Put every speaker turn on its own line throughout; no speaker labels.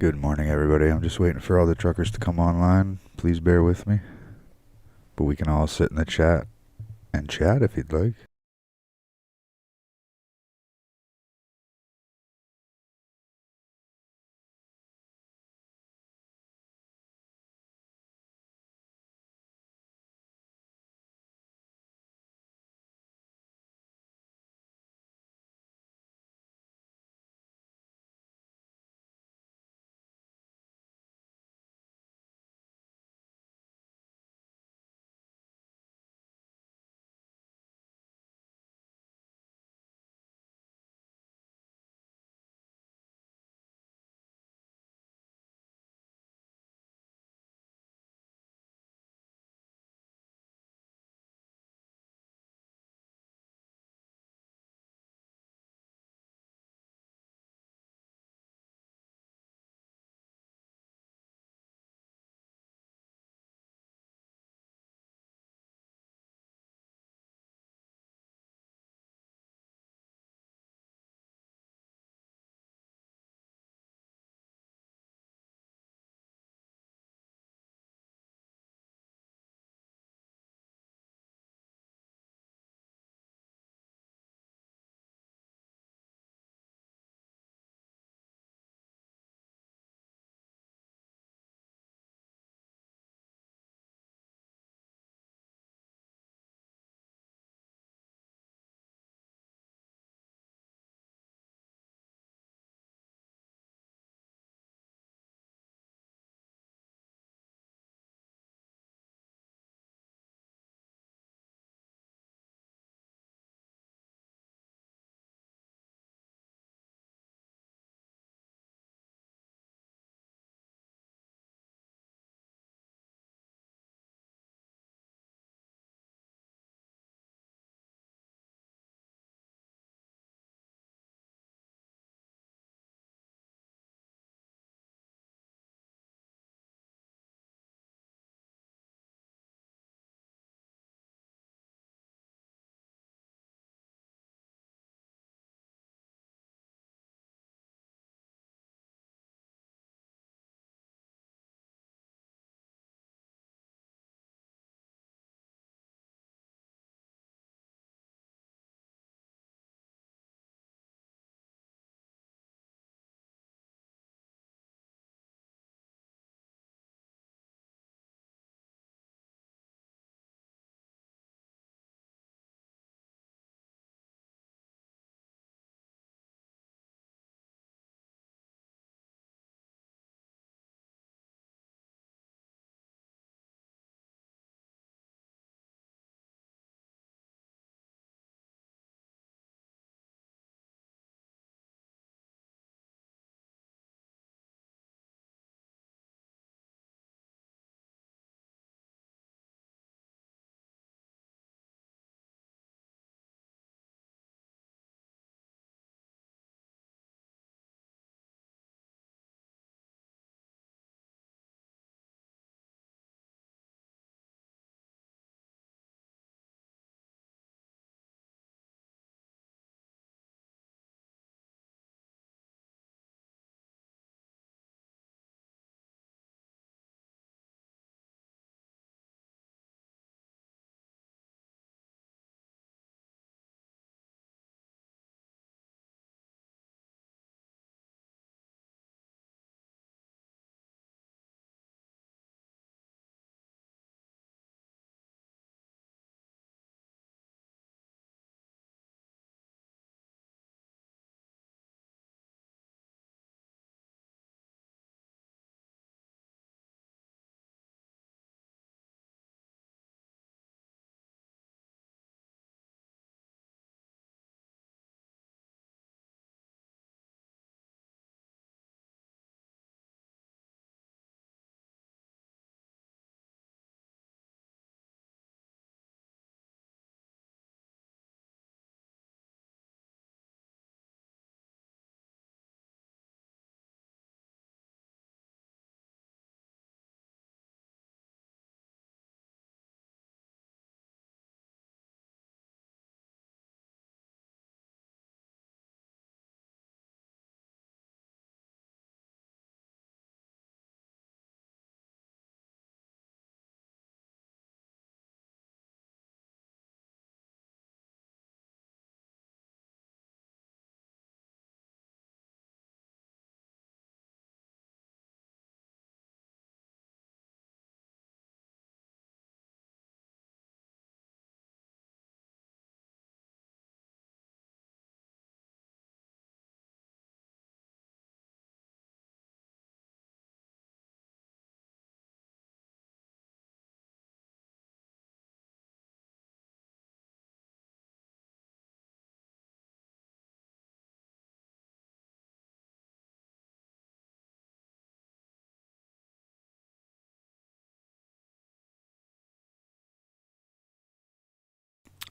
Good morning, everybody. I'm just waiting for all the truckers to come online. Please bear with me. But we can all sit in the chat and chat if you'd like.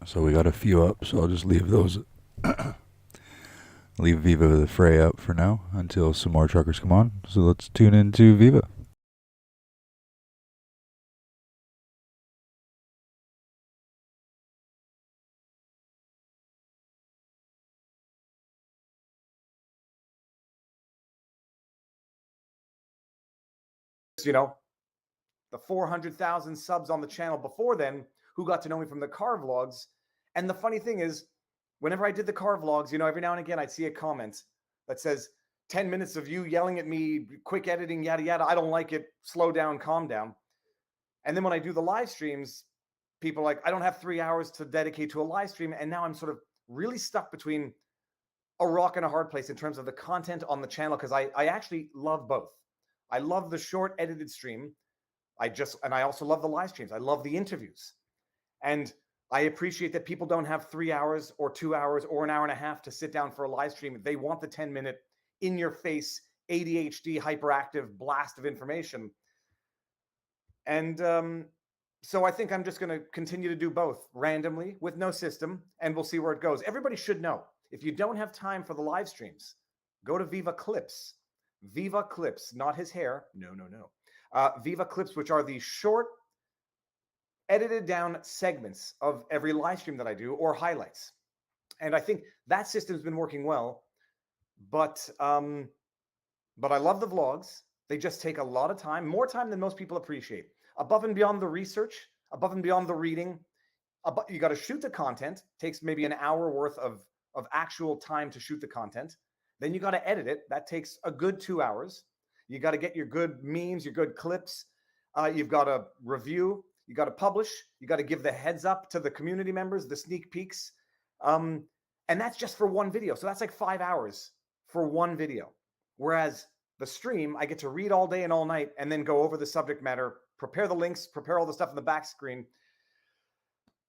So we got a few up, so I'll just leave those. Leave Viva Frei up for now until some more truckers come on. So let's tune into Viva.
You know, the 400,000 subs on the channel before then who got to know me from the car vlogs. And the funny thing is, whenever I did the car vlogs, you know, every now and again I'd see a comment that says 10 minutes of you yelling at me, quick editing, yada yada, I don't like it, slow down, calm down. And then when I do the live streams, people are like, I don't have 3 hours to dedicate to a live stream. And now I'm sort of really stuck between a rock and a hard place in terms of the content on the channel, because I actually love both. I love the short edited stream. I also love the live streams. I love the interviews. And I appreciate that people don't have 3 hours or 2 hours or an hour and a half to sit down for a live stream. They want the 10-minute in your face, ADHD, hyperactive blast of information. And so I think I'm just going to continue to do both randomly with no system, and we'll see where it goes. Everybody should know, if you don't have time for the live streams, go to Viva Clips. Viva Clips, not his hair. No. Viva Clips, which are the short, edited down segments of every live stream that I do, or highlights. And I think that system's been working well. But I love the vlogs. They just take a lot of time, more time than most people appreciate. Above and beyond the research, above and beyond the reading, you got to shoot the content. Takes maybe an hour worth of actual time to shoot the content. Then you got to edit it. That takes a good 2 hours. You got to get your good memes, your good clips. You've got to review. You got to publish. You got to give the heads up to the community members, the sneak peeks. And that's just for one video. So that's like 5 hours for one video. Whereas the stream, I get to read all day and all night and then go over the subject matter, prepare the links, prepare all the stuff in the back screen.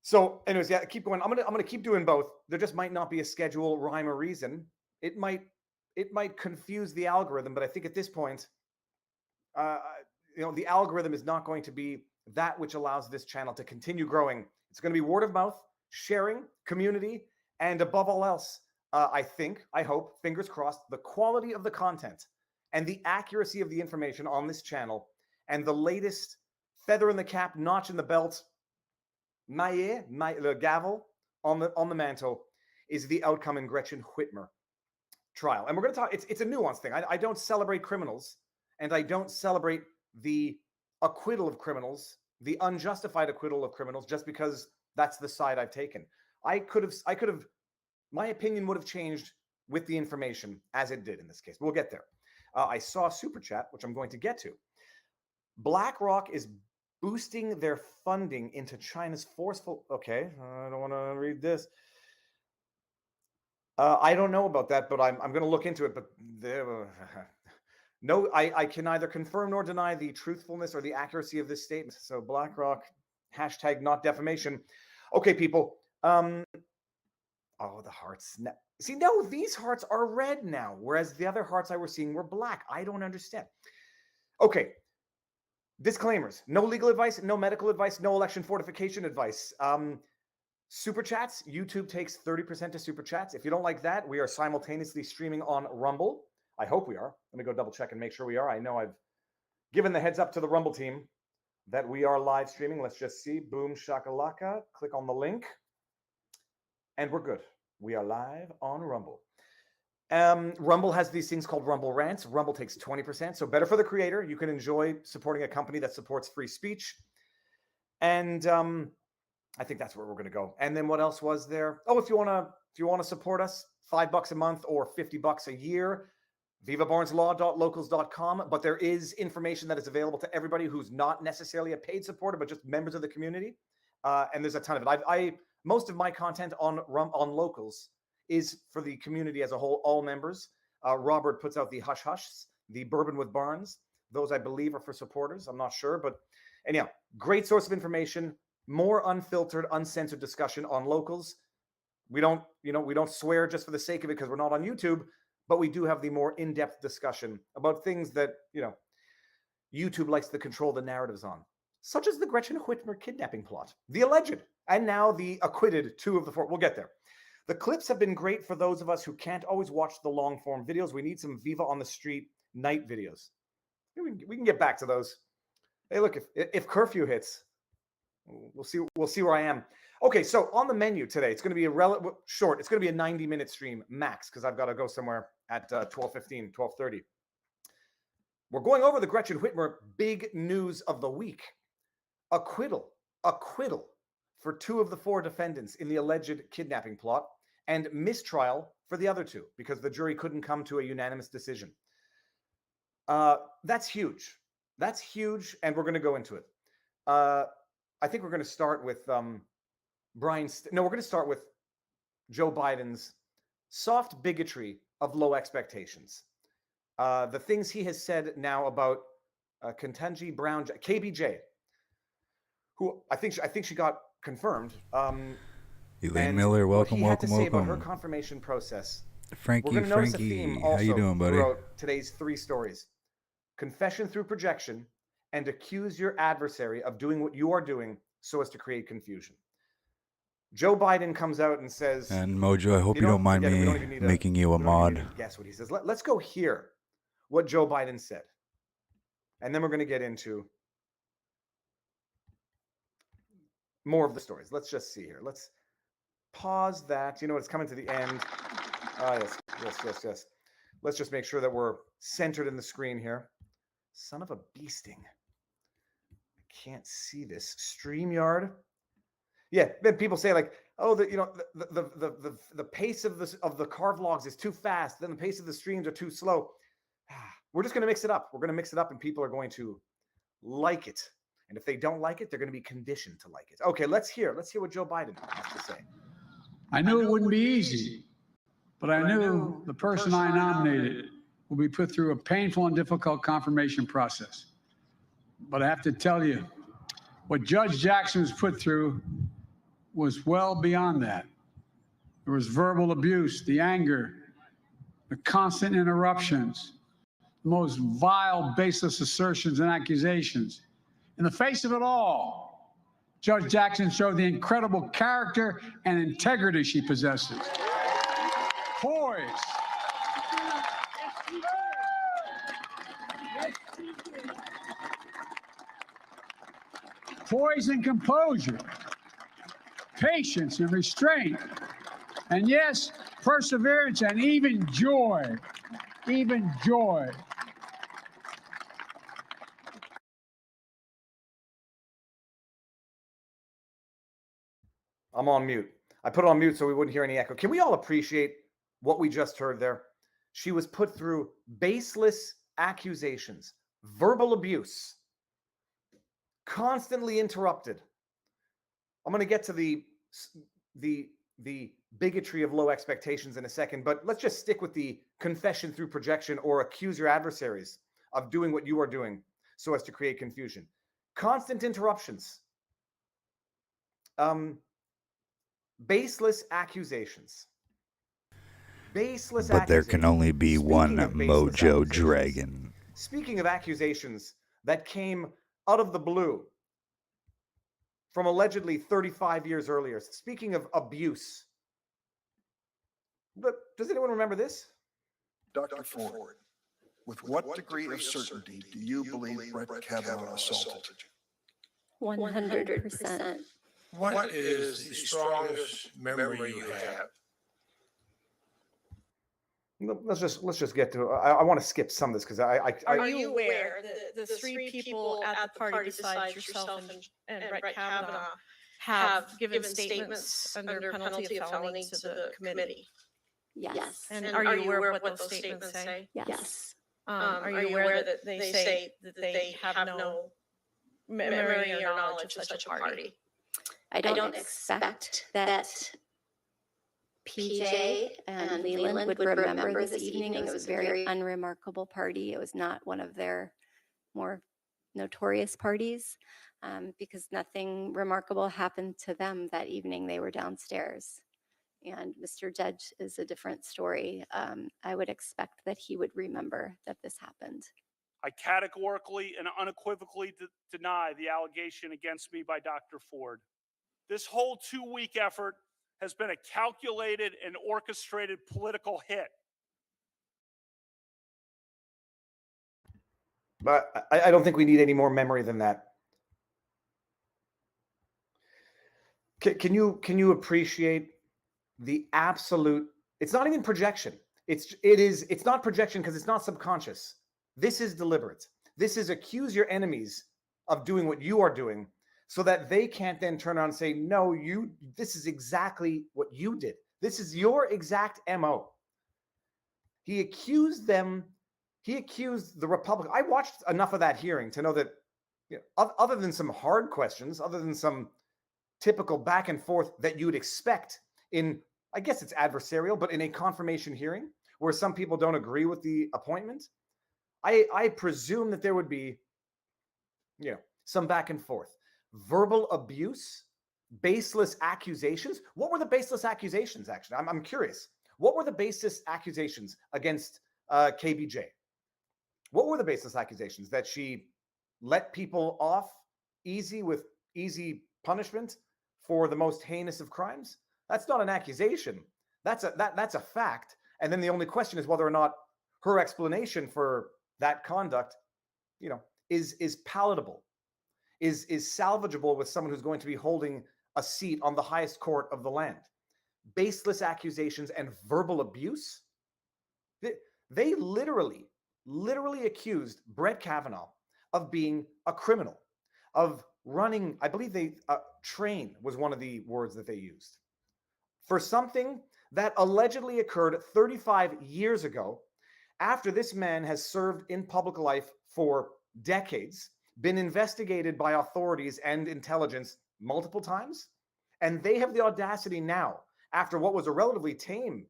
So anyways, yeah, keep going. I'm gonna keep doing both. There just might not be a schedule, rhyme, or reason. It might confuse the algorithm, but I think at this point, the algorithm is not going to be that which allows this channel to continue growing. It's going to be word of mouth, sharing, community, and above all else, I hope, fingers crossed, the quality of the content and the accuracy of the information on this channel, and the latest feather in the cap, notch in the belt, the gavel on the mantle, is the outcome in Gretchen Whitmer trial. And we're going to talk, it's a nuanced thing. I don't celebrate criminals, and I don't celebrate the acquittal of criminals, the unjustified acquittal of criminals, just because that's the side I've taken. I could have, my opinion would have changed with the information as it did in this case. We'll get there. I saw a super chat, which I'm going to get to. BlackRock is boosting their funding into China's forceful. Okay, I don't want to read this. I don't know about that, but I'm going to look into it. But no, I can neither confirm nor deny the truthfulness or the accuracy of this statement. So BlackRock, hashtag not defamation. Okay, people. Oh, the hearts. See, no, these hearts are red now, whereas the other hearts I was seeing were black. I don't understand. Okay. Disclaimers. No legal advice, no medical advice, no election fortification advice. Super chats. YouTube takes 30% of super chats. If you don't like that, we are simultaneously streaming on Rumble. I hope we are. Let me go double check and make sure we are. I know I've given the heads up to the Rumble team that we are live streaming. Let's just see. Boom shakalaka. Click on the link. And we're good. We are live on Rumble. Rumble has these things called Rumble Rants. Rumble takes 20%. So better for the creator. You can enjoy supporting a company that supports free speech. And I think that's where we're going to go. And then what else was there? Oh, if you want to support us, $5 a month or $50 a year, vivabarneslaw.locals.com. But there is information that is available to everybody who's not necessarily a paid supporter, but just members of the community. And there's a ton of it. Most of my content on Locals is for the community as a whole, all members. Robert puts out the Hush Hushs, the Bourbon with Barnes. Those, I believe, are for supporters. I'm not sure, but anyhow, great source of information. More unfiltered, uncensored discussion on Locals. We don't swear just for the sake of it because we're not on YouTube, but we do have the more in-depth discussion about things that, YouTube likes to control the narratives on. such as the Gretchen Whitmer kidnapping plot, the alleged, and now the acquitted 2 of the 4. We'll get there. The clips have been great for those of us who can't always watch the long-form videos. We need some Viva on the Street night videos. We can get back to those. Hey, look, if curfew hits, we'll see where I am. Okay, so on the menu today, it's going to be a short. It's going to be a 90-minute stream max because I've got to go somewhere at 12:15, 12:30. We're going over the Gretchen Whitmer big news of the week. Acquittal for 2 of the 4 defendants in the alleged kidnapping plot, and mistrial for the other 2 because the jury couldn't come to a unanimous decision. That's huge. That's huge, and we're going to go into it. I think we're going to start with we're going to start with Joe Biden's soft bigotry of low expectations. The things he has said now about Ketanji Brown, KBJ, who I think she got confirmed.
Elaine Miller, welcome.
About her confirmation process.
Frankie,
we're going to notice a theme also
how you doing, buddy?
Throughout today's 3 stories: confession through projection, and accuse your adversary of doing what you are doing so as to create confusion. Joe Biden comes out and says,
and Mojo, I hope you don't mind me making you a mod.
Guess what he says. Let's go hear what Joe Biden said. And then we're going to get into more of the stories. Let's just see here. Let's pause that. You know, it's coming to the end. Yes. Let's just make sure that we're centered in the screen here. Son of a beasting. I can't see this. StreamYard. Yeah, then people say like, oh, the pace of the car vlogs is too fast. Then the pace of the streams are too slow. We're just going to mix it up. We're going to mix it up, and people are going to like it. And if they don't like it, they're going to be conditioned to like it. Okay, let's hear what Joe Biden has to say.
I knew it wouldn't be easy, but I knew the person I nominated will be put through a painful and difficult confirmation process. But I have to tell you, what Judge Jackson was put through was well beyond that. There was verbal abuse, the anger, the constant interruptions, the most vile, baseless assertions and accusations. In the face of it all, Judge Jackson showed the incredible character and integrity she possesses. Poise. Poise and composure. Patience and restraint. And yes, perseverance and even joy. Even joy.
I'm on mute. I put it on mute so we wouldn't hear any echo. Can we all appreciate what we just heard there? She was put through baseless accusations, verbal abuse, constantly interrupted. I'm going to get to the bigotry of low expectations in a second, but let's just stick with the confession through projection or accuse your adversaries of doing what you are doing so as to create confusion. Constant interruptions. Baseless accusations.
But there can only be one Mojo Dragon.
Speaking of accusations that came out of the blue from allegedly 35 years earlier. Speaking of abuse. But does anyone remember this?
Dr. Ford, with what degree of certainty do you believe Brett Kavanaugh assaulted you?
100%.
What is the strongest memory you have?
Let's just get to. I want to skip some of this because
Are you aware that the 3 people at the party besides yourself and Brett Kavanaugh have given statements under penalty of felony to the committee?
Yes.
And are you aware of what those statements say?
Yes.
Are you aware that they say that they have no memory or knowledge of such a party?
I don't expect that PJ and Leland would remember this evening. It was a very unremarkable party. It was not one of their more notorious parties because nothing remarkable happened to them that evening. They were downstairs. And Mr. Judge is a different story. I would expect that he would remember that this happened.
I categorically and unequivocally deny the allegation against me by Dr. Ford. This whole 2-week effort has been a calculated and orchestrated political hit.
But I don't think we need any more memory than that. Can you appreciate the absolute? It's not even projection. It's not projection because it's not subconscious. This is deliberate. This is accuse your enemies of doing what you are doing so that they can't then turn around and say, no, this is exactly what you did. This is your exact MO. He accused them. He accused the Republican. I watched enough of that hearing to know that, other than some hard questions, other than some typical back and forth that you would expect in, I guess it's adversarial, but in a confirmation hearing where some people don't agree with the appointment, I presume that there would be, some back and forth. Verbal abuse, baseless accusations. What were the baseless accusations, actually? I'm curious. What were the baseless accusations against KBJ? What were the baseless accusations? That she let people off easy with easy punishment for the most heinous of crimes? That's not an accusation. That's a fact. And then the only question is whether or not her explanation for that conduct, is palatable, is salvageable with someone who's going to be holding a seat on the highest court of the land. Baseless accusations and verbal abuse. They literally accused Brett Kavanaugh of being a criminal, of running, I believe train was one of the words that they used, for something that allegedly occurred 35 years ago, after this man has served in public life for decades, been investigated by authorities and intelligence multiple times, and they have the audacity now, after what was a relatively tame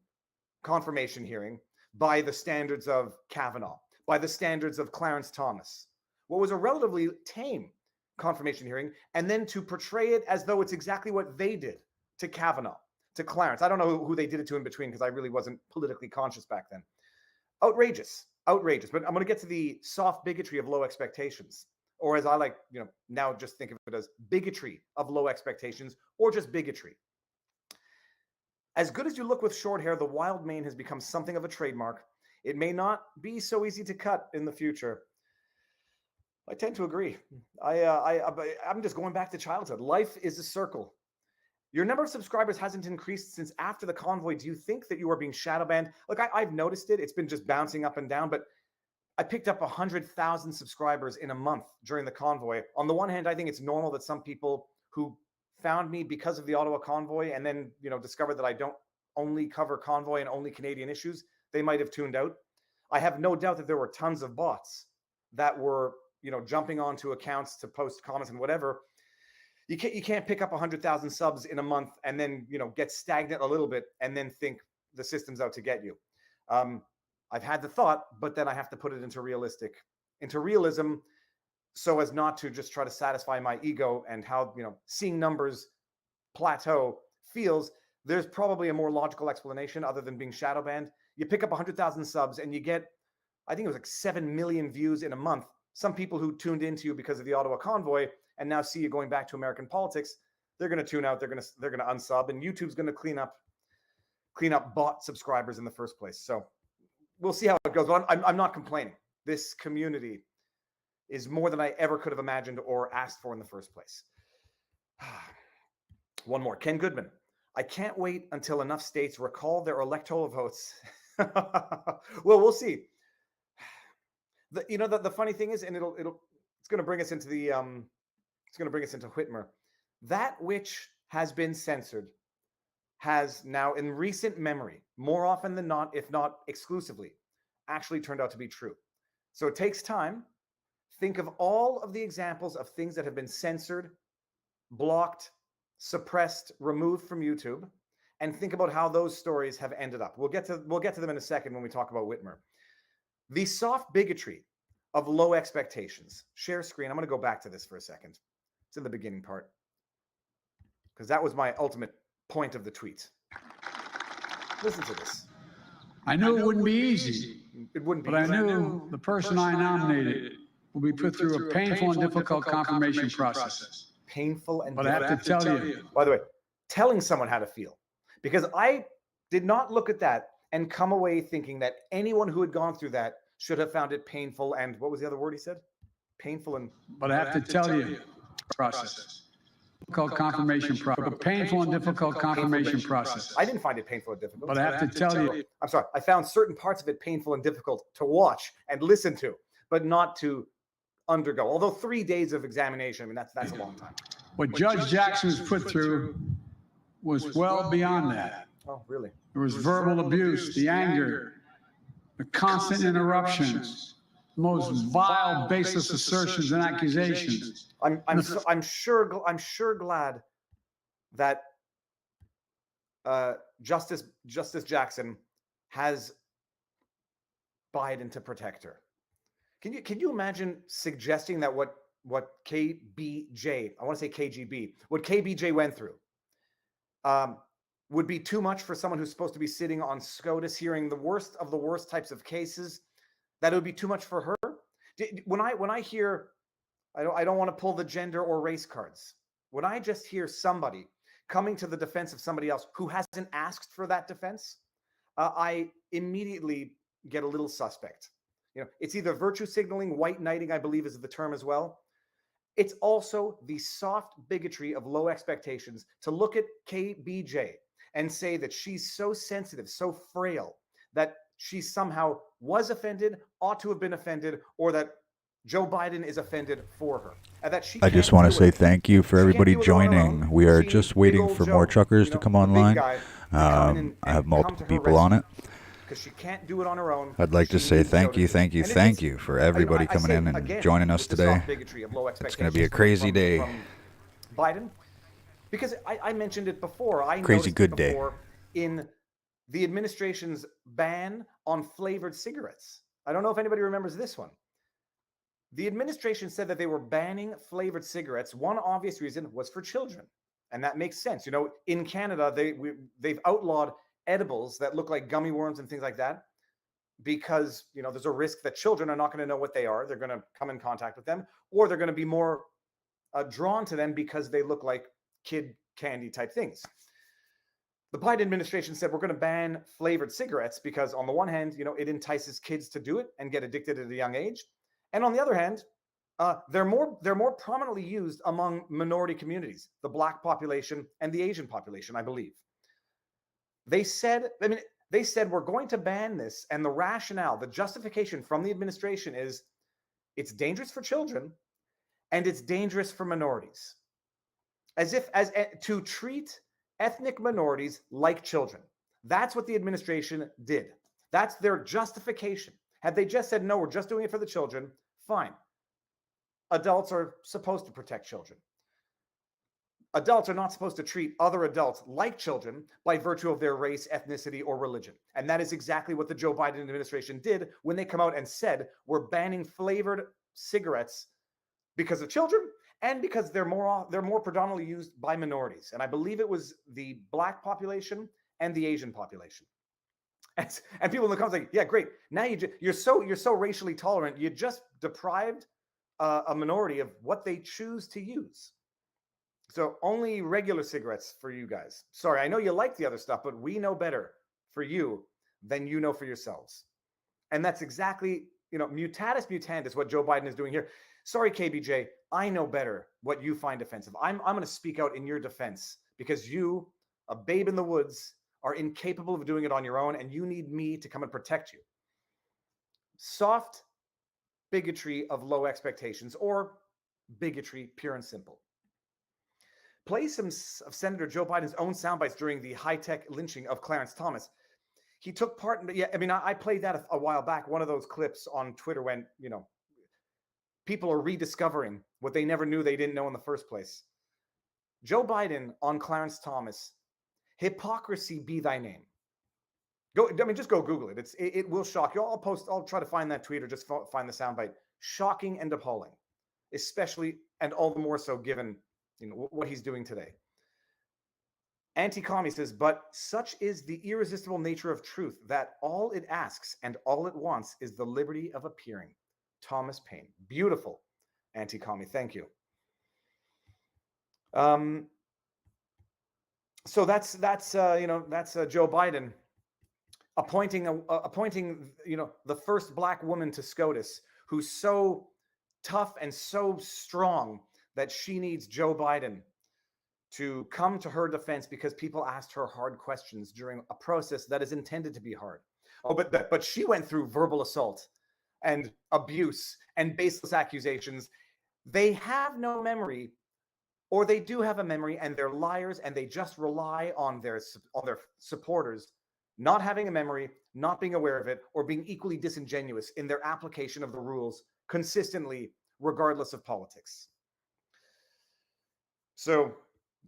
confirmation hearing by the standards of Kavanaugh, by the standards of Clarence Thomas, what was a relatively tame confirmation hearing, and then to portray it as though it's exactly what they did to Kavanaugh, to Clarence. I don't know who they did it to in between because I really wasn't politically conscious back then. Outrageous. But I'm going to get to the soft bigotry of low expectations, or as I like, now just think of it as bigotry of low expectations, or just bigotry. As good as you look with short hair, the wild mane has become something of a trademark. It may not be so easy to cut in the future. I tend to agree. I'm just going back to childhood. Life is a circle. Your number of subscribers hasn't increased since after the convoy. Do you think that you are being shadow banned? Look, I've noticed it. It's been just bouncing up and down, but I picked up 100,000 subscribers in a month during the convoy. On the one hand, I think it's normal that some people who found me because of the Ottawa convoy and then, discovered that I don't only cover convoy and only Canadian issues, they might have tuned out. I have no doubt that there were tons of bots that were, jumping onto accounts to post comments and whatever. You can't pick up 100,000 subs in a month and then, get stagnant a little bit and then think the system's out to get you. I've had the thought, but then I have to put it into realism, so as not to just try to satisfy my ego and how, seeing numbers plateau feels. There's probably a more logical explanation other than being shadow banned. You pick up 100,000 subs and you get, I think it was like 7 million views in a month. Some people who tuned into you because of the Ottawa convoy and now see you going back to American politics, they're going to tune out. They're going to unsub, and YouTube's going to clean up bot subscribers in the first place. So we'll see how it goes. But I'm not complaining. This community is more than I ever could have imagined or asked for in the first place. One more. Ken Goodman. I can't wait until enough states recall their electoral votes. Well, we'll see. The funny thing is, and it's going to bring us into Whitmer. That which has been censored has now, in recent memory, more often than not, if not exclusively, actually turned out to be true. So it takes time. Think of all of the examples of things that have been censored, blocked, suppressed, removed from YouTube, and think about how those stories have ended up. We'll get to them in a second when we talk about Whitmer. The soft bigotry of low expectations. Share screen. I'm going to go back to this for a second. It's in the beginning part, because that was my ultimate point of the tweet. Listen to this.
I knew it wouldn't be easy,
it wouldn't be.
But I
easy.
knew the person I nominated will be put through a painful and difficult confirmation process.
Painful and
But I have to tell you,
by the way, telling someone how to feel, because I did not look at that and come away thinking that anyone who had gone through that should have found it painful and what was the other word he said? Painful and.
but I have to tell you, process. Difficult confirmation process, painful and difficult confirmation process.
I didn't find it painful or difficult.
But I have to tell you,
I'm sorry. I found certain parts of it painful and difficult to watch and listen to, but not to undergo. Although 3 days of examination, I mean, that's a long time.
what Judge Jackson was put through was well beyond that.
Oh, really?
There was verbal abuse, the anger, the constant interruptions, the most vile, baseless assertions and accusations.
I'm sure glad that Justice Jackson has Biden to protect her. Can you imagine suggesting that what KBJ, I want to say KGB, what KBJ went through would be too much for someone who's supposed to be sitting on SCOTUS hearing the worst of the worst types of cases? That it would be too much for her? When I hear, I don't want to pull the gender or race cards. When I just hear somebody coming to the defense of somebody else who hasn't asked for that defense, I immediately get a little suspect. You know, it's either virtue signaling, white knighting, I believe is the term as well. It's also the soft bigotry of low expectations to look at KBJ and say that she's so sensitive, so frail, that she somehow was offended, ought to have been offended, or that Joe Biden is offended for her. And that she
I just want to say thank you for everybody joining. We are just waiting for more truckers to come online. I have multiple people on it.
Because she can't do it on her own.
I'd like to say thank you for everybody coming in and joining us today. It's going to be a crazy day.
Biden, because I mentioned it before.
Crazy good day.
In the administration's ban on flavored cigarettes. I don't know if anybody remembers this one. The administration said that they were banning flavored cigarettes. One obvious reason was for children. And that makes sense. You know, in Canada, they've outlawed edibles that look like gummy worms and things like that because, you know, there's a risk that children are not going to know what they are. They're going to come in contact with them, or they're going to be more drawn to them because they look like kid candy type things. The Biden administration said we're going to ban flavored cigarettes because on the one hand, you know, it entices kids to do it and get addicted at a young age. And on the other hand, they're more prominently used among minority communities, the Black population and the Asian population, I believe. They said we're going to ban this, and the rationale, the justification from the administration is it's dangerous for children and it's dangerous for minorities. As to treat ethnic minorities like children. That's what the administration did. That's their justification. Had they just said, no, we're just doing it for the children, fine. Adults are supposed to protect children. Adults are not supposed to treat other adults like children by virtue of their race, ethnicity, or religion. And that is exactly what the Joe Biden administration did when they come out and said, we're banning flavored cigarettes because of children and because they're more predominantly used by minorities. And I believe it was the Black population and the Asian population. And people in the comments like, yeah, great. Now you're so racially tolerant. You just deprived a minority of what they choose to use. So only regular cigarettes for you guys. Sorry, I know you like the other stuff, but we know better for you than you know for yourselves. And that's exactly, you know, mutatis mutandis what Joe Biden is doing here. Sorry, KBJ, I know better what you find offensive. I'm going to speak out in your defense because you, a babe in the woods, are incapable of doing it on your own, and you need me to come and protect you. Soft bigotry of low expectations, or bigotry pure and simple. Play some of Senator Joe Biden's own sound bites during the high-tech lynching of Clarence Thomas. He took part in, I played that a while back, one of those clips on Twitter when, you know, people are rediscovering what they never knew they didn't know in the first place. Joe Biden on Clarence Thomas, hypocrisy be thy name. Just go Google it. It will shock you. I'll try to find that tweet or just find the soundbite. Shocking and appalling, especially and all the more so given, you know, what he's doing today. Anti-commie says, but such is the irresistible nature of truth that all it asks and all it wants is the liberty of appearing. Thomas Paine. Beautiful, anti-commie. Thank you. So that's Joe Biden appointing the first black woman to SCOTUS, who's so tough and so strong that she needs Joe Biden to come to her defense because people asked her hard questions during a process that is intended to be hard. Oh, but she went through verbal assault and abuse and baseless accusations. They have no memory, or they do have a memory and they're liars, and they just rely on their supporters not having a memory, not being aware of it, or being equally disingenuous in their application of the rules consistently, regardless of politics. So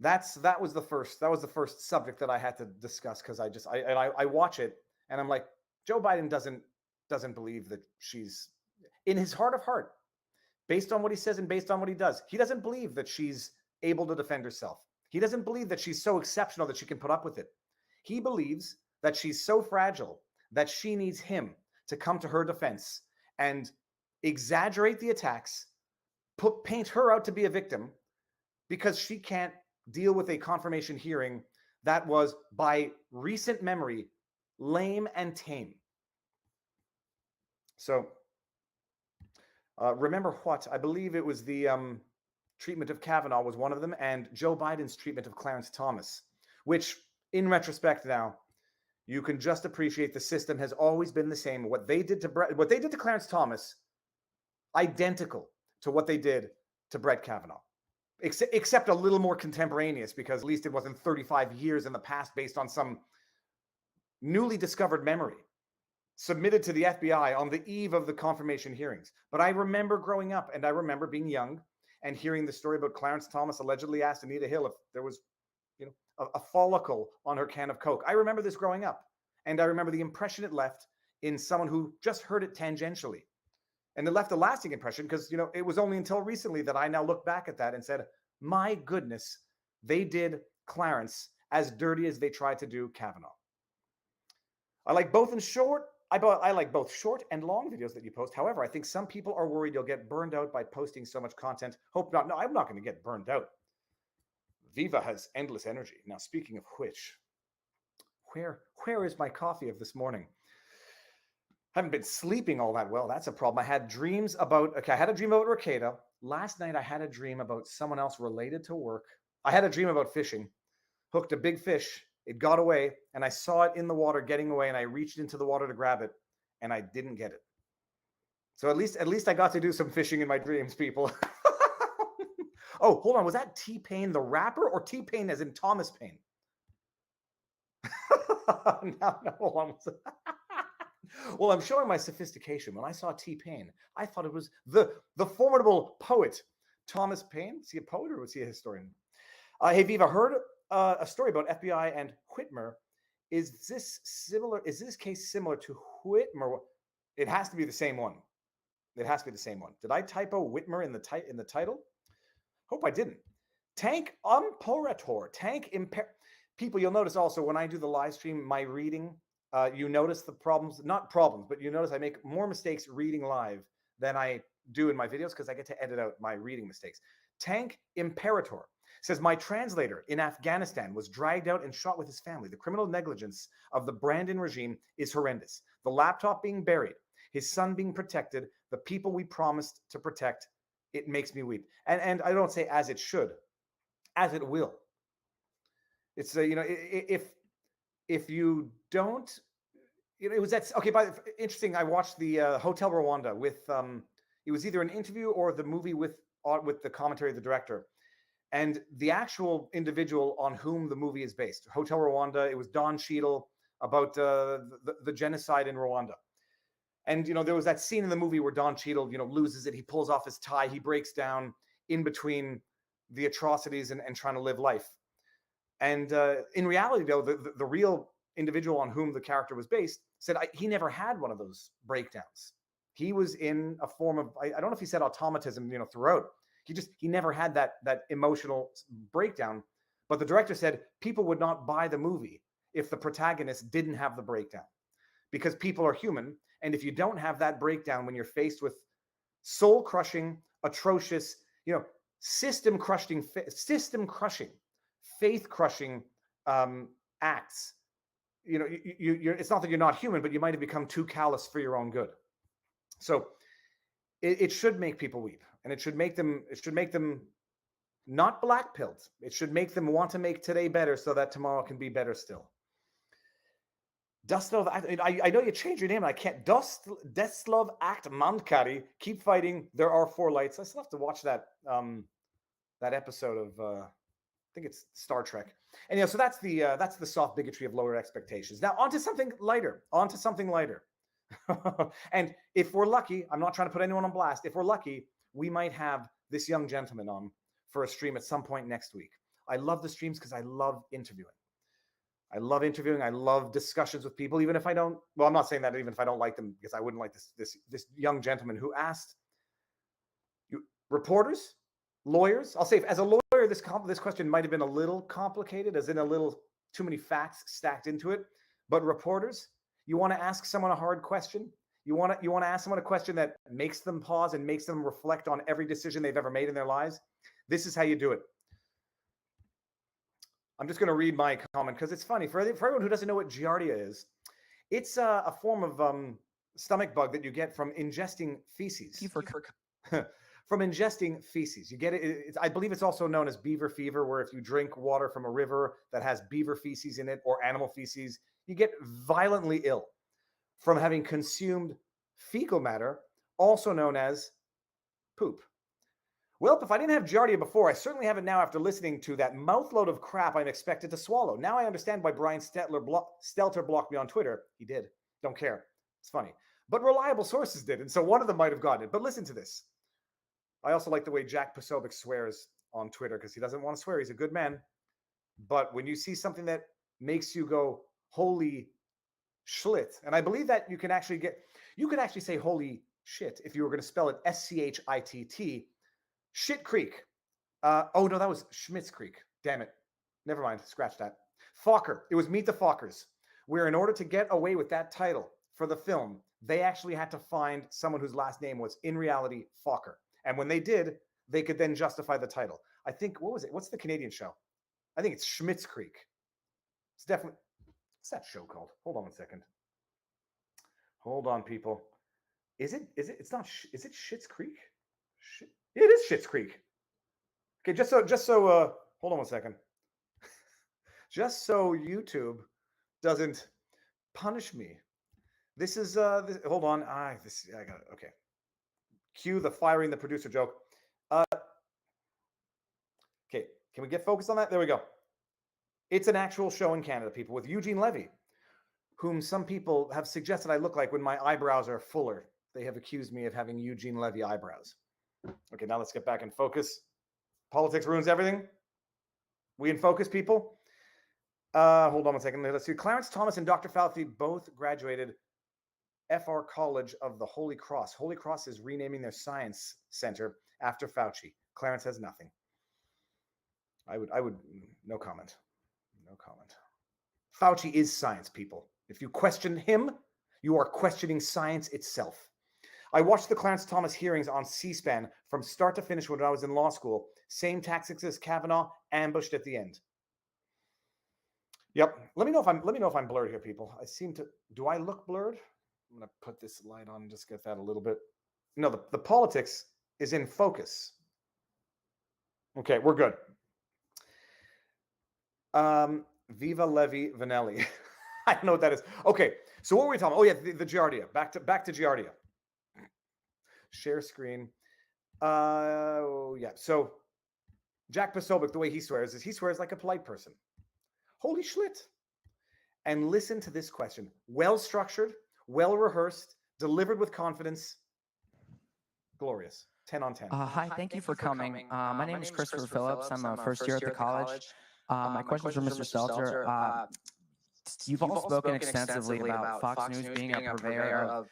that was the first subject that I had to discuss, because I watch it and I'm like, Joe Biden doesn't believe that she's, in his heart of heart, based on what he says and based on what he does, he doesn't believe that she's able to defend herself. He doesn't believe that she's so exceptional that she can put up with it. He believes that she's so fragile that she needs him to come to her defense and exaggerate the attacks, paint her out to be a victim, because she can't deal with a confirmation hearing that was, by recent memory, lame and tame. So remember what? I believe it was the treatment of Kavanaugh was one of them, and Joe Biden's treatment of Clarence Thomas, which, in retrospect now, you can just appreciate the system has always been the same. What they did to Clarence Thomas, identical to what they did to Brett Kavanaugh, except a little more contemporaneous, because at least it wasn't 35 years in the past based on some newly discovered memory submitted to the FBI on the eve of the confirmation hearings. But I remember growing up, and I remember being young and hearing the story about Clarence Thomas allegedly asked Anita Hill if there was, a follicle on her can of Coke. I remember this growing up, and I remember the impression it left in someone who just heard it tangentially. And it left a lasting impression, because, it was only until recently that I now look back at that and said, my goodness, they did Clarence as dirty as they tried to do Kavanaugh. I like both short and long videos that you post. However, I think some people are worried you'll get burned out by posting so much content. Hope not. No, I'm not going to get burned out. Viva has endless energy. Now, speaking of which, where is my coffee of this morning? I haven't been sleeping all that well. That's a problem. I had a dream about Ricada. Last night, I had a dream about someone else related to work. I had a dream about fishing. Hooked a big fish. It got away, and I saw it in the water getting away, and I reached into the water to grab it, and I didn't get it. So at least I got to do some fishing in my dreams, people. Oh, hold on. Was that T-Pain the rapper, or T-Pain as in Thomas Paine? No, hold on. Well, I'm showing my sophistication. When I saw T-Pain, I thought it was the formidable poet Thomas Paine. Is he a poet or was he a historian? Hey, Viva, heard a story about FBI and Whitmer. Is this case similar to Whitmer? It has to be the same one. It has to be the same one. Did I typo Whitmer in the title? Hope I didn't. Tank imperator. People, you'll notice also when I do the live stream, my reading, you notice the problems, not problems, but you notice I make more mistakes reading live than I do in my videos, because I get to edit out my reading mistakes. Tank Imperator says, my translator in Afghanistan was dragged out and shot with his family. The criminal negligence of the Brandon regime is horrendous. The laptop being buried, his son being protected, the people we promised to protect, it makes me weep. And I don't say as it should, as it will. It's if you don't, it was that okay. Interesting. I watched the Hotel Rwanda with it was either an interview or the movie with the commentary of the director, and the actual individual on whom the movie is based. Hotel Rwanda. It was Don Cheadle about the genocide in Rwanda. And, there was that scene in the movie where Don Cheadle, loses it. He pulls off his tie. He breaks down in between the atrocities and trying to live life. And in reality, though, the real individual on whom the character was based said he never had one of those breakdowns. He was in a form of, I don't know if he said automatism, throughout. He never had that emotional breakdown. But the director said people would not buy the movie if the protagonist didn't have the breakdown, because people are human. And if you don't have that breakdown when you're faced with soul crushing, atrocious, system crushing, faith crushing acts, it's not that you're not human, but you might have become too callous for your own good. So it should make people weep, and it should make them not black-pilled. It should make them want to make today better so that tomorrow can be better still. Dustlov, I know you changed your name, and I can't. Deslov Act Mankari, keep fighting. There are 4 lights. I still have to watch that episode of I think it's Star Trek. And so that's the soft bigotry of lower expectations. Now onto something lighter. And if we're lucky, I'm not trying to put anyone on blast. If we're lucky, we might have this young gentleman on for a stream at some point next week. I love the streams because I love interviewing. I love discussions with people, even if I don't. Well, I'm not saying that even if I don't like them, because I wouldn't like this young gentleman who asked reporters, lawyers. I'll say, as a lawyer, this question might have been a little complicated, as in a little too many facts stacked into it. But reporters, you want to ask someone a hard question. You want to ask someone a question that makes them pause and makes them reflect on every decision they've ever made in their lives. This is how you do it. I'm just going to read my comment because it's funny. For everyone who doesn't know what Giardia is, it's a form of stomach bug that you get from ingesting feces. From ingesting feces. You get it. I believe it's also known as beaver fever, where if you drink water from a river that has beaver feces in it or animal feces, you get violently ill from having consumed fecal matter, also known as poop. Well, if I didn't have Giardia before, I certainly have it now after listening to that mouthload of crap I'm expected to swallow. Now I understand why Brian Stelter blocked me on Twitter. He did. Don't care. It's funny. But reliable sources did, and so one of them might have gotten it. But listen to this. I also like the way Jack Posobiec swears on Twitter, because he doesn't want to swear. He's a good man. But when you see something that makes you go, holy schlit, and I believe that you could actually say holy shit if you were going to spell it SCHITT. Shit Creek. Oh, no, that was Schmitz Creek. Damn it. Never mind. Scratch that. Fokker. It was Meet the Fockers, where in order to get away with that title for the film, they actually had to find someone whose last name was, in reality, Fokker. And when they did, they could then justify the title. I think, what was it? What's the Canadian show? I think it's Schmitz Creek. It's definitely, what's that show called? Hold on one second. Hold on, people. Is it Schitt's Creek? It is Schitt's Creek. Okay, just so hold on one second. Just so YouTube doesn't punish me. This is hold on. I got it. Okay. Cue the firing the producer joke. Okay, can we get focused on that? There we go. It's an actual show in Canada, people, with Eugene Levy, whom some people have suggested I look like when my eyebrows are fuller. They have accused me of having Eugene Levy eyebrows. Okay, now let's get back in focus. Politics ruins everything. We in focus, people? Hold on one second. Let's see. Clarence Thomas and Dr. Fauci both graduated FR College of the Holy Cross. Holy Cross is renaming their science center after Fauci. Clarence has nothing. I would, no comment. No comment. Fauci is science, people. If you question him, you are questioning science itself. I watched the Clarence Thomas hearings on C-SPAN from start to finish when I was in law school. Same tactics as Kavanaugh, ambushed at the end. Yep. Let me know if I'm blurred here, people. I seem to. Do I look blurred? I'm gonna put this light on and just get that a little bit. No, the politics is in focus. Okay, we're good. Viva Levi Vanelli. I don't know what that is. Okay, so what were we talking about? Oh yeah, the Giardia. Back to Giardia. Share screen. Yeah. So Jack Posobiec, the way he swears is he swears like a polite person. Holy schlit. And listen to this question. Well structured, well rehearsed, delivered with confidence. Glorious. 10 on 10.
Hi, thank you for coming. My name is Christopher Phillips. I'm a first year at the college. My question is for Mr. Stelter. You've all spoken extensively about Fox News being a purveyor of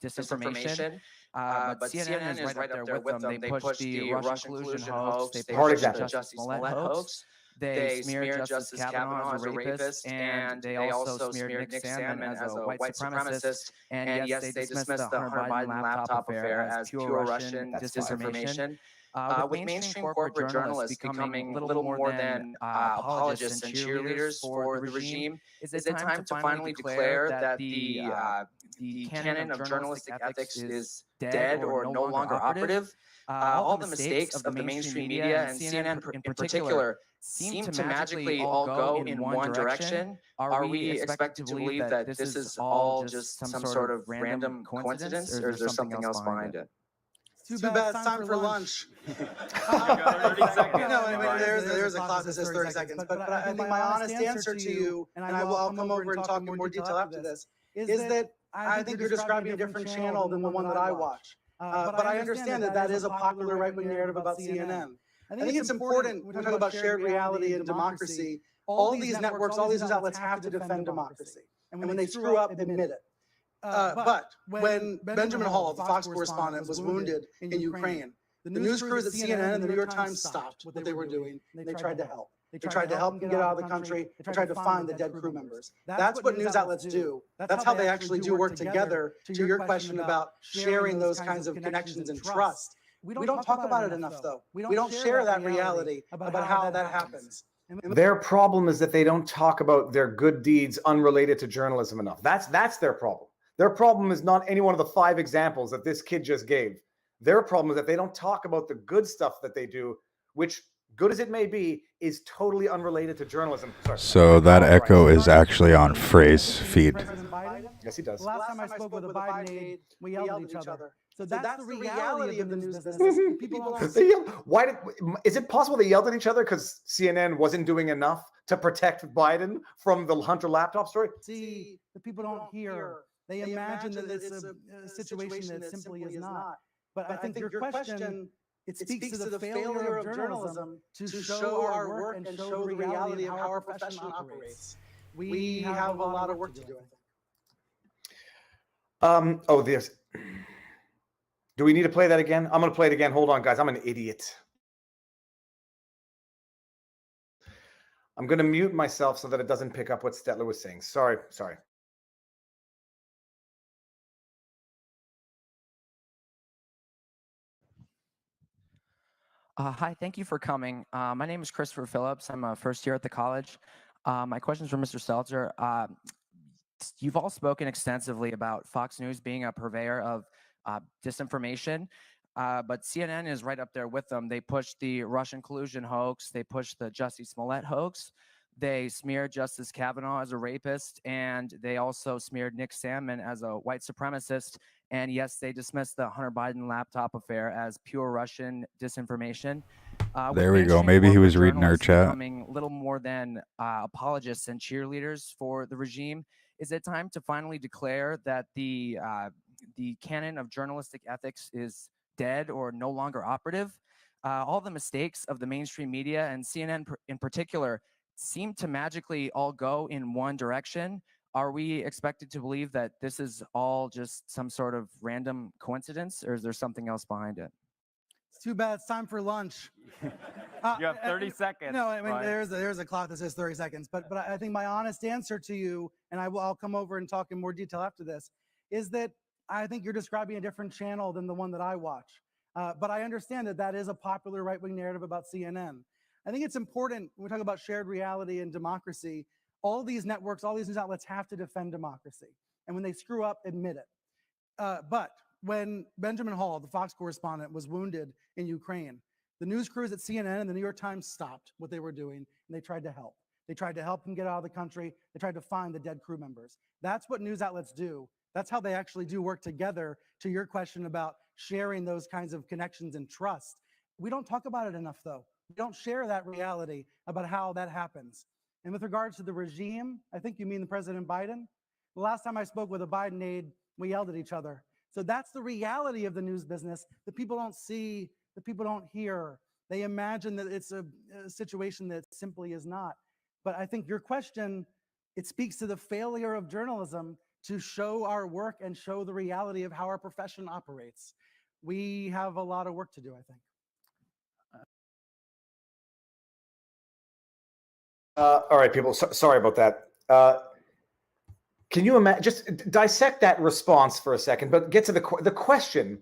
disinformation, but CNN is right up there with them. They push the Russian collusion hoax, they push the Justice Smollett hoax. they smeared Justice Kavanaugh as a rapist, and they also smeared Nick Sandmann as a white supremacist. And yes, they dismissed the Hunter Biden laptop affair as pure Russian disinformation. With mainstream corporate journalists becoming little more than apologists and cheerleaders for the regime, is it time to finally declare that the canon of journalistic ethics is dead or no longer operative? All the mistakes of the mainstream media and CNN in particular seem to magically all go in one direction. Are we expected to believe that this is all just some sort of random coincidence, or is there something else behind it?
Too bad it's time for lunch. There's a clock that says 30 seconds, but I think my honest answer to you, and I'll come over and talk in more detail after this, is that I think you're describing a different channel than the one that I watch. But I understand that that is a popular right-wing narrative about CNN. I think it's important when we talk about shared reality and democracy. All these networks, all these news outlets have to defend democracy. And when they screw up, admit it. But when Benjamin Hall, the Fox correspondent, was wounded in Ukraine, the news crews at CNN and the New York Times stopped what they were doing, and they tried to help. They tried to help him get out of the country. They tried to find the dead crew members. That's what news outlets do. That's how they actually do work together. To your question about sharing those kinds of connections and trust, we don't talk about it enough, though. We don't share that reality about how that happens.
Their problem is that they don't talk about their good deeds unrelated to journalism enough. That's their problem. Their problem is not any one of the 5 examples that this kid just gave. Their problem is that they don't talk about the good stuff that they do, which, good as it may be, is totally unrelated to journalism. Sorry.
So that echo is actually on Frei's feed.
Yes, he does.
The last time I spoke with a Biden aide, we yelled at each other. So that's the reality of the news business. People don't
Is it possible they yelled at each other because CNN wasn't doing enough to protect Biden from the Hunter laptop story?
See, the people don't hear. They imagine that it's a situation that simply is not. But I think your question, it speaks to the failure of journalism to show our work and show the reality of how our profession operates. We have a lot of work to do, I think.
There's... Do we need to play that again? I'm going to play it again. Hold on, guys. I'm an idiot. I'm going to mute myself so that it doesn't pick up what Stetler was saying. Sorry.
Hi, thank you for coming. My name is Christopher Phillips. I'm a first year at the college. My question is for Mr. Stelter. You've all spoken extensively about Fox News being a purveyor of disinformation, but CNN is right up there with them. They pushed the Russian collusion hoax. They pushed the Jussie Smollett hoax. They smeared Justice Kavanaugh as a rapist, and they also smeared Nick Sandmann as a white supremacist. And yes, they dismissed the Hunter Biden laptop affair as pure Russian disinformation.
There we go. Maybe he was reading our chat.
Becoming little more than apologists and cheerleaders for the regime. Is it time to finally declare that the canon of journalistic ethics is dead or no longer operative? All the mistakes of the mainstream media and CNN in particular seem to magically all go in one direction. Are we expected to believe that this is all just some sort of random coincidence, or is there something else behind it?
It's too bad. It's time for lunch.
You have 30 seconds.
No, I mean, there's a clock that says 30 seconds. But I think my honest answer to you, and I'll come over and talk in more detail after this, is that I think you're describing a different channel than the one that I watch. But I understand that that is a popular right-wing narrative about CNN. I think it's important when we talk about shared reality and democracy, all these networks, all these news outlets have to defend democracy. And when they screw up, admit it. But when Benjamin Hall, the Fox correspondent, was wounded in Ukraine, the news crews at CNN and the New York Times stopped what they were doing, and they tried to help. They tried to help him get out of the country. They tried to find the dead crew members. That's what news outlets do. That's how they actually do work together. To your question about sharing those kinds of connections and trust, we don't talk about it enough, though. We don't share that reality about how that happens. And with regards to the regime, I think you mean the President Biden. The last time I spoke with a Biden aide, we yelled at each other. So that's the reality of the news business that people don't see, that people don't hear. They imagine that it's a situation that simply is not. But I think your question, it speaks to the failure of journalism to show our work and show the reality of how our profession operates. We have a lot of work to do, I think.
All right, people. Sorry about that. Can you imagine? Just dissect that response for a second, but get to the question.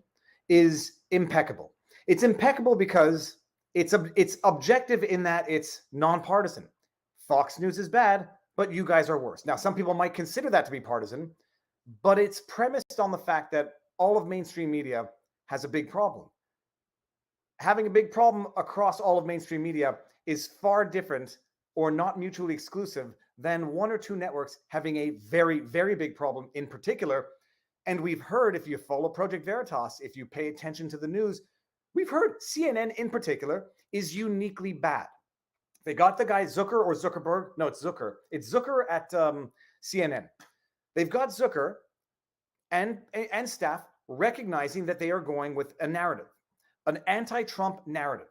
Is impeccable. It's impeccable because it's objective in that it's nonpartisan. Fox News is bad, but you guys are worse. Now, some people might consider that to be partisan, but it's premised on the fact that all of mainstream media has a big problem. Having a big problem across all of mainstream media is far different or not mutually exclusive than one or two networks having a very, very big problem in particular. And we've heard, if you follow Project Veritas, if you pay attention to the news, we've heard CNN in particular is uniquely bad. They got the guy Zucker or Zuckerberg. No, it's Zucker. It's Zucker at CNN. They've got Zucker and staff recognizing that they are going with a narrative, an anti-Trump narrative.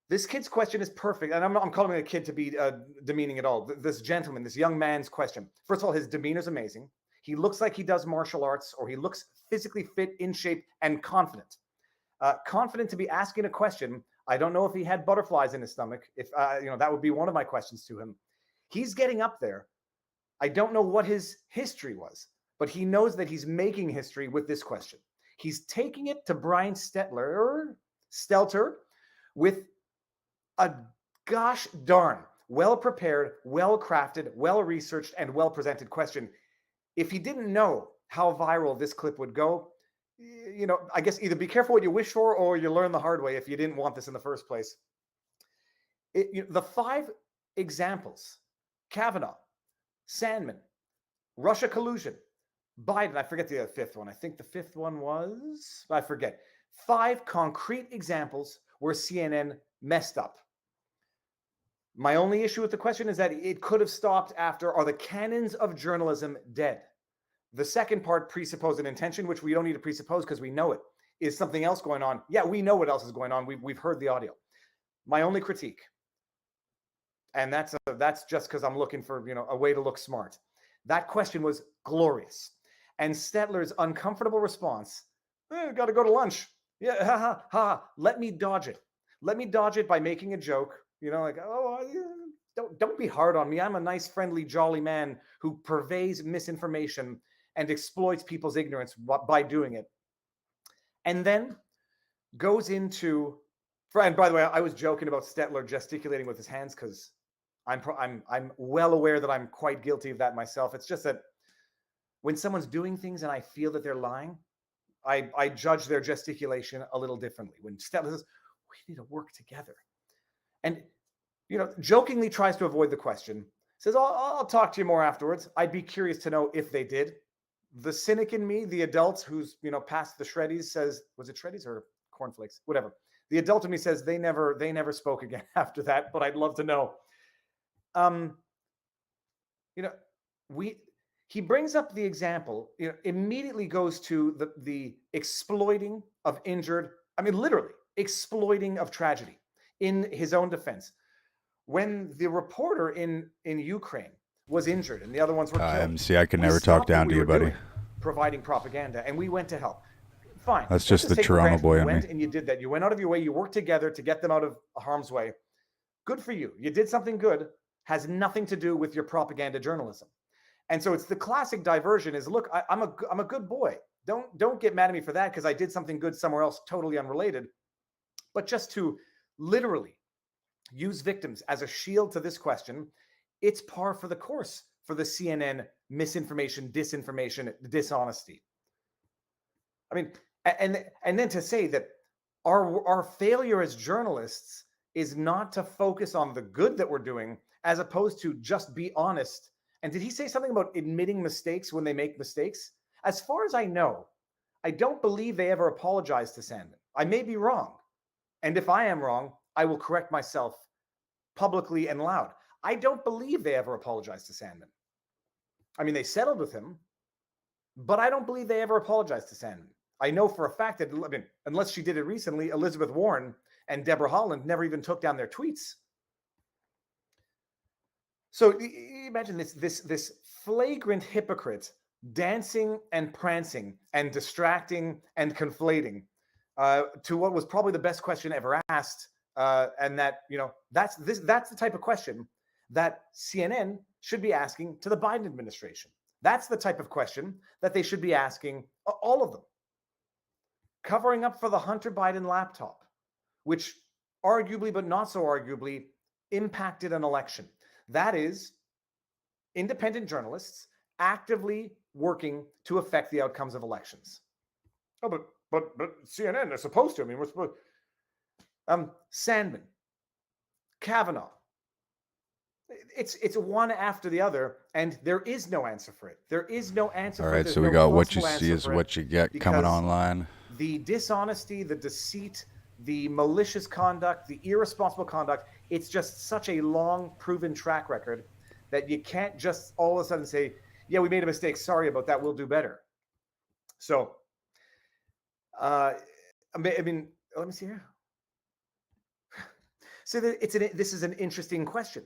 This kid's question is perfect. And I'm calling him a kid to be demeaning at all. This gentleman, this young man's question. First of all, his demeanor is amazing. He looks like he does martial arts, or he looks physically fit, in shape, and confident. Confident to be asking a question. I don't know if he had butterflies in his stomach. If that would be one of my questions to him. He's getting up there. I don't know what his history was, but he knows that he's making history with this question. He's taking it to Brian Stelter with a gosh darn well-prepared, well-crafted, well-researched, and well-presented question. If he didn't know how viral this clip would go, I guess either be careful what you wish for or you learn the hard way if you didn't want this in the first place. The 5 examples: Kavanaugh, Sandman, Russia collusion, Biden. I forget the 5th one. I think the 5th one was, I forget. 5 concrete examples where CNN messed up. My only issue with the question is that it could have stopped after, are the canons of journalism dead? The second part, presuppose an intention, which we don't need to presuppose because we know it. Is something else going on? Yeah, we know what else is going on. We've heard the audio. My only critique, and that's just because I'm looking for a way to look smart. That question was glorious, and Stetler's uncomfortable response, got to go to lunch. Yeah, ha ha ha. Let me dodge it. Let me dodge it by making a joke. Don't be hard on me. I'm a nice, friendly, jolly man who purveys misinformation and exploits people's ignorance by doing it. And then goes into, and by the way, I was joking about Stetler gesticulating with his hands because I'm well aware that I'm quite guilty of that myself. It's just that when someone's doing things and I feel that they're lying, I judge their gesticulation a little differently. When Stetler says, we need to work together, and jokingly tries to avoid the question, says, I'll talk to you more afterwards. I'd be curious to know if they did. The cynic in me, the adult who's past the shreddies, says, was it shreddies or cornflakes? Whatever. The adult in me says they never spoke again after that, but I'd love to know. He brings up the example, immediately goes to the exploiting of injured, literally exploiting of tragedy in his own defense. When the reporter in Ukraine was injured and the other ones were killed.
MC, I can never talk down to you, buddy.
Providing propaganda, and we went to help. Fine.
That's just the Toronto boy in me.
And you did that. You went out of your way. You worked together to get them out of harm's way. Good for you. You did something good. Has nothing to do with your propaganda journalism. And so it's the classic diversion is, look, I'm a good boy. Don't get mad at me for that because I did something good somewhere else totally unrelated. But just to literally use victims as a shield to this question, it's par for the course for the CNN misinformation, disinformation, dishonesty. And then to say that our failure as journalists is not to focus on the good that we're doing, as opposed to just be honest. And did he say something about admitting mistakes when they make mistakes? As far as I know, I don't believe they ever apologized to Sandman. I may be wrong. And if I am wrong, I will correct myself publicly and loud. I don't believe they ever apologized to Sandman. They settled with him, but I don't believe they ever apologized to Sandman. I know for a fact that, unless she did it recently, Elizabeth Warren and Deborah Haaland never even took down their tweets. So imagine this flagrant hypocrite dancing and prancing and distracting and conflating to what was probably the best question ever asked. And that, that's the type of question that CNN should be asking to the Biden administration. That's the type of question that they should be asking all of them. Covering up for the Hunter Biden laptop, which arguably, but not so arguably, impacted an election. That is independent journalists actively working to affect the outcomes of elections. Oh, but CNN, they're supposed to. I mean, we're supposed. Sandman, Kavanaugh. It's one after the other, and there is no answer for it. There is no answer for it.
All right,
There's
so we
no
got what you
possible
see
answer
is
for it
what you get coming
because
online.
the dishonesty, the deceit, the malicious conduct, the irresponsible conduct, it's just such a long proven track record that you can't just all of a sudden say, yeah, we made a mistake. Sorry about that. We'll do better. So, I mean, let me see here. So this is an interesting question.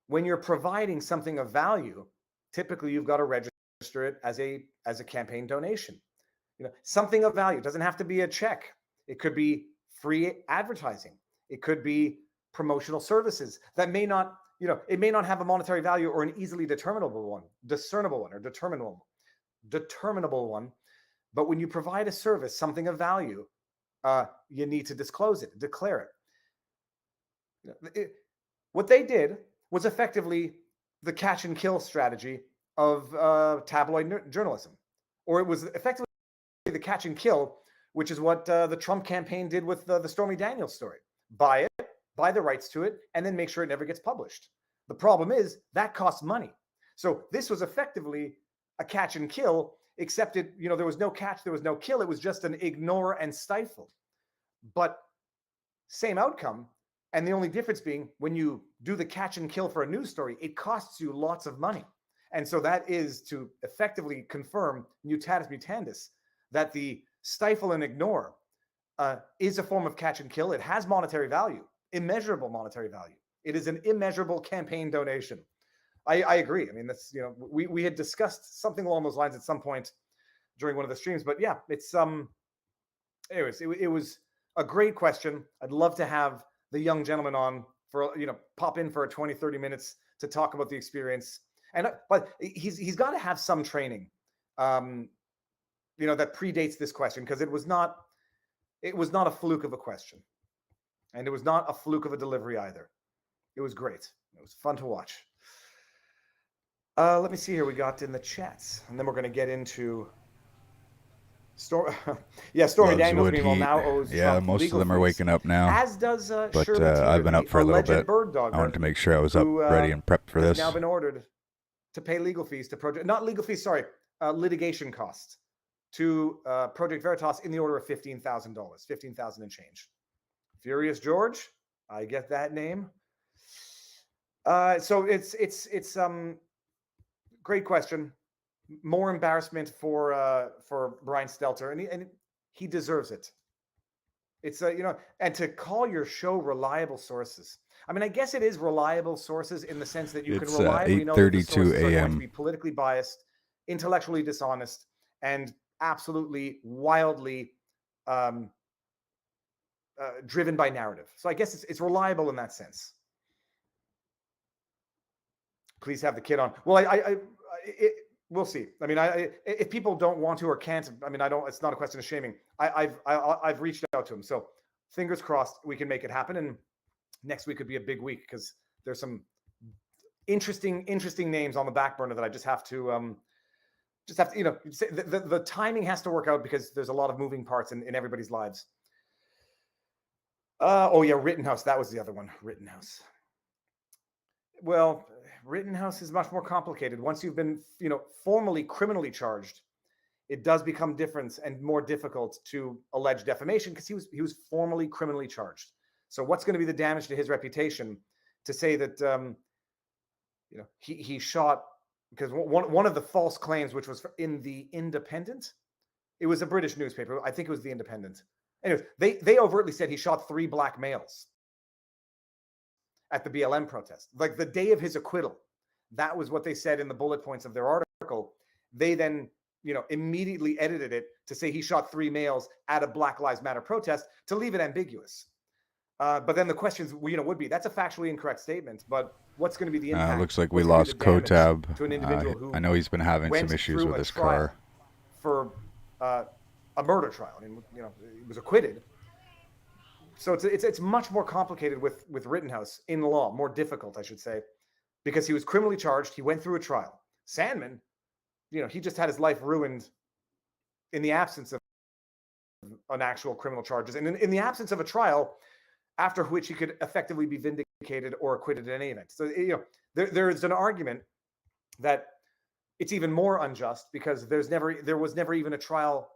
When you're providing something of value, typically you've got to register it as a campaign donation. You know, something of value. It doesn't have to be a check. It could be free advertising. It could be promotional services that may not, you know, it may not have a monetary value or an easily determinable one. But when you provide a service, something of value, you need to disclose it, declare it. What they did was effectively the catch and kill strategy of tabloid journalism, or it was effectively the catch and kill, which is what the Trump campaign did with the Stormy Daniels story. Buy it, buy the rights to it, and then make sure it never gets published. The problem is that costs money. So this was effectively a catch and kill, except it, you know, there was no catch, there was no kill. It was just an ignore and stifle. But same outcome. And the only difference being when you do the catch and kill for a news story, it costs you lots of money. And so that is to effectively confirm mutatis mutandis that the stifle and ignore is a form of catch and kill. It has monetary value, immeasurable monetary value. It is an immeasurable campaign donation. I agree. I mean, that's, you know, we had discussed something along those lines at some point during one of the streams, but yeah, it's anyways, it was a great question. I'd love to have the young gentleman on for, you know, pop in for 20-30 minutes to talk about the experience. And but he's got to have some training, you know, that predates this question, because it was not a fluke of a question, and it was not a fluke of a delivery either. It was great. It was fun to watch. Let me see here. We got in the chats, and then we're going to get into Stormy Daniels. Meanwhile, now owes Trump
most of
legal
them are
fees,
waking up now.
as does
But
Shirley
I've been up for a little
alleged
bit.
bird dogger,
I wanted to make sure I was up,
who,
ready, and prepped for
has
this.
now been ordered to pay legal fees to Project, not legal fees, sorry, litigation costs to Project Veritas in the order of $15,000, $15,000 and change. Furious George, I get that name. So it's great question. More embarrassment for Brian Stelter, and he deserves it. It's you know, and to call your show reliable sources. I mean, I guess it is reliable sources in the sense that you
It's,
can reliably know that the
8:32
sources are going to
a.m.
be politically biased, intellectually dishonest, and absolutely wildly driven by narrative. So I guess it's reliable in that sense. Please have the kid on. Well, we'll see. I mean, if people don't want to or can't, I mean, I don't. It's not a question of shaming. I've reached out to him, so fingers crossed we can make it happen. And next week could be a big week because there's some interesting names on the back burner that I just have to you know, the timing has to work out because there's a lot of moving parts in everybody's lives. Oh yeah, Rittenhouse. That was the other one. Rittenhouse. Well, Rittenhouse is much more complicated. Once you've been, you know, formally criminally charged, it does become different and more difficult to allege defamation because he was formally criminally charged. So what's going to be the damage to his reputation to say that you know, he shot, because one of the false claims, which was in the Independent, it was a British newspaper. I think it was the Independent. Anyways, they overtly said he shot 3 black males at the BLM protest, like the day of his acquittal. That was what they said in the bullet points of their article. They then, you know, immediately edited it to say he shot 3 males at a Black Lives Matter protest to leave it ambiguous. But then the questions, would be, that's a factually incorrect statement, but what's going to be the impact?
Looks like we
What's gonna be
lost
the damage
Kotab.
to an individual who
I know he's been having some
went
issues
through
with
a
his
trial
car.
for a murder trial. I mean, he was acquitted. So it's much more complicated with Rittenhouse in law, more difficult, I should say, because he was criminally charged. He went through a trial. Sandman, he just had his life ruined in the absence of an actual criminal charges, and in the absence of a trial, after which he could effectively be vindicated or acquitted in any event. So there's an argument that it's even more unjust because there was never even a trial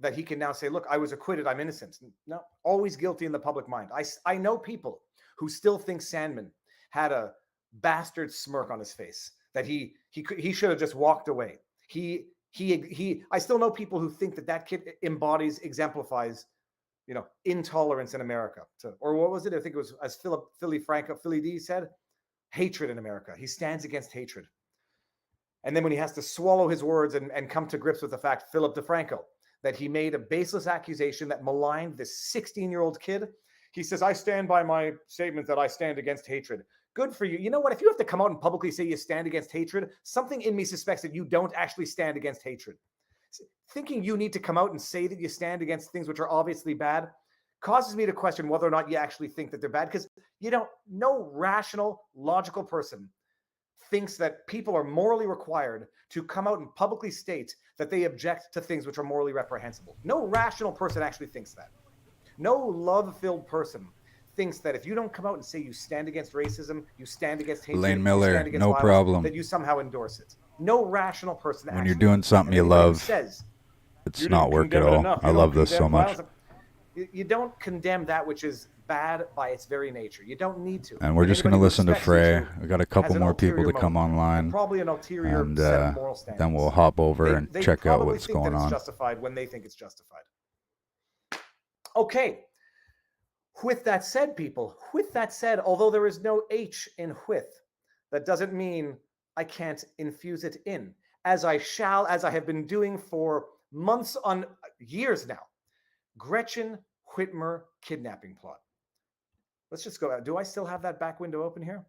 that he can now say, look, I was acquitted, I'm innocent. No, always guilty in the public mind. I know people who still think Sandman had a bastard smirk on his face, that he should have just walked away. I still know people who think that kid embodies, exemplifies, intolerance in America. Or what was it? I think it was, as Philly D said, hatred in America. He stands against hatred. And then when he has to swallow his words and come to grips with the fact, Philip DeFranco, that he made a baseless accusation that maligned this 16-year-old kid, he says, I stand by my statement that I stand against hatred. Good for you. You know what? If you have to come out and publicly say you stand against hatred, something in me suspects that you don't actually stand against hatred. Thinking you need to come out and say that you stand against things which are obviously bad causes me to question whether or not you actually think that they're bad, because no rational, logical person thinks that people are morally required to come out and publicly state that they object to things which are morally reprehensible. No rational person actually thinks that. No love-filled person thinks that if you don't come out and say you stand against racism, you stand against hatred,
Lane
you
Miller,
stand against
no
violence,
problem.
that you somehow endorse it. No rational person.
When you're doing something you love,
says,
it's not work at all. I love this so much.
You don't condemn that which is bad by its very nature. You don't need to.
And we're just going to listen to Frei. We got a couple more people to come online,
probably an ulterior
and
set of moral standards.
then we'll hop over and
they
check out
probably
what's
think
going
that it's
on.
justified when they think it's justified. Okay. With that said, people, although there is no H in with, that doesn't mean I can't infuse it in, as I have been doing for months on years now. Gretchen Whitmer kidnapping plot. Let's just go. Do I still have that back window open here?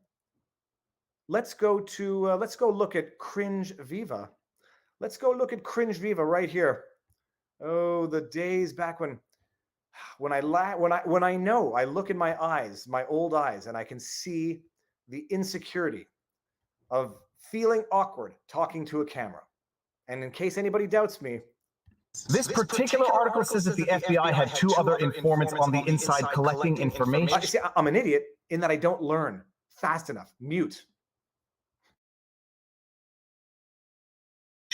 Let's go look at Cringe Viva. Let's go look at Cringe Viva right here. Oh, the days back when I look in my eyes, my old eyes, and I can see the insecurity of feeling awkward talking to a camera. And in case anybody doubts me,
this particular article says that the FBI had two other informants on the inside collecting information.
See, I'm an idiot in that I don't learn fast enough. Mute.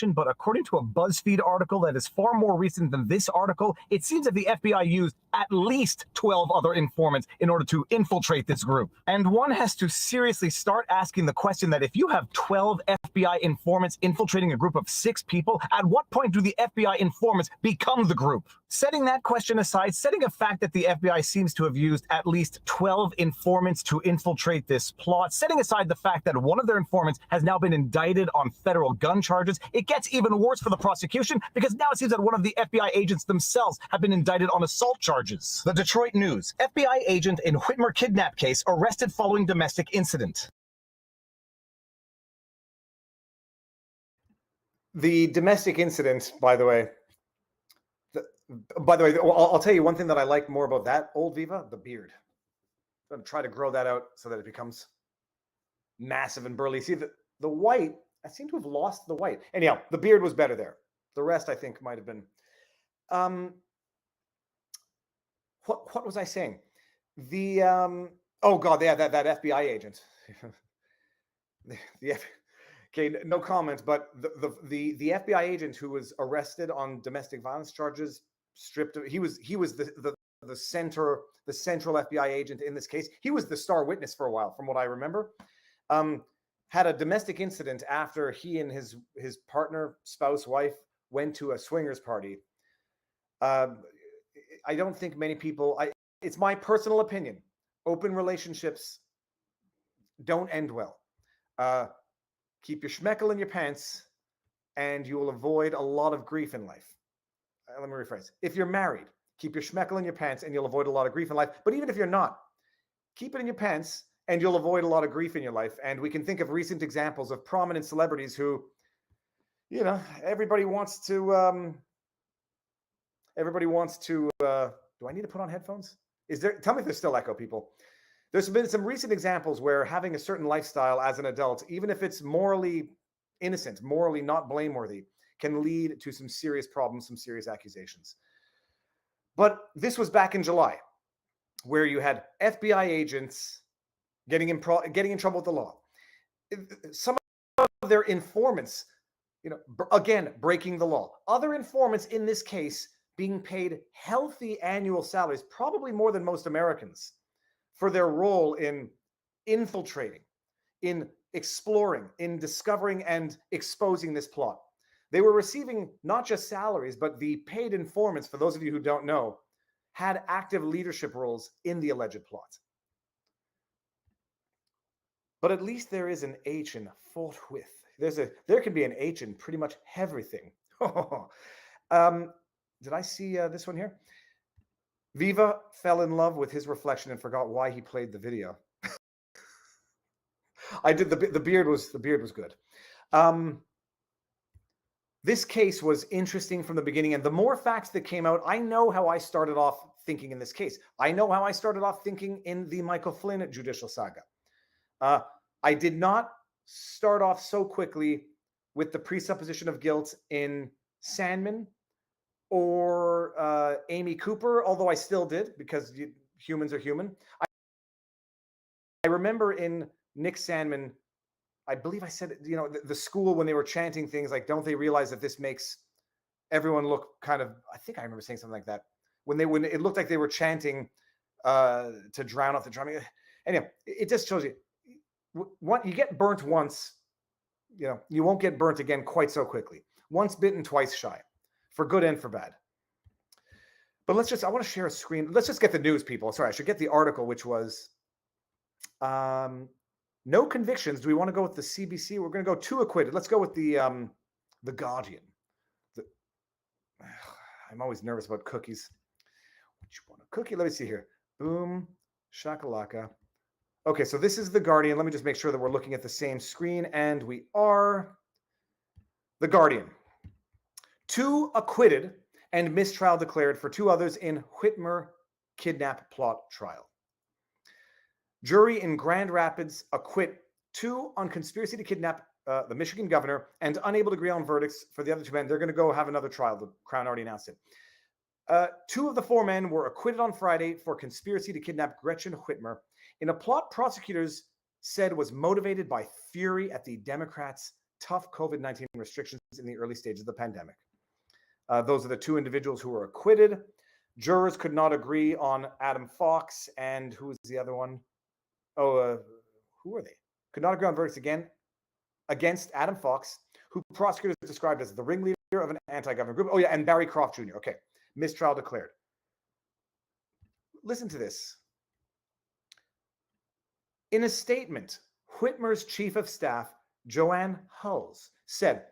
But according to a BuzzFeed article that is far more recent than this article, it seems that the FBI used at least 12 other informants in order to infiltrate this group. And one has to seriously start asking the question that if you have 12 FBI informants infiltrating a group of 6 people, at what point do the FBI informants become the group? Setting that question aside, setting a fact that the FBI seems to have used at least 12 informants to infiltrate this plot, setting aside the fact that one of their informants has now been indicted on federal gun charges, it gets even worse for the prosecution because now it seems that one of the FBI agents themselves have been indicted on assault charges. The Detroit News: FBI agent in Whitmer kidnap case arrested following domestic incident.
The domestic incident, by the way, I'll tell you one thing that I like more about that old Viva, the beard. I'm going to try to grow that out so that it becomes massive and burly. See, the white, I seem to have lost the white. Anyhow, the beard was better there. The rest, I think, might have been. What was I saying? Oh God, yeah, that FBI agent. Okay, no comment. But the FBI agent who was arrested on domestic violence charges, stripped. He was the central FBI agent in this case. He was the star witness for a while, from what I remember. Had a domestic incident after he and his partner, spouse, wife went to a swingers party. I don't think many people. It's my personal opinion. Open relationships don't end well. Keep your schmeckle in your pants, and you will avoid a lot of grief in life. Let me rephrase. If you're married, keep your schmeckle in your pants, and you'll avoid a lot of grief in life. But even if you're not, keep it in your pants and you'll avoid a lot of grief in your life. And we can think of recent examples of prominent celebrities who, you know, everybody wants to, do I need to put on headphones? Tell me if there's still echo, people. There's been some recent examples where having a certain lifestyle as an adult, even if it's morally innocent, morally not blameworthy, can lead to some serious problems, some serious accusations. But this was back in July, where you had FBI agents getting in trouble with the law. Some of their informants, you know, again, breaking the law. Other informants in this case being paid healthy annual salaries, probably more than most Americans, for their role in infiltrating, in exploring, in discovering and exposing this plot. They were receiving not just salaries, but the paid informants, for those of you who don't know, had active leadership roles in the alleged plot. But at least there is an H in forthwith. There can be an H in pretty much everything. Did I see this one here? Viva fell in love with his reflection and forgot why he played the video. I did the beard was good. This case was interesting from the beginning, and the more facts that came out, I know how I started off thinking in this case. I know how I started off thinking in the Michael Flynn judicial saga. I did not start off so quickly with the presupposition of guilt in Sandman or Amy Cooper, although I still did, because humans are human. I remember in Nick Sandman, I believe I said, you know, the school when they were chanting things like, don't they realize that this makes everyone look kind of, I think I remember saying something like that. When it looked like they were chanting to drown out the drumming. Anyway, it just shows you, you get burnt once, you know, you won't get burnt again quite so quickly. Once bitten, twice shy, for good and for bad. But I want to share a screen. Let's just get the news, people. Sorry, I should get the article, which was, no convictions. Do we want to go with the CBC? We're going to go 2 acquitted. Let's go with the Guardian. I'm always nervous about cookies. What you want, a cookie? Let me see here. Boom, shakalaka. Okay, so this is the Guardian. Let me just make sure that we're looking at the same screen, and we are. The Guardian. 2 acquitted and mistrial declared for 2 others in Whitmer kidnap plot trial. Jury in Grand Rapids acquit 2 on conspiracy to kidnap the Michigan governor and unable to agree on verdicts for the other 2 men. They're going to go have another trial. The Crown already announced it. 2 of the 4 men were acquitted on Friday for conspiracy to kidnap Gretchen Whitmer in a plot prosecutors said was motivated by fury at the Democrats' tough COVID-19 restrictions in the early stages of the pandemic. Those are the 2 individuals who were acquitted. Jurors could not agree on Adam Fox and who was the other one? Who were they? Could not agree on verdicts against Adam Fox, who prosecutors described as the ringleader of an anti-government group. Oh yeah, and Barry Croft Jr. Okay, mistrial declared. Listen to this. In a statement, Whitmer's chief of staff, Joanne Hulls, said,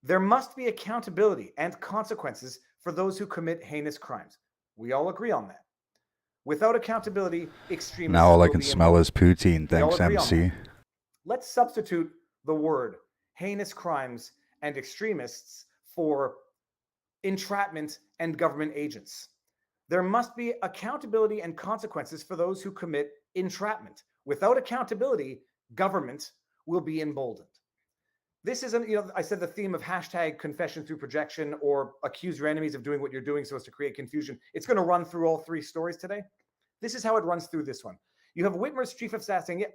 there must be accountability and consequences for those who commit heinous crimes. We all agree on that. Without accountability, extremists
Now all I
will
can
be
smell
involved.
is poutine.
We all
Thanks,
agree on
MC.
that. Let's substitute the word heinous crimes and extremists for entrapment and government agents. There must be accountability and consequences for those who commit entrapment. Without accountability, government will be emboldened. This isn't, you know, I said the theme of hashtag confession through projection or accuse your enemies of doing what you're doing so as to create confusion. It's going to run through all 3 stories today. This is how it runs through this one. You have Whitmer's chief of staff saying, yeah,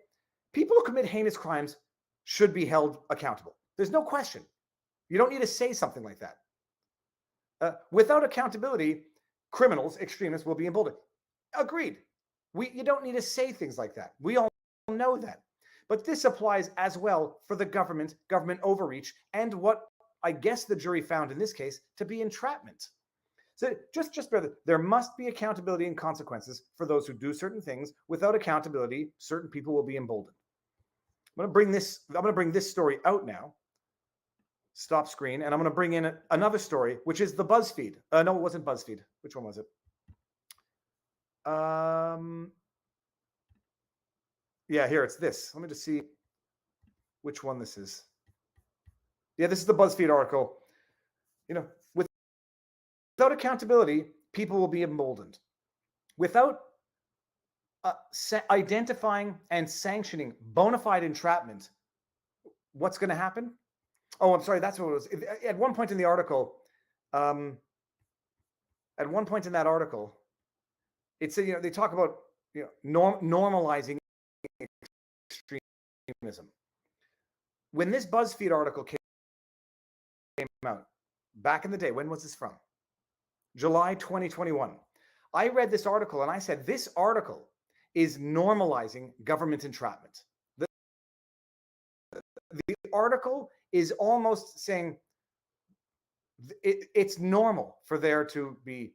people who commit heinous crimes should be held accountable. There's no question. You don't need to say something like that. Without accountability, criminals, extremists will be emboldened. Agreed. You don't need to say things like that. We all know that. But this applies as well for the government overreach, and what I guess the jury found in this case to be entrapment. So just brother, there must be accountability and consequences for those who do certain things. Without accountability, certain people will be emboldened. I'm going to bring this story out now. Stop screen, and I'm going to bring in another story, which is the BuzzFeed. No, it wasn't BuzzFeed. Which one was it? Yeah, here it's this. Let me just see which one this is. Yeah, this is the BuzzFeed article. You know, without accountability, people will be emboldened. Without identifying and sanctioning bona fide entrapment, what's going to happen? Oh, I'm sorry. That's what it was. At one point in the article, it said, they talk about normalizing extremism. When this BuzzFeed article came out back in the day, when was this from? July 2021. I read this article and I said, this article is normalizing government entrapment. The article is almost saying it's normal for there to be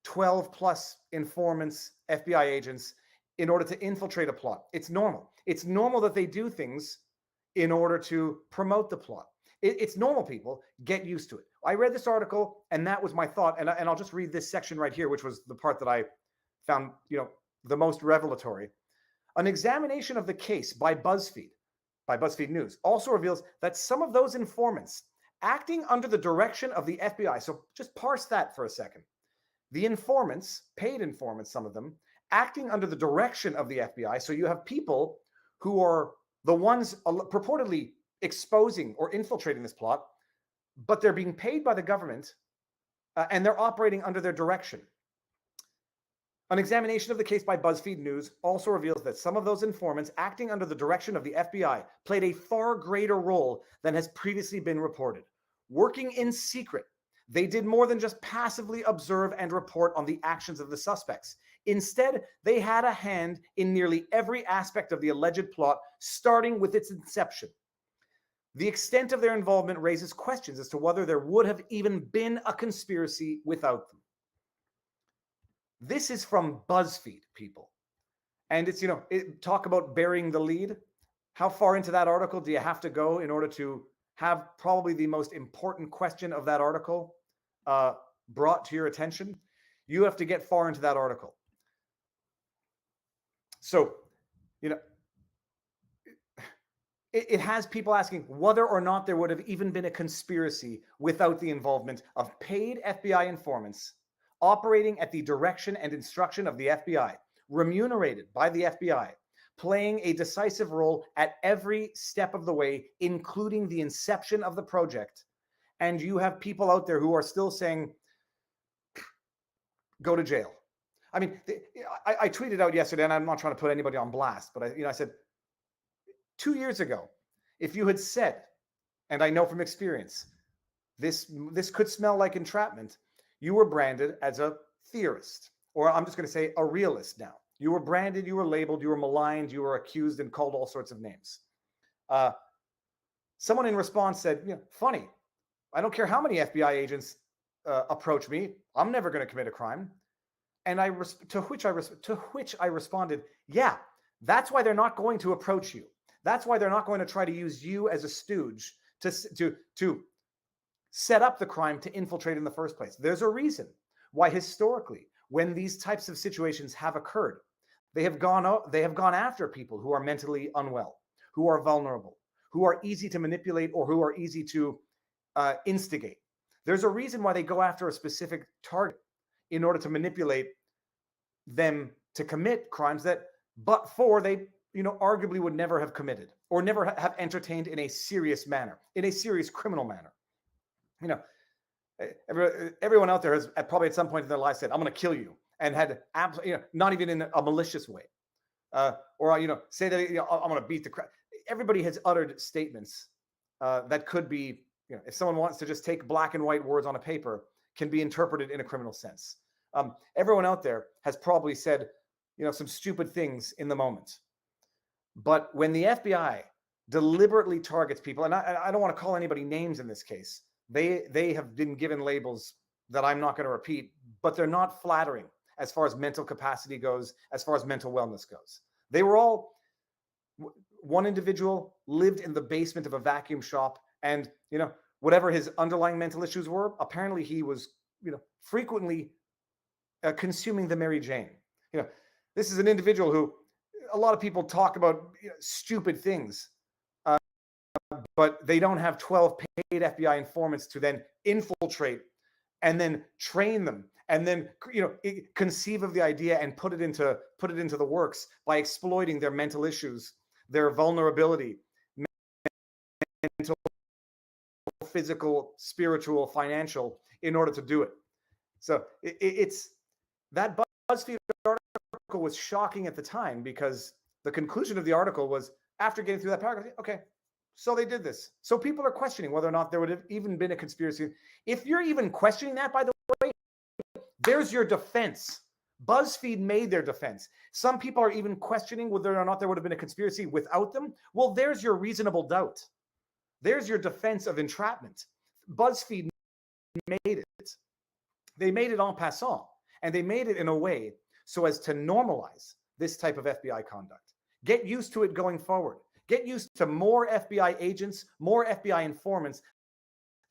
12 plus informants, FBI agents, in order to infiltrate a plot. It's normal. It's normal that they do things in order to promote the plot. It's normal, people. Get used to it. I read this article, and that was my thought. And I'll just read this section right here, which was the part that I found, the most revelatory. An examination of the case by BuzzFeed News, also reveals that some of those informants acting under the direction of the FBI. So just parse that for a second. The informants, paid informants, some of them, acting under the direction of the FBI. So you have people who are the ones purportedly exposing or infiltrating this plot, but they're being paid by the government and they're operating under their direction. An examination of the case by BuzzFeed News also reveals that some of those informants acting under the direction of the FBI played a far greater role than has previously been reported. Working in secret, they did more than just passively observe and report on the actions of the suspects. Instead, they had a hand in nearly every aspect of the alleged plot, starting with its inception. The extent of their involvement raises questions as to whether there would have even been a conspiracy without them. This is from BuzzFeed, people. And it's, talk about burying the lead. How far into that article do you have to go in order to have probably the most important question of that article brought to your attention? You have to get far into that article. So, it has people asking whether or not there would have even been a conspiracy without the involvement of paid FBI informants operating at the direction and instruction of the FBI, remunerated by the FBI, playing a decisive role at every step of the way, including the inception of the project. And you have people out there who are still saying, go to jail. I mean, I tweeted out yesterday, and I'm not trying to put anybody on blast, but I said, 2 years ago, if you had said, and I know from experience, this could smell like entrapment, you were branded as a theorist, or I'm just going to say a realist now. You were branded, you were labeled, you were maligned, you were accused and called all sorts of names. Someone in response said, funny, I don't care how many FBI agents approach me, I'm never going to commit a crime. And to which I responded, yeah, that's why they're not going to approach you. That's why they're not going to try to use you as a stooge to set up the crime to infiltrate in the first place. There's a reason why historically, when these types of situations have occurred, they have gone after people who are mentally unwell, who are vulnerable, who are easy to manipulate, or who are easy to instigate. There's a reason why they go after a specific target in order to manipulate them to commit crimes that, but for they, arguably would never have committed or never have entertained in a serious manner, in a serious criminal manner. Everyone out there has probably at some point in their life said, I'm going to kill you, and had absolutely, not even in a malicious way. Or, say that, I'm going to beat the crap. Everybody has uttered statements that could be, if someone wants to just take black and white words on a paper, can be interpreted in a criminal sense. Everyone out there has probably said, some stupid things in the moment. But when the FBI deliberately targets people, and I don't want to call anybody names in this case, they have been given labels that I'm not going to repeat, but they're not flattering as far as mental capacity goes, as far as mental wellness goes. They were all, one individual lived in the basement of a vacuum shop, and, whatever his underlying mental issues were, apparently he was, frequently consuming the Mary Jane. This is an individual who a lot of people talk about stupid things, but they don't have 12 paid FBI informants to then infiltrate and then train them and then conceive of the idea and put it into the works by exploiting their mental issues, their vulnerability, mental, physical, spiritual, financial, in order to do it. So it's that BuzzFeed article was shocking at the time, because the conclusion of the article was, after getting through that paragraph, okay, so they did this. So people are questioning whether or not there would have even been a conspiracy. If you're even questioning that, by the way, there's your defense. BuzzFeed made their defense. Some people are even questioning whether or not there would have been a conspiracy without them. Well, there's your reasonable doubt. There's your defense of entrapment. BuzzFeed made it. They made it en passant, and they made it in a way so as to normalize this type of FBI conduct. Get used to it going forward. Get used to more FBI agents, more FBI informants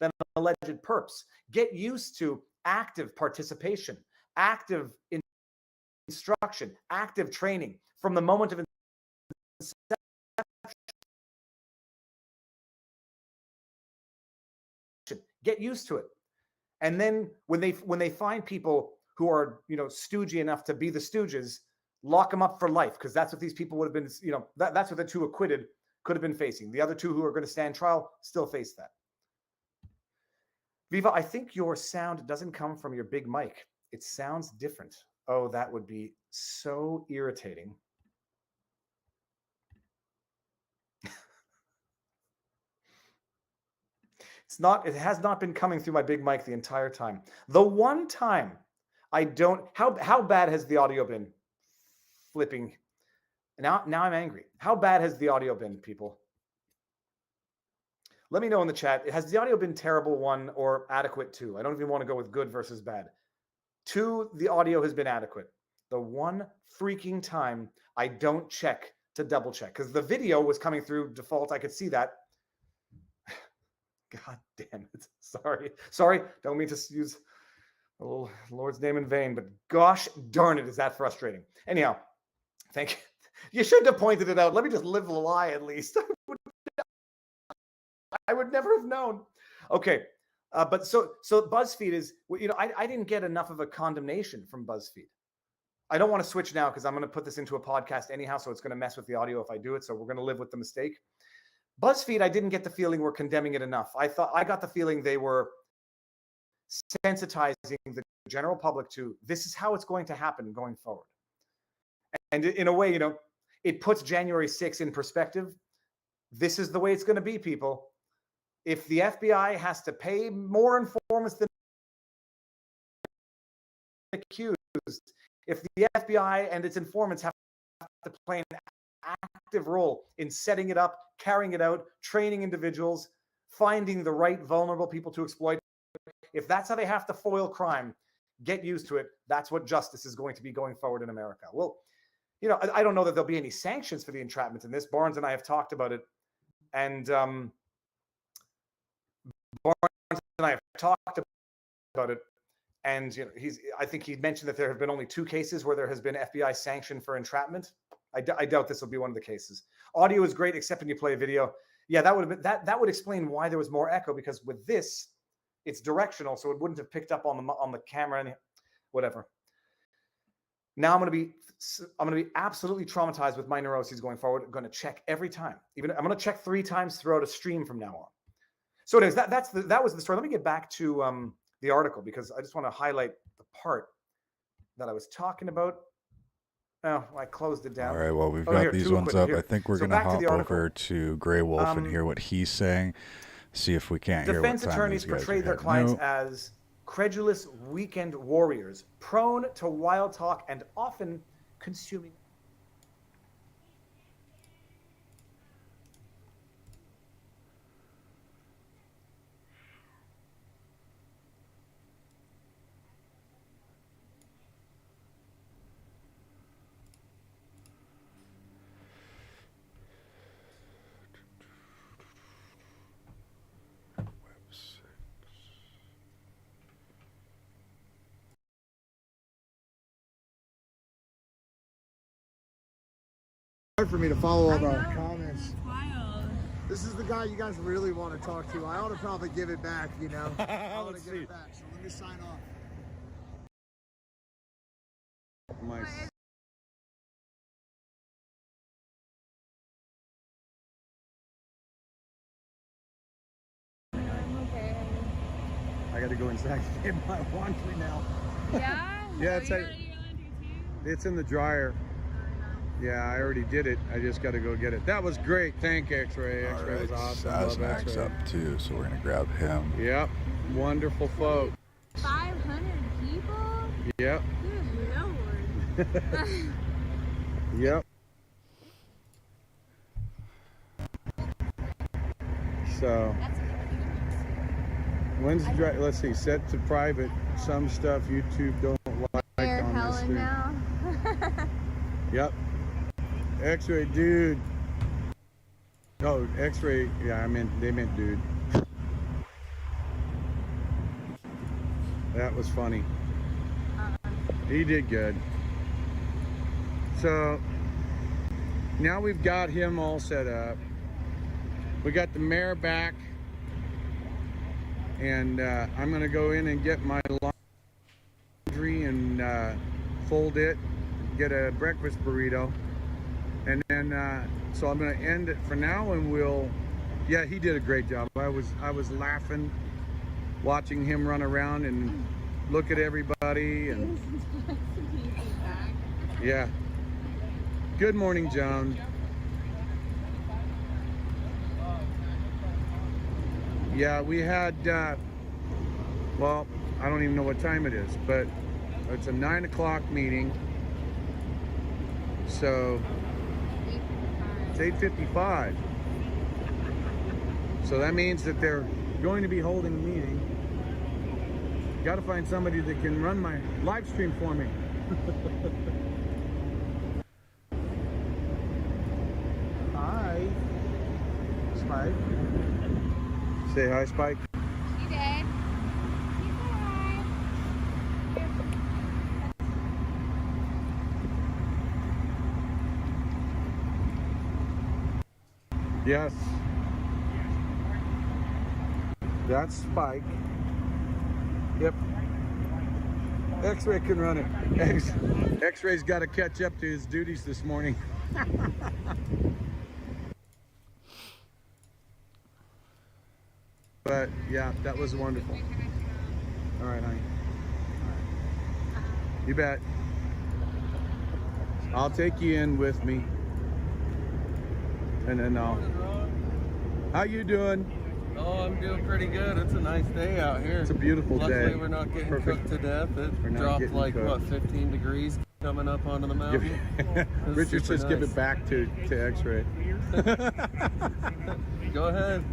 than alleged perps. Get used to active participation, active instruction, active training from the moment of inception. Get used to it. And then when they find people who are, stoogey enough to be the stooges, lock them up for life, because that's what these people would have been, that's what the two acquitted could have been facing. The other two who are going to stand trial still face that. Viva, I think your sound doesn't come from your big mic. It sounds different. Oh, that would be so irritating. It has not been coming through my big mic the entire time. The one time I don't, how bad has the audio been? Flipping. Now I'm angry. How bad has the audio been, people? Let me know in the chat. Has the audio been terrible, 1, or adequate, 2? I don't even want to go with good versus bad. 2, the audio has been adequate. The one freaking time I don't check to double check, because the video was coming through default. I could see that. God damn it. Sorry. Don't mean to use the Lord's name in vain, but gosh darn it, is that frustrating. Anyhow, thank you. You shouldn't have pointed it out. Let me just live the lie at least. I would never have known. Okay. But so BuzzFeed is, I didn't get enough of a condemnation from BuzzFeed. I don't want to switch now because I'm going to put this into a podcast anyhow, so it's going to mess with the audio if I do it. So we're going to live with the mistake. BuzzFeed, I didn't get the feeling we're condemning it enough. I got the feeling they were sensitizing the general public to this is how it's going to happen going forward. And in a way, it puts January 6th in perspective. This is the way it's going to be, people. If the FBI has to pay more informants than accused, if the FBI and its informants have to play an active role in setting it up, carrying it out, training individuals, finding the right vulnerable people to exploit, if that's how they have to foil crime, get used to it. That's what justice is going to be going forward in America. Well, I don't know that there'll be any sanctions for the entrapment in this. Barnes and I have talked about it, and and I think he mentioned that there have been only 2 cases where there has been FBI sanction for entrapment. I doubt this will be one of the cases. Audio is great, except when you play a video. Yeah, that would have been that would explain why there was more echo, because with this, it's directional, so it wouldn't have picked up on the camera and whatever. Now I'm going to be absolutely traumatized with my neuroses going forward. I'm going to check every time. I'm going to check 3 times throughout a stream from now on. So anyways, that was the story. Let me get back to the article, because I just want to highlight the part that I was talking about. Oh, I closed it down.
All right, well, we've got these ones up. I think we're going to hop over to Grey Wolf and hear what he's saying. See if we can't hear what time
Defense attorneys portrayed their clients as credulous weekend warriors, prone to wild talk and often consuming
hard for me to follow all the comments. This is the guy you guys really want to talk to. I ought to probably give it back, you know. I ought to give it back. So let me sign off.
I got to go inside to get my laundry now.
Yeah?
Yeah, it's in the dryer. Yeah, I already did it. I just got to go get it. That was great. Thank X-Ray. X-Ray was awesome.
Sasnak's
X-Ray.
up too, so we're gonna grab him.
Yep. Wonderful folk.
500 people?
Yep.
Good Lord.
Yep. So, when's the drive? Let's see. Set to private. Some stuff YouTube don't like
They're
on this
Helen
thing.
now.
Yep. X-ray, dude. Oh, X-ray. Yeah, they meant dude. That was funny. He did good. So now we've got him all set up. We got the mayor back, and I'm gonna go in and get my laundry and fold it, get a breakfast burrito, and then so I'm gonna end it for now, and yeah, he did a great job. I was laughing watching him run around and look at everybody, and yeah. Good morning, Joan. Yeah, we had well, I don't even know what time it is, but it's a 9 o'clock meeting. So it's 8:55. So that means that they're going to be holding a meeting. Got to find somebody that can run my live stream for me. Hi, Spike. Say hi, Spike.
You did.
Yes. That's Spike. Yep. X-Ray can run it. X-Ray's got to catch up to his duties this morning. But yeah, that was wonderful. All right, honey. You bet. I'll take you in with me. And then how you doing?
Oh, I'm doing pretty good. It's a nice day out here.
It's a beautiful day.
Luckily, we're not getting cooked to death. It dropped like, what, 15 degrees coming up onto the mountain?
Richard says give it back to X-Ray.
Go ahead.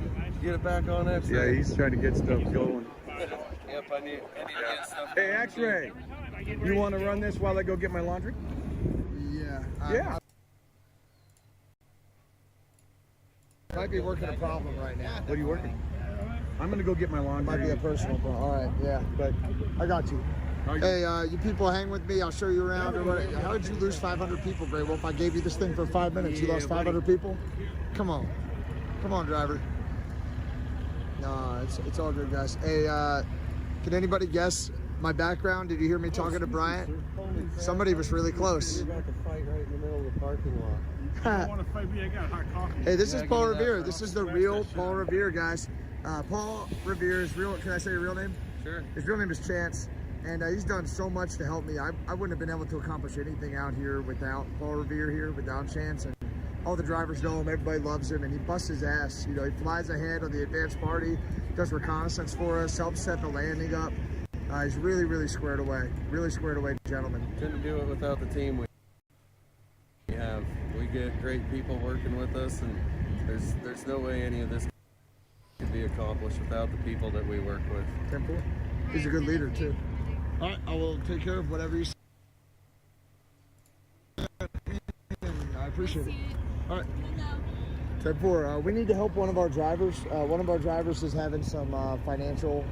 Get it back on X-Ray.
Yeah, he's trying to get stuff going.
Yep, I need to get stuff.
Hey, X-Ray, you want to run this while I go get my laundry?
Yeah.
Yeah.
Might be working a problem right now.
What are you working? I'm going to go get my laundry.
Might be a personal problem. All right, yeah, but I got you. Hey, you people hang with me. I'll show you around. Or what? How did you lose 500 people, Gray Wolf? I gave you this thing for 5 minutes. You lost 500 people? Come on. Come on, driver. No, it's all good, guys. Hey, can anybody guess my background? Did you hear me talking to Bryant? Somebody was really close.
You're about to fight right in the middle of the parking lot.
Hey, this is Paul Revere. This is the real Paul Revere, guys. Paul Revere is real. Can I say your real name?
Sure.
His real name is Chance, and he's done so much to help me. I wouldn't have been able to accomplish anything out here without Paul Revere here, without Chance. And all the drivers know him. Everybody loves him, and he busts his ass. You know, he flies ahead on the advanced party, does reconnaissance for us, helps set the landing up. He's really, really squared away. Really squared away, gentlemen.
Couldn't do it without the team we have. We get great people working with us, and there's no way any of this could be accomplished without the people that we work with.
Temple, he's a good leader too. All right, I will take care of whatever you say. I appreciate it. All right. 10-4. We need to help one of our drivers. One of our drivers is having some financial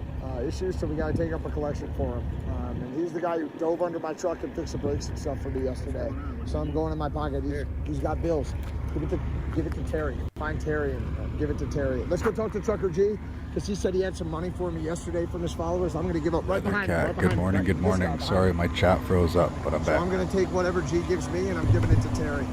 issues, so we got to take up a collection for him. And he's the guy who dove under my truck and fixed the brakes and stuff for me yesterday. So I'm going in my pocket. He's got bills. Give it to Terry. Find Terry and give it to Terry. Let's go talk to Trucker G, because he said he had some money for me yesterday from his followers. I'm going to give up right behind him.
Good morning, good morning. Sorry, my chat froze up, but I'm back.
So I'm going to take whatever G gives me and I'm giving it to Terry.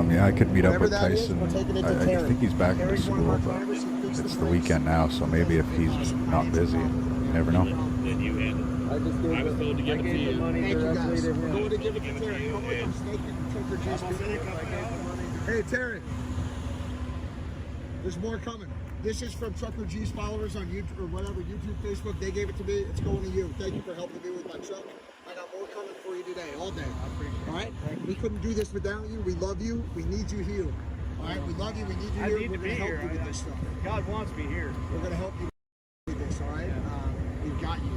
Yeah, I could meet up
Whatever
with
that is,
Tyson.
we're taking it to
I
Terry.
think he's back into
Terry's one of
school,
our
but
drivers. He fixed
it's
the
the
brakes.
weekend now, so maybe if he's not busy, you never know.
Then you handle
I just gave
I was told to give it to you.
Thank you guys. Go to give it to Terry. Come with us. Thank you, Trucker G's. Hey, Terry. There's more coming. This is from Trucker G's followers on YouTube or whatever, YouTube, Facebook. They gave it to me. It's going to you. Thank you for helping me with my truck. I got more coming for you today, all day. All right? We couldn't do this without you. We love you. We need you here. All right? We love you. We need you here. We're going to help you with this stuff.
God wants me here.
We're going to help you with this, all right? We've got you.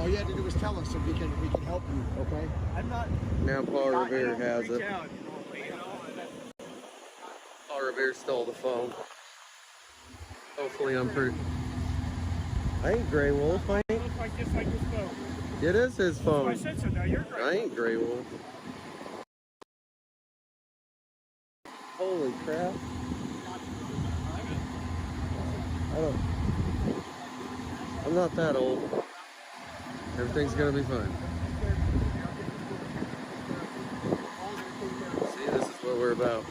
All you had to do was tell us, and we can help you, okay?
I'm not.
Now Paul Revere has
reach
it.
out.
Paul Revere stole the phone. Hopefully I'm pretty... I ain't Grey Wolf. I ain't...
Looks like just like this phone.
It is his phone.
I said so. Now you're great.
I ain't Grey Wolf. Holy crap. I'm not that old. Everything's gonna be fine. See, this is what we're about.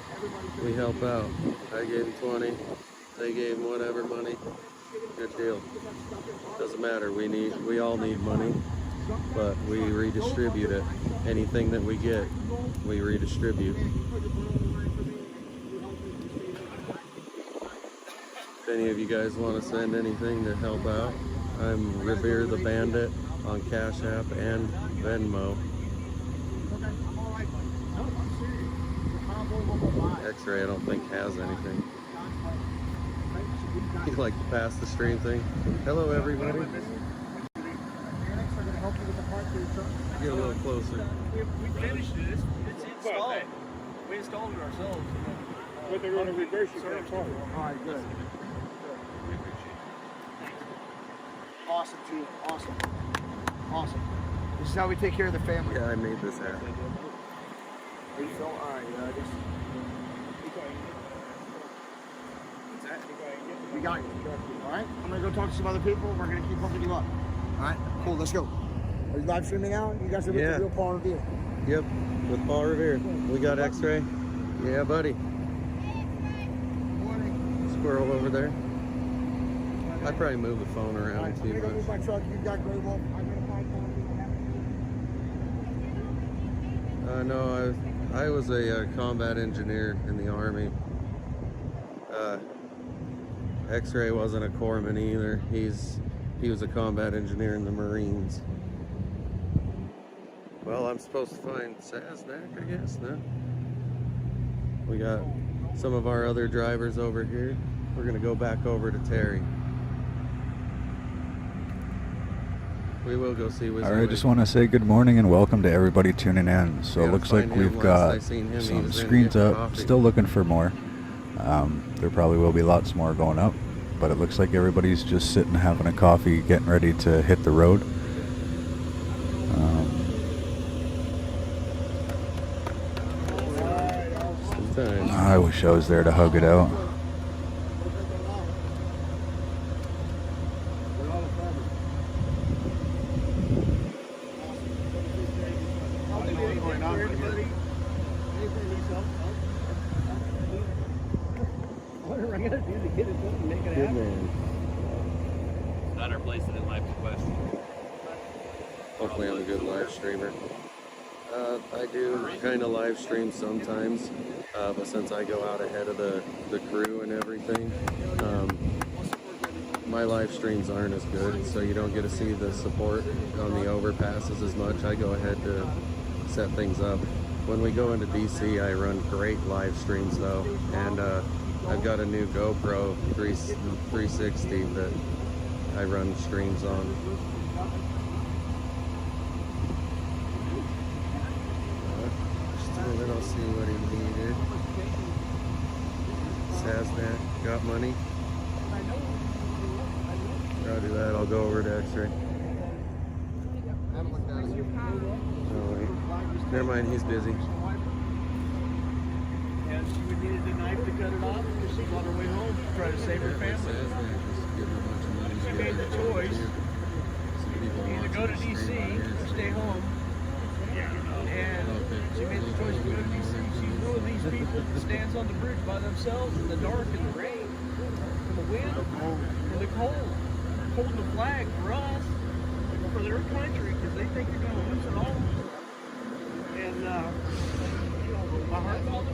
We help out. I gave him 20. They gave him whatever money. Good deal. Doesn't matter. We all need money, but we redistribute it. Anything that we get, we redistribute. If any of you guys want to send anything to help out, I'm Revere the Bandit on Cash App and Venmo. X-Ray I don't think has anything. You like to pass the stream thing? Hello everybody. Get a little closer.
We finished it. It's installed. We installed it ourselves. But they're going to reverse it next time.
All right, good. Awesome, G. Awesome. Awesome. This is how we take care of the family.
Yeah, I made this happen.
Are you filming? All right, I guess. We got you. All right? I'm going to go talk to some other people. We're going to keep hooking you up. All right? Cool. Let's go. Are you live streaming now? You guys are with the real Paul Revere.
Yep, with Paul Revere. We got X-Ray. Yeah, buddy. Squirrel over there. I'd probably move the phone around
I'm
too
going to go move
much.
my truck. You've got Grey Wolf. I'm going to find
No, I was a combat engineer in the Army. X-Ray wasn't a corpsman either. He was a combat engineer in the Marines. Well, I'm supposed to find Sasnak, I guess, no? We got some of our other drivers over here. We're gonna go back over to Terry. We will go see WYSIWYG.
All right, just want to say good morning and welcome to everybody tuning in. So it looks like we've got some screens up, still looking for more. There probably will be lots more going up, but it looks like everybody's just sitting having a coffee, getting ready to hit the road. I wish I was there to hug it out.
Good man.
Not our place in life to question.
Hopefully I'm a good live streamer. I do kind of live stream sometimes, but since I go out ahead of the crew and everything, my live streams aren't as good, so you don't get to see the support on the overpasses as much. I go ahead to set things up. When we go into DC, I run great live streams though, and I've got a new GoPro 360 that I run streams on. Just a minute, I'll see what he needed. Sasnak, got money? I'll do that, I'll go over to X-ray. Oh wait, never mind, he's busy.
And she would needed a knife to cut it off because she's on her way home to try to save her family. She made the choice either go to DC or stay home. And she made the choice to go to DC. She's one of these people that stands on the bridge by themselves in the dark and the rain, in the wind, in the cold, holding the flag for us, for their country, because they think they're going to lose it all. And, my heart felt it.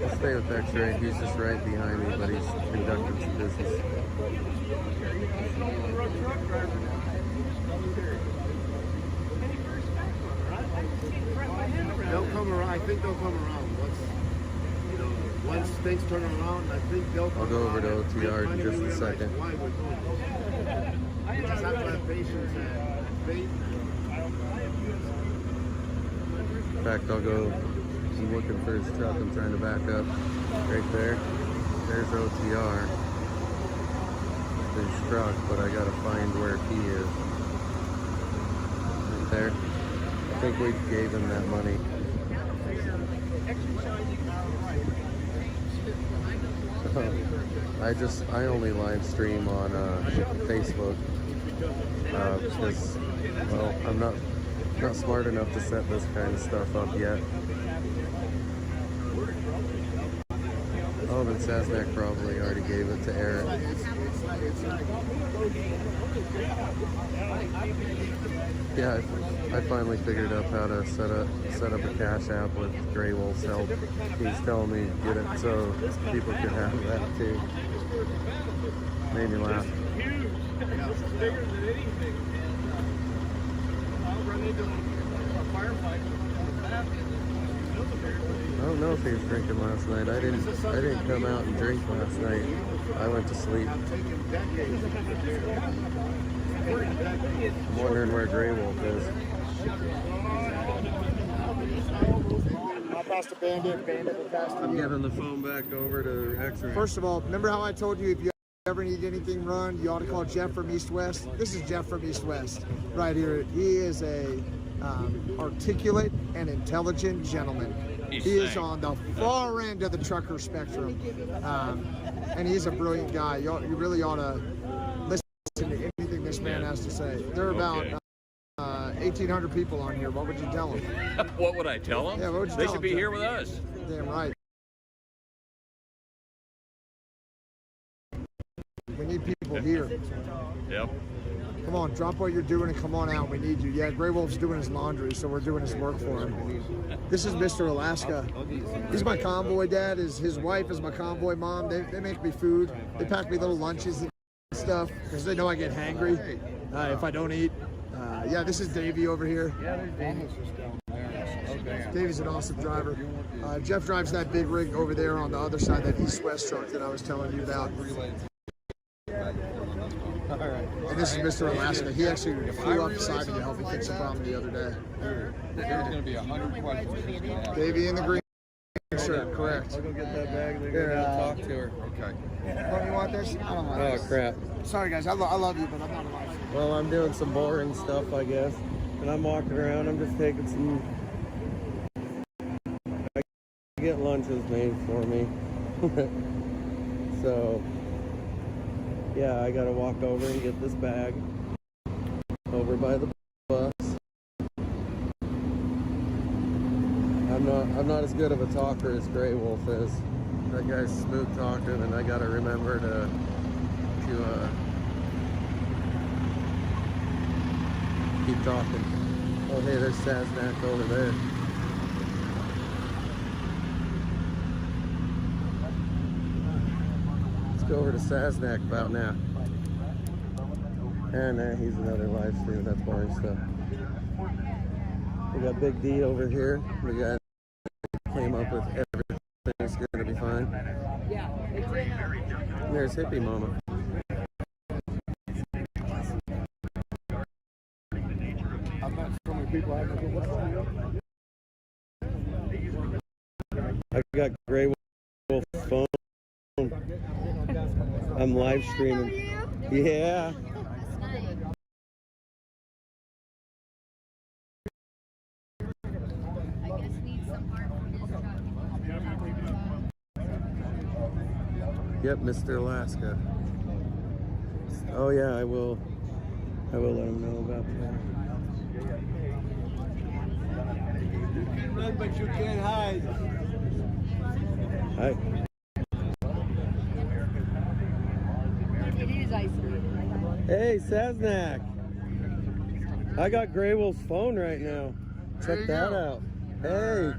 I'll stay with X-ray, he's just right behind me, but he's conducting some business.
They'll come around. I think they'll come around once, you know, once things turn around. I think they'll come
I'll go over to
around.
OTR in just a second.
Why we're doing this. Just have to have patience and faith.
In fact, I'll go, I'm looking for his truck, I'm trying to back up. Right there, there's OTR. His truck, but I gotta find where he is. Right there. I think we gave him that money. I only live stream on Facebook because, well, I'm not smart enough to set this kind of stuff up yet. Oh, then Sasnak probably already gave it to Eric. Yeah, I finally figured out how to set up a cash app with Grey Wolf's help. He's telling me to get it so people can have that too. Made me laugh.
Bigger than anything. I'll run into a firefight.
I don't know if he was drinking last night. I didn't come out and drink last night. I went to sleep. I'm wondering where Grey Wolf is.
I'll pass the bandit will pass to
I'm
you.
giving the phone back over to X-ray.
First of all, remember how I told you if you ever need anything run, you ought to call Jeff from East West? This is Jeff from East West right here. He is a articulate and intelligent gentleman. He is on the far end of the trucker spectrum, and he's a brilliant guy. You really ought to listen to anything this man has to say. There are about 1,800 people on here. What would you tell them?
What would I tell them?
Yeah, what would you
They
tell
should
them,
be
Jeff?
here with us.
Damn right. We need people here.
Yep.
Come on, drop what you're doing and come on out. We need you. Yeah, Grey Wolf's doing his laundry, so we're doing his work for him. This is Mr. Alaska. He's my convoy dad. His wife is my convoy mom. They make me food. They pack me little lunches and stuff because they know I get hangry if I don't eat. Yeah, this is Davey over here.
Yeah, there's Daniel's just down there.
Davey's an awesome driver. Jeff drives that big rig over there on the other side, that east-west truck that I was telling you about. And this is Mr. Alaska. He actually flew up beside me to help me fix a problem the other day.
There's going to be 100 questions.
Davey in the green shirt, correct.
I'll go get that bag and then go down and talk to her.
Okay.
Don't you want this? I don't want this.
Oh, crap.
Sorry, guys. I love you, but I'm not alive.
Well, I'm doing some boring stuff, I guess. And I'm walking around. I'm just taking some... I get lunches made for me. So... yeah, I gotta walk over and get this bag over by the bus. I'm not as good of a talker as Grey Wolf is. That guy's smooth talking, and I gotta remember to keep talking. Oh, hey, there's Sasnak over there. Go over to Sasnak about now. And he's another live stream. That's boring stuff. We got Big D over here. The guy that came up with everything's gonna be fine. There's Hippie Mama. I got Grey Wolf phone. I'm live streaming. Yeah. Yep, Mr. Alaska. Oh yeah, I will let him know about that.
You can run, but you can't hide.
Hi.
It is isolated.
Hey, Sasnak. I got Grey Wolf's phone right now. Check that out. Hey.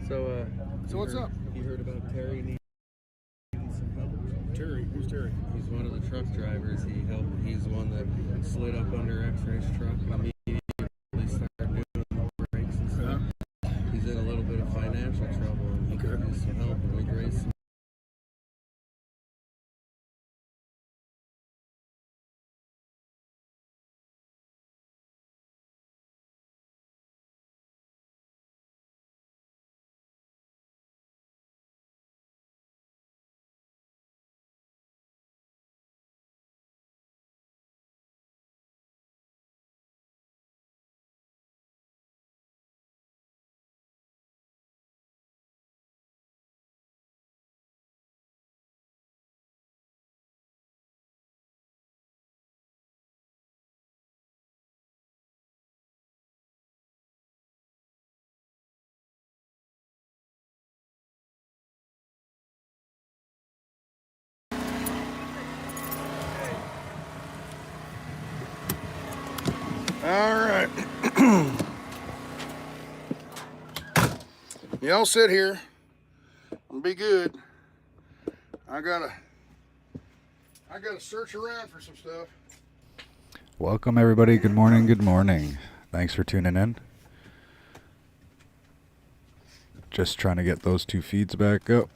So
what's up?
You heard about Terry needing some help?
Terry? Who's Terry?
He's one of the truck drivers. He's the one that slid up under X-Ray's truck and immediately started doing the brakes and stuff. He's in a little bit of financial trouble and he could use some help, and we raised some.
All right. Y'all sit here and be good. I gotta search around for some stuff.
Welcome everybody. Good morning. Good morning. Thanks for tuning in. Just trying to get those two feeds back up.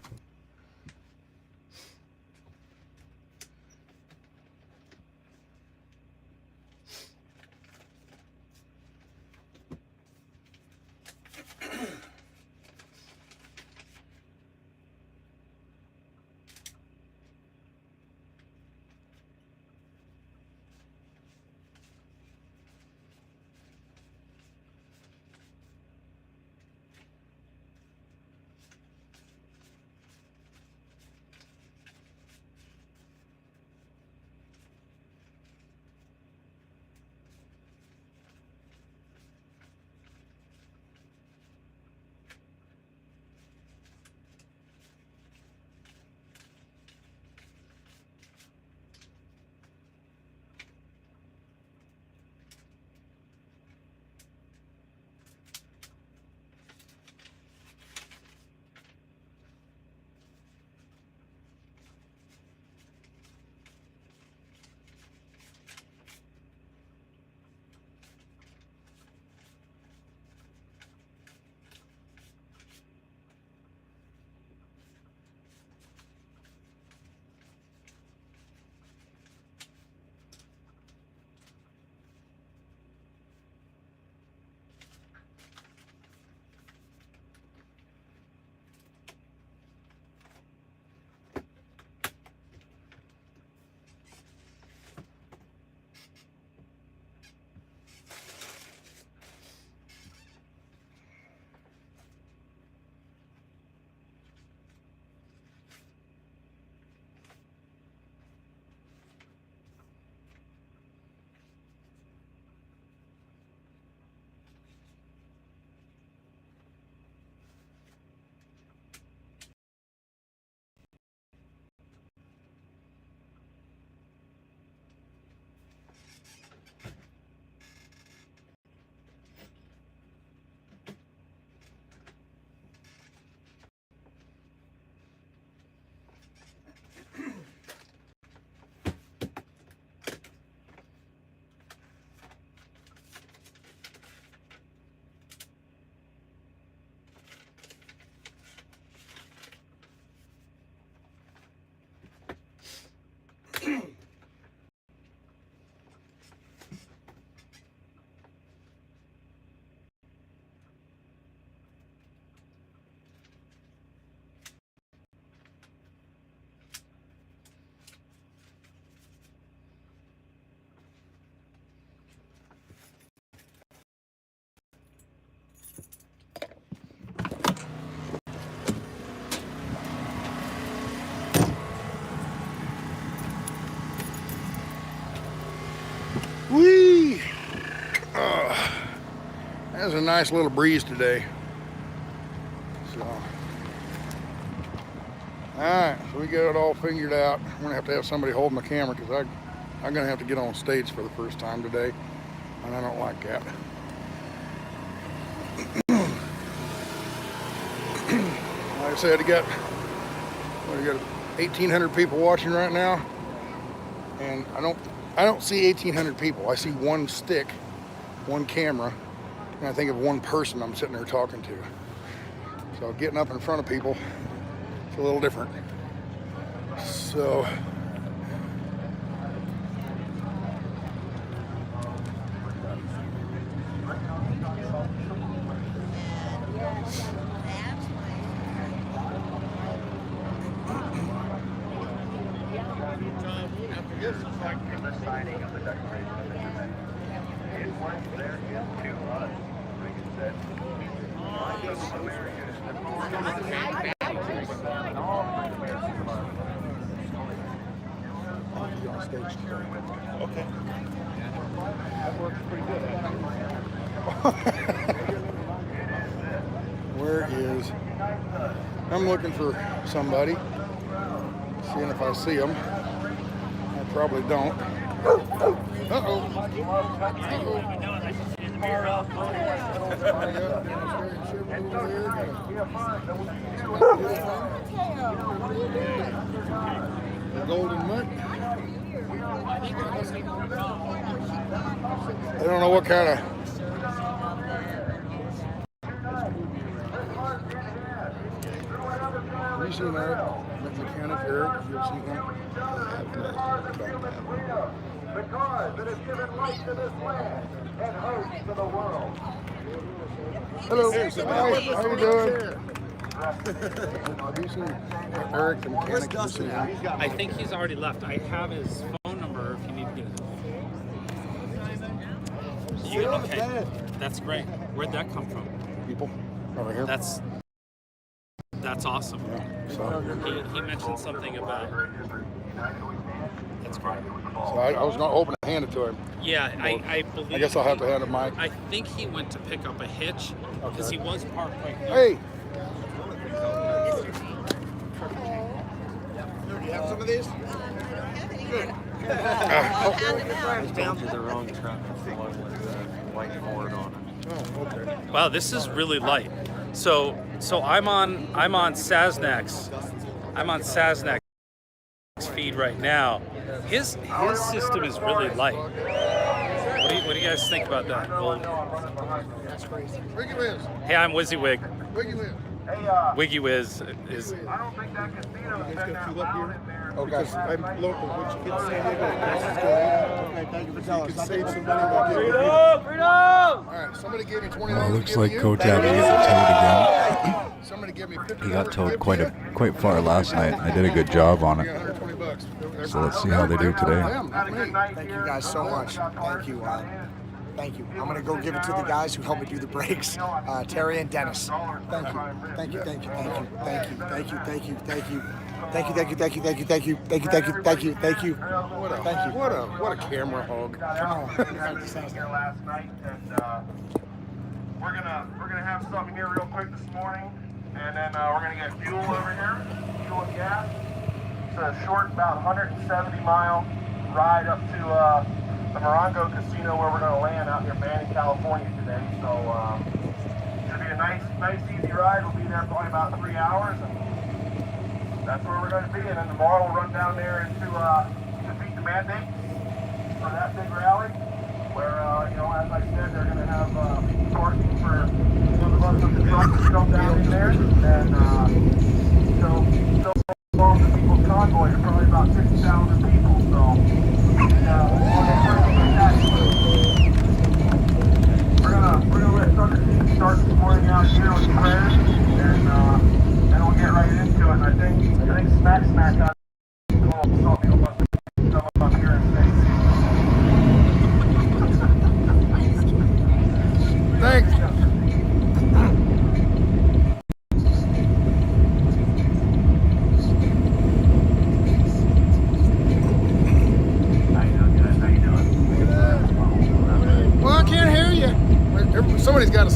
There's a nice little breeze today. So, all right, so we got it all figured out. I'm gonna have to have somebody hold my camera because I'm gonna have to get on stage for the first time today, and I don't like that. Like I said, we got 1,800 people watching right now, and I don't see 1,800 people. I see one stick, one camera, and I think of one person I'm sitting there talking to. So getting up in front of people, it's a little different. So okay. That works pretty good. Where is? I'm looking for somebody. Seeing if I see them. I probably don't. Uh-oh. The golden mutt. I don't know what kind of. Have you seen that? Mechanic Eric? Have you ever seen him?
Because it has given life to this land and hope to the world.
Hello. Hi. How you doing? Have you seen Eric the mechanic? Have you seen him?
I think he's already left. I have his phone number if you need to get it. Okay, that's great. Where'd that come from?
People over here.
That's awesome.
Yeah, so.
He mentioned something about. That's great.
So I was going to open and hand it to him.
Yeah, I believe.
I guess I'll have to hand it Mike.
I think he went to pick up a hitch because he was parked right here.
Hey.
Do you have some of these? Good.
I found you the wrong truck. It's the one with the white Ford on it.
Oh, okay.
Wow, this is really light. So I'm on Sasnak's feed right now. His system is really light. What do you guys think about that?
That's crazy. Wiggy Wiz.
Hey, I'm WYSIWYG.
Wiggy Wiz.
Wiggy Wiz is.
I don't think that casino
You
has
guys
been
got
that
fuel up
loud
here?
in there.
Okay. Because I'm local. Once you get to San Diego, let's go.
Okay, thank you for
You
telling
can
us.
save some money by getting
Freedom!
All right, somebody gave me $20.
Well, it looks
to
like
give you.
Kotab is getting towed again.
Somebody gave me $50.
He got
to
towed
give
quite far last night. I did a good job on it.
$120.
So let's see how they do today.
Thank you guys so much. Thank you. Thank you. I'm gonna go give it to the guys who helped me do the breaks, Terry and Dennis. Thank you. Thank you. Thank you. Thank you. Thank you. Thank you. Thank you. Thank you. Thank you. Thank you. Thank you. Thank you. Thank you. Thank you. Thank you. Thank you. Thank you. Thank you.
What a camera hog.
Come on.
Here last night, and we're gonna have something here real quick this morning, and then we're gonna get fuel over here, fuel and gas. It's a short, about 170-mile ride up to the Morongo Casino where we're gonna land out near Banning, California today. So should be a nice, easy ride. We'll be there for only about 3 hours, and that's where we're gonna be. And then tomorrow we'll run down there into defeat the mandate for that big rally, where, as I said, they're going to have parking for some of us with the trucks to come down in there, and so along the people's convoy, there's probably about 50,000 people, so we're gonna let Thunder King start this morning out here with prayers, and then we'll get right into it. And I think Smack got a little something about come up here and say.
Thanks. Well, I can't hear you. Somebody's got to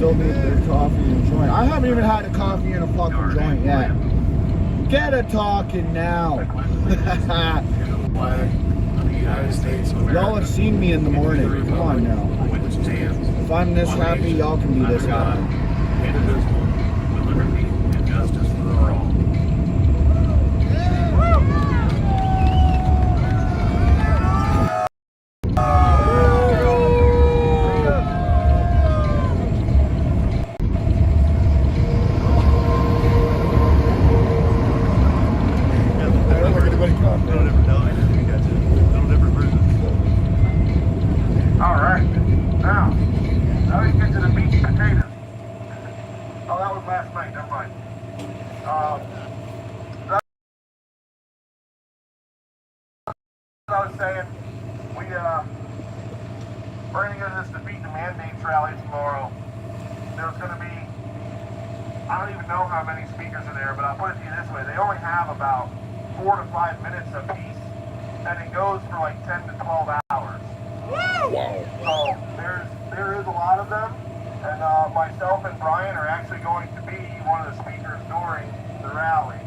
still need their coffee and joint. I haven't even had a coffee and a fucking joint yet. Get a talking now. Y'all have seen me in the morning. Come on now. If I'm this happy, y'all can be this happy.
I was saying, we're going to go to this Defeat the Mandates rally tomorrow. There's going to be, I don't even know how many speakers are there, but I'll put it to you this way. They only have about 4 to 5 minutes apiece, and it goes for like 10 to 12 hours. Wow. So there is a lot of them, and myself and Brian are actually going to be one of the speakers during the rally.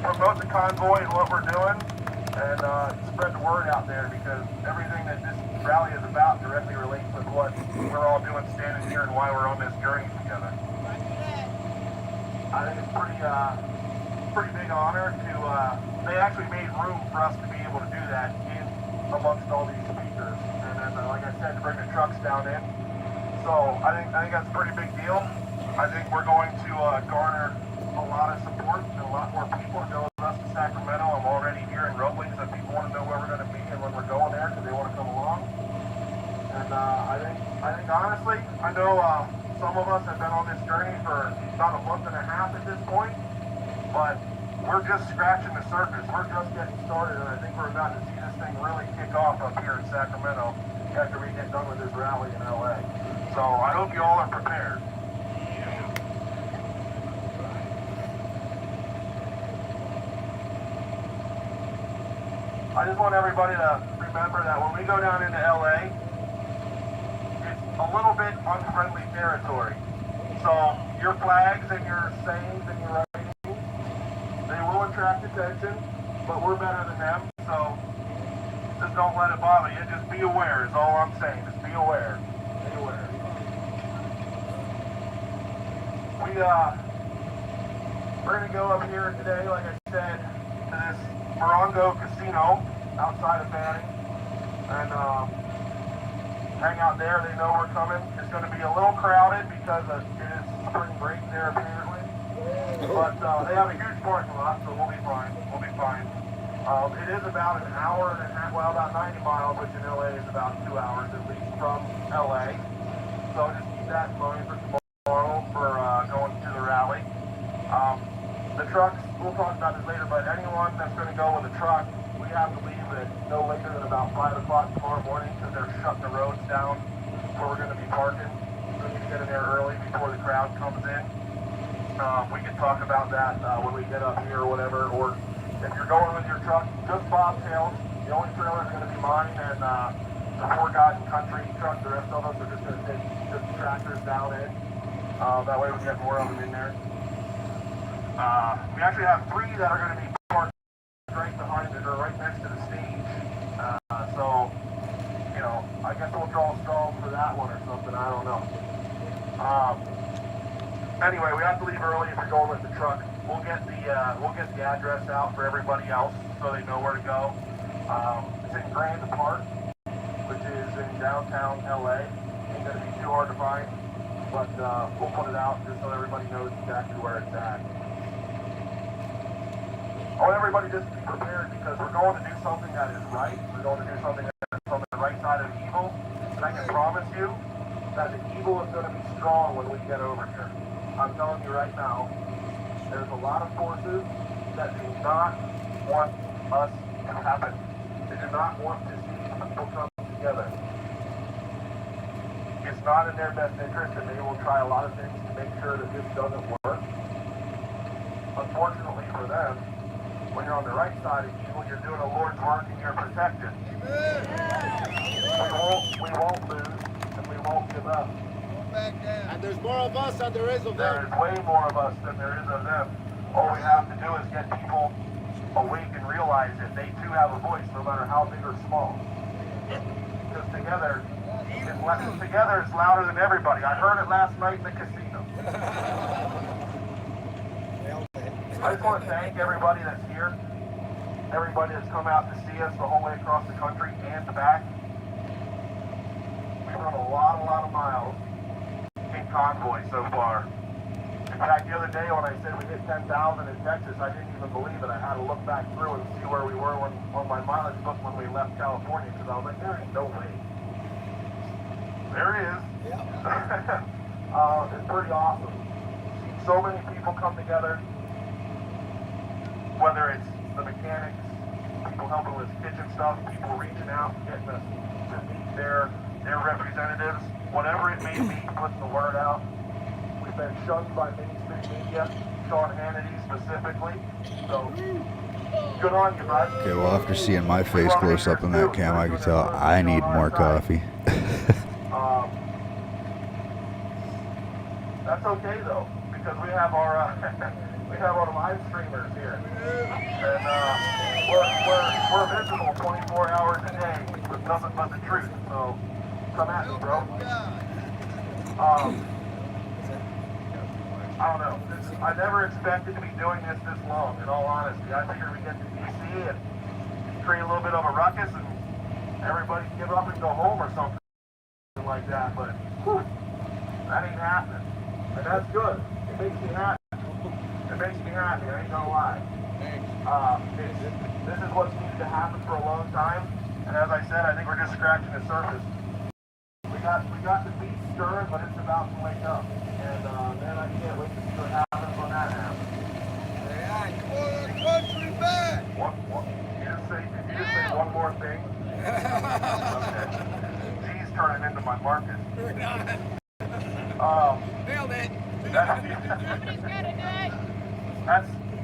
Promote the convoy and what we're doing, and spread the word out there, because everything that this rally is about directly relates with what we're all doing standing here and why we're on this journey together. I think it's pretty big honor to, they actually made room for us to be able to do that in amongst all these speakers. And then, like I said, to bring the trucks down in. So I think that's a pretty big deal. I think we're going to garner a lot of support and a lot more people to go with us to Sacramento. I'm already hearing rumblings that people want to know where we're going to be and when we're going there because they want to come along. And I think honestly, I know some of us have been on this journey for about a month and a half at this point, but we're just scratching the surface. We're just getting started, and I think we're about to see this thing really kick off up here in Sacramento after we get done with this rally in LA. So I hope you all are prepared. I just want everybody to remember that when we go down into LA, it's a little bit unfriendly territory. So your flags and your sayings and your writings, they will attract attention, but we're better than them. So just don't let it bother you. Just be aware is all I'm saying. Just be aware. Be aware. We're going to go up here today, like I said, to this Morongo Casino outside of Banning, and hang out there. They know we're coming. It's going to be a little crowded because it is spring break there apparently, but they have a huge parking lot, so we'll be fine. We'll be fine. It is about an hour and a half, well, about 90 miles, which in LA is about 2 hours at least from LA. So just keep that in mind for tomorrow for going to the rally. The trucks, we'll talk about this later, but anyone that's going to go with a truck, we have to leave at no later than about 5 o'clock tomorrow morning because they're shutting the roads down where we're going to be parking. So we need to get in there early before the crowd comes in. We can talk about that when we get up here or whatever, or if you're going with your truck, just bobtails. The only trailer is going to be mine and the Forgotten Country truck. The rest of us are just going to take just tractors down in. That way we can get more of them in there. We actually have 3 that are going to be parked right behind it or right next to the stage. So, you know, I guess we'll draw stalls for that one or something. I don't know. Anyway, we have to leave early if you're going with the truck. We'll get the address out for everybody else so they know where to go. It's in Grand Park, which is in downtown LA. Ain't going to be too hard to find, but we'll put it out just so everybody knows exactly where it's at. I want everybody just to be prepared because we're going to do something that is right. We're going to do something that's on the right side of evil. And I can promise you that the evil is going to be strong when we get over here. I'm telling you right now, there's a lot of forces that do not want us to happen. They do not want to see people come together. It's not in their best interest, and they will try a lot of things to make sure that this doesn't work. Unfortunately for them, when you're on the right side of evil, you're doing the Lord's work and you're protected. We won't lose and we won't give up.
And there's more of us than there is of
There
them.
is way more of us than there is of them. All we have to do is get people awake and realize that they too have a voice, no matter how big or small. Because together, together it's louder than everybody. I heard it last night in the casino. I just want to thank everybody that's here, everybody that's come out to see us the whole way across the country and back. We've run a lot of miles in Convoy so far. In fact, the other day when I said we hit 10,000 in Texas, I didn't even believe it. I had to look back through and see where we were on my mileage book when we left California, because I was like, there ain't no way. There is. It's pretty awesome. So many people come together, whether it's the mechanics, people helping with kitchen stuff, people reaching out, getting us to meet their representatives, whatever it may be, putting the word out. We've been shunned by mainstream media, Sean Hannity specifically, so good on you, bud.
Okay, well, after seeing my face close up in that cam, I can tell I need more coffee.
That's okay though, because we have our live streamers here, and we're visible 24 hours a day with nothing but the truth. So come at me, bro. I don't know. I never expected to be doing this long. In all honesty, I figured we'd get to DC and create a little bit of a ruckus and everybody give up and go home or something like that. But whew, that ain't happening. And that's good. It makes me happy. It makes me happy, I ain't gonna lie. This is what's needed to happen for a long time. And as I said, I think we're just scratching the surface. We got the beast stirring, but it's about to wake up. And man, I can't wait to see what happens when that happens.
Country back!
Did you just say one more thing? Okay. G's turning into my market.
Nailed it!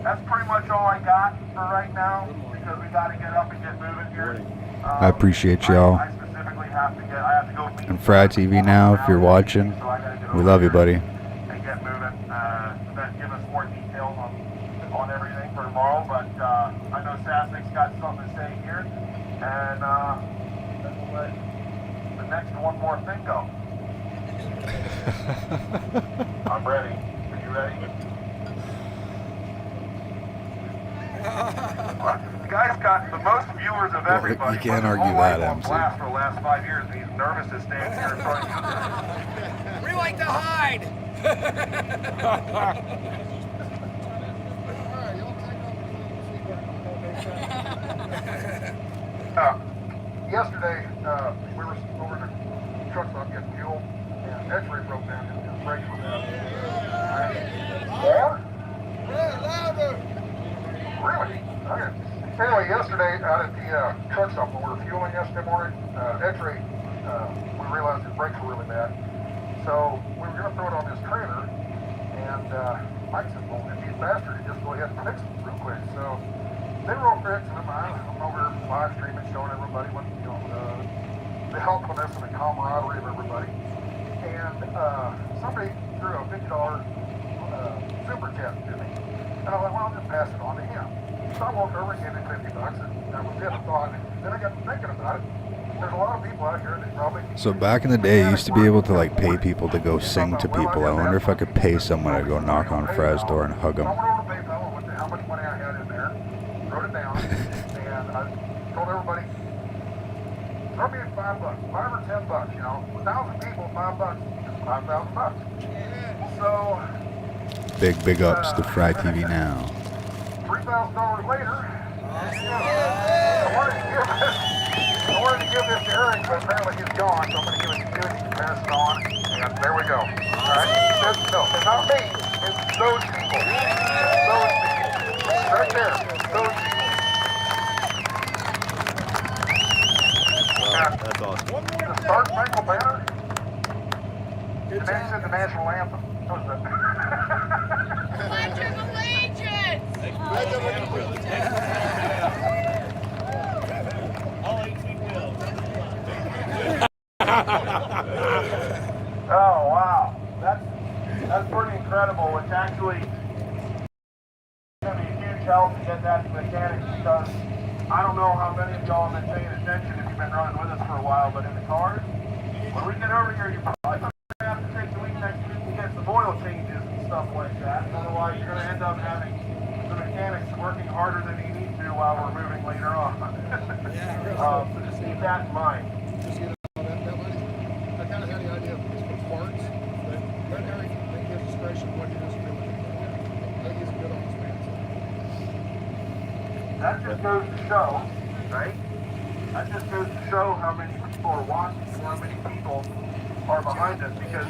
That's pretty much all I got for right now, because we got to get up and get moving here.
I appreciate y'all.
I specifically have to go meet
And Fry TV now, if you're watching, we love you, buddy.
and get moving. Then give us more details on everything for tomorrow. But I know Sasnak's got something to say here, and then we'll let the next one more thing go. I'm ready. Are you ready? The guy's got the most viewers of everybody.
You can't
Put his
argue
whole
that,
life on
MC.
blast for the last 5 years, and he's nervous to stand here in front of you.
We like to hide!
Yesterday, we were over at the truck stop getting fuel, and X-ray broke down and his brakes were down. More?
Louder!
Really? Okay. Anyway, yesterday out at the truck stop when we were fueling yesterday morning, X-ray, we realized his brakes were really bad. So we were going to throw it on this trailer, and Mike said, well, if he's faster, just go ahead and fix it real quick. So they were all fixing them. I'm over live streaming, showing everybody what, you know, the helpfulness and the camaraderie of everybody. And somebody threw a $50 super chat to me. And I was like, well, I'll just pass it on to him. So I walked over and gave him $50, and that was it. I thought, then I got to thinking about it. There's a lot of people out here that probably...
So back in the day, you used to be able to like pay people to go sing to people. I wonder if I could pay someone to go knock on Fry's door and hug him.
I went over to PayPal and looked at how much money I had in there, wrote it down, and I told everybody, throw me $5, $5 or $10, you know, 1,000 people, $5, $5,000. So...
Big ups to Fry TV now.
$3,000 later, I wanted to give this to Eric, but apparently he's gone, so I'm going to give it to you and you can pass it on, and there we go. All right? No, it's not me. It's those people. Those people. Right there. Those people.
That's awesome.
The Star Spangled Banner. And then he said the national anthem. What was that?
Pledge of Allegiance! Pledge of Allegiance!
I
Oh, wow. That's pretty incredible. It's actually going to be a huge help to get that to mechanics because I don't know how many of y'all have been paying attention if you've been running with us for a while, but in the cars, when we get over here, you're probably going to have to take the week next week and get some oil changes and stuff like that. Otherwise, you're going to end up having the mechanics working harder than you need to while we're moving later on. So just keep that in mind.
Just, you know, I kind of had the idea of parts, but let Harry make his discretion what he does really. I think he's a good honest man.
That just goes to show, right? That just goes to show how many people are watching and how many people are behind us because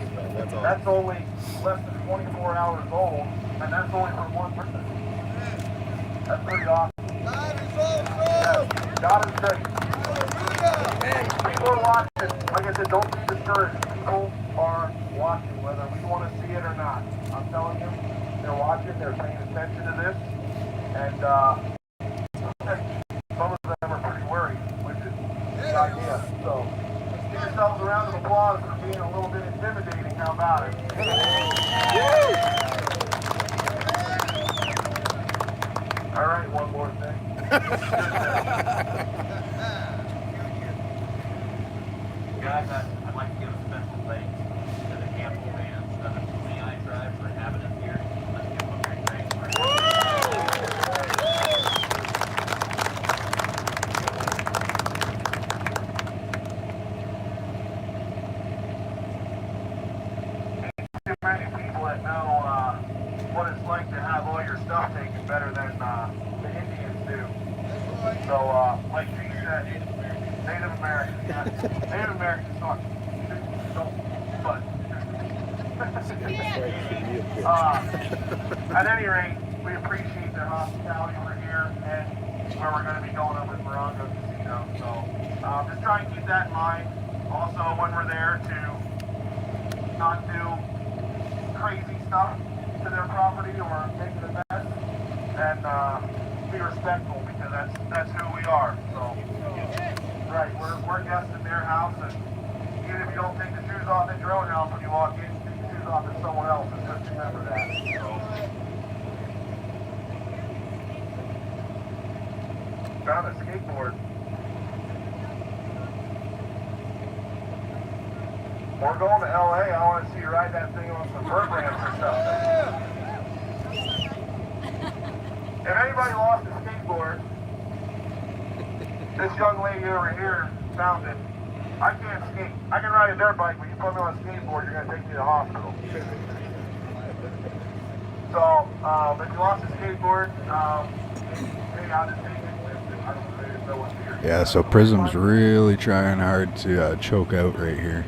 that's only less than 24 hours old and that's only from one person. That's pretty awesome. Yeah, God is great. People are watching. Like I said, don't be discouraged. People are watching, whether we want to see it or not. I'm telling you, they're watching, they're paying attention to this, and some of them are pretty worried, which is the idea. So, give yourselves a round of applause for being a little bit intimidating. How about it? All right, one more thing.
Guys, I'd like to give a special thanks to the Campbell fans of the CI tribe for having us here. Let's give them a big thanks for
Too many people that know what it's like to have all your stuff taken better than the Indians do. So, like G said, Native Americans, yeah. Native Americans suck. But at any rate, we appreciate their hospitality over here and where we're going to be going up with Morongo Casino. So just try and keep that in mind. Also, when we're there, to not do crazy stuff to their property or make it a mess, and be respectful because that's who we are. So, right, we're guests in their house, and even if you don't take the shoes off at your own house when you walk in, take the shoes off at someone else's. Just remember that. So, found a skateboard. We're going to LA. I want to see you ride that thing on some vert ramps or something. If anybody lost a skateboard, this young lady over here found it. I can't skate. I can ride a dirt bike, but you put me on a skateboard, you're going to take me to the hospital. So, if you lost a skateboard, hey, I'll just take it. I don't know what's here.
Yeah, so Prism's really trying hard to choke out right here.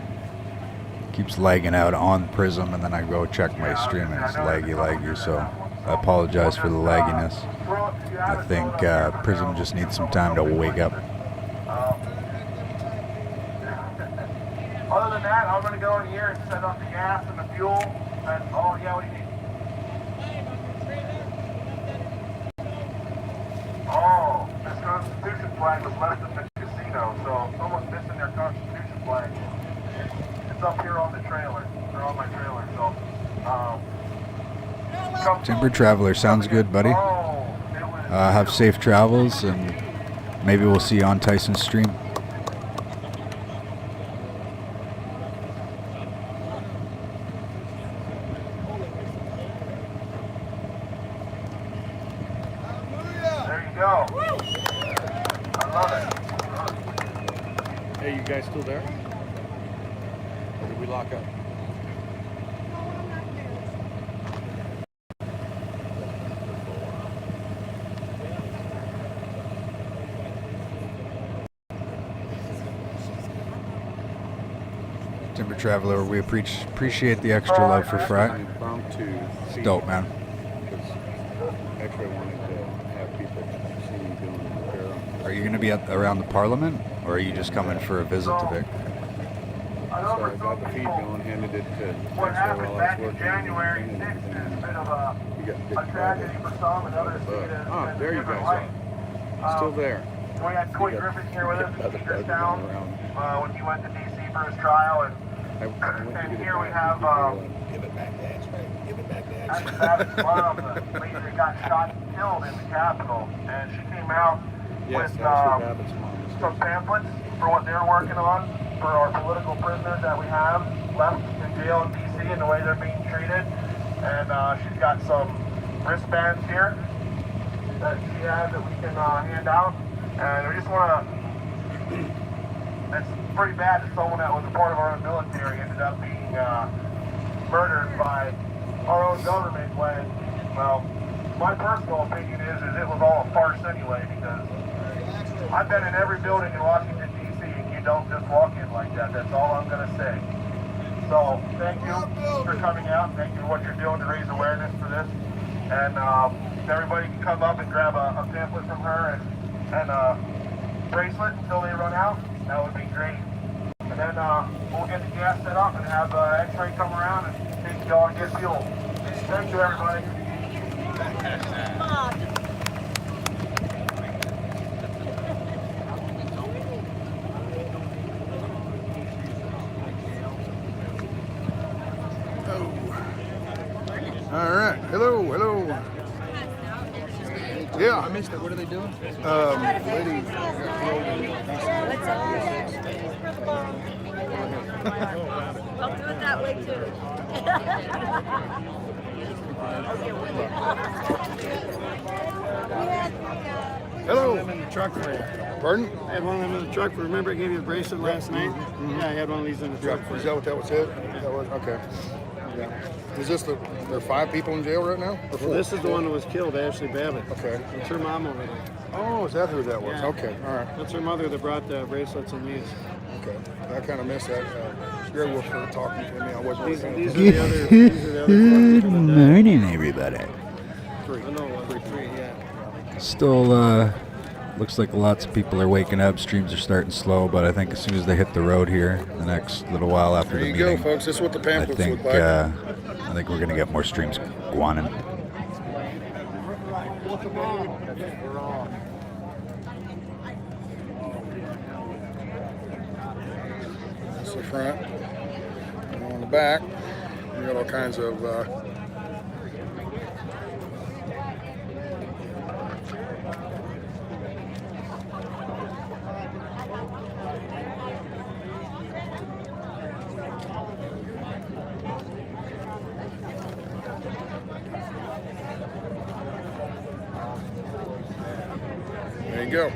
Keeps lagging out on Prism, and then I go check my stream and it's laggy, so I apologize for the lagginess. I think Prism just needs some time to wake up.
Other than that, I'm going to go in here and set up the gas and the fuel. And, oh, yeah, what do you need? Oh, this Constitution flag was left at the casino, so someone's missing their Constitution flag. It's up here on the trailer, or on my trailer, so,
Timber Traveler, sounds good, buddy. Have safe travels, and maybe we'll see you on Tyson's stream.
there you go. I love it.
Hey, you guys still there? Or did we lock up?
Timber Traveler, we appreciate the extra love for Frei. It's dope, man.
Actually, I wanted to have people see me doing repair.
Are you going to be around the Parliament, or are you just coming for a visit to Vic?
So I got the feed going, handed it to
What
Dexter
happened
while I
back
was
in
working.
January 6th is a bit of a tragedy for some, and others see it as a
There you
different
guys
light.
are. Still there.
We had Coy Griffin here with us in Cedars Town when he went to D.C. for his trial, and And here we have Agnes Babbitt's mom, the lady that got shot and killed in the Capitol, and she came out with some pamphlets for what they're working on for our political prisoners that we have left in jail in DC and the way they're being treated. And she's got some wristbands here that she has that we can hand out. And we just want to, it's pretty bad that someone that was a part of our own military ended up being murdered by our own government when, well, my personal opinion is it was all a farce anyway, because I've been in every building in Washington, D.C., and you don't just walk in like that. That's all I'm going to say. So thank you for coming out. Thank you for what you're doing to raise awareness for this. And if everybody can come up and grab a pamphlet from her and a bracelet until they run out, that would be great. And then we'll get the gas set up and have X-Ray come around and take y'all to get fuel. Thank you, everybody.
All right. Hello. Yeah.
I missed it. What are they doing?
I'll do it that way too.
Hello.
I had them in the truck for you.
Pardon?
I had one of them in the truck. Remember I gave you the bracelet last night? Yeah, I had one of these in the truck for you.
Is that what that was? That was okay. Yeah. Is this there are 5 people in jail right now? Or 4?
Well, this is the one that was killed, Ashley Babbitt.
Okay.
It's her mom over there.
Oh, is that who that was?
Yeah.
Okay. All right.
That's her mother that brought the bracelets and these.
Okay. I kind of missed that. Greg was talking to me. I wasn't.
These are the other.
Good morning, everybody.
3. Oh, no, 3, yeah.
Still, looks like lots of people are waking up. Streams are starting slow, but I think as soon as they hit the road here, the next little while after
There
the
you
meeting,
go, folks. This is what the pamphlets look like.
I think we're gonna get more streams going.
That's the front. And on the back, you got all kinds of. There you go.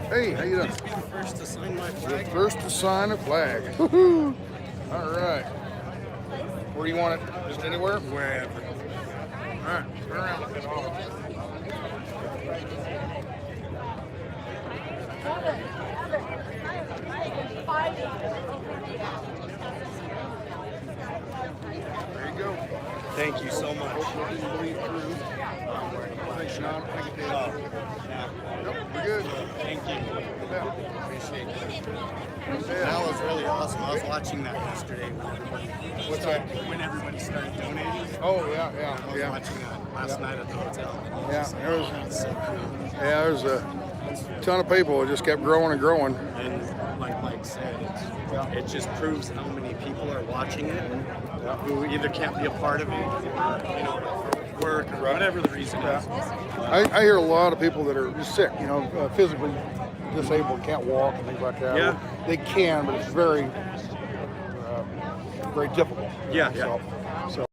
Hey, how you doing?
Please be the first to sign my flag.
The first to sign a flag. Woohoo! All right. Where do you want it? Just anywhere? Wherever. All right. Turn around. There you go.
Thank you so much.
Thanks, Sean. Thank you, Dave. Yep, we're good.
Thank you.
Yeah.
Appreciate it. That was really awesome. I was watching that yesterday.
What's that?
When everybody started donating.
Oh, yeah.
I was watching that last night at the hotel.
Yeah,
That's so cool.
there's a ton of people. It just kept growing and growing.
And like Mike said, it just proves how many people are watching it who either can't be a part of it, or, for work, or whatever the reason is.
I hear a lot of people that are just sick, physically disabled, can't walk and things like that.
Yeah.
They can, but it's very, very difficult.
Yeah.
So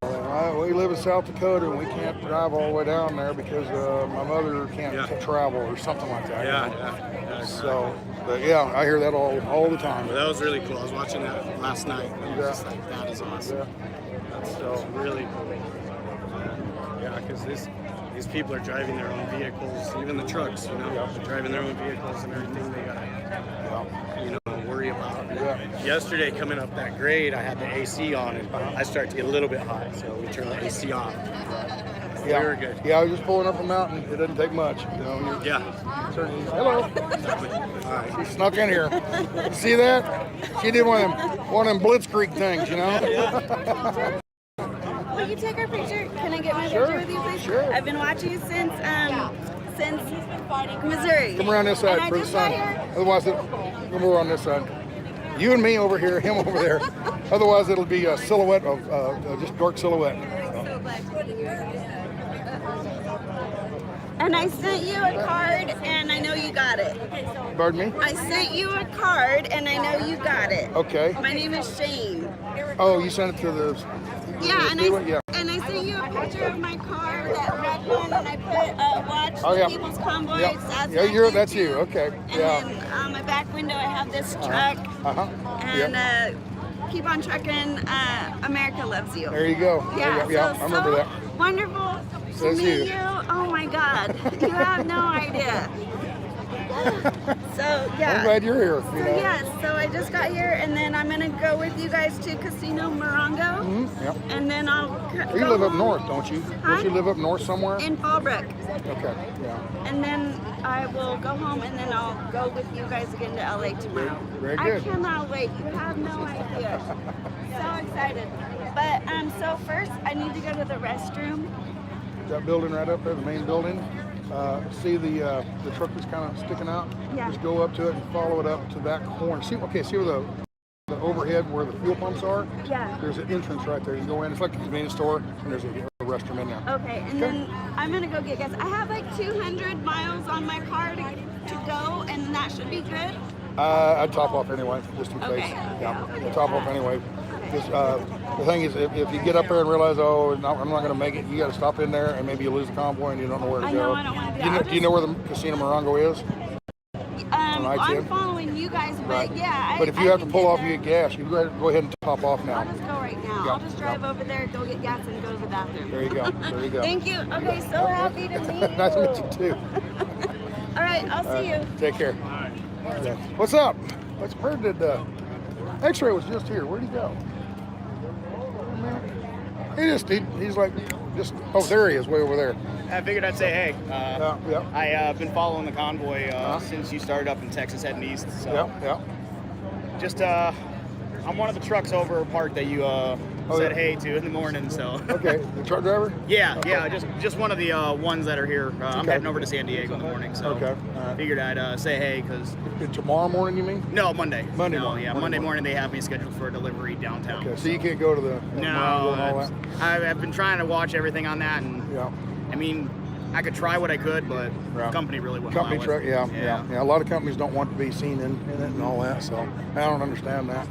we live in South Dakota and we can't drive all the way down there because my mother can't travel or something like that. So, but yeah, I hear that all the time.
But that was really cool. I was watching that last night. And I was just like, that is awesome. That's really cool. Yeah, because these people are driving their own vehicles, even the trucks, driving their own vehicles and everything they got to, worry about. Yesterday, coming up that grade, I had the AC on and I started to get a little bit hot, so we turned the AC on.
Yeah.
We were good.
Yeah, I was just pulling up a mountain. It doesn't take much, Hello.
All right.
She snuck in here. See that? She did one of them Blitzkrieg things,
Will you take our picture? Can I get my
Sure.
picture with you, please?
Sure.
I've been watching you since Missouri.
Come around this side
And I
for the
just
sun.
got here.
Otherwise, Come over on this side. You and me over here, him over there. Otherwise, it'll be a silhouette of just dark silhouette.
And I sent you a card, and I know you got it.
Pardon me?
I sent you a card, and I know you got it.
Okay.
My name is Shane.
Oh, you sent it to the...
Yeah, and
yeah.
I sent you a picture of my car, that red one, and I put watch
Oh,
the
yeah.
People's Convoy.
Yeah,
Sasnak
that's you.
too.
Okay.
And
Yeah.
then on my back window, I have this truck. And keep on trucking. America loves you.
There you go.
Yeah,
Yeah,
so,
I remember
so
that.
wonderful to
That's
meet
you.
you. Oh my God, you have no idea. So yeah.
I'm glad you're here.
So yes, so I just got here, and then I'm gonna go with you guys to Casino Morongo,
Yep.
and then I'll.
You live up north, don't you? Don't you live up north somewhere?
In Fallbrook.
Okay. Yeah.
And then I will go home, and then I'll go with you guys again to LA tomorrow.
Very good.
I cannot wait. You have no idea. So excited. But so first I need to go to the restroom.
That building right up there, the main building. See the truck that's kind of sticking out?
Yeah.
Just go up to it and follow it up to that corner. See where the overhead where the fuel pumps are?
Yeah.
There's an entrance right there. You go in. It's like a convenience store, and there's a restroom in there.
Okay, and then I'm gonna go get gas. I have like 200 miles on my car to go, and that should be good.
I'd top off anyway, just in case.
Okay.
Yeah, I'd top off anyway. Because the thing is, if you get up there and realize, oh, I'm not going to make it, you got to stop in there, and maybe you lose the convoy and you don't know where to
I
go.
know, I don't want to do that.
Do you know where the Casino Morongo is? On I-10?
I'm following you guys, but yeah.
But if you have to pull off, you get gas. You go ahead and top off now.
I'll just go right now.
Yeah.
I'll just drive over there, go get gas, and go to the bathroom.
There you go. There you go.
Thank you. Okay, so happy to meet you.
Nice to meet you too.
All right, I'll see you.
Take care. Yeah. What's up? Let's heard that X-Ray was just here. Where'd he go? He's like there he is, way over there.
I figured I'd say hey.
Yeah.
I've been following the convoy since you started up in Texas heading east. So just I'm one of the trucks over parked that you said hey to in the morning. So
okay, the truck driver?
Yeah, just one of the ones that are here. I'm heading over to San Diego in the morning, so figured I'd say hey because
tomorrow morning you mean?
No, Monday.
Monday
no,
morning.
Yeah, Monday morning they have me scheduled for a delivery downtown.
Okay, so you can't go to the
no. I've been trying to watch everything on that, and I mean, I could try what I could, but the company really wouldn't.
Company
allow
truck,
it.
yeah. A lot of companies don't want to be seen in it and all that, so I don't understand that.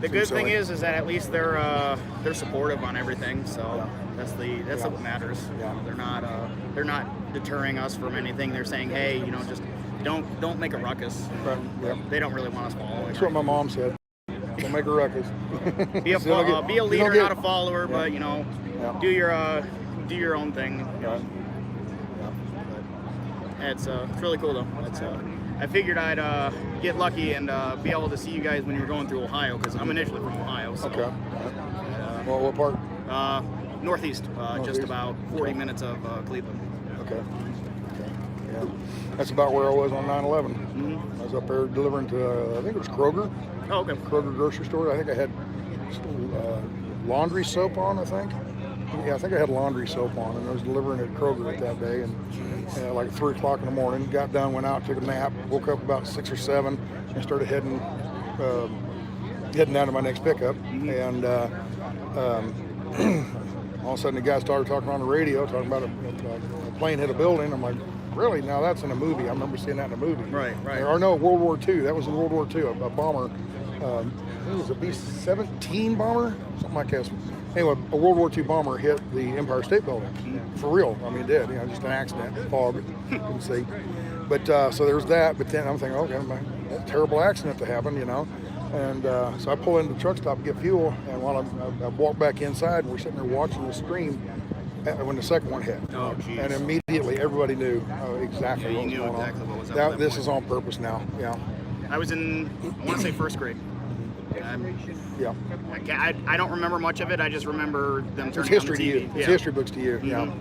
The good thing is that at least they're supportive on everything, so that's what matters.
Yeah.
They're not deterring us from anything. They're saying, hey, just don't make a ruckus.
Right. Yeah.
They don't really want us following.
That's what my mom said. Don't make a ruckus.
Be a leader, not a follower, but do your own thing. It's really cool though. I figured I'd get lucky and be able to see you guys when you were going through Ohio because I'm initially from Ohio. So,
okay. Well, what part?
Northeast, just about 40 minutes of Cleveland.
Okay. Yeah. That's about where I was on 9/11. Mm-hmm. I was up there delivering to I think it was Kroger.
Oh, okay.
Kroger grocery store. I think I had laundry soap on. I think I had laundry soap on, and I was delivering at Kroger that day, and like 3 o'clock in the morning, got done, went out, took a nap, woke up about 6 or 7, and started heading down to my next pickup, and all of a sudden the guy started talking on the radio, talking about a plane hit a building. I'm like, really? Now that's in a movie. I remember seeing that in a movie.
Right.
Or no, World War II. That was in World War II, a bomber. I think it was a B-17 bomber, something like that. Anyway, a World War II bomber hit the Empire State Building. For real. I mean, it did. Just an accident. Fog. Couldn't see. But so there was that. But then I'm thinking, okay, that terrible accident to happen, And so I pull into the truck stop to get fuel. And while I walk back inside, we're sitting there watching the stream when the second one hit.
Oh, geez.
And immediately everybody knew exactly what was going on. This is on purpose now. Yeah.
I was in, I want to say first grade. I don't remember much of it. I just remember them turning
It's history
on the
to
TV.
you. It's history books to you. Yeah.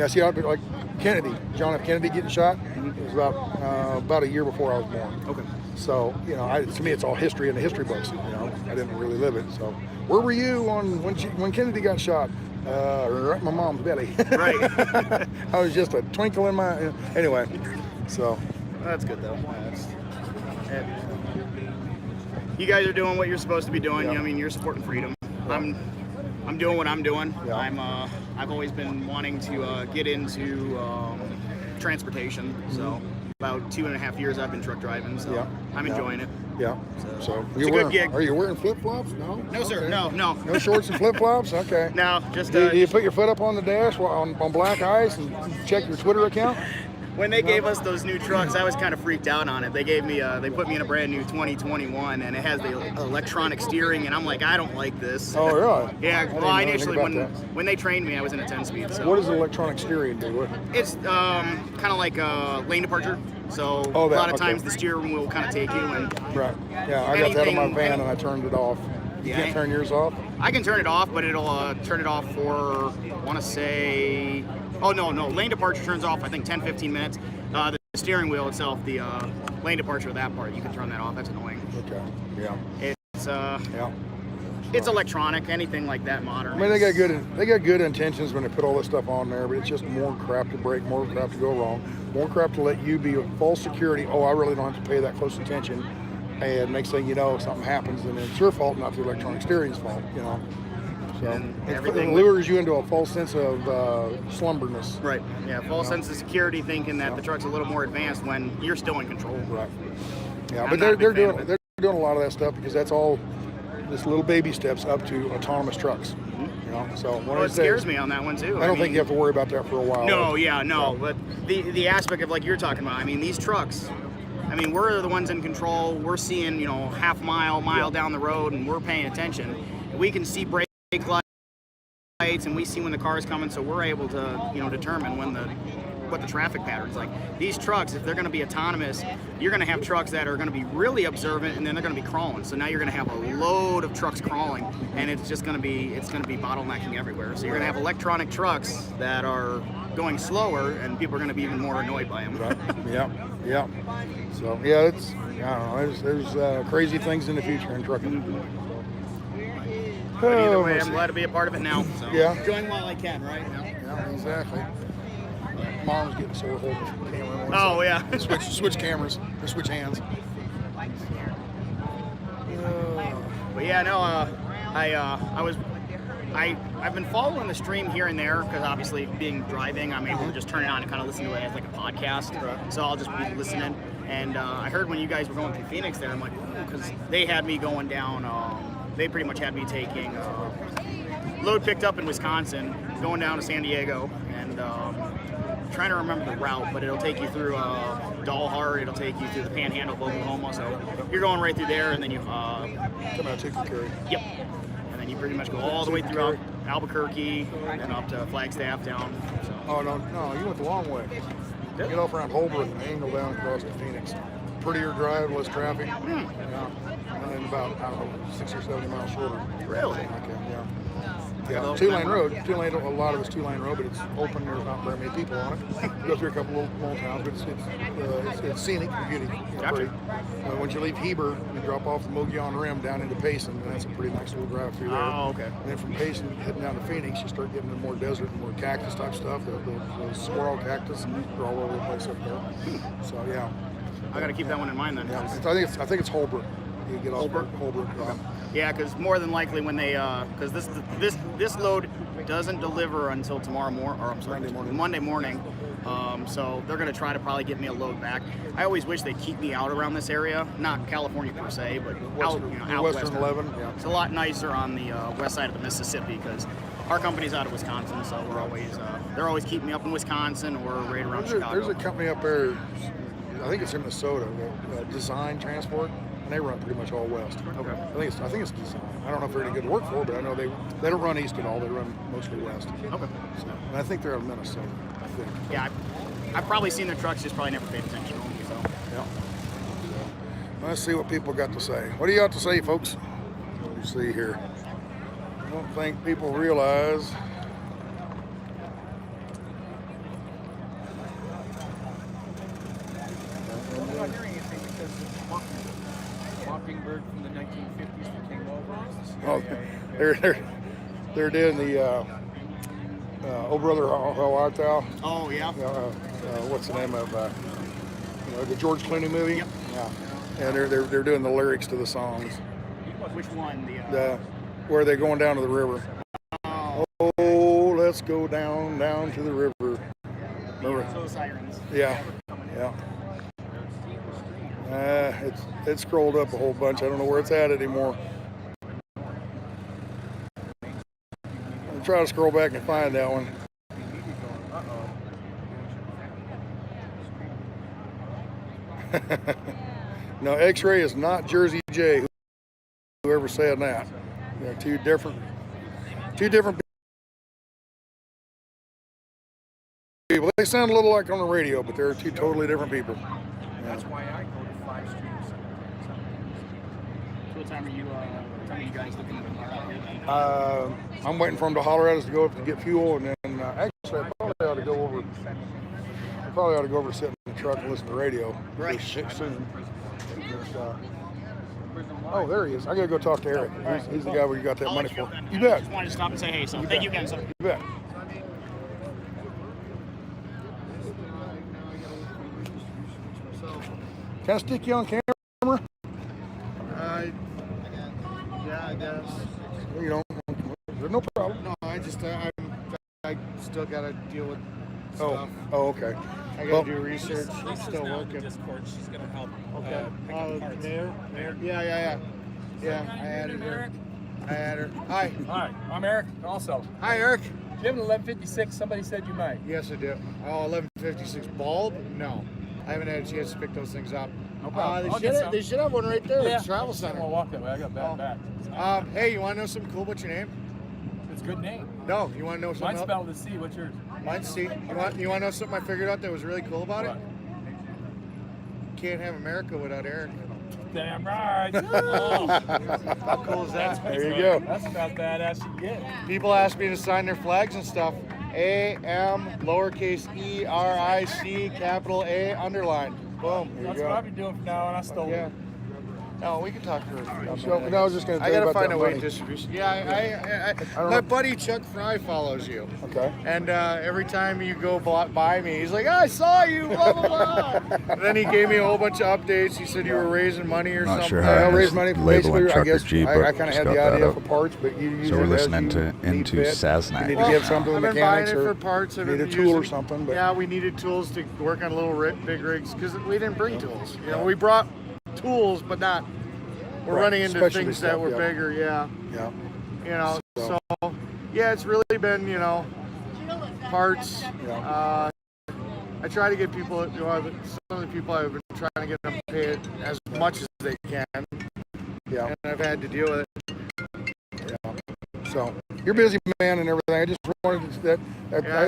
See, like Kennedy, John F. Kennedy getting shot. It was about a year before I was born.
Okay.
So to me, it's all history in the history books. I didn't really live it. So where were you on when Kennedy got shot? Right in my mom's belly.
Right.
I was just a twinkle in my anyway. So
that's good though. You guys are doing what you're supposed to be doing. I mean, you're supporting freedom. I'm doing what I'm doing. I've always been wanting to get into transportation. So about 2.5 years I've been truck driving. So I'm enjoying it.
Yeah. So
it's a good gig.
Are you wearing flip-flops? No.
No, sir. No.
No shorts and flip-flops? Okay.
No, just.
Do you put your foot up on the dash on black ice and check your Twitter account?
When they gave us those new trucks, I was kind of freaked out on it. They gave me, they put me in a brand new 2021, and it has the electronic steering, and I'm like, I don't like this.
Oh, really?
Yeah. Well, initially when they trained me, I was in a 10-speed. So.
What does electronic steering do?
It's kind of like lane departure. So a lot of times the steering wheel will kind of take you and.
Right. Yeah, I got that on my van and I turned it off. You can't turn yours off?
I can turn it off, but it'll turn it off for, I want to say. Oh, no, lane departure turns off, I think, 10-15 minutes. The steering wheel itself, the lane departure of that part, you can turn that off. That's annoying.
Okay, yeah.
It's electronic, anything like that modern.
I mean, they got good intentions when they put all this stuff on there, but it's just more crap to break, more crap to go wrong, more crap to let you be a false security. Oh, I really don't have to pay that close attention. And next thing you know, something happens, and it's your fault, not the electronic steering's fault, you know. So it lures you into a false sense of slumberness.
Right. Yeah. False sense of security, thinking that the truck's a little more advanced when you're still in control.
Right. Yeah, but they're doing a lot of that stuff because that's all just little baby steps up to autonomous trucks. You know. So
it scares me on that one too.
I don't think you have to worry about that for a while.
No. Yeah. No. But the aspect of like you're talking about. I mean, these trucks. I mean, we're the ones in control. We're seeing, you know, mile down the road, and we're paying attention. We can see brake lights, and we see when the car is coming, so we're able to, you know, determine what the traffic patterns like. These trucks, if they're going to be autonomous, you're going to have trucks that are going to be really observant, and then they're going to be crawling. So now you're going to have a load of trucks crawling, and it's just going to be bottlenecking everywhere. So you're going to have electronic trucks that are going slower, and people are going to be even more annoyed by them.
Right. Yeah. So yeah, it's I don't know. There's crazy things in the future in trucking.
But either way, I'm glad to be a part of it now. So enjoying while I can, right?
Yeah, exactly. Mom's getting sore holding the camera.
Oh yeah.
Switch cameras. Or switch hands.
But yeah, no. I've been following the stream here and there because obviously driving, I'm able to just turn it on and kind of listen to it as like a podcast. Right. So I'll just be listening. And I heard when you guys were going through Phoenix there, I'm like, because they had me going down. They pretty much had me taking load picked up in Wisconsin, going down to San Diego, and trying to remember the route, but it'll take you through Dalhart, it'll take you through the Panhandle of Oklahoma, so you're going right through there, and then you come
out to Tucumcari.
Yep. And then you pretty much go all the way through Albuquerque, and then up to Flagstaff down. So.
Oh, no, you went the long way. You get off around Holbrook and angle down across to Phoenix. Prettier drive, less traffic. Yeah. And then about, I don't know, 60 or 70 miles shorter.
Really?
Yeah, two-lane road. A lot of it's two-lane road, but it's open. There's not very many people on it. You go through a couple little towns, but it's scenic and beauty. Gotcha. Once you leave Heber, you drop off the Mogollon Rim down into Payson, and that's a pretty nice little drive through there.
Oh, okay.
And then from Payson, heading down to Phoenix, you start getting into more desert and more cactus type stuff. The squirrel cactus, they're all over the place up there. So yeah.
I got to keep that one in mind then.
Yeah, I think it's Holbrook. You get off Holbrook.
Yeah, because more than likely when they, because this load doesn't deliver until Monday morning. So they're going to try to probably get me a load back. I always wish they'd keep me out around this area, not California per se, but out
Western 11. Yeah.
It's a lot nicer on the west side of the Mississippi because our company's out of Wisconsin, so they're always keeping me up in Wisconsin or right around Chicago.
There's a company up there, I think it's in Minnesota, Design Transport. They run pretty much all west.
Okay.
I think it's Design. I don't know if they're any good to work for, but I know they don't run east at all. They run mostly west.
Okay.
So, and I think they're out of Minnesota. I think.
Yeah, I've probably seen their trucks, just probably never paid attention to them. So.
Yeah. Let's see what people got to say. What do you got to say, folks? Let me see here. I don't think people realize.
I'm not hearing anything because the Mockingbird from the 1950s came over.
Oh, they're doing the Oh Brother, How Art Thou?
Oh yeah.
What's the name of the George Clooney movie?
Yep.
Yeah. and they're doing the lyrics to the songs.
Which one?
Where they're going down to the river. Oh, let's go down to the river. Remember?
So the sirens.
Yeah. It's scrolled up a whole bunch. I don't know where it's at anymore. I'll try to scroll back and find that one. No, X-Ray is not Jersey J. Whoever said that. They're two different people. They sound a little like on the radio, but they're two totally different people.
That's why I go to 5 streams. So what time are you guys looking at the car out here then?
I'm waiting for them to holler at us to go up to get fuel, and then actually I probably ought to go over to sit in the truck and listen to the radio.
Right.
Soon. Oh, there he is. I gotta go talk to Eric. He's the guy where you got that money for. You bet.
Just wanted to stop and say hey, so thank you again, sir.
You bet. Can I stick you on camera?
Yeah, I guess.
You don't. There's no problem.
No, I still gotta deal with stuff.
Oh, okay.
I gotta do research. I'm still working.
Discord. She's gonna help.
Okay. Mayor. Yeah. Yeah, I added her. Hi.
Hi, I'm Eric. Also.
Hi, Eric.
Do you have an 1156? Somebody said you might.
Yes, I do. Oh, 1156 bulb? No. I haven't had a chance to pick those things up.
No problem.
They should have one right there
Yeah.
at the travel center.
I'll walk that way. I got bad back.
Hey, you want to know something cool about your name?
It's a good name.
No, you want to know something
Mine's
else?
spelled with C. What's yours?
Mine's C. You want to know something I figured out that was really cool about it? Can't have America without Eric.
Damn right.
How cool is that?
There you go.
That's about badass you get.
People ask me to sign their flags and stuff. A-M, lowercase E-R-I-C, capital A, underline. Boom.
That's what I've been doing from now on. I stole it.
No, we can talk for a few
So,
minutes.
I was just going to
I
tell you
gotta
about
find
that
a way
money.
to distribution. Yeah,
I don't
my
know.
buddy Chuck Fry follows you.
Okay.
And every time you go by me, he's like, I saw you, blah, blah, blah. And then he gave me a whole bunch of updates. He said you were raising money or
Not
something.
sure how
I
I
raised money
missed labeling
basically. I
Trucker
guess
G, but
I kind of
just
had
got
the
that
idea
up.
for parts, but you use
So we're
it as
listening
you
to
need
into
fit.
Sasnak.
You need to give something to
I've
the
been buying
mechanics
it
or
for parts. I've
need
been
a tool
using-
or something. But
Yeah, we needed tools to work on little big rigs because we didn't bring tools. You know, we brought tools, but not. We're
Right,
running into
specialty
things that
stuff,
were
yeah.
bigger, yeah.
Yeah.
You know, so yeah, it's really been, you know, parts. I try to get people, you know, some of the people I've been trying to get them paid as much as they can.
Yeah.
And I've had to deal with it.
Yeah. So you're busy, man, and everything. I just wanted to,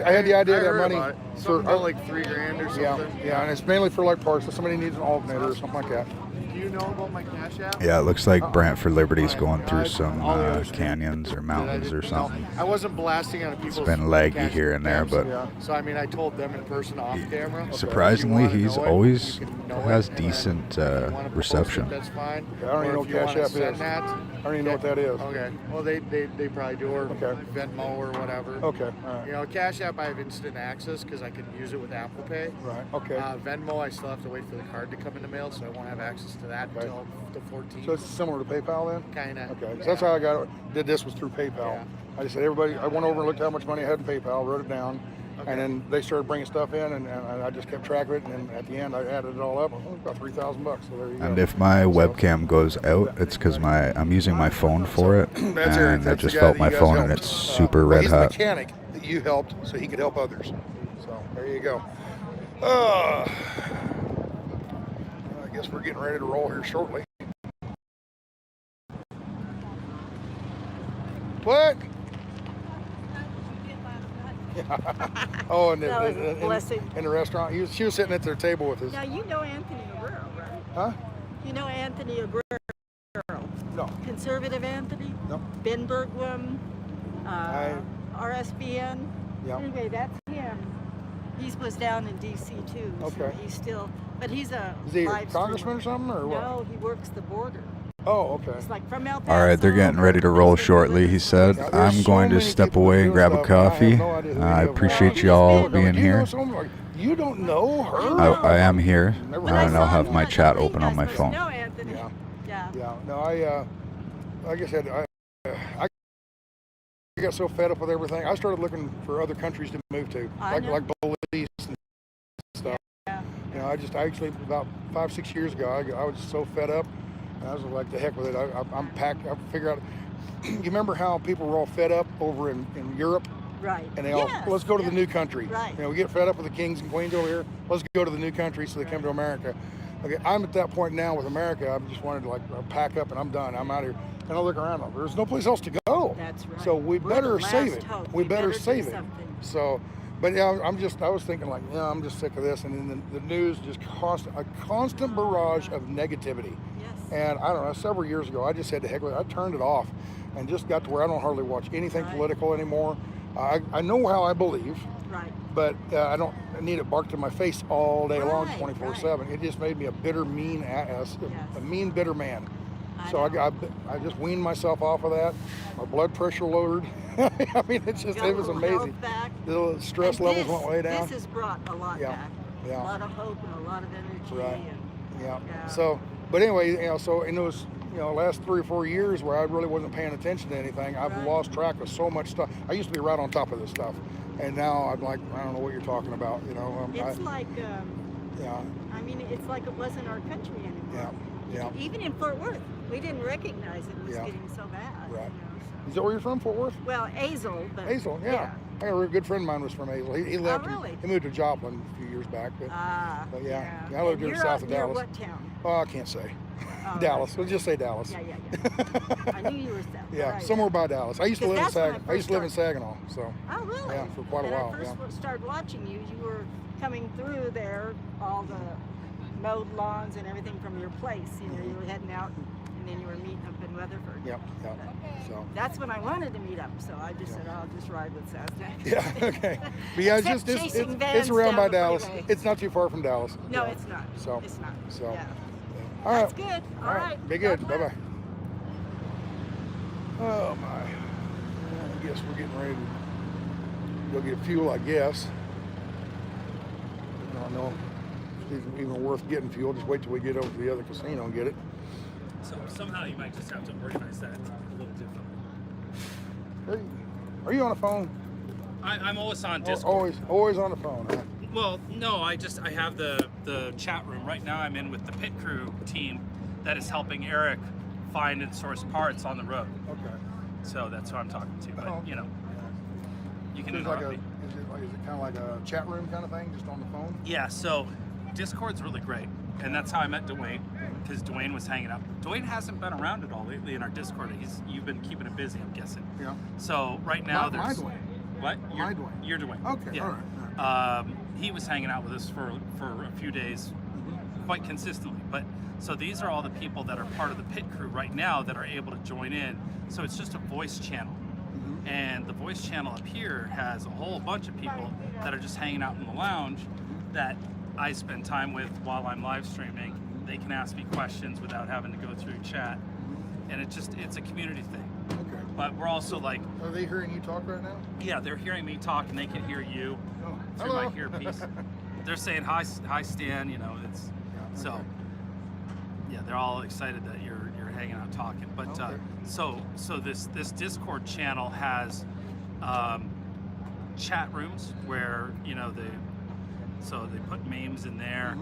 I had the idea of that
heard
money
about it.
for
Something about like $3,000 or something.
Yeah, and it's mainly for like parts. If somebody needs an alternator or something like that.
Do you know about my Cash App?
Yeah, it looks like BrantForLiberty's going through some canyons or mountains or something.
I wasn't blasting on people's
It's been laggy
cash
here and there,
cams.
but
So I mean, I told them in person off camera.
surprisingly,
If you wanna
he's
know it,
always
you can know
has
it.
decent
If you wanna post it,
reception.
That's fine.
I don't even know
Or
what
if you
Cash
wanna
App
send
is.
that,
I don't even know what that is.
Okay. Well, they probably do, or
Okay.
Venmo or whatever.
Okay. All right.
You know, Cash App, I have instant access because I can use it with Apple Pay.
Right. Okay.
Venmo, I still have to wait for the card to come in the mail, so I won't have access to that
Okay.
until the 14th.
So it's similar to PayPal then?
Kind of.
Okay. 'Cause that's how I did this was through PayPal. I just said everybody. I went over and looked how much money I had in PayPal, wrote it down, and then they started bringing stuff in, and I just kept track of it. And then at the end, I added it all up. It was about $3,000. So there you go.
And if my webcam goes out, it's because I'm using my phone for it,
That's Eric.
and I
That's the
just
guy
felt
that
my
you guys
phone and
helped.
it's super
Well,
red
he's
hot.
the mechanic that you helped, so he could help others. So there you go. I guess we're getting ready to roll here shortly. What? Oh, and
That was a blessing.
in the restaurant, she was sitting at their table with us.
Now, you know Anthony Aguero, right?
Huh?
You know Anthony Aguero?
No.
Conservative Anthony?
No.
Ben Bergwam, RSBN.
Yeah.
Anyway, that's him. He was down in D.C. too. So
Okay.
he's still, but he's a
Is he a
live
congressman
streamer.
or something, or what?
No, he works the border.
Oh, okay.
It's like from El Paso.
All right, they're getting ready to roll shortly, he said.
Yeah, there's
I'm
so
going to
many
step
people
away and
doing
grab a
stuff, and I have
coffee.
no idea who any
I
of them are.
appreciate you all
Do you
being
know
here.
someone? Like, you don't know her?
I am here,
Never
and
heard
I'll
of her.
have my chat open on my phone.
No, Anthony.
Yeah.
Yeah.
Yeah. No, like I said, I got so fed up with everything. I started looking for other countries to move to, like Belize and stuff.
Yeah.
You know, I actually about 5-6 years ago, I was so fed up, and I was like, the heck with it. I'm packed. I figure out. You remember how people were all fed up over in Europe?
Right.
And they all, let's go to the new country.
Right.
You know, we get fed up with the kings and queens over here. Let's go to the new country, so they come to America. Okay, I'm at that point now with America. I just wanted to pack up and I'm done. I'm out here. And I look around. There's no place else to go.
That's right.
So we
We're
better
the
save
last
it.
hope.
We better
do
save it.
something.
So, but yeah, I was thinking I'm just sick of this. And then the news just a constant barrage of negativity.
Yes.
And I don't know, several years ago, I just said to heck with it. I turned it off and just got to where I don't hardly watch anything political anymore. I know how I believe.
Right.
But I don't need it barked in my face all day long,
Right,
24/7. It just made me a bitter, mean ass, a mean, bitter man. So I just weaned myself off of that. My blood pressure lowered. I mean, it was amazing. The stress levels went way down.
This has brought a lot back.
Yeah.
A lot of hope and a lot of energy.
Right.
And,
yeah. So, but anyway, so in those last 3 or 4 years where I really wasn't paying attention to anything, I've lost track of so much stuff. I used to be right on top of this stuff. And now I'm like, I don't know what you're talking about,
It's I mean, it's like it wasn't our country anymore.
Yeah.
Even in Fort Worth, we didn't recognize it was getting so bad.
Right. Is that where you're from, Fort Worth?
Well, Azle. But
Azle, yeah. I got a good friend of mine was from Azle. He left.
Really?
He moved to Joplin a few years back. But yeah. I lived here
you're
south of
near
Dallas.
What town?
Oh, I can't say. Dallas. We'll just say Dallas.
Yeah. I knew you were south.
Yeah,
Right.
somewhere by Dallas. I used to live in
I used to
live in Saginaw. So.
Oh, really?
Yeah, for quite a while.
When I first started watching you, you were coming through there, all the mowed lawns and everything from your place. You were heading out, and then you were meeting up in Weatherford.
Yep. So.
That's when I wanted to meet up. So I just said, I'll just ride with Sasnak.
Yeah. Okay. But yeah, it's around by Dallas. It's not too far from Dallas.
No, it's not.
So.
It's not.
So.
Yeah.
All right.
That's good. All right.
Be good. Bye bye. Oh my. I guess we're getting ready to go get fuel, I guess. I don't know if it's even worth getting fuel. Just wait till we get over to the other casino and get it.
So somehow you might just have to organize that a little differently.
Hey, are you on the phone?
I'm always on Discord.
Always on the phone, huh?
Well, no, I have the chat room. Right now I'm in with the pit crew team that is helping Eric find and source parts on the road.
Okay.
So that's who I'm talking to. But, you can
Is
interrupt me.
it kind of like a chat room kind of thing, just on the phone?
Yeah, so Discord's really great. And that's how I met Dwayne, because Dwayne was hanging out. Dwayne hasn't been around at all lately in our Discord. You've been keeping it busy, I'm guessing.
Yeah.
So right now
My
there's...
Dwayne.
What?
My Dwayne.
You're Dwayne.
Okay,
Yeah.
all right.
He was hanging out with us for a few days, quite consistently. But so these are all the people that are part of the pit crew right now that are able to join in. So it's just a voice channel. And the voice channel up here has a whole bunch of people that are just hanging out in the lounge that I spend time with while I'm live streaming. They can ask me questions without having to go through chat. And it's a community thing.
Okay.
But we're also like...
Are they hearing you talk right now?
Yeah, they're hearing me talk and they can hear you through
Hello.
my earpiece. They're saying, hi Stan, it's... So, yeah, they're all excited that you're hanging out talking. But so this Discord channel has chat rooms where they put memes in there,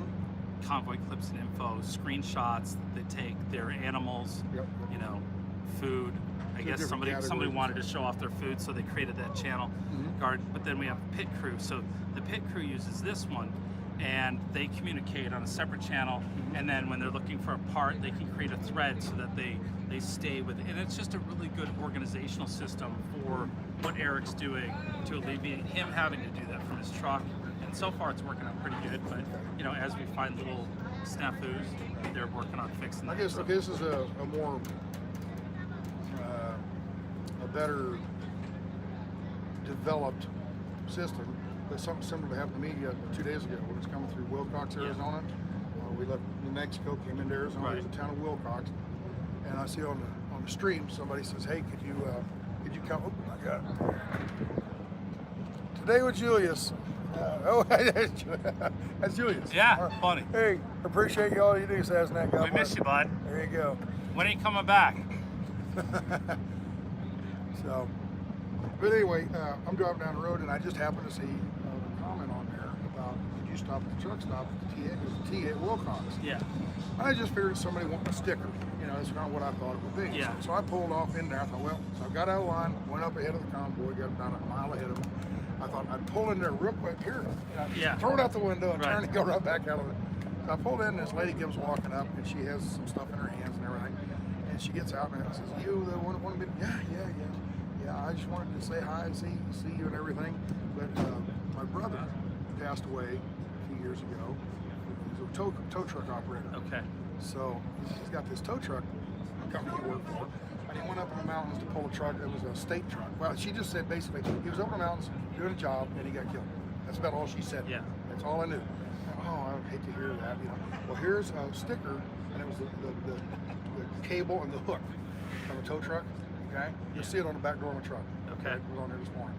convoy clips and info, screenshots. They take their animals, food. I guess somebody wanted to show off their food, so they created that channel. But then we have pit crew. So the pit crew uses this one, and they communicate on a separate channel. And then when they're looking for a part, they can create a thread so that they stay with it. And it's just a really good organizational system for what Eric's doing to alleviate him having to do that from his truck. And so far it's working out pretty good. But as we find little snafus, they're working on fixing that.
I guess this is a more a better developed system. There's something similar to happened to me 2 days ago when it's coming through Wilcox, Arizona. We left New Mexico, came into Arizona. There's a town of Wilcox. and I see on the stream somebody says, "Hey, could you come?" Oh my God! Today with Julius. That's Julius.
Yeah, funny.
Hey, appreciate all you do, Sasnak.
We miss you, bud.
There you go.
When are you coming back?
So, but anyway, I'm driving down the road and I just happened to see a comment on there about, did you stop at the truck stop at the T at Wilcox?
Yeah.
I just figured somebody wanted a sticker. You know, that's kind of what I thought it would be.
Yeah.
So I pulled off in there. I thought, well, so I got out of line, went up ahead of the convoy, got about a mile ahead of them. I thought I'd pull in there real quick here.
Yeah.
Throw it out the window and turn and go right back out of it. So I pulled in and this lady comes walking up and she has some stuff in her hands and everything. And she gets out and says, "You the one to be?" Yeah, I just wanted to say hi and see you and everything. But my brother passed away a few years ago. He was a tow truck operator.
Okay.
So he's got this tow truck company he worked for. And he went up in the mountains to pull a truck. It was a state truck. Well, she just said basically he was up in the mountains doing a job and he got killed. That's about all she said.
Yeah.
That's all I knew. Oh, I would hate to hear that. You know. Well, here's a sticker, and it was the cable and the hook from a tow truck. Okay. You'll see it on the back door of the truck.
Okay.
It was on there this morning.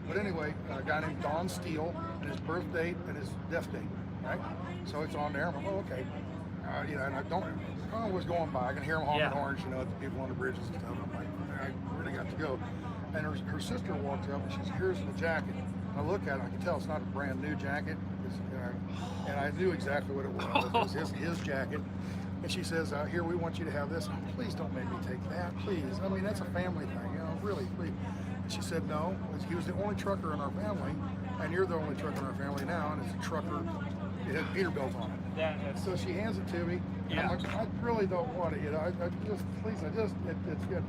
But anyway, a guy named Don Steele and his birth date and his death date. Right. So it's on there. I'm like, oh, okay. You know, and I was going by. I can hear them honking horns, you know, the people on the bridges and stuff. I'm like, I really got to go. And her sister walks up and she says, "Here's the jacket." And I look at it, I can tell it's not a brand new jacket. And I knew exactly what it was. It was his jacket. And she says, "Here, we want you to have this." Oh, please don't make me take that, please. I mean, that's a family thing, you know, really, please. And she said, "No, he was the only trucker in our family, and you're the only trucker in our family now, and it's a trucker. It had Peterbilt on it." So she hands it to me. And I'm like, "I really don't want it, you know. I just, please, it's good.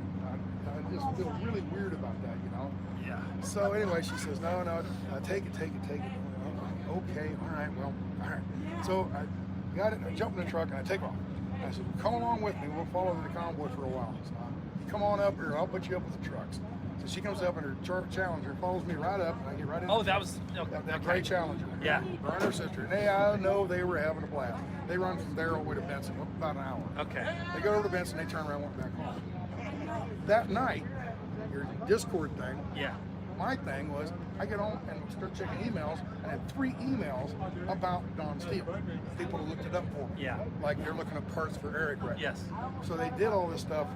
I just feel really weird about that, you know."
Yeah.
So anyway, she says, "No, take it. Okay, all right, well, all right." So I got it, and I jump in the truck, and I take off. And I said, "Come along with me. We'll follow the convoy for a while. So you come on up here. I'll put you up with the trucks." So she comes up in her Challenger, follows me right up, and I get right in.
Oh, that was
that gray Challenger.
Yeah.
Her and her sister. And I know they were having a blast. They run from there all the way to Benson, about an hour.
Okay.
They go over to Benson, they turn around, went back home. That night, your Discord thing.
Yeah.
My thing was, I get home and start checking emails, and I had 3 emails about Don Steele. People looked it up for me.
Yeah.
Like they're looking up parts for Eric right now.
Yes.
So they did all this stuff,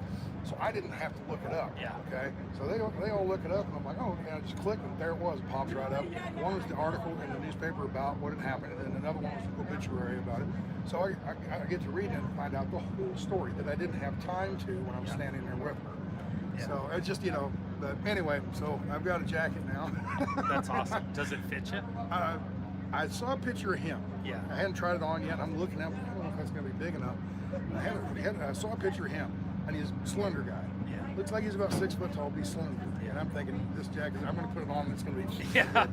so I didn't have to look it up.
Yeah.
Okay. So they all look it up, and I'm like, oh, yeah, I just click, and there it was. It pops right up. One was the article in the newspaper about what had happened, and then another one was the obituary about it. So I get to read it and find out the whole story that I didn't have time to when I was standing there with her. Yeah. So it's just, you know, but anyway, so I've got a jacket now.
That's awesome. Does it fit you?
I saw a picture of him.
Yeah.
I hadn't tried it on yet. I'm looking at it. I don't know if that's going to be big enough. I saw a picture of him, and he's a slender guy.
Yeah.
Looks like he's about 6 foot tall, but he's slender. Yeah. And I'm thinking, this jacket, I'm going to put it on, and it's going to be
yeah.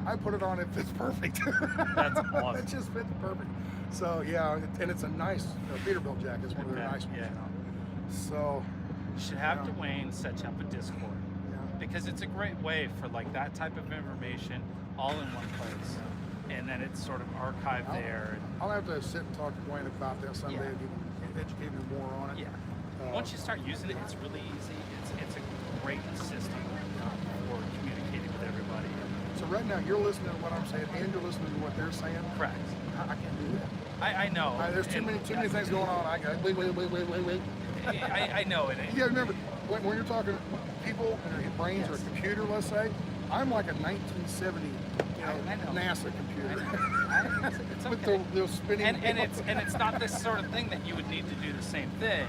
I put it on, it fits perfect.
That's awesome.
It just fits perfect. So, yeah, and it's a nice Peterbilt jacket. It's one of their nice ones.
Yeah.
You know? So...
You should have Dwayne set you up a Discord, because it's a great way for like that type of information all in one place, and then it's sort of archived there.
I'll have to sit and talk to Dwayne about that someday and educate me more on it.
Yeah. Once you start using it, it's really easy. It's a great system for communicating with everybody.
So right now you're listening to what I'm saying, and you're listening to what they're saying.
Correct.
I can't do that.
I know.
There's too many things going on. I got wait.
I know it.
You gotta remember when you're talking people and their brains or a computer, let's say, I'm like a 1970 NASA computer.
It's okay.
With the spinning
and it's not this sort of thing that you would need to do the same thing.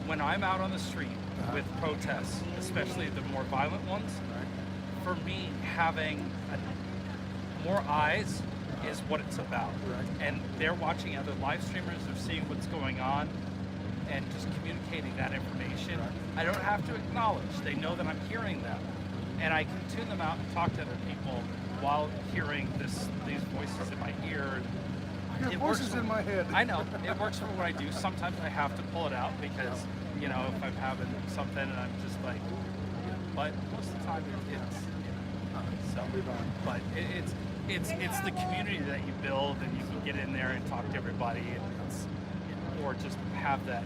When I'm out on the street with protests, especially the more violent ones, for me having more eyes is what it's about.
Right.
And they're watching other live streamers, they're seeing what's going on, and just communicating that information.
Right.
I don't have to acknowledge, they know that I'm hearing them. And I can tune them out and talk to other people while hearing these voices in my ear.
I got voices in my head.
I know, it works for what I do. Sometimes I have to pull it out because, you know, if I'm having something and I'm just like, but most of the time it's so. But it's the community that you build, and you can get in there and talk to everybody, and or just have that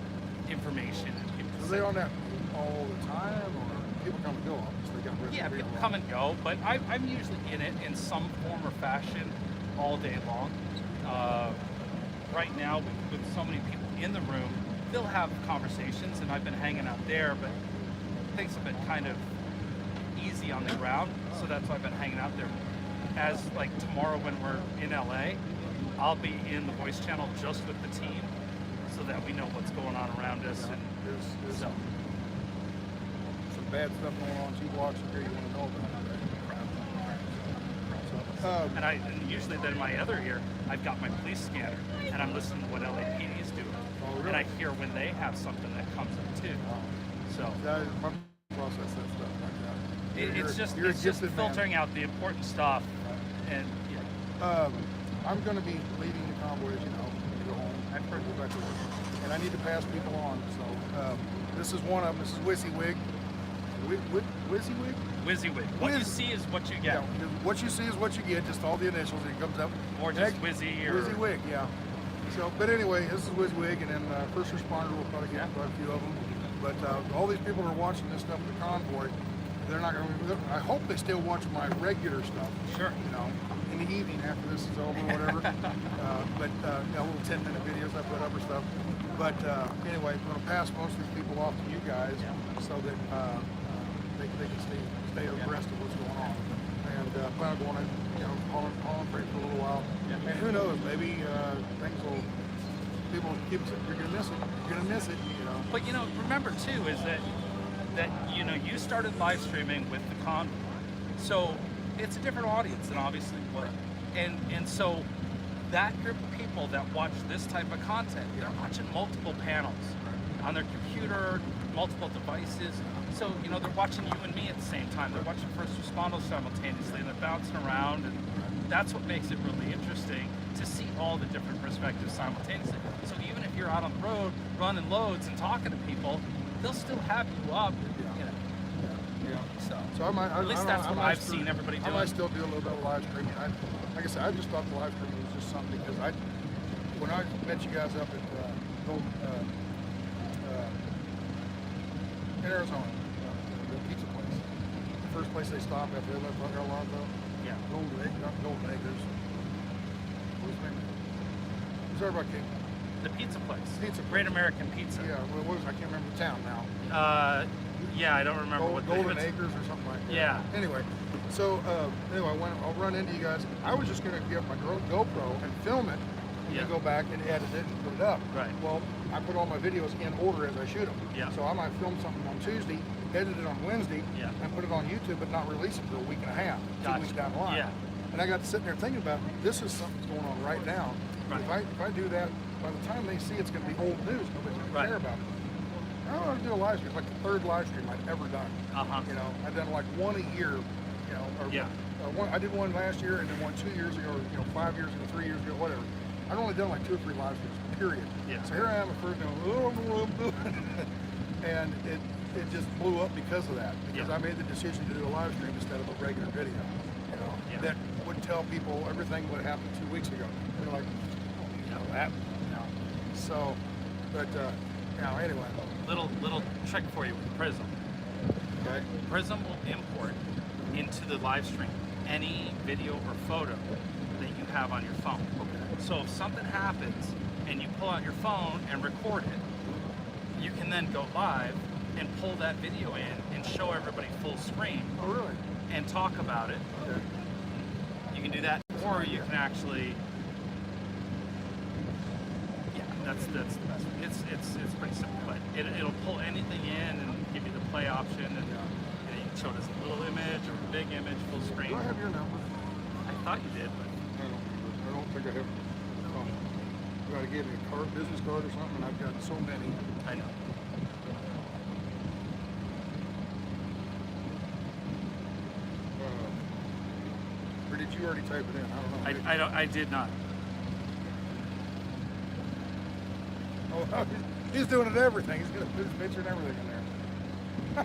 information. And people
Are they on that all the time, or people come and go? Obviously, they got rid of
yeah,
the
people
real
come and go, but I'm usually in it in some form or fashion all day long. Right now, with so many people in the room, they'll have conversations, and I've been hanging out there, but things have been kind of easy on the ground, so that's why I've been hanging out there. As like tomorrow when we're in LA, I'll be in the voice channel just with the team, so that we know what's going on around us.
Yeah,
And
there's
so,
some bad stuff going on 2 blocks from here you want to know about.
and usually then in my other ear, I've got my police scanner, and I'm listening to what LAPD is doing, and I hear when they have something that comes up too. So
Yeah, my process that stuff like that.
it's just
you're a
it's just
gifted man.
filtering out the important stuff, and
I'm going to be leaving the convoy, as you know, to go home. I've heard go back to work. And I need to pass people on. So this is one of them. This is WYSIWYG. WYSIWYG?
WYSIWYG. What you see is what you get.
Yeah, what you see is what you get. Just all the initials. It comes up.
Or just Wizzy or
WYSIWYG. Yeah. So, but anyway, this is WYSIWYG, and then first responder. We'll probably get quite a few of them. But all these people that are watching this stuff in the convoy, they're not going to. I hope they still watch my regular stuff.
Sure.
You know, in the evening after this is over, whatever. But you know, little 10-minute videos I put up or stuff. But anyway, I'm going to pass most of these people off to you guys so that they can stay abreast of what's going on. And plan on going in, you know, hauling freight for a little while. And who knows, maybe things will. People keep saying, you're going to miss it. You're going to miss it. You know.
But you know, remember too is that you know you started live streaming with the Convoy, so it's a different audience than obviously what, and so that group of people that watch this type of content, they're watching multiple panels on their computer, multiple devices. So you know they're watching you and me at the same time. They're watching first responders simultaneously, and they're bouncing around, and that's what makes it really interesting to see all the different perspectives simultaneously. So even if you're out on the road running loads and talking to people, they'll still have you up. You know.
Yeah.
So
I might,
at least that's what I've seen everybody
I
doing.
might still do a little bit of live streaming. Like I said, I just thought the live streaming was just something because when I met you guys up at in Arizona, the pizza place, the first place they stopped after they left Outlaw,
yeah,
Golden Acres. What's the name? Who's everybody came?
The pizza place.
Pizza.
Great American Pizza.
Yeah, well, what was, I can't remember the town now.
Yeah, I don't remember what the
Golden Acres or something like that.
Yeah.
Anyway, so anyway, I'll run into you guys. I was just gonna get my GoPro and film it, and then go back and edit it and put it up.
Right.
Well, I put all my videos in order as I shoot them.
Yeah.
So I might film something on Tuesday, edit it on Wednesday, and put it on YouTube, but not release it for a week and a half, 2 weeks down the line.
Yeah.
And I got to sitting there thinking about this is something that's going on right now. Right. If I do that, by the time they see it's going to be old news, nobody's going to care about it. I don't want to do a live stream. It's like the third live stream I've ever done. You know, I've done like one a year. You know, or I did one last year and then one 2 years ago, or 5 years ago, 3 years ago, whatever. I've only done like 2 or 3 live streams. Period.
Yeah.
So here I am at first and it just blew up because of that. Because I made the decision to do a live stream instead of a regular video. You know, that would tell people everything what happened 2 weeks ago. And they're like, you know that. You know. So, but now anyway.
Little trick for you with Prism.
Okay.
Prism will import into the live stream any video or photo that you have on your phone. Okay. So if something happens and you pull out your phone and record it, you can then go live and pull that video in and show everybody full screen.
Oh, really?
And talk about it.
Okay.
You can do that, or you can actually. Yeah, that's the best. It's pretty simple, but it'll pull anything in and give you the play option, and you can show it as a little image or a big image, full screen.
Do I have your number?
I thought you did, but
I don't think I have. You gotta give me a card, business card or something, and I've got so many.
I know.
Or did you already type it in? I don't know.
I did not.
Oh, he's doing it everything. He's gonna put his picture and everything in there.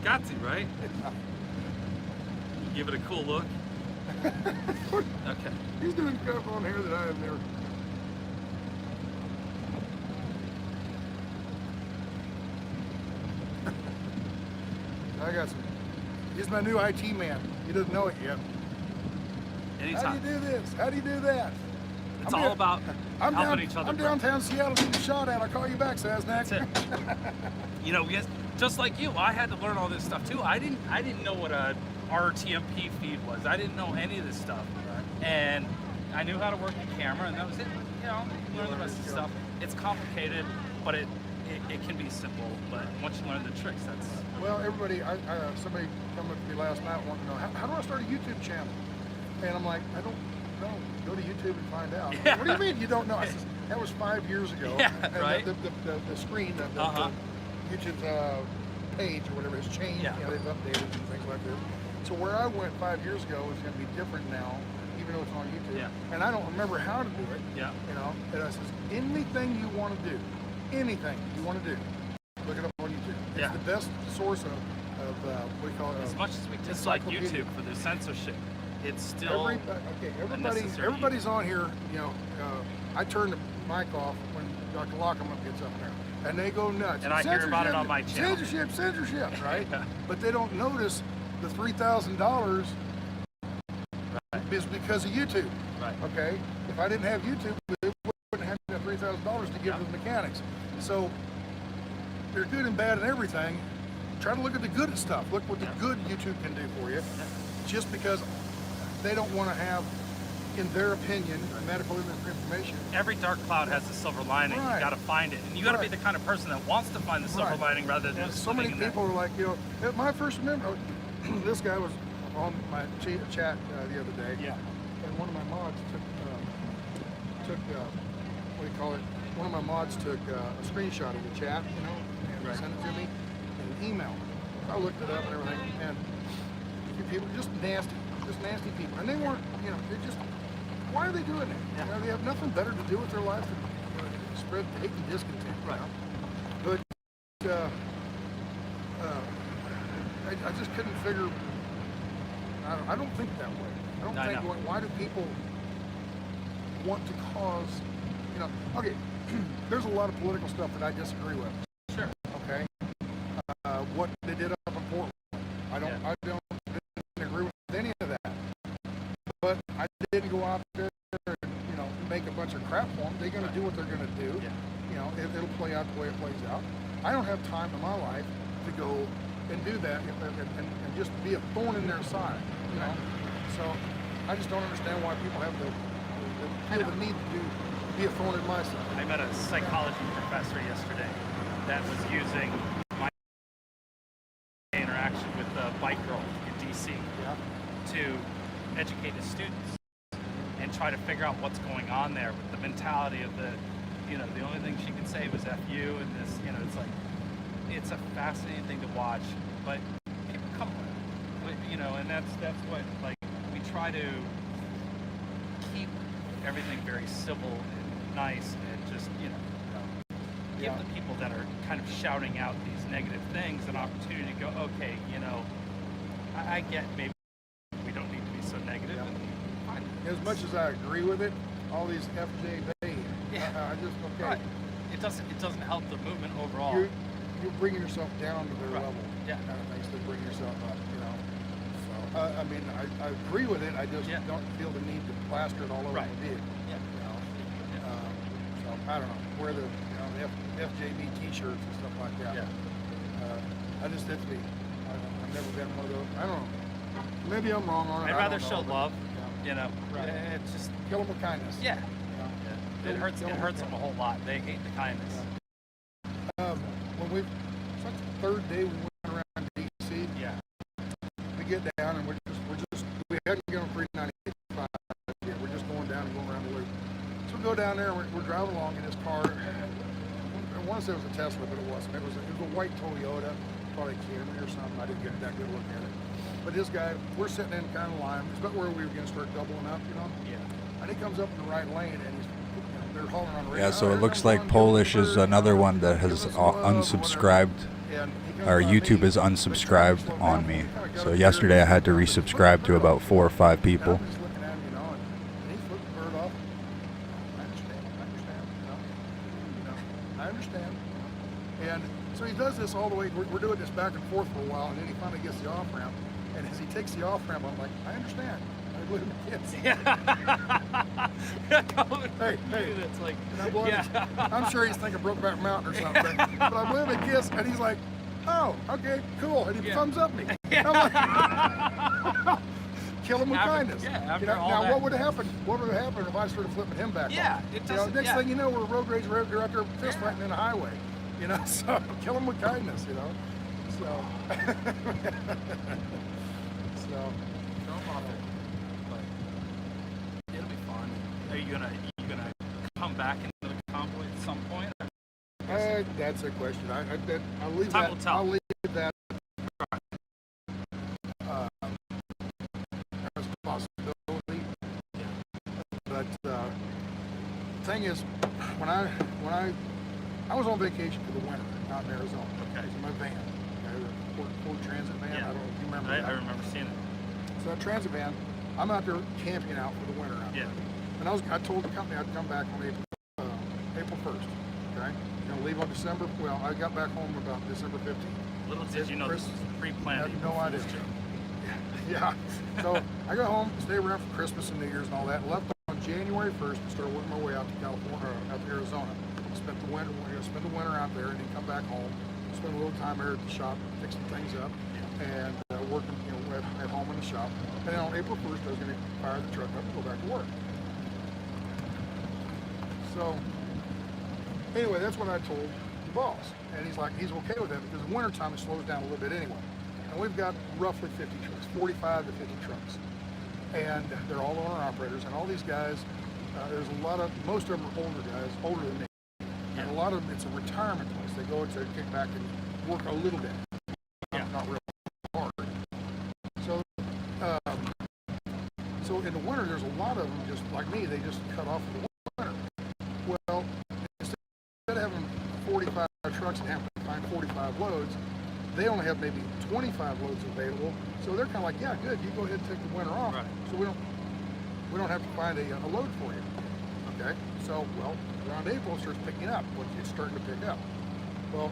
Got to, right? Give it a cool look. Okay.
He's doing stuff on here that I have never. I got some. He's my new IT man. He doesn't know it yet.
Anytime.
How do you do this? How do you do that?
It's all about helping each other.
I'm downtown Seattle getting shot at. I'll call you back, Sasnak.
That's it. You know, just like you, I had to learn all this stuff too. I didn't know what a RTMP feed was. I didn't know any of this stuff. And I knew how to work the camera, and that was it. You know, learn the rest of the stuff. It's complicated, but it can be simple. But once you learn the tricks, that's...
Well, everybody, somebody come up to me last night wanting to know, how do I start a YouTube channel? And I'm like, I don't know. Go to YouTube and find out.
Yeah.
What do you mean you don't know? I said, that was 5 years ago.
Yeah,
and
right.
The screen of YouTube's page or whatever has changed.
Yeah.
You know, they've updated and things like this. So where I went 5 years ago is going to be different now, even though it's on YouTube.
Yeah.
And I don't remember how to do it.
Yeah.
You know, and I says, anything you want to do, look it up on YouTube. It's
Yeah.
the best source of what do you call it?
As much as we dislike YouTube for the censorship, it's still
everybody's on here. You know, I turn the mic off when Dr. Lockham gets up there, and they go nuts.
And I hear about it on my channel.
Censorship, right? Yeah. But they don't notice the $3,000 is because of YouTube.
Right.
Okay. If I didn't have YouTube, we wouldn't have that $3,000 to give to the mechanics. So they're good and bad and everything. Try to look at the good stuff. Look what the good YouTube can do for you. Just because they don't want to have, in their opinion, medical information.
Every dark cloud has a silver lining.
Right.
You got to find it, and you got to be the kind of person that wants to find the silver lining rather than just
so many
living in
people are like, you know, my first memory. This guy was on my chat the other day.
Yeah.
And one of my mods took what do you call it? One of my mods took a screenshot of the chat, you know, and sent it to me in an email. I looked it up and everything, and people just nasty people, and they weren't, you know, they're just. Why are they doing it? Yeah. You know, they have nothing better to do with their life than spread hate and discontent. Right. You know? But I just couldn't figure. I don't think that way. I don't think. Why do people want to cause? You know, okay. There's a lot of political stuff that I disagree with.
Sure.
Okay. What they did up in Portland, I don't agree with any of that. But I didn't go out there and, you know, make a bunch of crap for them. They're going to do what they're going to do. Yeah. You know, it'll play out the way it plays out. I don't have time in my life to go and do that and just be a thorn in their side. You know, so I just don't understand why people have the need to be a thorn in my side.
I met a psychology professor yesterday that was using my interaction with the bike girl in DC to educate his students and try to figure out what's going on there with the mentality of the, you know, the only thing she can say was F you and this, you know, it's like, it's a fascinating thing to watch, but people come with it, you know, and that's what, like, we try to keep everything very civil and nice and just, you know, give the people that are kind of shouting out these negative things an opportunity to go, okay, you know, I get maybe we don't need to be so negative. And fine.
As much as I agree with it, all these FJ babes, I just, okay.
Right. It doesn't help the movement overall.
You're bringing yourself down to their level.
Yeah.
Kind of things to bring yourself up, you know. So, I mean, I agree with it. I just don't feel the need to plaster it all over the vehicle.
Yeah.
You know. So I don't know. Wear the the FJB T-shirts and stuff like that. Yeah. I just, that's me. I've never been one of those. I don't know. Maybe I'm wrong on it.
I'd rather show love. You know.
Right.
It's just
kill them with kindness.
Yeah. It hurts them a whole lot. They hate the kindness.
When it's like the third day we went around DC.
Yeah.
We get down and we hadn't gone 395 yet. We're just going down and going around the loop. So we go down there and we're driving along in this car. I want to say it was a Tesla, but it wasn't. It was a white Toyota, probably a Camry or something. I didn't get that good look at it. But this guy, we're sitting in kind of line. It's about where we were going to start doubling up, you know. Yeah. And he comes up in the right lane and they're hauling on the radio.
Yeah, so it looks like Polish is another one that has unsubscribed, or YouTube is unsubscribed on me. So yesterday I had to resubscribe to about 4 or 5 people.
I understand. And so he does this all the way. We're doing this back and forth for a while, and then he finally gets the off ramp. And as he takes the off ramp, I'm like, I understand. I blew him a kiss. hey,
That's like,
and I blew him I'm sure he's thinking Brokeback Mountain or something. But I blew him a kiss, and he's like, oh, okay, cool. And he thumbs up me. I'm like, kill him with kindness. Now, what would have happened? What would have happened if I started flipping him back? Off? Next thing you know, we're road rage. We're out there fist fighting in a highway. So kill him with kindness. So.
It'll be fun. Are you gonna come back into the convoy at some point?
That's a question. I'll leave
Time
that.
will tell.
I'll leave that. As a possibility. But thing is, when I was on vacation for the winter out in Arizona.
Okay.
It was in my van. Ford Transit van. I don't know if you remember that.
I remember seeing it.
So that transit van, I'm out there camping out for the winter out there. And I told the company I'd come back on April 1st. Okay? Gonna leave on December. Well, I got back home about December 15th.
Little did you know this was pre-planned.
I had no idea. Yeah. So I got home, stayed around for Christmas and New Year's and all that. Left on January 1st and started working my way out to California, out to Arizona. Spent the winter out there and then come back home. Spend a little time there at the shop, fixing things up, and working, at home in the shop. And then on April 1st, I was going to fire the truck up and go back to work. So, anyway, that's what I told the boss, and he's okay with that because in wintertime it slows down a little bit anyway. And we've got roughly 50 trucks, 45 to 50 trucks, and they're all owner-operators. And all these guys, there's most of them are older guys, older than me. And a lot of them, it's a retirement place. They go to kick back and work a little bit, not real hard. So in the winter, there's a lot of them just like me. They just cut off for the winter. Well, instead of having 45 trucks and having to find 45 loads, they only have maybe 25 loads available. So they're kind of like, yeah, good. You go ahead and take the winter off. Right. So we don't have to find a load for you. Okay. So around April it starts picking up. It's starting to pick up. Well,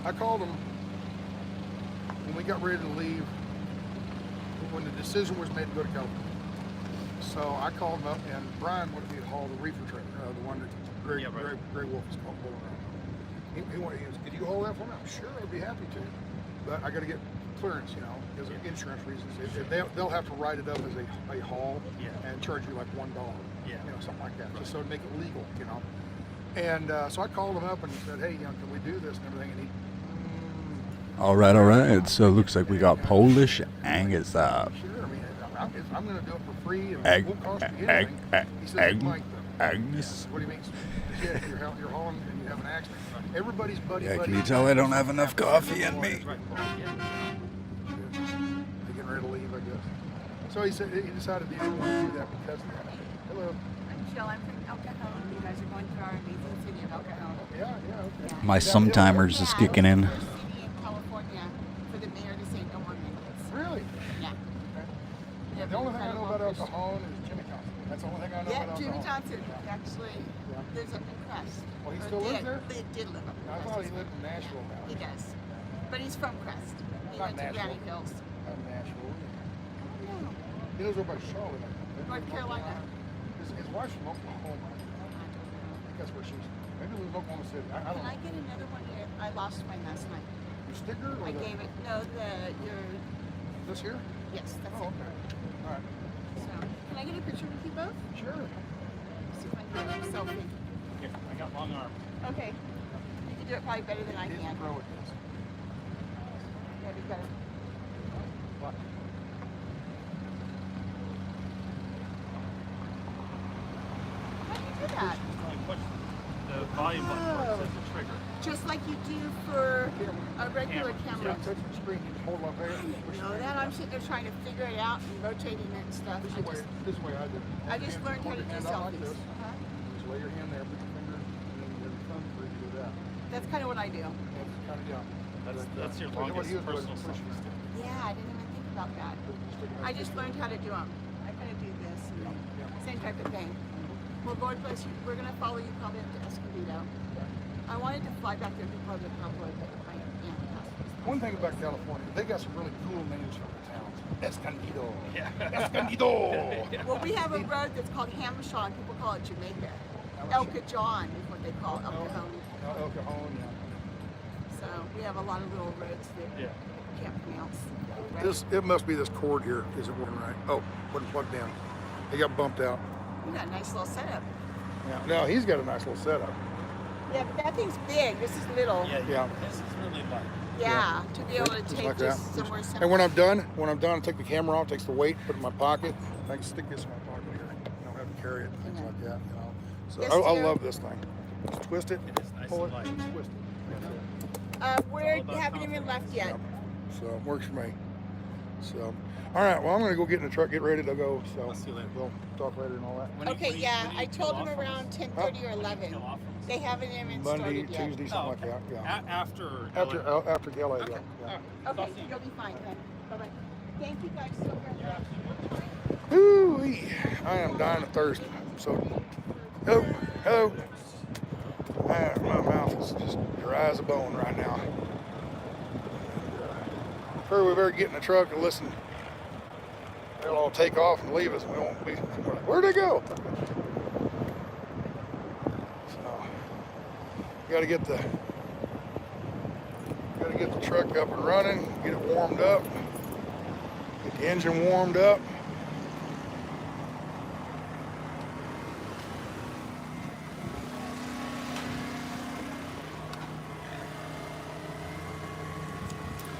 I called them when we got ready to leave, when the decision was made to go to California. So I called them up, and Brian wanted me to haul the reefer trailer, the one that Gray Wolf is called pulling around. He wanted, could you hold that for me? I'm sure, I'd be happy to. But I got to get clearance, because of insurance reasons. They'll have to write it up as a haul and charge you like $1, something like that, just so to make it legal, And so I called him up and said, hey, can we do this and everything? And he,
all right. So it looks like we got Polish Angus.
Sure, I mean, I'm going to do it for free. And it won't cost me anything. He said,
Agnes.
What do you mean? Yeah, you're hauling and you have an accident. Everybody's buddy.
Yeah, can you tell I don't have enough coffee in me?
They're getting ready to leave, I guess. So he decided he didn't want to do that because of that. Hello.
I'm Jill. I'm from El Cajon. You guys are going to our amazing city of El Cajon.
Yeah, okay.
My sometimes is kicking in.
City in California for the mayor to say no more minutes.
Really?
Yeah.
Yeah, the only thing I know about El Cajon is Jimmy Johnson. That's the only thing I know about El Cajon.
Jimmy Johnson actually lives up in Crest.
Well, he still lives there?
He did live up in Crest.
I thought he lived in Nashville now.
He does. But he's from Crest. He went to Granny Hills.
Not Nashville. He lives over by Charlotte.
North Carolina.
His wife's from Oklahoma. I think that's where she's. Maybe it was Oklahoma City. I don't know.
Can I get another one here? I lost mine last night.
Your sticker? Or
I gave it. No, your.
This here?
Yes, that's
it.
it.
Okay. All right.
So, can I get a picture with you both?
Sure.
See if I can get a selfie.
Here, I got long arms.
Okay. You can do it probably better than I can.
He's a pro at this.
Yeah, be better.
What?
How do you do that?
You push the volume button where it says the trigger.
Just like you do for a regular camera.
Yeah, touch the screen. You hold up there.
No, that I'm sitting there trying to figure it out and rotating it and stuff.
This is the way I did it.
I just learned how to do selfies.
Just lay your hand there, put your finger, and then your thumb for you to do that.
That's kind of what I do.
That's kind of,
That's your longest personal selfie stick.
Yeah, I didn't even think about that. I just learned how to do them. I kind of do this. Same type of thing. Well, Lord bless you. We're going to follow you probably up to Escondido. I wanted to fly back there to be part of the convoy, but I am past this.
One thing about California, they got some really cool names for the towns. Escondido. Yeah. Escondido.
Well, we have a road that's called Hammershaw, and people call it Jamaica. El Cajon is what they call El Cajon.
El Cajon, yeah.
So we have a lot of little roads that you can't pronounce.
It must be this cord here. Is it working right? Oh, wasn't plugged in. It got bumped out.
You got a nice little setup.
Yeah. No, he's got a nice little setup.
Yeah, but that thing's big. This is little.
Yeah.
This is really light.
Yeah, to be able to
Just
take
like
just
that.
somewhere simple.
And when I'm done, I take the camera off, takes the weight, put it in my pocket. I can stick this in my pocket here. I don't have to carry it, things like that, you know. So
Yes,
I
dear.
love this thing. Just twist it, pull it, twist it.
We haven't even left yet.
So it works for me. So, all right, well, I'm going to go get in the truck, get ready to go. So we'll talk later and all that.
Okay, yeah, I told them around 10:30 or 11. They haven't even
Monday,
started yet.
Tuesday, something like that. Yeah.
After
LA,
Okay.
yeah.
Okay, you'll be fine then. Bye-bye. Thank you guys so very much.
Woo-wee. I am dying of thirst. So, hello. My mouth is just dry as a bone right now. Figure we better get in the truck and listen. They'll all take off and leave us. We won't be. Where'd they go? So, got to get the truck up and running. Get it warmed up. Get the engine warmed up.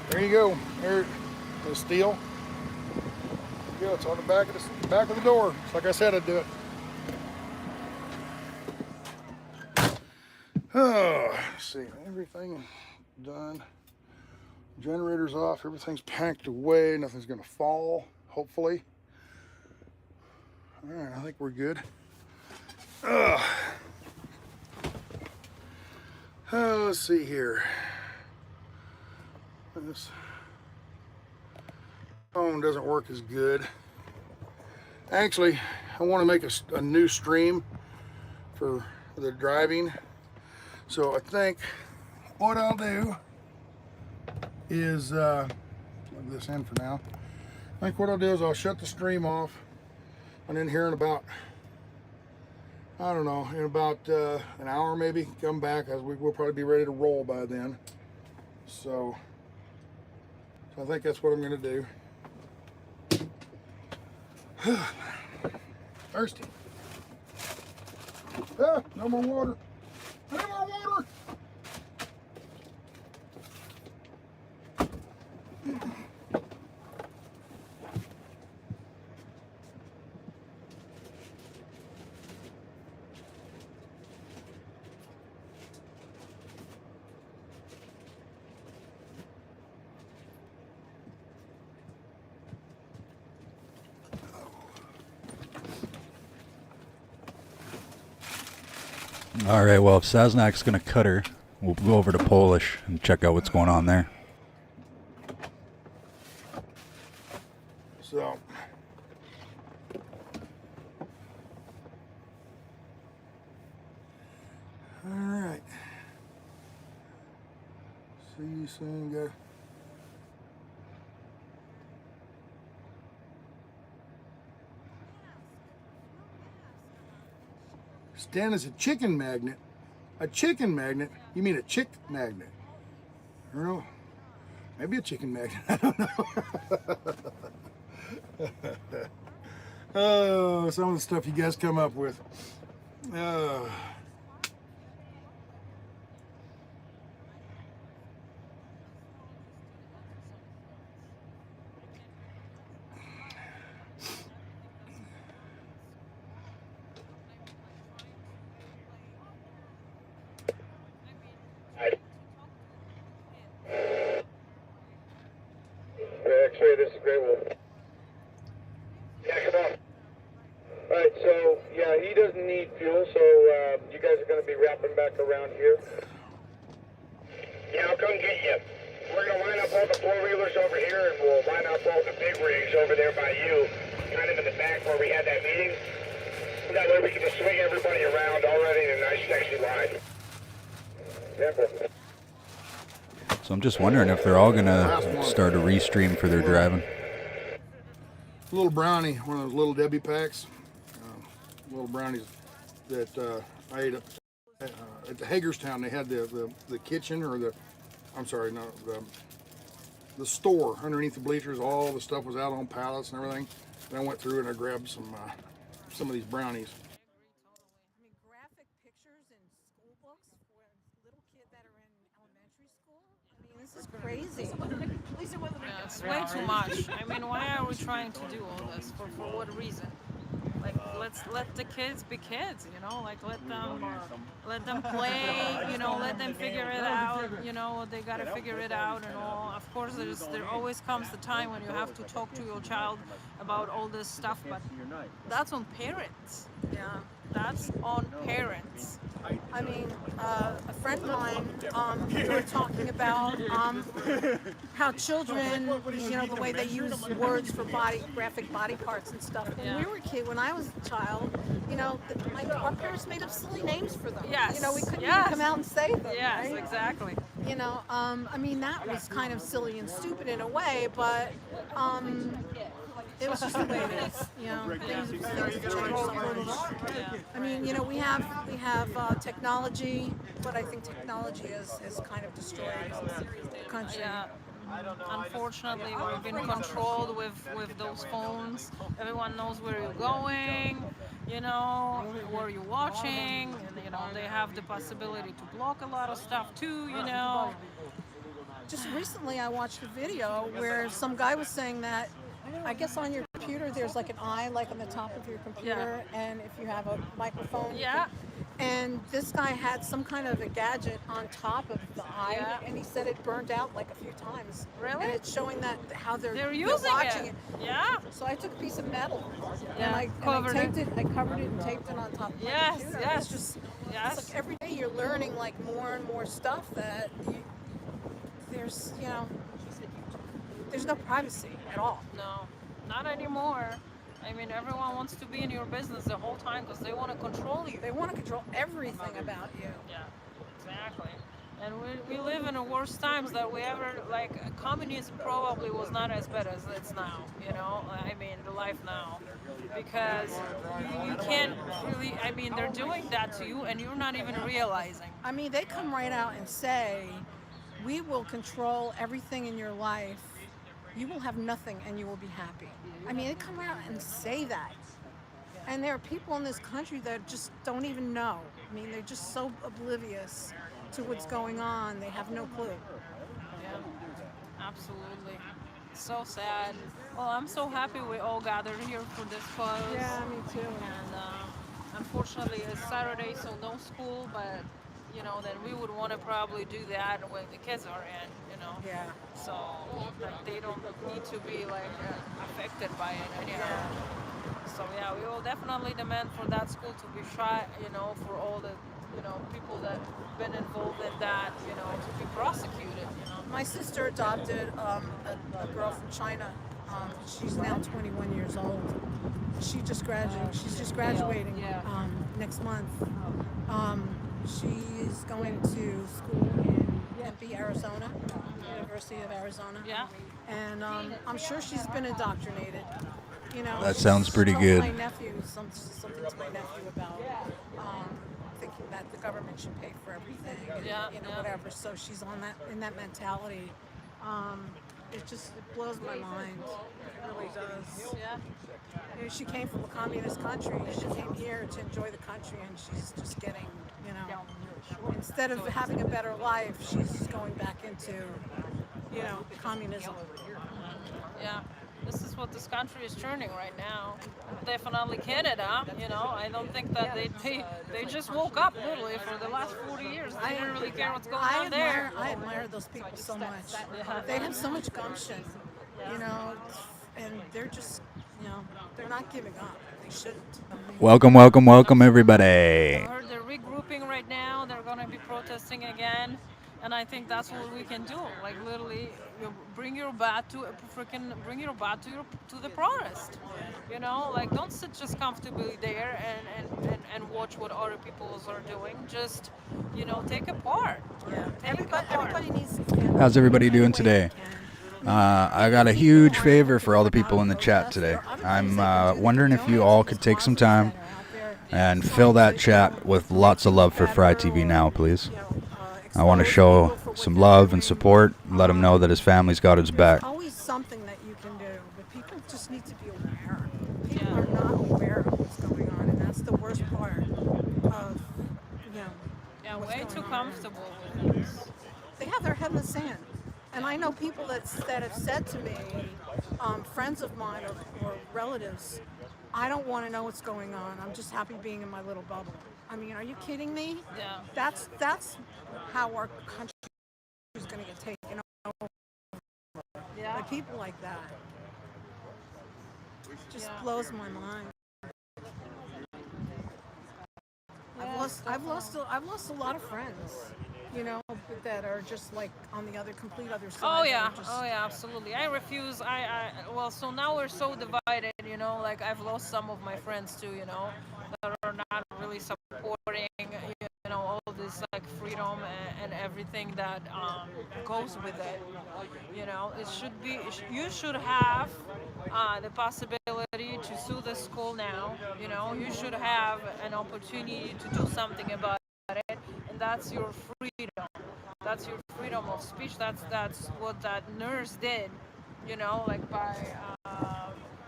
There you go. There, the steel. There you go. It's on the back of the door. It's like I said, I'd do it. Oh, let's see. Everything done. Generator's off. Everything's packed away. Nothing's gonna fall. Hopefully. All right. I think we're good. Let's see here. This phone doesn't work as good. Actually, I want to make a new stream for the driving. So I think what I'll do is plug this in for now. I think what I'll do is I'll shut the stream off, and then here in about, I don't know, in about an hour maybe, come back, as we'll probably be ready to roll by then. So I think that's what I'm going to do. Thirsty. Ah, no more water. No more water.
All right, well, if Sasnak's going to cut her, we'll go over to Polish and check out what's going on there.
So, all right. See you soon, guys. Stan is a chicken magnet. A chicken magnet? You mean a chick magnet? I don't know. Maybe a chicken magnet. I don't know. Oh, some of the stuff you guys come up with.
X-ray, this is Grey Wolf. Yeah, come on. Alright, so, yeah, he doesn't need fuel, so you guys are going to be wrapping back around here. Yeah, I'll come get you. We're going to line up all the four-wheelers over here, and we'll line up all the big rigs over there by you, kind of in the back where we had that meeting. That way we can just swing everybody around already in a nice, sexy line. Careful.
So I'm just wondering if they're all gonna start a restream for their driving.
Little brownie, one of those little Debbie packs. Little brownies that I ate at the Hagerstown. They had the kitchen, or the, I'm sorry, no, the store underneath the bleachers. All the stuff was out on pallets and everything. And I went through and I grabbed some of these brownies.
This is crazy. Yeah, it's way too much. I mean, why are we trying to do all this? For what reason? Like, let's let the kids be kids, you know? Like, let them play, you know, let them figure it out, you know, they gotta figure it out and all. Of course, there always comes the time when you have to talk to your child about all this stuff, but that's on parents. Yeah, that's on parents.
I mean, a friend of mine, we were talking about how children, you know, the way they use words for graphic body parts and stuff. When we were a kid, when I was a child, you know, our parents made up silly names for them.
Yes.
You know, we couldn't even come out and say them.
Yes,
right?
exactly.
You know, I mean, that was kind of silly and stupid in a way, but it was just the way it is. You know, things have changed so much. I mean, you know, we have technology, but I think technology has kind of destroyed the country.
Yeah. Unfortunately, we've been controlled with those phones. Everyone knows where you're going, you know, where you're watching, and, you know, they have the possibility to block a lot of stuff too, you know.
Just recently I watched a video where some guy was saying that, I guess on your computer there's like an eye like on the top of your computer, and if you have a microphone, and this guy had some kind of a gadget on top of the eye, and he said it burned out like a few times.
Really?
And it's showing that how they're
using
watching it.
Yeah.
So I took a piece of metal
Yeah,
and I
covered
taped it. I covered it and taped it on top of my computer.
Yes.
It's just it's like every day you're learning like more and more stuff that there's, you know, there's no privacy at all.
No, not anymore. I mean, everyone wants to be in your business the whole time because they want to control you.
They want to control everything about you.
Yeah, exactly. And we live in the worst times that we ever, like, communism probably was not as bad as it's now, you know? I mean, the life now. Because you can't really, I mean, they're doing that to you and you're not even realizing.
I mean, they come right out and say, we will control everything in your life. You will have nothing and you will be happy. I mean, they come out and say that. And there are people in this country that just don't even know. I mean, they're just so oblivious to what's going on. They have no clue.
Yeah, absolutely. So sad. Well, I'm so happy we all gathered here for this cause.
Yeah, me too.
And unfortunately, it's Saturday, so no school, but you know, then we would want to probably do that when the kids are in, you know.
Yeah.
So like, they don't need to be like affected by it anyhow. So yeah, we will definitely demand for that school to be shut, you know, for all the, you know, people that have been involved in that, you know, to be prosecuted, you know.
My sister adopted a girl from China. She's now 21 years old. She's just graduating next month. She's going to school in Tempe, Arizona, University of Arizona.
Yeah.
And I'm sure she's been indoctrinated. You know.
That sounds pretty
she
good.
told my nephew something to my nephew about thinking that the government should pay for everything, and, you know, whatever. So she's in that mentality. It blows my mind. It really does.
Yeah.
You know, she came from a communist country. She came here to enjoy the country, and she's just getting, you know, instead of having a better life, she's going back into, you know, communism.
Yeah. This is what this country is turning right now. Definitely Canada, you know. I don't think that they just woke up literally for the last 40 years. They didn't really care what's going on there.
I admire those people so much. They have so much gumption, you know, and they're just, you know, they're not giving up. They shouldn't.
Welcome, welcome, welcome, everybody.
I heard they're regrouping right now. They're going to be protesting again. And I think that's what we can do. Like literally, bring your bat to the protest. You know, like don't sit just comfortably there and watch what other people are doing. Just, you know, take a part.
Yeah.
Take a part.
Everybody needs.
How's everybody doing today? I got a huge favor for all the people in the chat today. I'm wondering if you all could take some time and fill that chat with lots of love for Frei TV now, please. I want to show some love and support, let him know that his family's got his back.
There's always something that you can do, but people just need to be aware. People are not aware of what's going on, and that's the worst part of, you know,
Yeah,
what's
way
going
too
on.
comfortable with this.
They have their head in the sand. And I know people that have said to me, friends of mine or relatives, I don't want to know what's going on. I'm just happy being in my little bubble. I mean, are you kidding me?
Yeah.
That's how our country is going to get taken over.
Yeah.
By people like that. Just blows my mind. I've lost a lot of friends, you know, that are just like on the complete other side.
Oh yeah, absolutely. I refuse. Well, so now we're so divided, you know. Like I've lost some of my friends too, you know, that are not really supporting, you know, all this like freedom and everything that goes with it. You know, it should be. You should have the possibility to sue the school now. You know, you should have an opportunity to do something about it, and that's your freedom. That's your freedom of speech. That's what that nurse did, you know, like by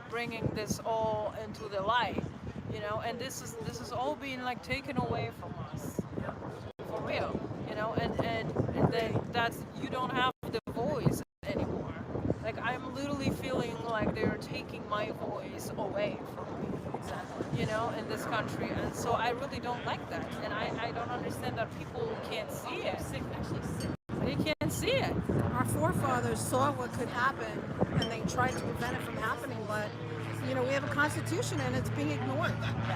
bringing this all into the light, you know. And this is all being like taken away from us, for real, you know. And then that's, you don't have the voice anymore. Like I'm literally feeling like they're taking my voice away from me. You know, in this country, and so I really don't like that, and I don't understand that people can't see it. They can't see it.
Our forefathers saw what could happen, and they tried to prevent it from happening. But you know, we have a constitution, and it's being ignored.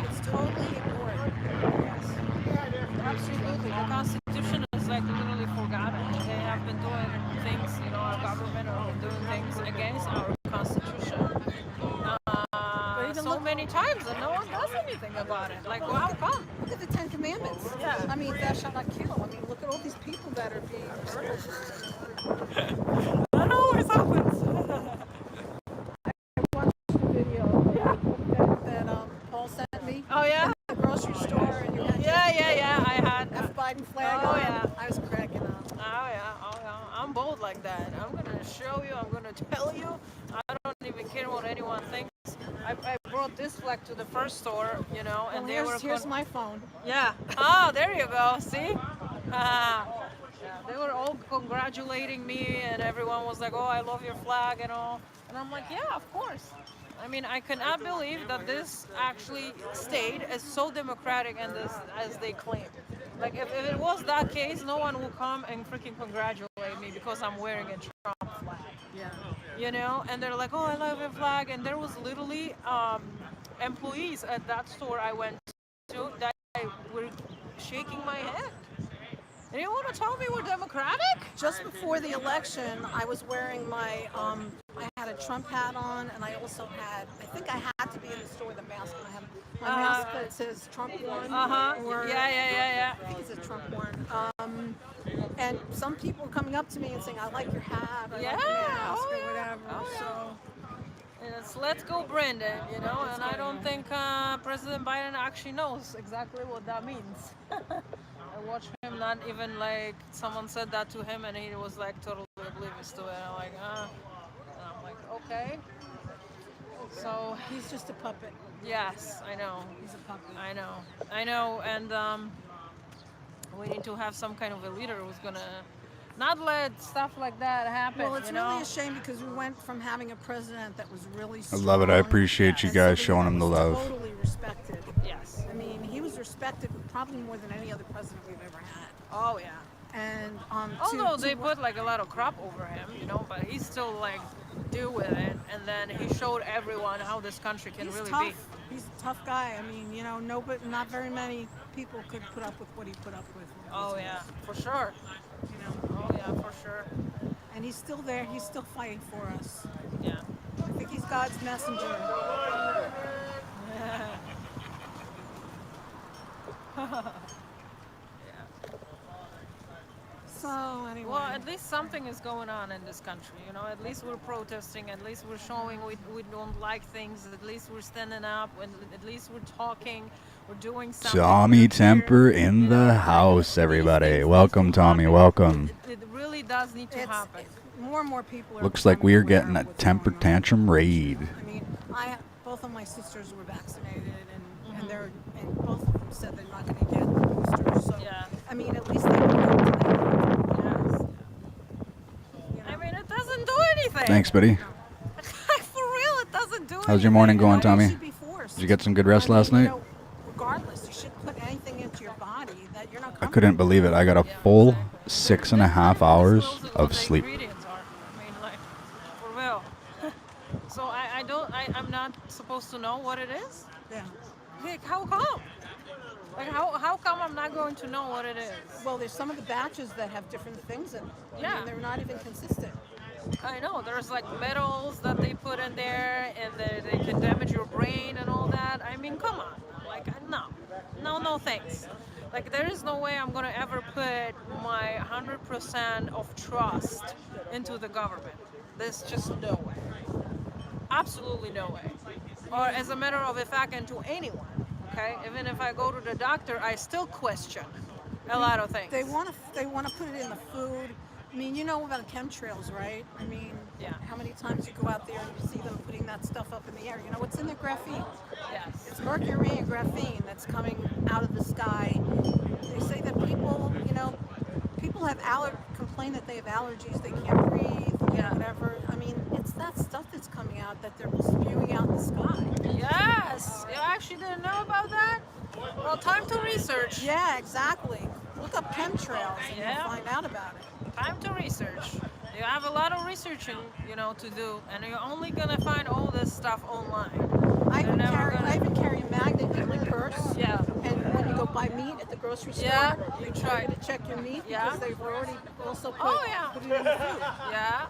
It's totally ignored.
Yes, absolutely. The constitution is like literally forgotten. They have been doing things, you know, our government are doing things against our constitution. So many times, and no one does anything about it. Like, well, how come?
Look at the 10 Commandments. Yeah. I mean, thou shalt not kill. I mean, look at all these people that are being.
I know it happens.
I watched the video that Paul sent me.
Oh yeah.
At the grocery store, and you had
yeah. I had
F Biden flag on.
Yeah.
I was cracking up.
Oh yeah. I'm bold like that. I'm gonna show you. I'm gonna tell you. I don't even care what anyone thinks. I brought this flag to the first store, you know, and
well, here's my phone.
Yeah. Oh, there you go. See? Yeah, they were all congratulating me, and everyone was like, "Oh, I love your flag," and all. And I'm like, "Yeah, of course." I mean, I cannot believe that this actually stayed as so democratic and as they claim. Like, if it was that case, no one will come and freaking congratulate me because I'm wearing a Trump flag.
Yeah.
You know, and they're like, "Oh, I love your flag," and there was literally employees at that store I went to that were shaking my head. And you want to tell me we're democratic?
Just before the election, I was wearing my, I had a Trump hat on, and I also had, I think I had to be in the store with a mask, and I have my mask that says Trump won. Or,
Yeah.
I think it says Trump won. And some people were coming up to me and saying, "I like your hat," or "I like your mask," or whatever. So.
And it's let's go, Brandon, you know, and I don't think President Biden actually knows exactly what that means. I watched him not even like, someone said that to him and he was like totally oblivious to it. I'm like, and I'm like, okay. So
he's just a puppet.
Yes, I know.
He's a puppet.
I know, and we need to have some kind of a leader who's gonna not let stuff like that happen.
Well, it's
you know?
really a shame because we went from having a president that was really strong.
I love it. I appreciate you guys showing him the love.
Totally respected.
Yes.
I mean, he was respected probably more than any other president we've ever had.
Oh yeah.
And
although they put like a lot of crap over him, you know, but he still like deal with it, and then he showed everyone how this country can really
tough.
be.
He's a tough guy. I mean, you know, not very many people could put up with what he put up with.
Oh yeah, for sure.
You know.
Oh yeah, for sure.
And he's still there. He's still fighting for us.
Yeah.
I think he's God's messenger.
at least something is going on in this country. You know, at least we're protesting. At least we're showing we don't like things. At least we're standing up. And at least we're talking. We're doing something.
Tommy Temper in the house, everybody. Welcome, Tommy. Welcome.
It really does need to happen.
More and more people are.
Looks like we are getting a temper tantrum raid.
I mean, both of my sisters were vaccinated, and both of them said they're not going to get the boosters. So
yeah.
I mean, at least they can go to that.
Yes. I mean, it doesn't do anything.
Thanks, buddy.
For real, it doesn't do anything.
How's your morning going, Tommy? Did you get some good rest last night?
Regardless, you shouldn't put anything into your body that you're not.
I couldn't believe it. I got a full 6.5 hours of sleep.
For real. So I'm not supposed to know what it is?
Yeah.
Like, how come? Like, how come I'm not going to know what it is?
Well, there's some of the batches that have different things in them.
Yeah.
I mean, they're not even consistent.
I know. There's like metals that they put in there, and they can damage your brain and all that. I mean, come on. Like, no thanks. Like, there is no way I'm going to ever put my 100% of trust into the government. There's just no way. Absolutely no way. Or as a matter of fact, into anyone. Okay? Even if I go to the doctor, I still question a lot of things.
They want to put it in the food. I mean, you know about chemtrails, right? I mean,
yeah.
How many times you go out there and you see them putting that stuff up in the air? You know what's in there? Graphene.
Yes.
It's mercury and graphene that's coming out of the sky. They say that people have complain that they have allergies, they can't breathe, whatever. I mean, it's that stuff that's coming out that they're spewing out in the sky.
Yes. You actually didn't know about that? Well, time to research.
Yeah, exactly. Look up chemtrails and you'll find out about it.
Time to research. You have a lot of researching, to do, and you're only gonna find all this stuff online.
I even carry a magnet in my purse.
Yeah.
And when you go buy meat at the grocery store, you try to check your meat because they've already also put it in the food.
Yeah.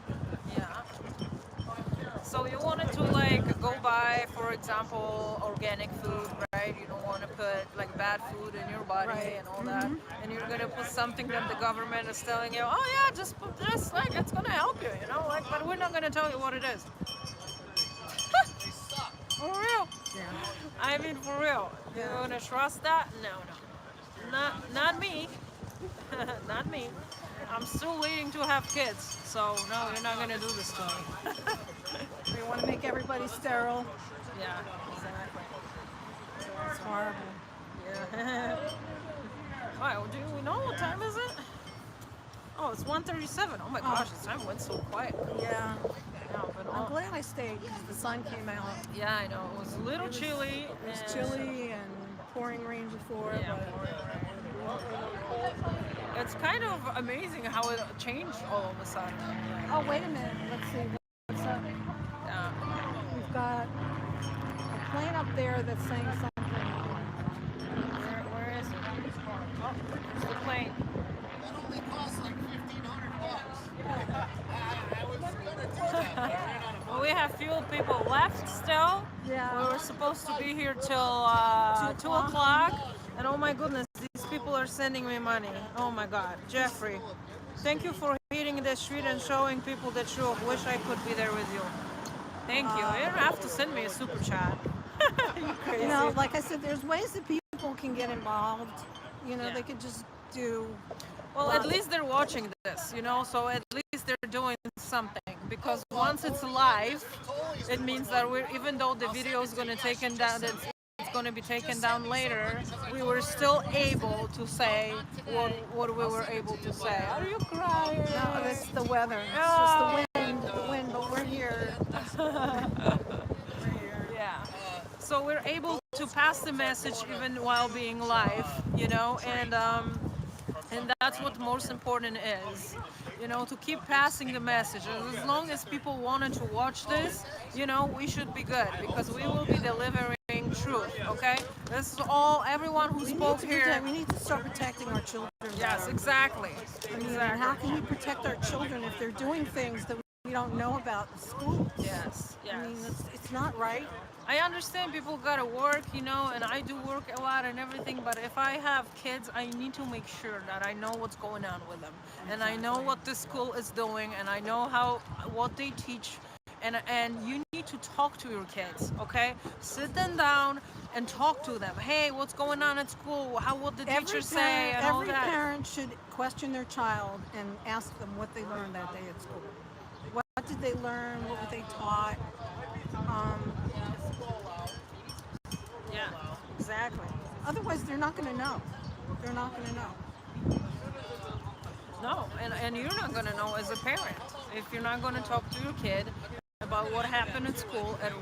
So you wanted to go buy, for example, organic food, right? You don't want to put bad food in your body and all that, and you're gonna put something that the government is telling you, oh yeah, just it's gonna help you, but we're not gonna tell you what it is. For real? Yeah. I mean, for real. You're gonna trust that? No. Not me. Not me. I'm still waiting to have kids, so no, you're not gonna do this to me.
They want to make everybody sterile.
Yeah, exactly.
It's horrible.
Yeah. Alright, do we know what time is it? Oh, it's 1:37. Oh my gosh, the time went so quick.
Yeah. I'm glad I stayed because the sun came out.
Yeah, I know. It was a little chilly.
It was chilly and pouring rain before.
Yeah, it's kind of amazing how it changed all of a sudden.
Oh, wait a minute. Let's see. What's up?
Yeah.
We've got a plane up there that's saying something.
Where is it? Oh, there's the plane.
That only costs like $1,500. I was gonna do that.
Well, we have few people left still.
Yeah.
We were supposed to be here till 2 o'clock. And oh my goodness, these people are sending me money. Oh my God. Jeffrey, thank you for hitting the street and showing people the truth. Wish I could be there with you. Thank you. You don't have to send me a super chat.
You know, like I said, there's ways that people can get involved. They could just do.
Well, at least they're watching this, so at least they're doing something. Because once it's live, it means that even though the video is going to taken down, it's going to be taken down later, we were still able to say what we were able to say. Are you crying?
No, it's the weather. It's just the wind, but we're here.
Yeah. So we're able to pass the message even while being live, and that's what most important is, to keep passing the message. As long as people wanted to watch this, we should be good because we will be delivering truth, okay? This is all, everyone who spoke here.
We need to start protecting our children.
Yes, exactly.
How can we protect our children if they're doing things that we don't know about in school?
Yes.
I mean, it's not right.
I understand people gotta work, you know, and I do work a lot and everything, but if I have kids, I need to make sure that I know what's going on with them, and I know what the school is doing, and I know what they teach, and you need to talk to your kids, okay? Sit them down and talk to them. Hey, what's going on at school? How would the teacher say? And all
Every
that.
parent should question their child and ask them what they learned that day at school. What did they learn? What were they taught?
Yeah, exactly.
Otherwise, they're not going to know. They're not going to know.
No, and you're not going to know as a parent if you're not going to talk to your kid about what happened at school and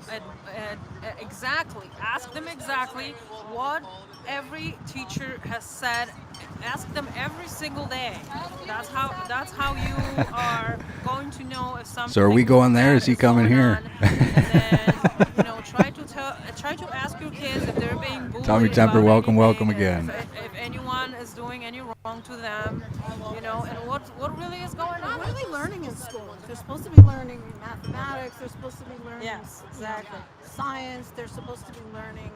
exactly. Ask them exactly what every teacher has said. Ask them every single day. That's how you are going to know if something.
So are we going there? Is he coming here?
You know, try to ask your kids if they're being bullied.
Tommy Temper, welcome again.
If anyone is doing any wrong to them, you know, and what really is going on.
What are they learning in school? They're supposed to be learning mathematics. They're supposed to be learning
exactly.
Science. They're supposed to be learning.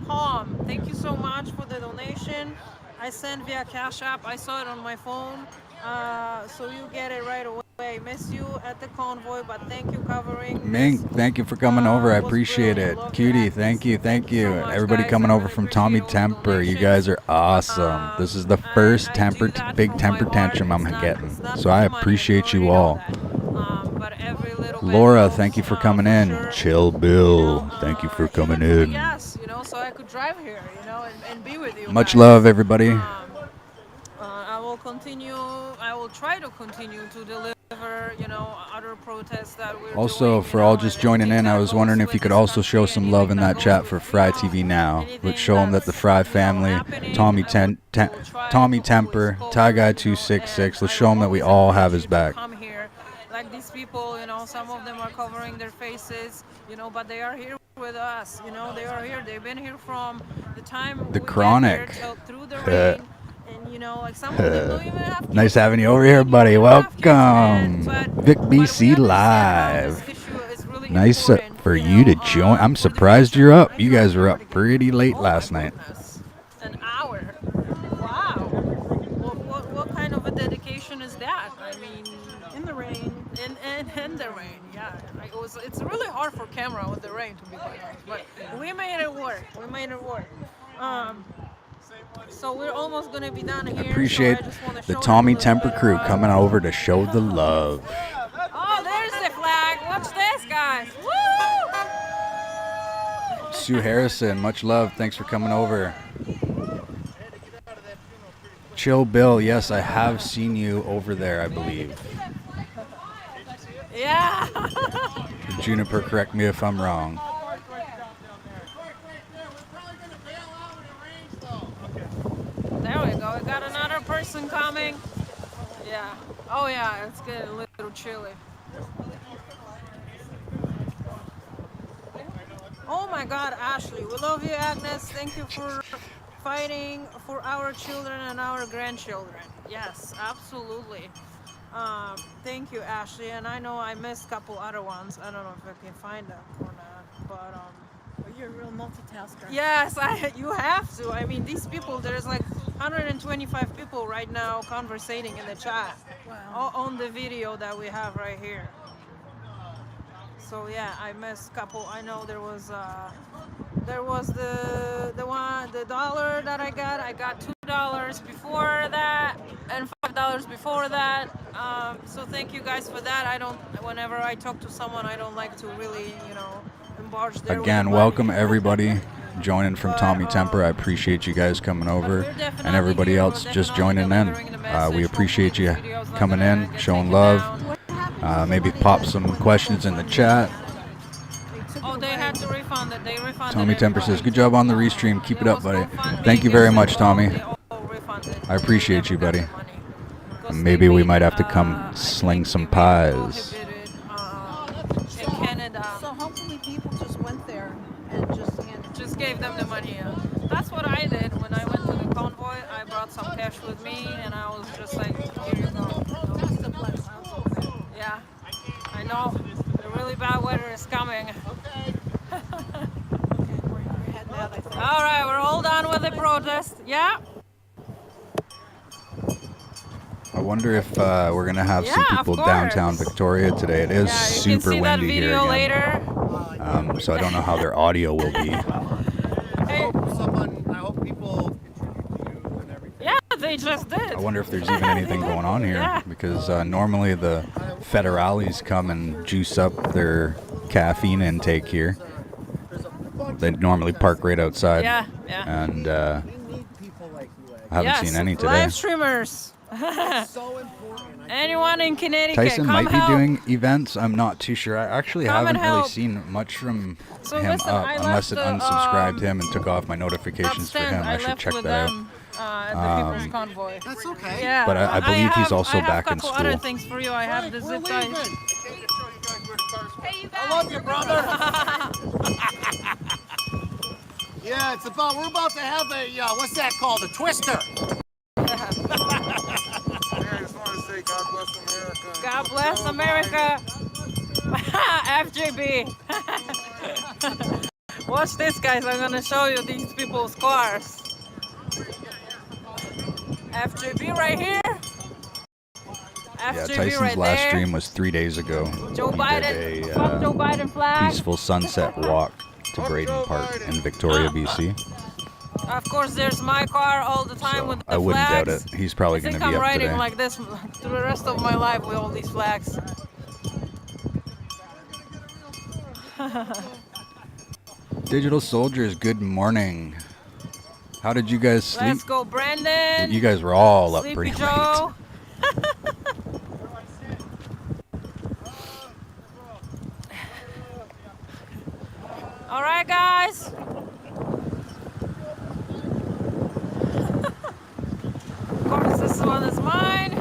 Palm, thank you so much for the donation. I sent via Cash App. I saw it on my phone, so you get it right away. Miss you at the convoy, but thank you covering.
Ming, thank you for coming over. I appreciate it. Cutie, thank you. Everybody coming over from Tommy Temper. You guys are awesome. This is the first big temper tantrum I'm getting, so I appreciate you all. Laura, thank you for coming in. Chill Bill, thank you for coming in.
Yes, you know, so I could drive here, you know, and be with you.
Much love, everybody.
I will try to continue to deliver, you know, other protests that we're
Also,
doing,
for all just joining in, I was wondering if you could also show some love in that chat for Fry TV now. Let's show them that the Fry family, Tommy Temper, Tie Guy 266, let's show him that we all have his back.
Come here, like these people, you know, some of them are covering their faces, you know, but they are here with us, you know, they are here. They've been here from the time
The Chronic.
through the rain. And you know, like some of them don't even have
Nice having you over here, buddy. Welcome. Vic BC Live. Nice for you to join. I'm surprised you're up. You guys were up pretty late last night.
An hour. Wow. What kind of a dedication is that? I mean,
in the rain.
In the rain, yeah. It's really hard for camera with the rain, to be quite honest. But we made it work. So we're almost going to be done here.
I appreciate the Tommy Temper crew coming over to show the love.
Oh, there's the flag. Watch this, guys. Woo!
Sue Harrison, much love. Thanks for coming over. Chill Bill, yes, I have seen you over there, I believe.
Yeah.
Juniper, correct me if I'm wrong.
There we go. We got another person coming. Yeah. Oh yeah, it's getting a little chilly. Oh my God, Ashley, we love you, Agnes. Thank you for fighting for our children and our grandchildren. Yes, absolutely. Thank you, Ashley. And I know I missed a couple other ones. I don't know if I can find them or not, but
you're a real multitasker.
Yes, you have to. I mean, these people, there's like 125 people right now conversating in the chat.
Wow.
On the video that we have right here. So yeah, I missed a couple. I know there was the dollar that I got. I got $2 before that and $5 before that. So thank you guys for that. Whenever I talk to someone, I don't like to really, you know, embarge their
Again, welcome everybody joining from Tommy Temper. I appreciate you guys coming over, and everybody else just joining in. We appreciate you coming in, showing love. Maybe pop some questions in the chat.
Oh, they had to refund it. They refunded
Tommy
it.
Temper says, good job on the restream. Keep it up, buddy. Thank you very much, Tommy. I appreciate you, buddy. Maybe we might have to come sling some pies.
In Canada.
So hopefully people just went there and
just gave them the money. Yeah. That's what I did when I went to the convoy. I brought some cash with me, and I was just like, here you go. Yeah, I know. The really bad weather is coming. hold on with the protest. Yeah.
I wonder if we're gonna have some people downtown Victoria today. It is super windy here again.
Later.
So I don't know how their audio will be.
I hope people Yeah, they just did.
I wonder if there's even anything going on here, because normally the federales come and juice up their caffeine intake here. They normally park right outside. And I haven't seen any today.
Live streamers. Anyone in Connecticut,
Tyson
come
might
help.
be doing events. I'm not too sure. I actually
Come and
haven't really
help.
seen much from
So
him
listen,
up,
I
unless it
left the,
unsubscribed him and took off my notifications for him. I should
left
check
with
that
them,
out.
at the People's Convoy.
That's okay.
Yeah,
But I believe he's also back in
I have a couple other
school.
things for you. I have the zip ties.
Hey, you guys. I love you, brother. Yeah, it's about, we're about to have a, what's that called? A twister.
God bless America. FJB. Watch this, guys. I'm gonna show you these people's cars. FJB right here.
Yeah,
FJB
Tyson's
right
last
there.
stream was 3 days ago.
Joe
He
Biden.
did
Fuck Joe Biden flag.
peaceful sunset walk to Braden Park in Victoria, BC.
Of course, there's my car all the time with the
I wouldn't
flags.
doubt it. He's probably
I
going to
think
be
I'm
up
riding
today.
like this through the rest of my life with all these flags.
Digital Soldiers, good morning. How did you guys sleep?
Let's go, Brandon.
You guys were all up
Sleepy
pretty late.
Joe. All right, guys. Of course, this one is mine.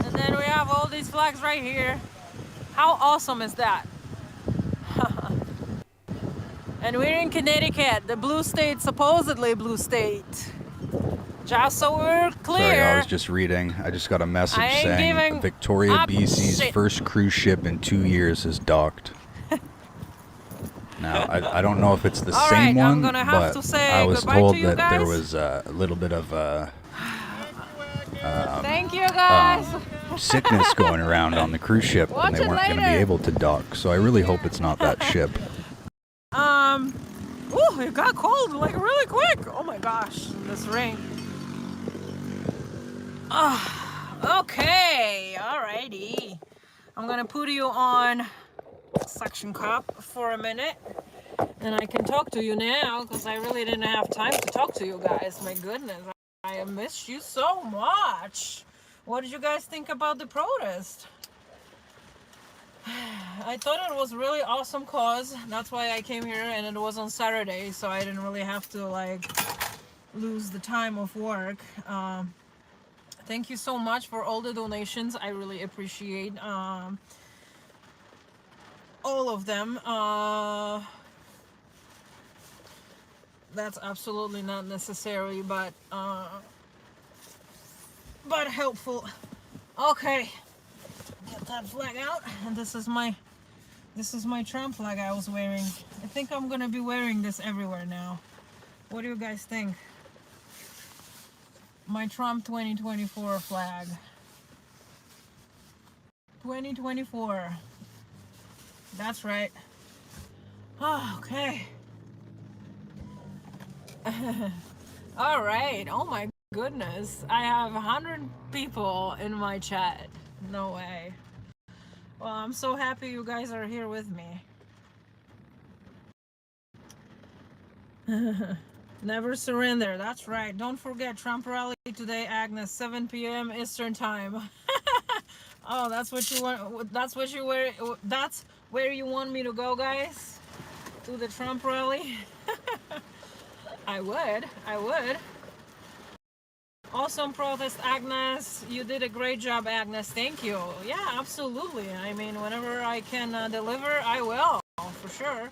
And then we have all these flags right here. How awesome is that? And we're in Connecticut, the blue state, supposedly blue state. Just so we're clear.
Sorry, I was just reading. I just got a message
I ain't
saying
giving
Victoria,
up
BC's
shit.
first cruise ship in 2 years is docked. Now, I don't know if it's the
All
same
right, I'm
one,
gonna have
but
to say
I was
goodbye
told
to you
that there
guys.
was a little bit of
Thank you, guys.
sickness going around on the cruise ship,
Watch
and they
it
weren't going to be
later.
able to dock. So I really hope it's not that ship.
Ooh, it got cold like really quick. Oh my gosh, this rain. Okay, alrighty. I'm gonna put you on suction cup for a minute, and I can talk to you now because I really didn't have time to talk to you guys. My goodness, I missed you so much. What did you guys think about the protest? I thought it was really awesome cause. That's why I came here, and it was on Saturday, so I didn't really have to like lose the time of work. Thank you so much for all the donations. I really appreciate all of them. That's absolutely not necessary, but helpful. Okay. Get that flag out, and this is my Trump flag I was wearing. I think I'm gonna be wearing this everywhere now. What do you guys think? My Trump 2024 flag. 2024. That's right. Oh, okay. All right. Oh my goodness. I have 100 people in my chat. No way. Well, I'm so happy you guys are here with me. Never surrender. That's right. Don't forget Trump rally today, Agnes, 7 p.m. Eastern time. Oh, that's what you want. That's what you wear. That's where you want me to go, guys. To the Trump rally. I would. Awesome protest, Agnes. You did a great job, Agnes. Thank you. Yeah, absolutely. I mean, whenever I can deliver, I will, for sure.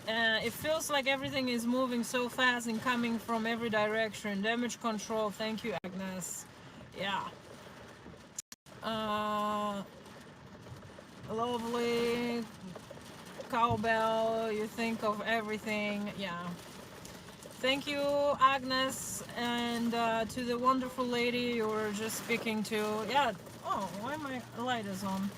It feels like everything is moving so fast and coming from every direction. Damage control. Thank you, Agnes. Yeah. Lovely. cowbell, you think of everything. Yeah. Thank you, Agnes, and to the wonderful lady you were just speaking to. Yeah. Oh, why my light is on?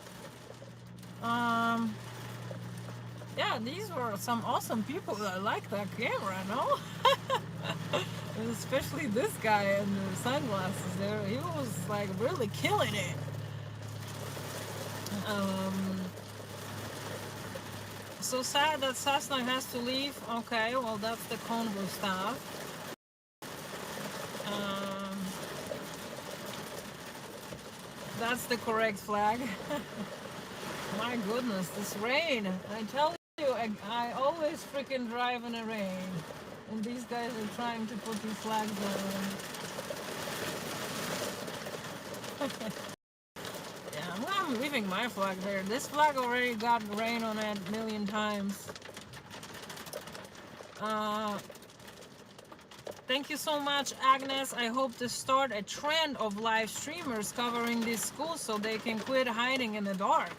Yeah, these were some awesome people that like that camera, no? Especially this guy in the sunglasses there. He was like really killing it. So sad that Sasnak has to leave. Okay, well that's the Convoy stuff. That's the correct flag. My goodness, this rain. I tell you, I always freaking drive in the rain. And these guys are trying to put these flags on. Yeah, I'm leaving my flag there. This flag already got rain on it a million times. Thank you so much, Agnes. I hope to start a trend of live streamers covering these schools so they can quit hiding in the dark.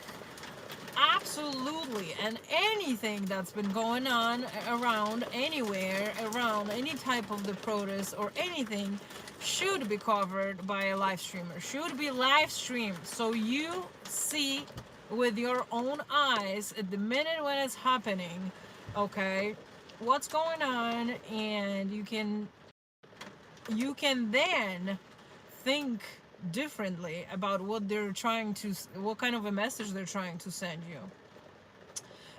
Absolutely. And anything that's been going on around anywhere, around any type of the protest or anything, should be covered by a live streamer, should be live streamed so you see with your own eyes at the minute when it's happening, okay, what's going on, and you can then think differently about what they're trying to, what kind of a message they're trying to send you.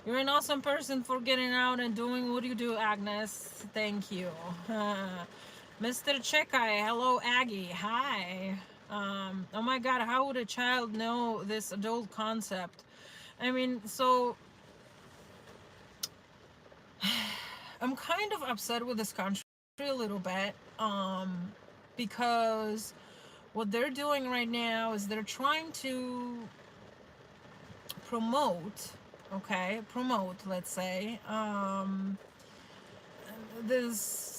You're an awesome person for getting out and doing what you do, Agnes. Thank you. Mr. Chekai, hello Aggie, hi. Oh my god, how would a child know this adult concept? I mean, so I'm kind of upset with this country a little bit, because what they're doing right now is they're trying to promote, let's say, this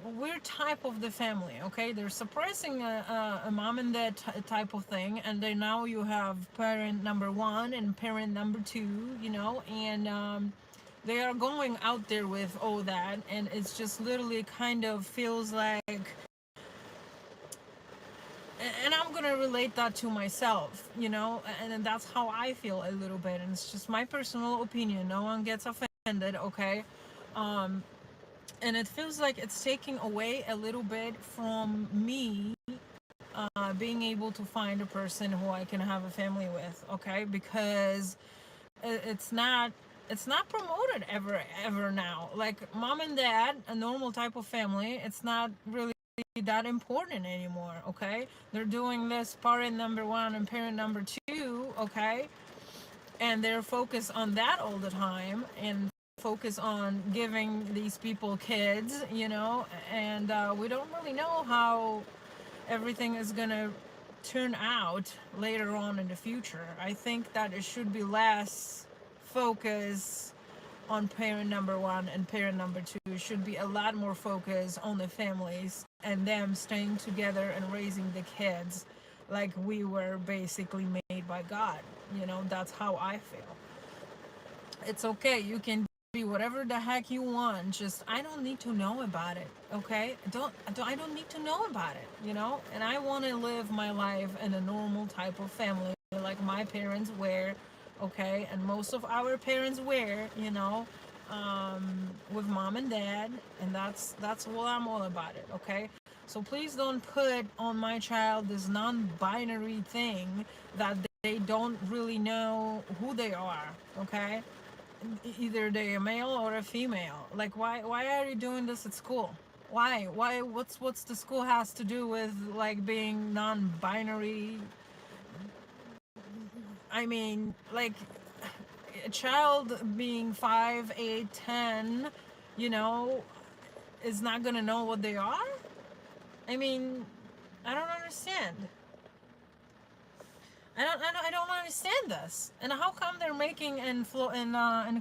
weird type of the family, okay? They're suppressing a mom and dad type of thing, and then now you have parent number one and parent number two, you know, and they are going out there with all that, and it's just literally kind of feels like, and I'm gonna relate that to myself, you know, and that's how I feel a little bit, and it's just my personal opinion. No one gets offended, okay? And it feels like it's taking away a little bit from me being able to find a person who I can have a family with, okay? Because it's not promoted ever now. Like mom and dad, a normal type of family, it's not really that important anymore, okay? They're doing this parent number one and parent number two, okay? And they're focused on that all the time, and focus on giving these people kids, you know, and we don't really know how everything is gonna turn out later on in the future. I think that it should be less focus on parent number one and parent number two. It should be a lot more focus on the families and them staying together and raising the kids like we were basically made by God. You know, that's how I feel. It's okay, you can be whatever the heck you want, just I don't need to know about it, okay? I don't need to know about it, you know? And I want to live my life in a normal type of family like my parents were, okay? And most of our parents were, you know, with mom and dad, and that's what I'm all about it, okay? So please don't put on my child this non-binary thing that they don't really know who they are, okay? Either they're a male or a female. Like, why are you doing this at school? Why what's the school has to do with like being non-binary? I mean, like a child being 5, 8, 10, you know, is not gonna know what they are? I mean, I don't understand. I don't understand this. And how come they're making in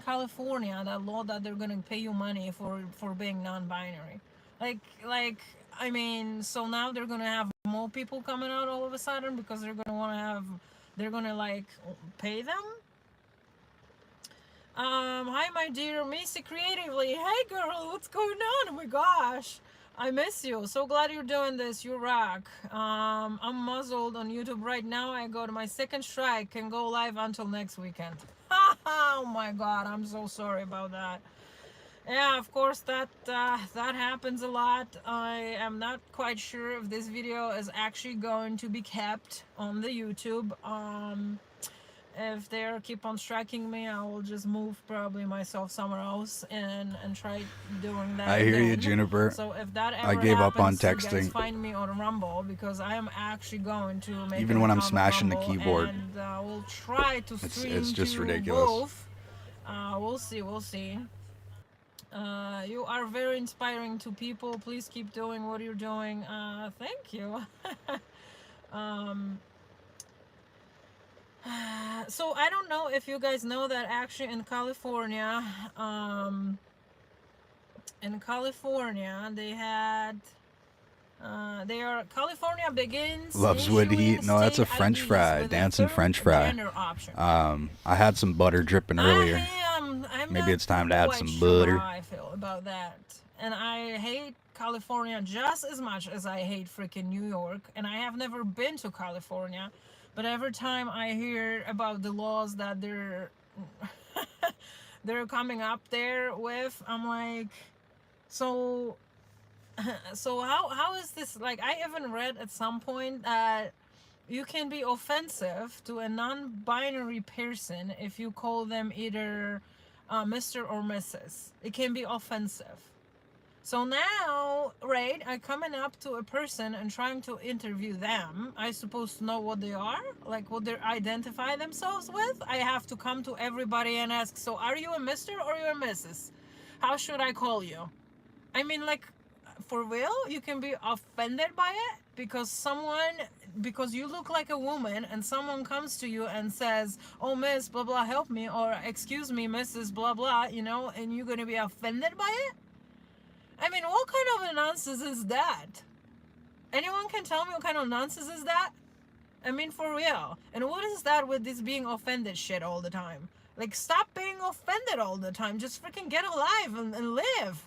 California that law that they're gonna pay you money for being non-binary? Like I mean, so now they're gonna have more people coming out all of a sudden because they're gonna like pay them. Hi, my dear Missycreatively. Hey, girl, what's going on? Oh my gosh, I miss you. So glad you're doing this. You rock. I'm muzzled on YouTube right now. I go to my second strike and go live until next weekend. Oh my God, I'm so sorry about that. Yeah, of course that happens a lot. I am not quite sure if this video is actually going to be kept on the YouTube. If they keep on striking me, I will just move probably myself somewhere else and try doing that.
I hear you,
again.
Juniper.
So if that ever
I gave up on
happens, you guys
texting.
find me on Rumble, because I am actually going to make
Even
an
when I'm
account on
smashing the
Rumble,
keyboard.
and we'll try to stream
It's just
to
ridiculous.
both. We'll see. You are very inspiring to people. Please keep doing what you're doing. Thank you. So I don't know if you guys know that actually in California, they had California begins
Loves wood heat. No, that's a
state
French
IDs
fry,
with a
dancing
third
French fry.
gender option.
I had some butter dripping earlier.
I'm
Maybe it's time to add
quite
some
sure
butter.
how I feel about that. And I hate California just as much as I hate freaking New York. And I have never been to California, but every time I hear about the laws that they're coming up there with, I'm like, so how is this? Like, I even read at some point that you can be offensive to a non-binary person if you call them either Mr. or Mrs. It can be offensive. So now, right, I coming up to a person and trying to interview them. I supposed to know what they are, like what they identify themselves with. I have to come to everybody and ask, so are you a Mr. or you're a Mrs.? How should I call you? I mean, like, for real? You can be offended by it because you look like a woman and someone comes to you and says, oh, miss, blah, blah, help me, or excuse me, Mrs. blah, blah, you know, and you're going to be offended by it? I mean, what kind of a nonsense is that? Anyone can tell me what kind of nonsense is that? I mean, for real. And what is that with this being offended shit all the time? Like, stop being offended all the time. Just freaking get alive and live.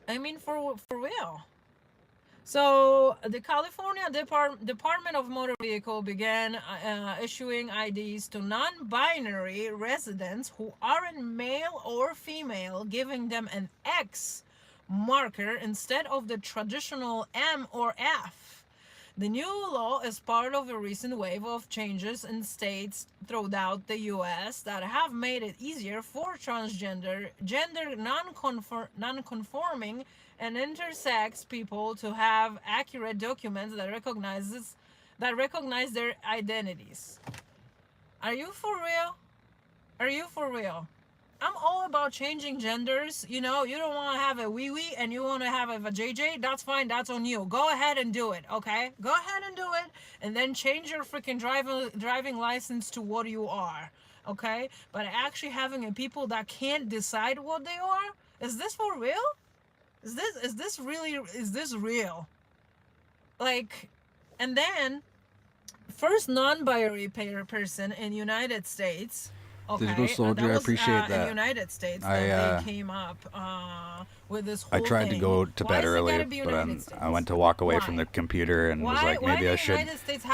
I mean, for real. So the California Department of Motor Vehicle began issuing IDs to non-binary residents who aren't male or female, giving them an X marker instead of the traditional M or F. The new law is part of a recent wave of changes in states throughout the U.S. that have made it easier for transgender, gender non-conforming, and intersex people to have accurate documents that recognize their identities. Are you for real? Are you for real? I'm all about changing genders. You know, you don't want to have a wee-wee and you want to have a JJ, that's fine, that's on you. Go ahead and do it, okay? Go ahead and do it, and then change your freaking driving license to what you are, okay? But actually having a people that can't decide what they are, is this for real? Is this real? Like, and then first non-binary person in United States. Okay,
Digital Soldier, I appreciate that.
In the United States, that they came up with this whole
I tried to go to bed earlier, but I went to walk away from the computer and was like, maybe I should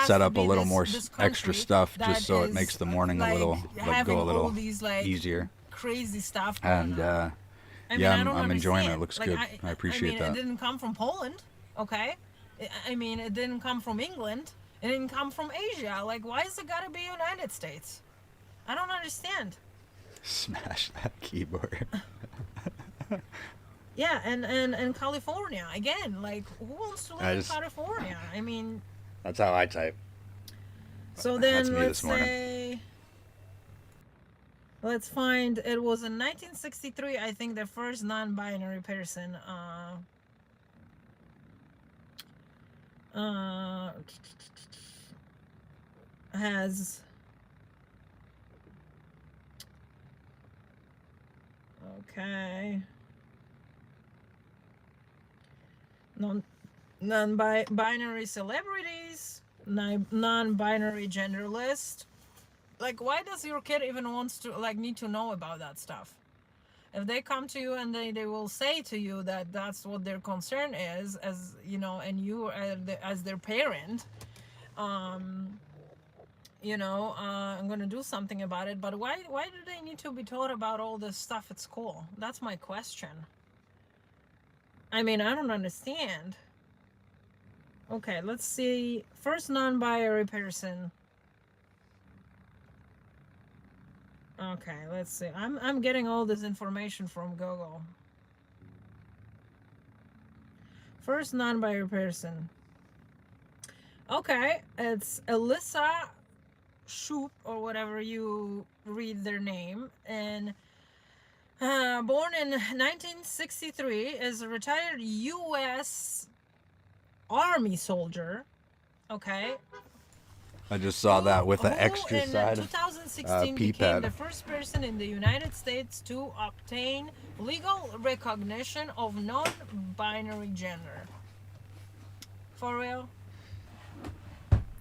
set up a little more extra stuff just so it makes the morning a little go a little easier.
Crazy stuff.
And yeah, I'm enjoying it. It looks good. I appreciate that.
It didn't come from Poland, okay? I mean, it didn't come from England. It didn't come from Asia. Like, why is it gotta be United States? I don't understand.
Smash that keyboard.
Yeah, and California again. Like, who wants to live in California? I mean,
that's how I type.
So then let's say, let's find. It was in 1963, I think, the first non-binary person has. Okay. Non-binary celebrities, non-binary gender list. Like, why does your kid even wants to, like, need to know about that stuff? If they come to you and they will say to you that that's what their concern is, as you know, and you as their parent, you know, I'm gonna do something about it. But why do they need to be taught about all this stuff at school? That's my question. I mean, I don't understand. Okay, let's see. First non-binary person. Okay, let's see. I'm getting all this information from Google. First non-binary person. Okay, it's Alyssa Shoop, or whatever you read their name, and born in 1963, is a retired U.S. Army soldier. Okay.
I just saw that with the extra
in
side
2016
pee
became
pad.
the first person in the United States to obtain legal recognition of non-binary gender. For real?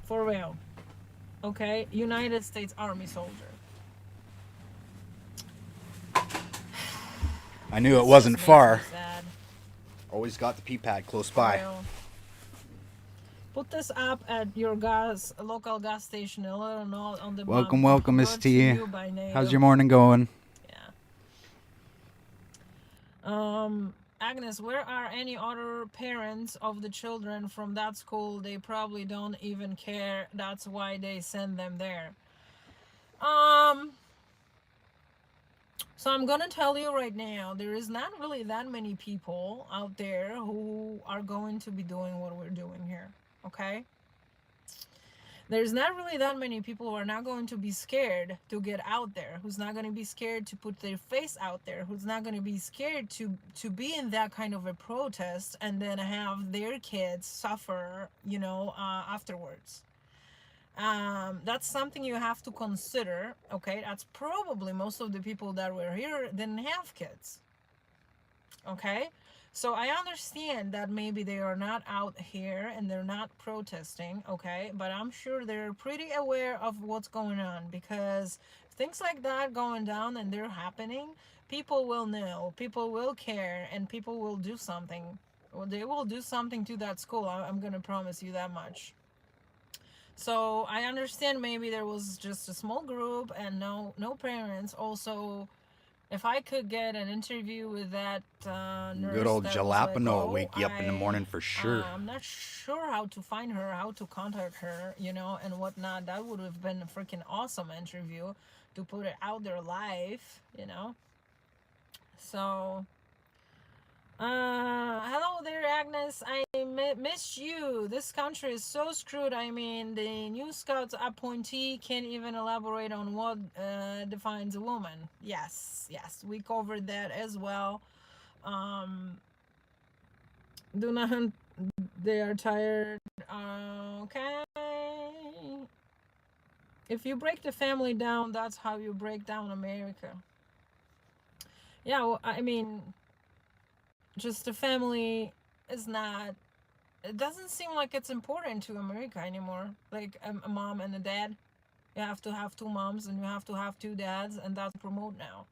For real. Okay, United States Army soldier.
I knew it wasn't far. Always got the pee pad close by.
Put this up at your local gas station and let them know on the
Welcome,
bump.
welcome, Miss
Brought to
T.
you by NATO.
How's your morning going?
Agnes, where are any other parents of the children from that school? They probably don't even care. That's why they send them there. So I'm gonna tell you right now, there is not really that many people out there who are going to be doing what we're doing here, okay? There's not really that many people who are not going to be scared to get out there, who's not going to be scared to put their face out there, who's not going to be scared to be in that kind of a protest and then have their kids suffer, you know, afterwards. That's something you have to consider, okay? That's probably most of the people that were here didn't have kids, okay? So I understand that maybe they are not out here and they're not protesting, okay? But I'm sure they're pretty aware of what's going on, because things like that going down and they're happening, people will know, people will care, and people will do something. Well, they will do something to that school. I'm gonna promise you that much. So I understand maybe there was just a small group and no parents. Also, if I could get an interview with that nurse,
Good old
that
jalapeno will
was
wake you up in the morning for sure.
I'm not sure how to find her, how to contact her, you know, and whatnot. That would have been a freaking awesome interview to put it out there live, you know. So, hello there, Agnes. I missed you. This country is so screwed. I mean, the new Scouts appointee can't even elaborate on what defines a woman. Yes, we covered that as well. Do not. They are tired. Okay. If you break the family down, that's how you break down America. Yeah, well, I mean, just the family is not, it doesn't seem like it's important to America anymore. Like a mom and a dad, you have to have two moms and you have to have two dads, and that's promote now.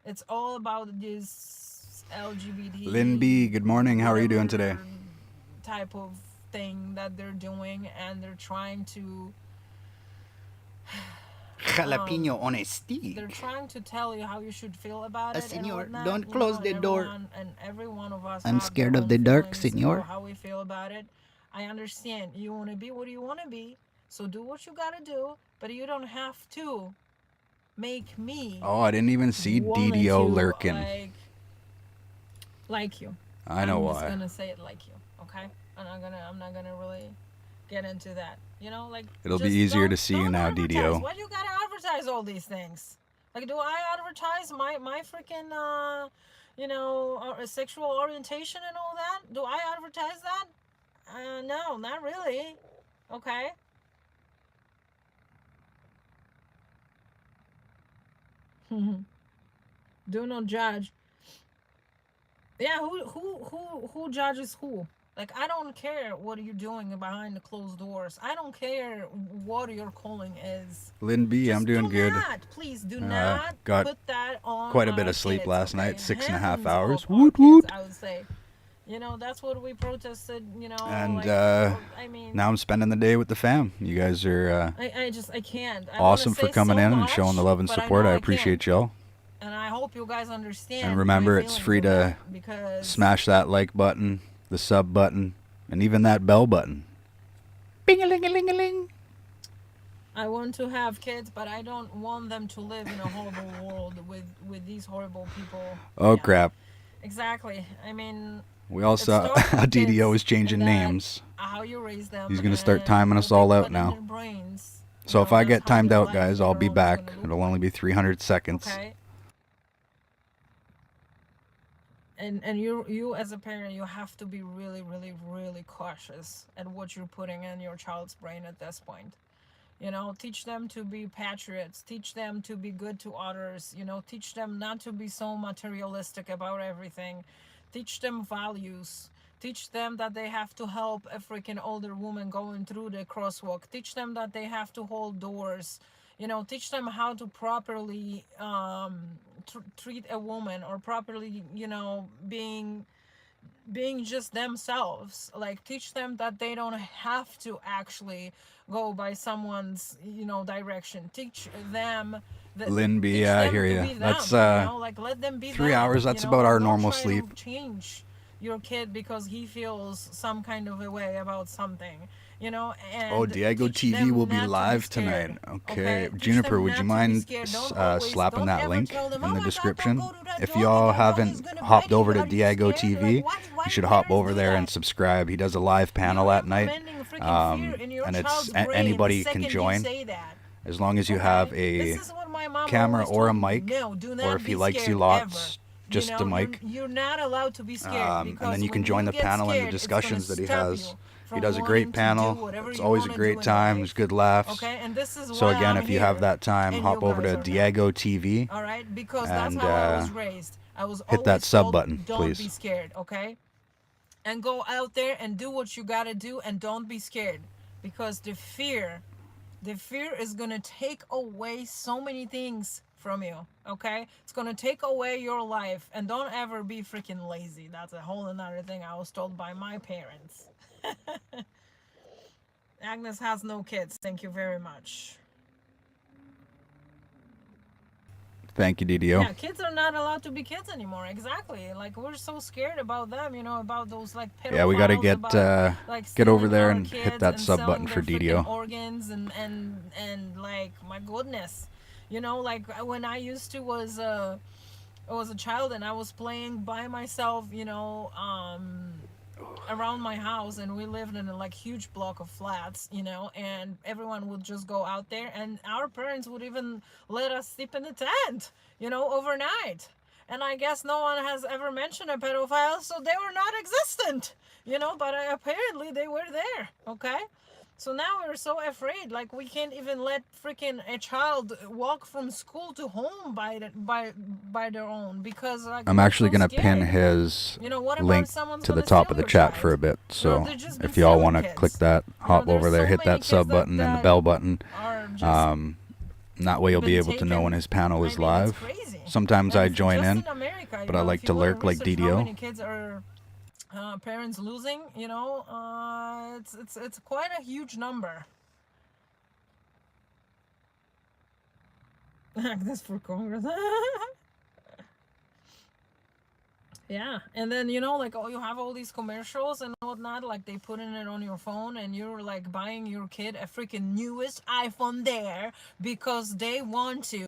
It's all about this LGBT
Lynn B, good morning. How are you doing today?
type of thing that they're doing, and they're trying to
Jalapeno on a stick.
They're trying to tell you how you should feel about it.
Senor,
and whatnot,
don't close the door.
And every one of us.
I'm
have
scared
their
of
own
the dark,
feelings
senor.
about how we feel about it. I understand. You want to be what you want to be, so do what you gotta do. But you don't have to make me.
Oh, I didn't even see DDO lurking.
Like you.
I know why.
I'm just gonna say it like you, okay? I'm not gonna really get into that. You know, like,
It'll be easier to see you now,
advertise.
DDO.
Why do you gotta advertise all these things? Like, do I advertise my freaking you know, sexual orientation and all that? Do I advertise that? No, not really. Okay. Do not judge. Yeah, who judges who? Like, I don't care what you're doing behind the closed doors. I don't care what your calling is.
Lynn B, I'm doing good.
Please do not
got
put that on
quite a bit
our
of sleep
kids,
last
okay?
night, 6.5
Hands
hours.
off our
Woot
kids,
woot.
I would say. You know, that's what we protested, you know.
And
like, I mean,
now I'm spending the day with the fam. You guys are
I can't. I
awesome
wanna
for
say
coming
so
in and
much,
showing the love and
but
support.
know
I
can't.
appreciate y'all.
And I hope you guys understand.
And remember,
my
it's
feelings
free
with
to
that, because
smash that like button, the sub button, and even that bell button. Bing-a-ling-a-ling-a-ling.
I want to have kids, but I don't want them to live in a horrible world with these horrible people.
Oh, crap.
Exactly. I mean,
We all saw how DDO is changing names.
how you raise them.
He's going to start timing us all out now. So if I get timed out, guys, I'll be back. It'll only be 300 seconds.
Okay. And you as a parent, you have to be really, really, really cautious at what you're putting in your child's brain at this point. You know, teach them to be patriots, teach them to be good to others, you know, teach them not to be so materialistic about everything, teach them values, teach them that they have to help a freaking older woman going through the crosswalk, teach them that they have to hold doors, you know, teach them how to properly treat a woman, or properly, you know, being just themselves. Like, teach them that they don't have to actually go by someone's, you know, direction. Teach them that
Lynn B, yeah, I hear you. That's
you know? Like, let them be
3
them,
hours. That's
you know?
about our
Don't
normal
try
sleep.
to change your kid because he feels some kind of a way about something, you know. And
Oh, Diego
teach
TV
them
will be
not to
live
scared,
tonight. Okay.
Teach
Juniper,
them
would
not
you
to be
mind
scared. Don't
slapping that
ever
link
tell them,
in
"Oh
the
my God,
description?
don't go to that
If
dog,
y'all
the dog is
haven't
gonna
hopped
bite you.
over to
Are you
Diego
scared?"
TV,
Like,
you should hop over there and subscribe. He does a live panel at night, and it's anybody can join, as long as you have a camera or a mic, or if he likes you lots, just a mic.
You're not allowed to be scared.
And then you can join the panel and the discussions that he has. He does a great panel. It's always a great time. There's good laughs.
Okay, and this is
So
why
again,
I'm
if you have
here,
that time,
and
hop
you
over
guys
to
are
Diego TV.
All right, because
and
that's how I was raised. I was
hit that
always
sub
told,
button,
don't
please.
be scared, okay? And go out there and do what you gotta do, and don't be scared, because the fear is gonna take away so many things from you, okay? It's gonna take away your life, and don't ever be freaking lazy. That's a whole another thing I was told by my parents. Agnes has no kids. Thank you very much.
Thank you, DDO.
Yeah, kids are not allowed to be kids anymore. Exactly. Like, we're so scared about them, you know, about those like pedophiles.
Yeah, we gotta get
like,
get over there
our
and
kids
hit that
and
sub
selling
button for
their
DDO.
freaking organs and like, my goodness, you know, like when I used to was a child and I was playing by myself, you know, around my house, and we lived in a like huge block of flats, you know, and everyone would just go out there, and our parents would even let us sleep in the tent, you know, overnight. And I guess no one has ever mentioned a pedophile, so they were not existent, you know, but apparently they were there, okay? So now we're so afraid, like we can't even let freaking a child walk from school to home by their own, because like,
I'm actually
so
gonna
scared.
pin his
You know, what about
link
someone's
to the
gonna
top
steal
of the
your
chat
child?
for a bit. So
they've just
if
been
y'all
stealing
want to
kids.
click that, hop over there, hit that sub button and the bell button. And that way you'll be able to know when his panel is live. Sometimes I join in, but I like to lurk like
How
DDO.
many kids are parents losing? You know, it's quite a huge number. Agnes for Congress. Yeah, and then, you know, like, oh, you have all these commercials and whatnot, like they put in it on your phone, and you're like buying your kid a freaking newest iPhone there because they want to,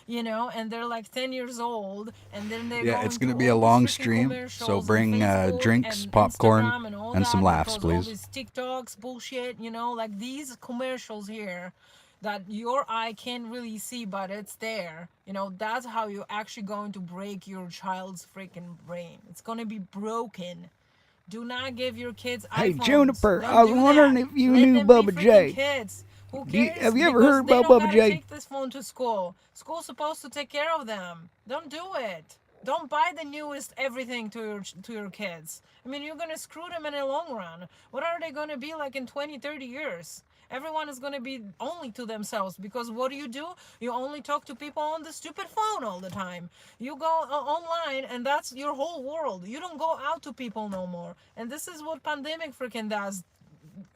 you know, and they're like 10 years old, and then they're
Yeah,
going
it's gonna
to
be a
all
long
these freaking
stream,
commercials
so
on
bring
Facebook
drinks,
and
popcorn,
Instagram all
and some
that,
laughs,
because all
please.
these TikToks bullshit, you know, like these commercials here that your eye can't really see, but it's there, you know, that's how you're actually going to break your child's freaking brain. It's going to be broken. Do not give your kids
Hey,
iPhones.
Juniper,
Don't
I was
do
wondering
that.
if you
Let
knew
them be
Bubba
freaking
J.
kids. Who
Do you-
cares?
have you ever
Because
heard
they
about
don't
Bubba
gotta
J?
take this phone to school. School's supposed to take care of them. Don't do it. Don't buy the newest everything to your kids. I mean, you're gonna screw them in the long run. What are they gonna be like in 20, 30 years? Everyone is gonna be only to themselves, because what do? You only talk to people on the stupid phone all the time. You go online and that's your whole world. You don't go out to people no more. And this is what pandemic freaking does.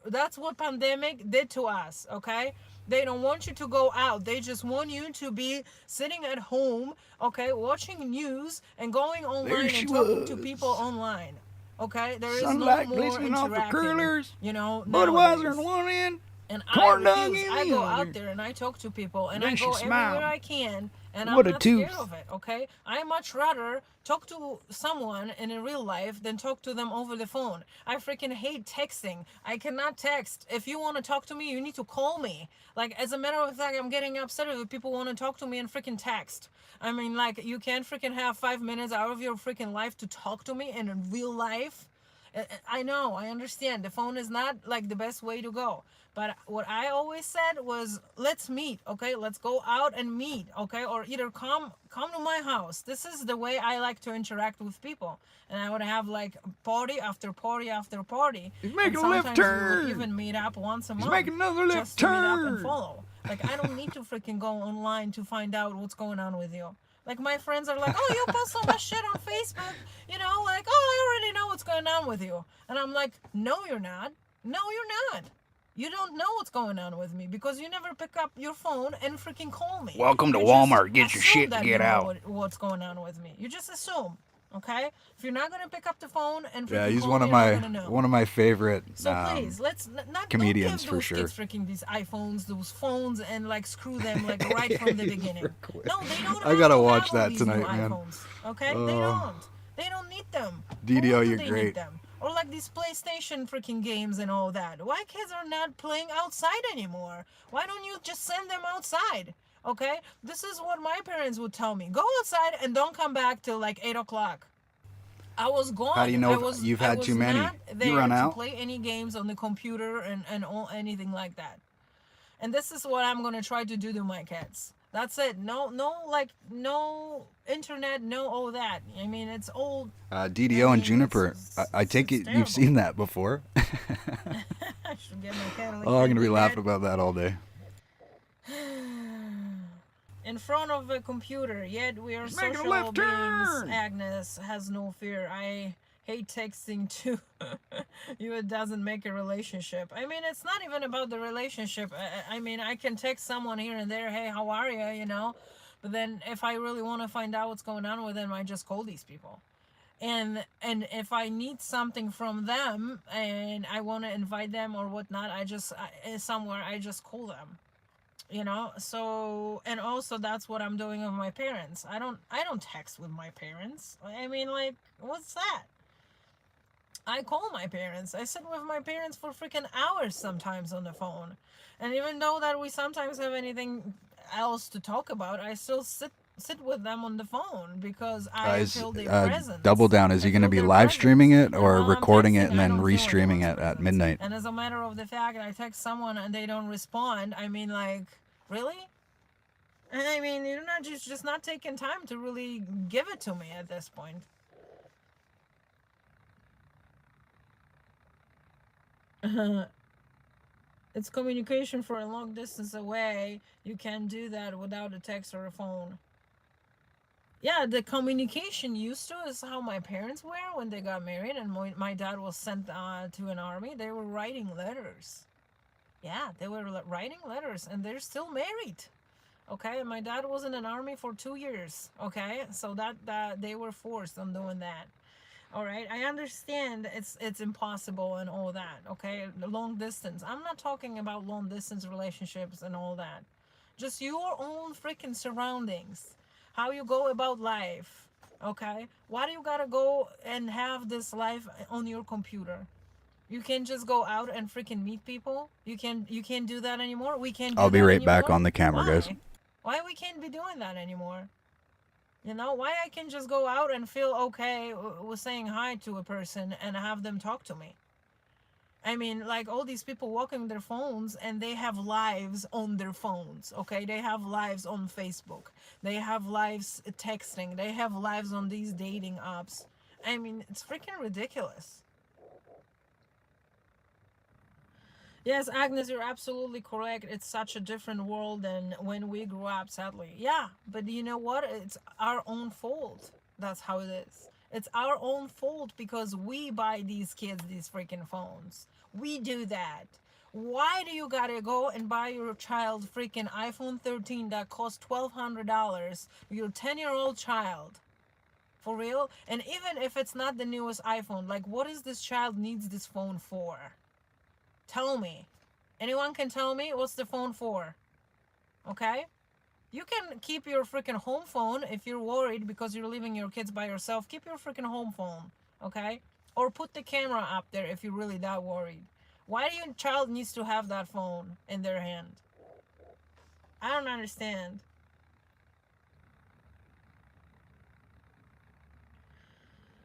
That's what pandemic did to us, okay? They don't want you to go out. They just want you to be sitting at home, okay, watching news and going online and talking to people online. Okay? There is
Sunlight
no more
glistening off the
interacting,
curlers.
you know,
Budweiser
nowadays.
in one end.
And
corn
I
dog
refuse.
in
I
the
go
other.
out there and I talk to people and
Then
I
she
go
smiled.
everywhere I can, and
What
I'm
a
not
tooth.
scared of it, okay? I much rather talk to someone in a real life than talk to them over the phone. I freaking hate texting. I cannot text. If you want to talk to me, you need to call me. Like, as a matter of fact, I'm getting upset if people want to talk to me and freaking text. I mean, like, you can't freaking have 5 minutes out of your freaking life to talk to me in real life. I know, I understand. The phone is not like the best way to go. But what I always said was, let's meet, okay? Let's go out and meet, okay? Or either come to my house. This is the way I like to interact with people. And I would have like party after party after party.
He's making
and
a left
sometimes we
turn.
would even meet up once a
He's
month.
making another left
just to meet up and
turn.
follow. Like, I don't need to freaking go online to find out what's going on with you. Like, my friends are like, oh, you post so much shit on Facebook, you know, like, oh, I already know what's going on with you. And I'm like, no, you're not. No, you're not. You don't know what's going on with me because you never pick up your phone and freaking call me.
Welcome to
You
Walmart.
just
Get your
assume
shit
that
and
you
get
know
out.
what's going on with me. You just assume, okay? If you're not gonna pick up the phone and freaking
Yeah, he's
call
one
me,
of
you're
my
not gonna know.
one of my favorite
So please, let's not
comedians
don't
for
give
sure.
those kids freaking these iPhones, those phones, and like screw them like right from the beginning. No, they don't.
I gotta
have to
watch
have all
that
these
tonight,
new
man.
iPhones, okay, they
Oh.
don't. They don't need them.
DDO,
Why do
you're
they
great.
Need them? Or like these PlayStation freaking games and all that. Why kids are not playing outside anymore? Why don't you just send them outside? Okay, this is what my parents would tell me: go outside and don't come back till like 8 o'clock. I was gone.
How do you know
I
if
was,
you've
I
had
was
too many?
Not
You
there
run
to
out?
play any games on the computer and all, anything like that. And this is what I'm gonna try to do to my kids. That's it. No, no internet, no all that. I mean, it's old.
DDO and Juniper. I take it you've seen that before.
I should get my cat.
Oh, I'm gonna be laughing about that all day.
In front of a computer, yet we are
He's making a
social
left
beings.
turn.
Agnes has no fear. I hate texting too. It doesn't make a relationship. I mean, it's not even about the relationship. I mean, I can text someone here and there, hey, how are you, you know? But then if I really want to find out what's going on with them, I just call these people. And if I need something from them and I want to invite them or whatnot, I just call them. You know, so, and also that's what I'm doing with my parents. I don't text with my parents. I mean, like, what's that? I call my parents. I sit with my parents for freaking hours sometimes on the phone. And even though that we sometimes have anything else to talk about, I still sit with them on the phone because I feel their presence.
Double down. Is he going to be live streaming it or recording it and then restreaming it at midnight?
And as a matter of the fact, I text someone and they don't respond. I mean, like, really? I mean, you're not just not taking time to really give it to me at this point. It's communication for a long distance away. You can't do that without a text or a phone. Yeah, the communication used to is how my parents were when they got married and my dad was sent to an army. They were writing letters. Yeah, they were writing letters and they're still married. Okay, and my dad was in an army for 2 years. Okay, so that they were forced on doing that. All right, I understand it's impossible and all that. Okay, long distance. I'm not talking about long distance relationships and all that. Just your own freaking surroundings. How you go about life, okay? Why do you gotta go and have this life on your computer? You can't just go out and freaking meet people? You can't do that anymore? We can't do
I'll be
that
right
anymore?
back on the camera,
Why?
guys.
Why we can't be doing that anymore? You know, why I can just go out and feel okay with saying hi to a person and have them talk to me? I mean, like all these people walking their phones and they have lives on their phones, okay? They have lives on Facebook. They have lives texting. They have lives on these dating apps. I mean, it's freaking ridiculous. Yes, Agnes, you're absolutely correct. It's such a different world than when we grew up, sadly. Yeah, but you know what? It's our own fault. That's how it is. It's our own fault because we buy these kids these freaking phones. We do that. Why do you gotta go and buy your child freaking iPhone 13 that costs $1,200? Your 10-year-old child. For real? And even if it's not the newest iPhone, like what is this child needs this phone for? Tell me. Anyone can tell me what's the phone for? Okay? You can keep your freaking home phone if you're worried because you're leaving your kids by yourself. Keep your freaking home phone, okay? Or put the camera up there if you're really that worried. Why do your child needs to have that phone in their hand? I don't understand.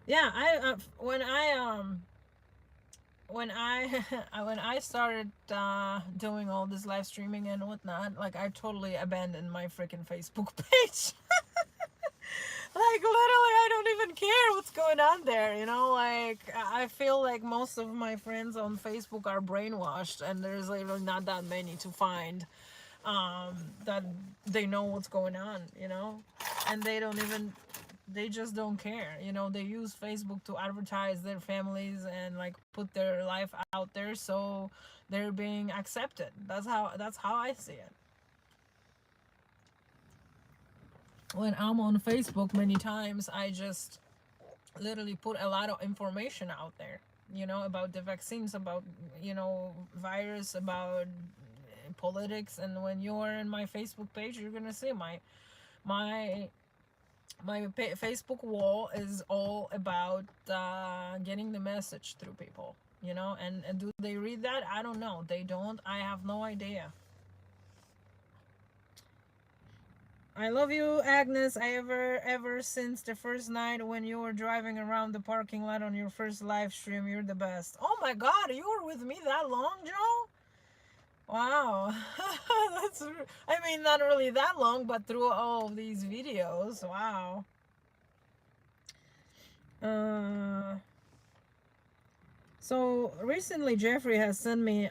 Yeah, when I started doing all this live streaming and whatnot, like I totally abandoned my freaking Facebook page. Like literally I don't even care what's going on there, you know, like I feel like most of my friends on Facebook are brainwashed and there's literally not that many to find that they know what's going on, you know, and they just don't care, you know. They use Facebook to advertise their families and like put their life out there so they're being accepted. That's how I see it. When I'm on Facebook many times, I just literally put a lot of information out there, you know, about the vaccines, about, you know, virus, about politics. And when you're in my Facebook page, you're gonna see my Facebook wall is all about getting the message through people, you know. And do they read that? I don't know. They don't. I have no idea. I love you, Agnes. Ever since the first night when you were driving around the parking lot on your first live stream, you're the best. Oh my God, you were with me that long, Joe? Wow. That's, I mean, not really that long, but through all of these videos. Wow. So recently Jeffrey has sent me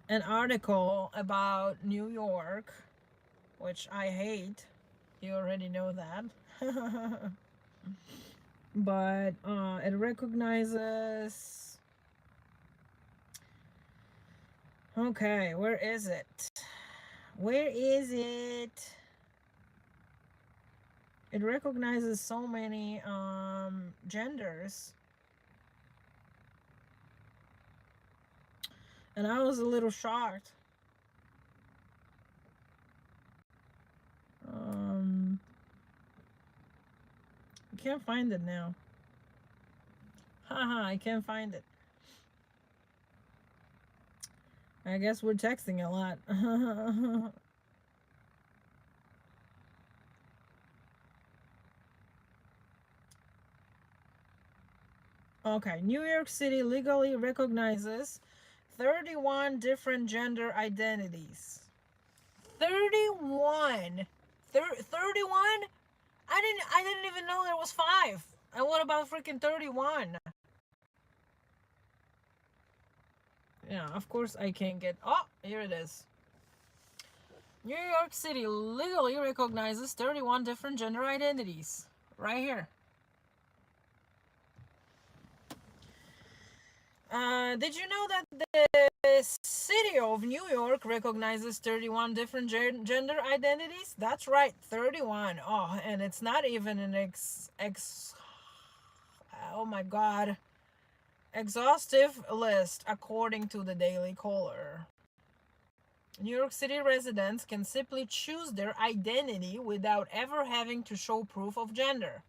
an article about New York, which I hate. You already know that. But it recognizes... Okay, where is it? Where is it? It recognizes so many genders. And I was a little shocked. I can't find it now. Haha, I can't find it. I guess we're texting a lot. Okay, New York City legally recognizes 31 different gender identities. 31. 31? I didn't even know there was 5. And what about freaking 31? Yeah, of course I can't get... Oh, here it is. New York City legally recognizes 31 different gender identities. Right here. Did you know that the city of New York recognizes 31 different gender identities? That's right, 31. Oh, and it's not even an oh my God, exhaustive list according to the Daily Caller. New York City residents can simply choose their identity without ever having to show proof of gender.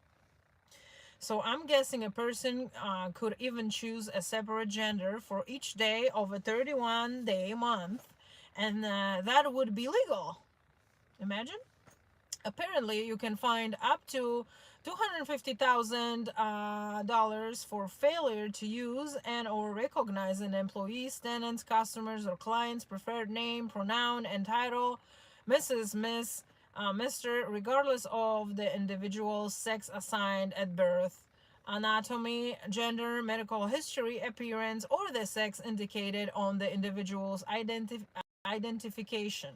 So I'm guessing a person could even choose a separate gender for each day of a 31-day month, and that would be legal. Imagine. Apparently, you can find up to $250,000 for failure to use and or recognize an employee's, tenants, customers, or client's preferred name, pronoun, and title, Mrs., Miss, Mr., regardless of the individual's sex assigned at birth, anatomy, gender, medical history, appearance, or the sex indicated on the individual's identification.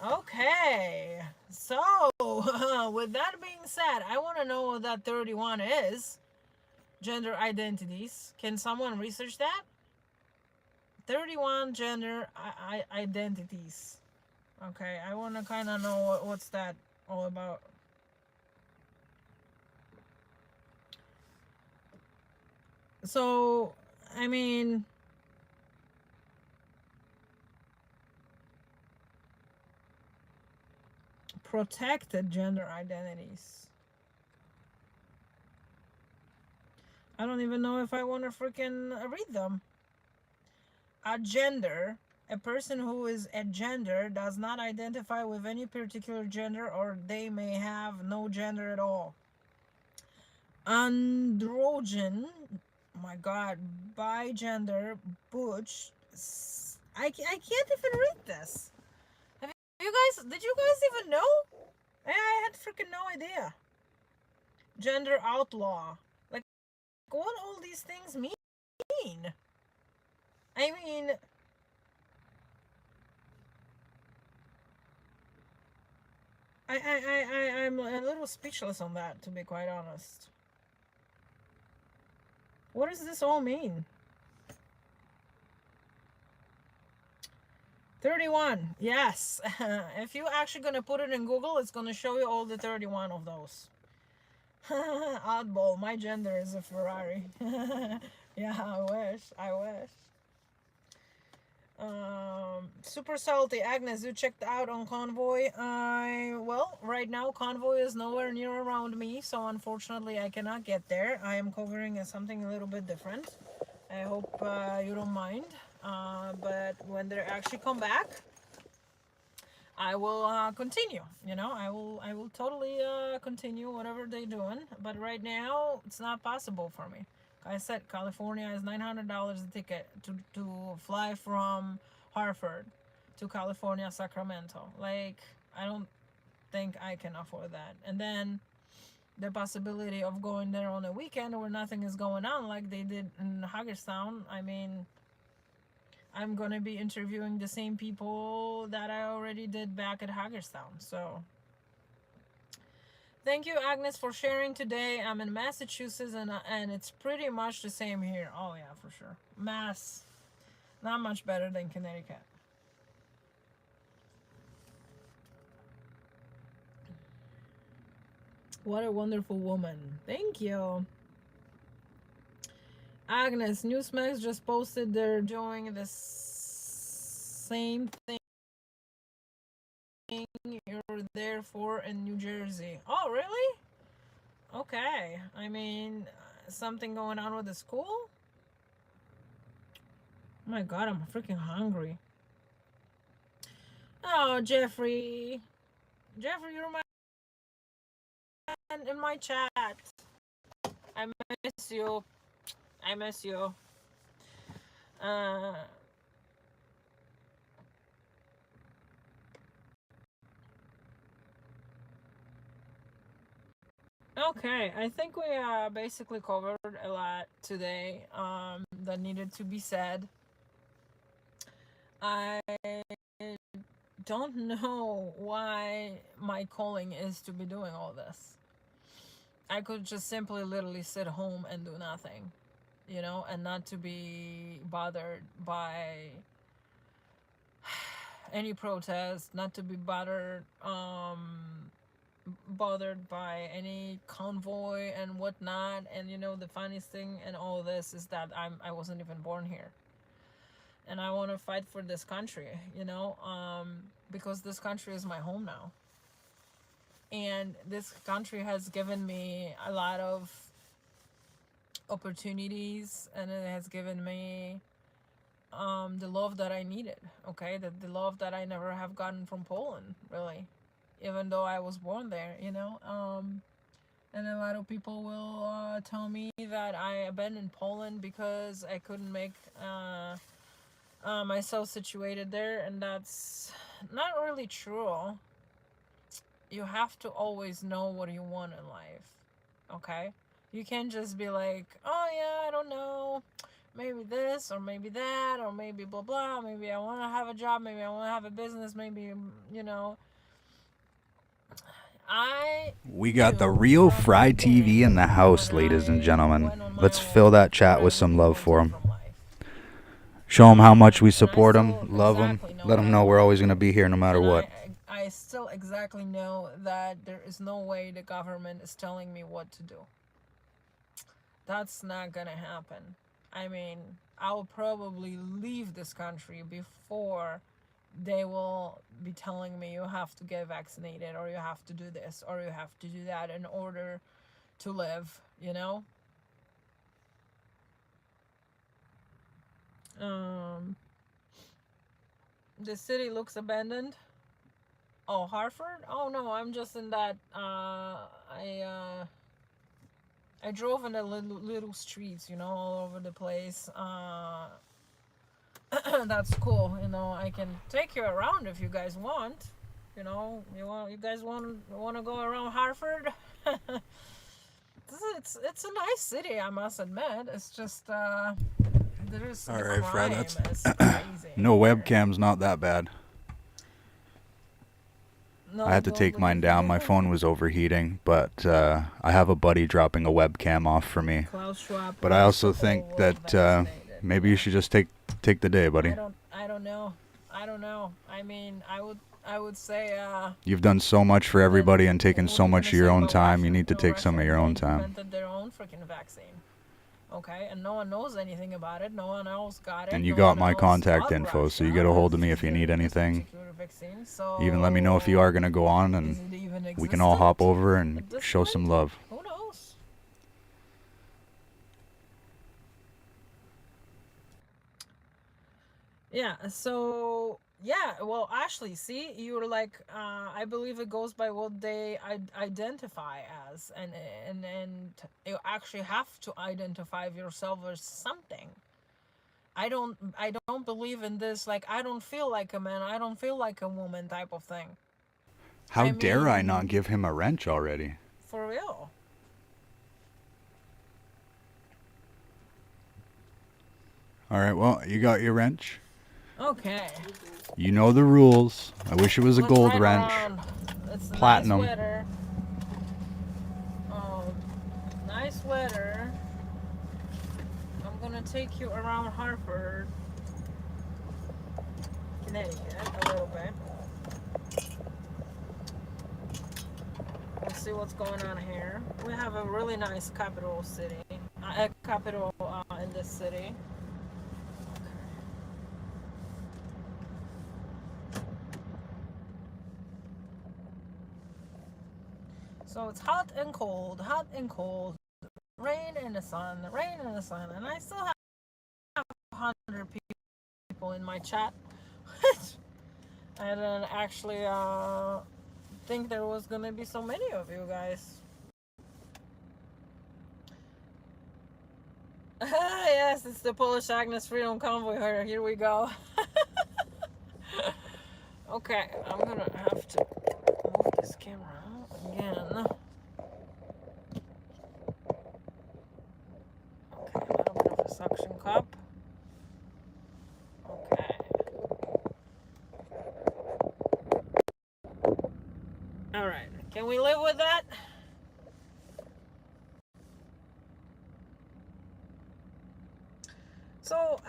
Okay, so with that being said, I want to know what that 31 is. Gender identities. Can someone research that? 31 gender identities. Okay, I want to kind of know what's that all about. So, I mean, protected gender identities. I don't even know if I want to freaking read them. A gender, a person who is a gender does not identify with any particular gender, or they may have no gender at all. Androgen, oh my god, bigender, butch. I can't even read this. Did you guys even know? I had freaking no idea. Gender outlaw. Like, what all these things mean? I mean, I'm a little speechless on that, to be quite honest. What does this all mean? 31, yes. If you're actually gonna put it in Google, it's gonna show you all the 31 of those. Oddball, my gender is a Ferrari. Yeah, I wish. Super salty. Agnes, you checked out on Convoy. Well, right now Convoy is nowhere near around me, so unfortunately I cannot get there. I am covering something a little bit different. I hope you don't mind. But when they actually come back, I will continue. You know, I will totally continue whatever they're doing. But right now, it's not possible for me. Like I said, California is $900 a ticket to fly from Hartford to California, Sacramento. Like, I don't think I can afford that. And then the possibility of going there on a weekend where nothing is going on, like they did in Hagerstown. I mean, I'm gonna be interviewing the same people that I already did back at Hagerstown. So thank you, Agnes, for sharing today. I'm in Massachusetts, and it's pretty much the same here. Oh yeah, for sure. Mass, not much better than Connecticut. What a wonderful woman. Thank you. Agnes, Newsmax just posted they're doing the same thing you're there for in New Jersey. Oh, really? Okay. I mean, something going on with the school? Oh my god, I'm freaking hungry. Oh, Jeffrey. Jeffrey, you're in my chat. I miss you. I miss you. Okay, I think we basically covered a lot today that needed to be said. I don't know why my calling is to be doing all this. I could just simply literally sit home and do nothing, you know, and not to be bothered by any protest, not to be bothered by any convoy and whatnot. And you know, the funniest thing in all this is that I wasn't even born here, and I want to fight for this country, you know, because this country is my home now, and this country has given me a lot of opportunities, and it has given me the love that I needed. Okay, the love that I never have gotten from Poland, really. even though I was born there, you know. And a lot of people will tell me that I abandoned Poland because I couldn't make myself situated there, and that's not really true. You have to always know what you want in life, okay? You can't just be like, oh yeah, I don't know, maybe this or maybe that or maybe blah blah, maybe I want to have a job, maybe I want to have a business, maybe, you know.
We got the real Fry TV in the house, ladies and gentlemen. Let's fill that chat with some love for him. Show him how much we support him, love him, let him know we're always going to be here no matter what.
I still exactly know that there is no way the government is telling me what to do. That's not gonna happen. I mean, I will probably leave this country before they will be telling me you have to get vaccinated or you have to do this or you have to do that in order to live, you know? The city looks abandoned. Oh, Hartford? Oh no, I'm just in that, I drove in the little streets, you know, all over the place. That's cool, you know. I can take you around if you guys want. You know, you guys want to go around Hartford? It's a nice city, I must admit. It's just there's
all right, Fred. That's
crazy.
no webcam's not that bad.
No,
I had to take mine down. My phone was overheating, but I have a buddy dropping a webcam off for me. But I also think that maybe you should just take the day, buddy.
I don't know. I mean, I would say
you've done so much for everybody and taken so much of your own time. You need to take some of your own time.
Invented their own freaking vaccine. Okay, and no one knows anything about it. No one else got it.
And you got my contact info, so you get a hold of me if you need anything. Even let me know if you are going to go on, and we can all hop over and show some love.
Who knows? Yeah, so, yeah, well, Ashley, see, you're like, I believe it goes by what they identify as, and you actually have to identify yourself as something. I don't believe in this, like, I don't feel like a man, I don't feel like a woman type of thing.
How dare I not give him a wrench already?
For real.
All right, well, you got your wrench.
Okay.
You know the rules. I wish it was a gold wrench.
It's a
platinum.
Nice sweater. Oh, nice sweater. I'm gonna take you around Hartford, Connecticut, a little bit. Let's see what's going on here. We have a really nice capital city, capital in this city. So it's hot and cold, rain and the sun, and I still have 100 people in my chat. I didn't actually think there was gonna be so many of you guys. Yes, it's the Polish Agnes Freedom Convoy. Here we go. Okay, I'm gonna have to move this camera out again. Okay, a little bit of a suction cup. Okay. Alright, can we live with that? So,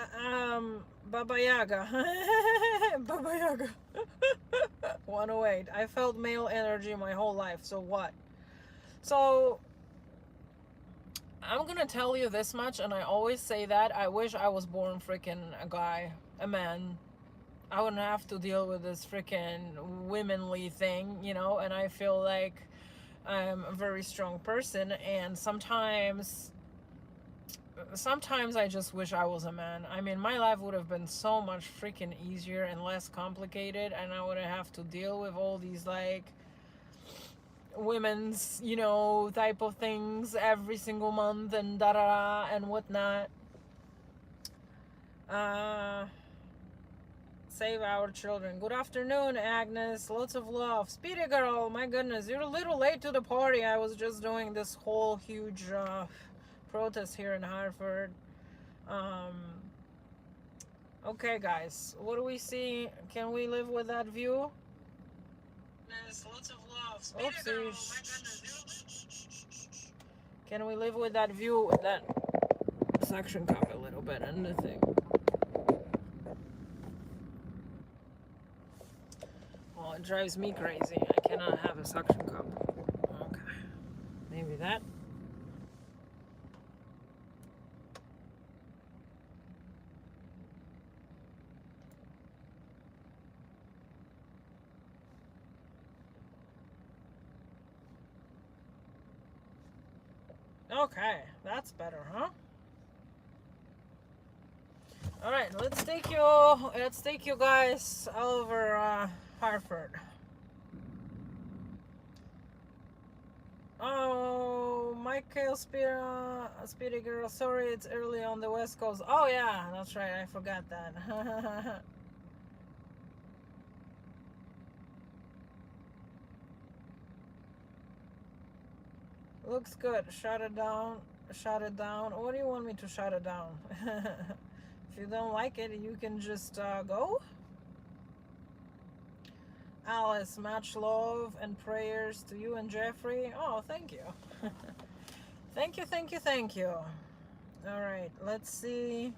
Baba Yaga. Baba Yaga. 108. I felt male energy my whole life, so what? So, I'm gonna tell you this much, and I always say that. I wish I was born freaking a guy, a man. I wouldn't have to deal with this freaking womanly thing, you know, and I feel like I'm a very strong person, and sometimes I just wish I was a man. I mean, my life would have been so much freaking easier and less complicated, and I wouldn't have to deal with all these, like, women's, you know, type of things every single month and da-da-da and whatnot. Save our children. Good afternoon, Agnes. Lots of love. Speedy girl, my goodness, you're a little late to the party. I was just doing this whole huge protest here in Hartford. Okay, guys, what do we see? Can we live with that view? Yes, lots of love. Speedy girl, my goodness. Can we live with that view with that suction cup a little bit and the thing? Oh, it drives me crazy. I cannot have a suction cup. Okay. Maybe that. Okay, that's better, huh? All right, let's take you guys over Hartford. Oh, Michael Speedy girl, sorry it's early on the West Coast. Oh yeah, that's right, I forgot that. Looks good. Shut it down. Shut it down. What do you want me to shut it down? If you don't like it, you can just go. Alice, much love and prayers to you and Jeffrey. Oh, thank you. Thank you, thank you, thank you. All right, let's see.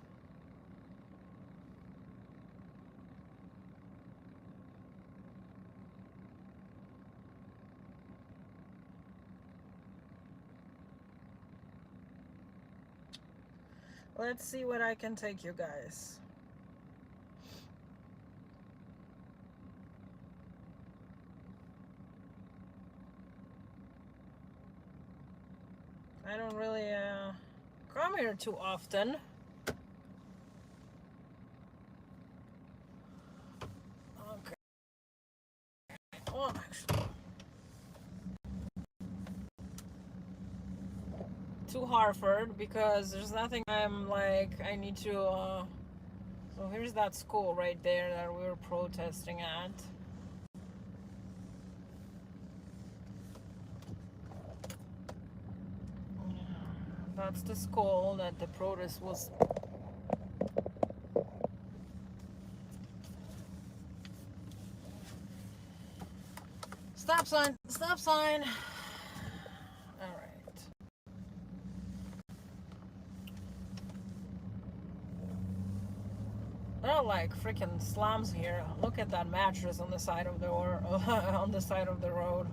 Let's see what I can take you guys. I don't really come here too often. Okay. Well, actually, to Hartford because there's nothing I'm like I need to. So here's that school right there that we were protesting at. That's the school that the protest was. Stop sign, stop sign. All right. There are like freaking slums here. Look at that mattress on the side of the on the side of the road.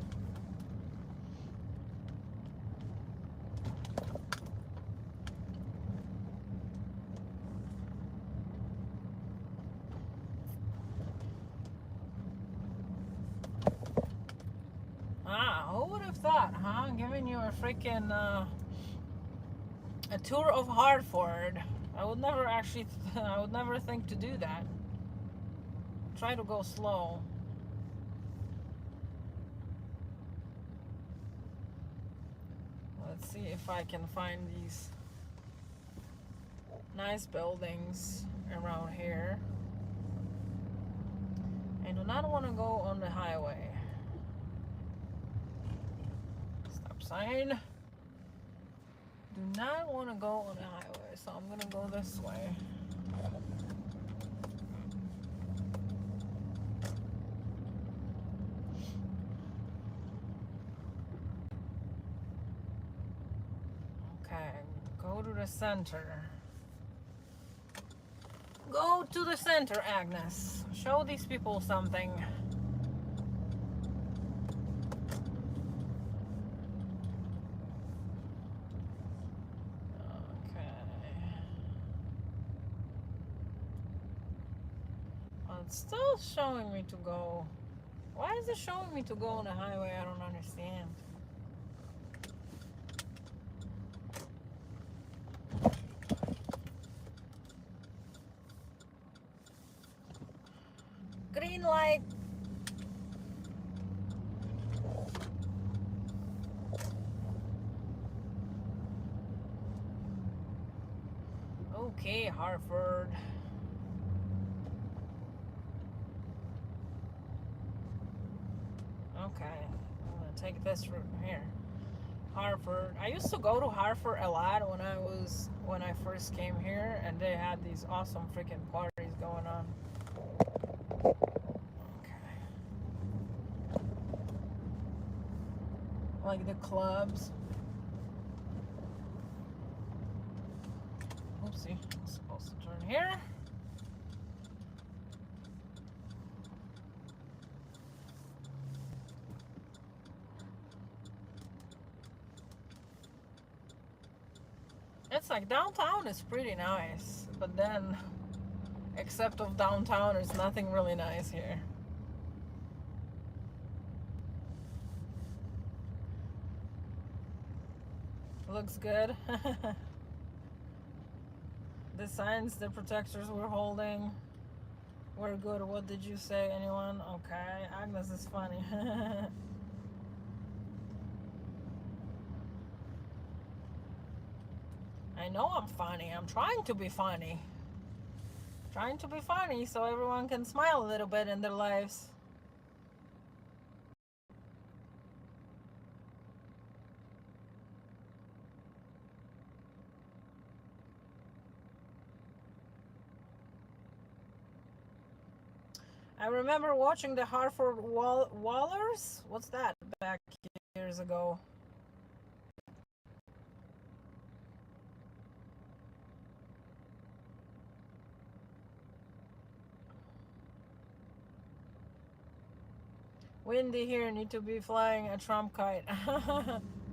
Who would have thought, huh? Giving you a freaking a tour of Hartford. I would never actually, I would never think to do that. Try to go slow. Let's see if I can find these nice buildings around here. I do not want to go on the highway. Stop sign. Do not want to go on the highway, so I'm gonna go this way. Okay, go to the center. Go to the center, Agnes. Show these people something. It's still showing me to go. Why is it showing me to go on the highway? I don't understand. Green light. Okay, Hartford. Okay, I'm gonna take this route here. Hartford. I used to go to Hartford a lot when I first came here, and they had these awesome freaking parties going on. Okay. Like the clubs. Oopsie, I'm supposed to turn here. It's like downtown is pretty nice, but then except of downtown there's nothing really nice here. Looks good. The signs the protectors were holding were good. What did you say? Anyone? Okay, Agnes is funny. I know I'm funny. I'm trying to be funny. Trying to be funny so everyone can smile a little bit in their lives. I remember watching the Hartford Wallers. What's that? Back years ago. Windy here, need to be flying a Trump kite.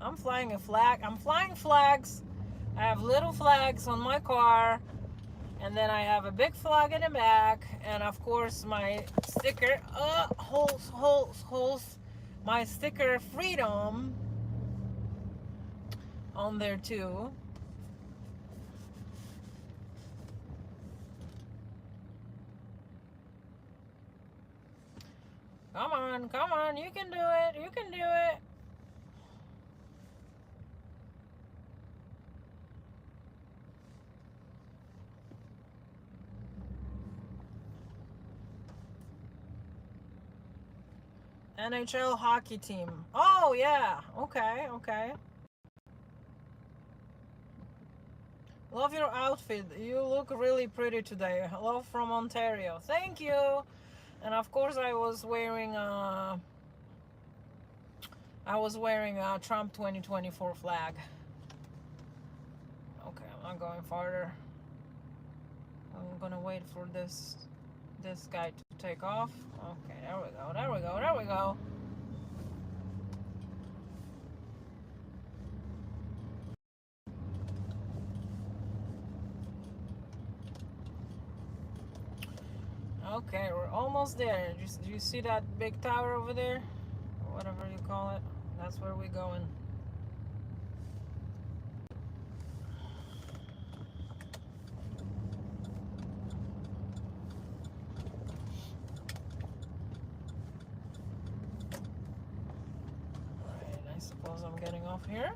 I'm flying a flag. I'm flying flags. I have little flags on my car, and then I have a big flag in the back, and of course my sticker, holes, my sticker Freedom on there too. Come on, you can do it, you can do it. NHL hockey team. Oh yeah, okay. Love your outfit, you look really pretty today. Hello from Ontario. Thank you. And of course I was wearing a Trump 2024 flag. Okay, I'm not going farther. I'm gonna wait for this guy to take off. Okay, there we go. Okay, we're almost there. Do you see that big tower over there? Or whatever you call it. That's where we're going. Alright, I suppose I'm getting off here.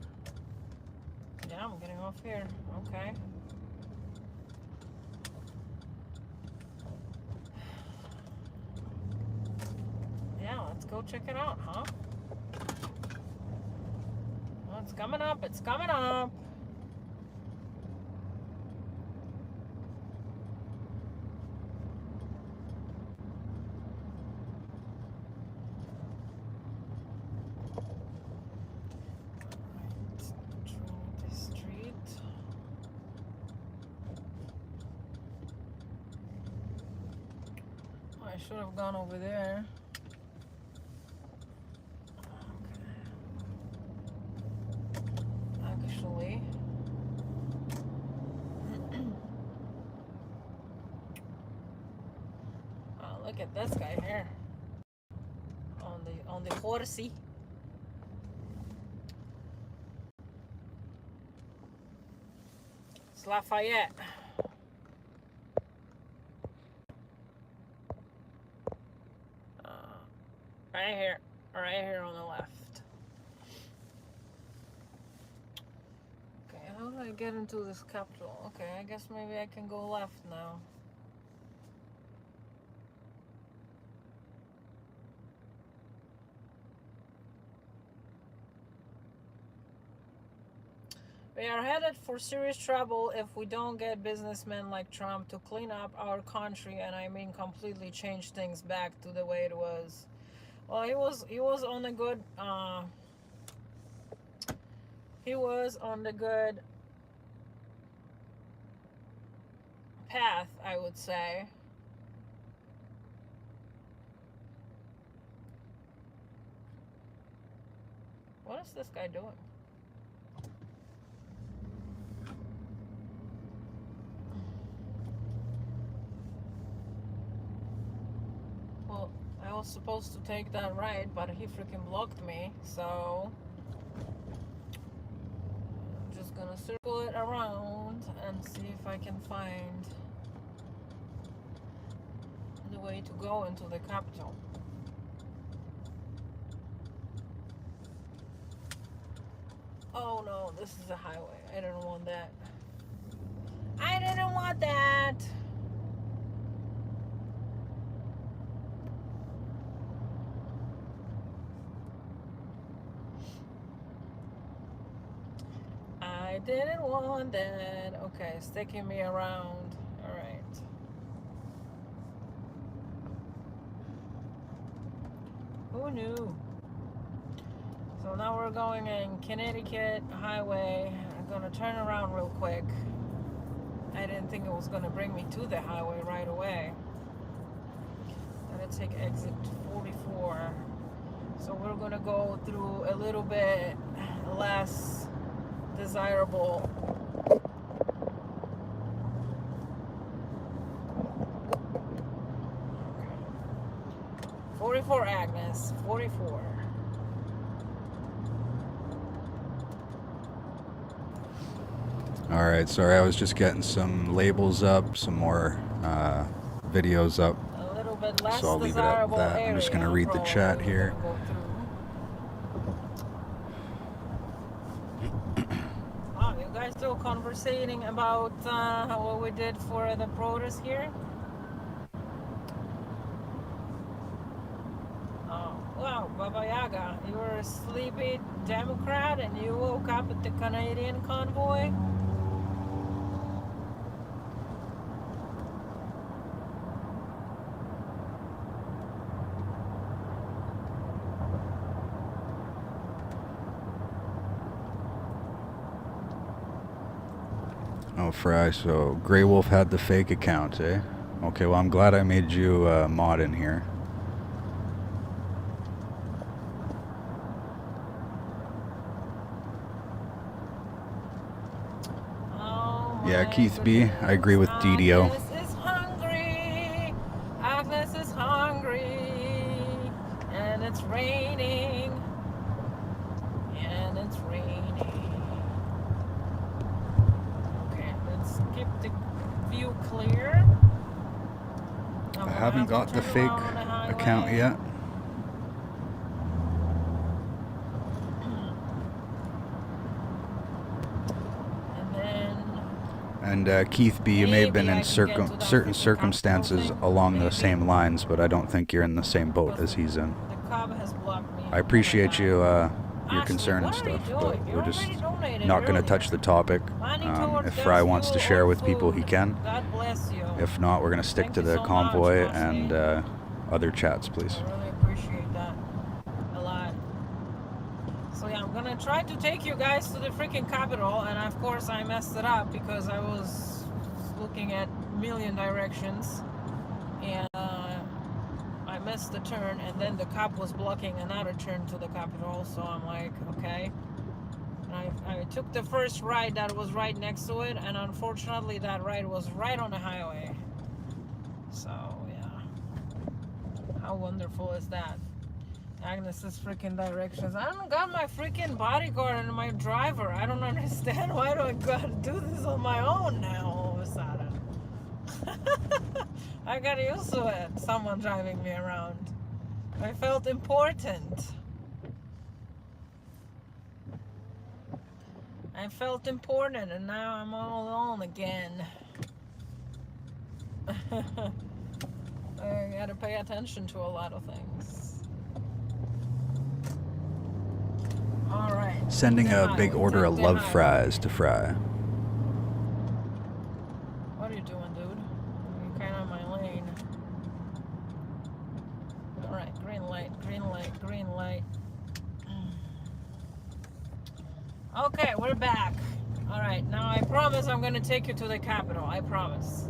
Yeah, I'm getting off here. Okay. Yeah, let's go check it out, huh? Well, it's coming up. It's coming up. Trinity Street. I should have gone over there. Actually, oh, look at this guy here on the horsey. It's Lafayette. Right here on the left. Okay, How do I get into this capital? Okay, I guess maybe I can go left now. We are headed for serious trouble if we don't get businessmen like Trump to clean up our country, and I mean completely change things back to the way it was. Well, he was on a good path, I would say. What is this guy doing? Well, I was supposed to take that right, but he freaking blocked me, so I'm just gonna circle it around and see if I can find the way to go into the capital. Oh no, this is a highway. I didn't want that. I didn't want that! I didn't want that. Okay, it's taking me around. Alright. Who knew? So now we're going in Connecticut Highway. I'm gonna turn around real quick. I didn't think it was gonna bring me to the highway right away. Gonna take exit 44. So we're gonna go through a little bit less desirable okay. 44 Agnes, 44.
Alright, sorry, I was just getting some labels up, some more videos up,
A little bit less
so I'll leave it at that. I'm just going to read the chat here.
Wow, you guys still conversating about what we did for the protest here? Oh, wow, Baba Yaga, you were a sleepy Democrat and you woke up at the Canadian convoy?
Oh, Fry, so Grey Wolf had the fake account, eh? Okay, well, I'm glad I made you mod in here. Yeah, Keith B, I agree with DDO.
Agnes is hungry. Agnes is hungry. And it's raining. And it's raining. Okay, let's keep the view clear.
I haven't got the fake account yet. And Keith B, you may have been in certain circumstances along the same lines, but I don't think you're in the same boat as he's in. I appreciate you, your concern and stuff, but we're just not going to touch the topic. If Fry wants to share with people, he can. If not, we're going to stick to the convoy and other chats, please.
I really appreciate that a lot. So yeah, I'm gonna try to take you guys to the freaking capital, and of course I messed it up because I was looking at a million directions, and I missed the turn, and then the cop was blocking another turn to the capital, so I'm like, okay. And I took the first right that was right next to it, and unfortunately that right was right on the highway. So yeah, how wonderful is that? Agnes's freaking directions. I don't got my freaking bodyguard and my driver. I don't understand why do I gotta do this on my own now all of a sudden. I got used to it, someone driving me around. I felt important. I felt important, and now I'm all alone again. I gotta pay attention to a lot of things. All right.
Sending a big order of love fries to Fry.
What are you doing, dude? You're kind of in my lane. All right, green light, green light, green light. Okay, we're back. All right, now I promise I'm gonna take you to the capital. I promise.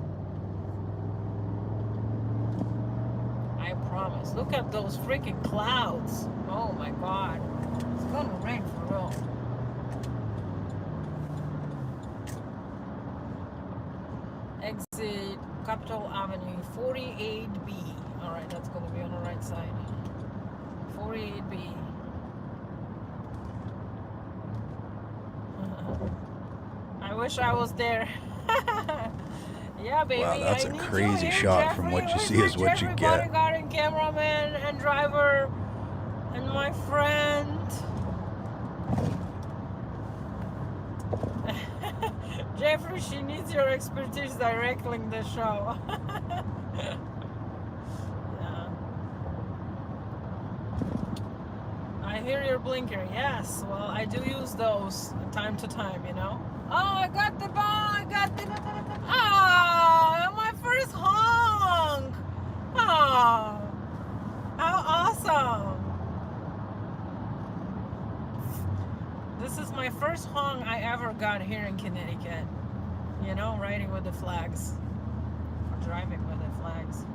I promise. Look at those freaking clouds. Oh my God. It's gonna rain for real. Exit Capitol Avenue, 48B. All right, that's gonna be on the right side. 48B. I wish I was there. Yeah, baby.
Wow, that's
I
a
need
crazy
you here,
shot.
Jeffrey.
From what you
Where's
see
my
is what you
Jeffrey,
get.
bodyguard and cameraman and driver and my friend. Jeffrey, she needs your expertise directing the show. Yeah. I hear your blinker. Yes, well, I do use those time to time, you know. Oh, I got the ball. I got the... Oh, my first honk. Oh, how awesome. This is my first honk I ever got here in Connecticut. You know, riding with the flags. Or driving with the flags.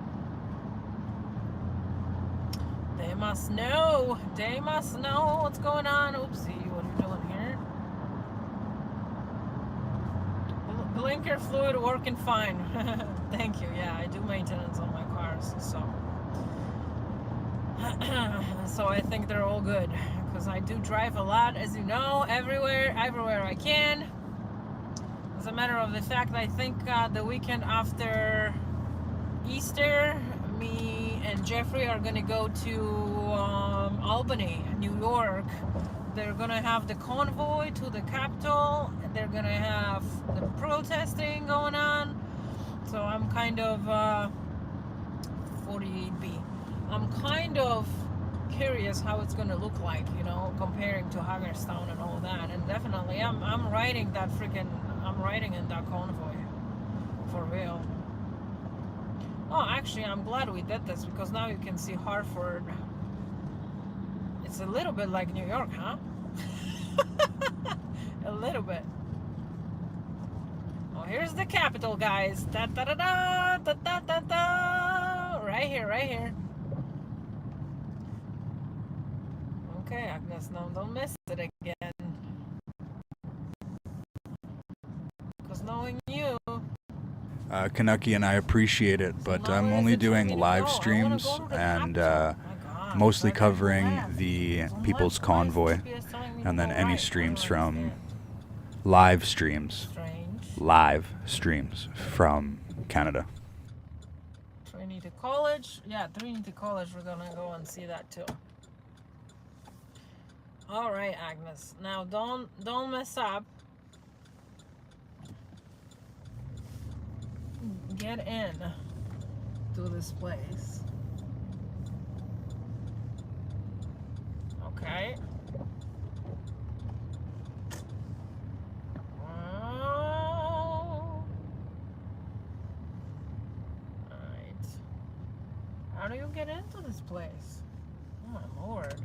They must know. They must know what's going on. Oopsie, what are you doing here? Blinker fluid working fine. Thank you. Yeah, I do maintenance on my cars, so so I think they're all good because I do drive a lot, as you know, everywhere I can. As a matter of the fact, I think the weekend after Easter, me and Jeffrey are gonna go to Albany, New York. They're gonna have the convoy to the Capitol. They're gonna have the protesting going on. So I'm kind of 48B. I'm kind of curious how it's gonna look like, you know, comparing to Hagerstown and all that. And definitely, I'm riding that freaking. I'm riding in that convoy, for real. Oh, actually, I'm glad we did this because now you can see Hartford. It's a little bit like New York, huh? A little bit. Oh, here's the Capitol, guys. Da da da da da da da da. Right here, right here. Okay, Agnes, no, don't miss it again. Because knowing you.
Kanucky, and I appreciate it, but I'm only doing live streams and mostly covering the People's Convoy, and then any streams from live streams from Canada.
Trinity College, yeah, Trinity College. We're gonna go and see that too. All right, Agnes. Now don't mess up. Get in to this place. Okay. Oh. Alright. How do you get into this place? Oh my lord.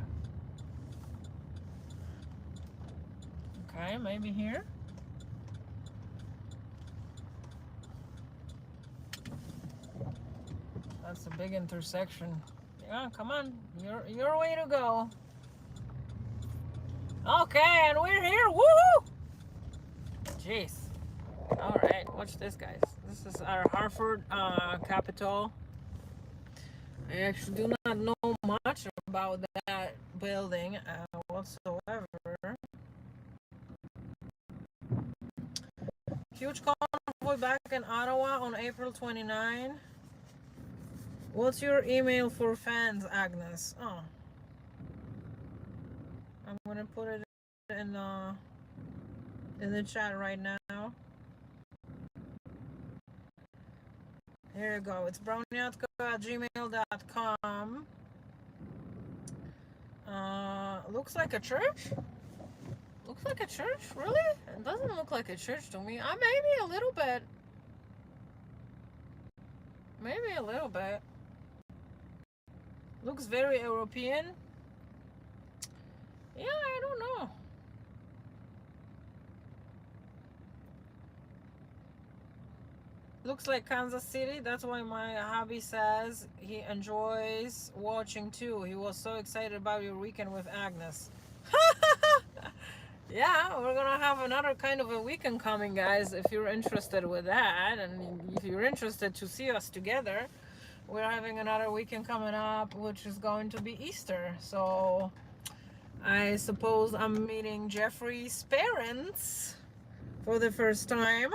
Okay, maybe here. That's a big intersection. Yeah, come on. Your way to go. Okay, and we're here. Woohoo! Jeez. All right, watch this, guys. This is our Hartford Capitol. I actually do not know much about that building whatsoever. Huge convoy back in Ottawa on April 29. What's your email for fans, Agnes? Oh. I'm gonna put it in in the chat right now. Here you go. It's browniatko@gmail.com. Looks like a church. Looks like a church, really? It doesn't look like a church to me. Maybe a little bit. Maybe a little bit. Looks very European. Yeah, I don't know. Looks like Kansas City. That's why my hubby says he enjoys watching too. He was so excited about your weekend with Agnes. Yeah, we're gonna have another kind of a weekend coming, guys, if you're interested with that, and if you're interested to see us together. We're having another weekend coming up, which is going to be Easter. So I suppose I'm meeting Jeffrey's parents for the first time.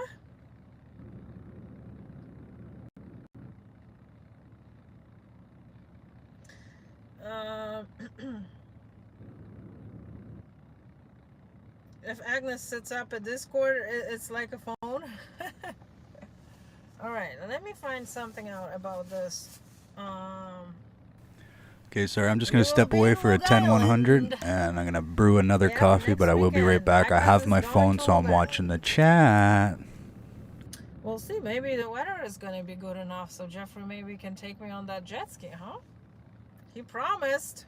If Agnes sets up a Discord, it's like a phone. All right, let me find something out about this.
Okay, sorry, I'm just going to step away for a 10-100, and I'm going to brew another coffee, but I will be right back. I have my phone, so I'm watching the chat.
We'll see, maybe the weather is going to be good enough, so Jeffrey maybe can take me on that jet ski, huh? He promised.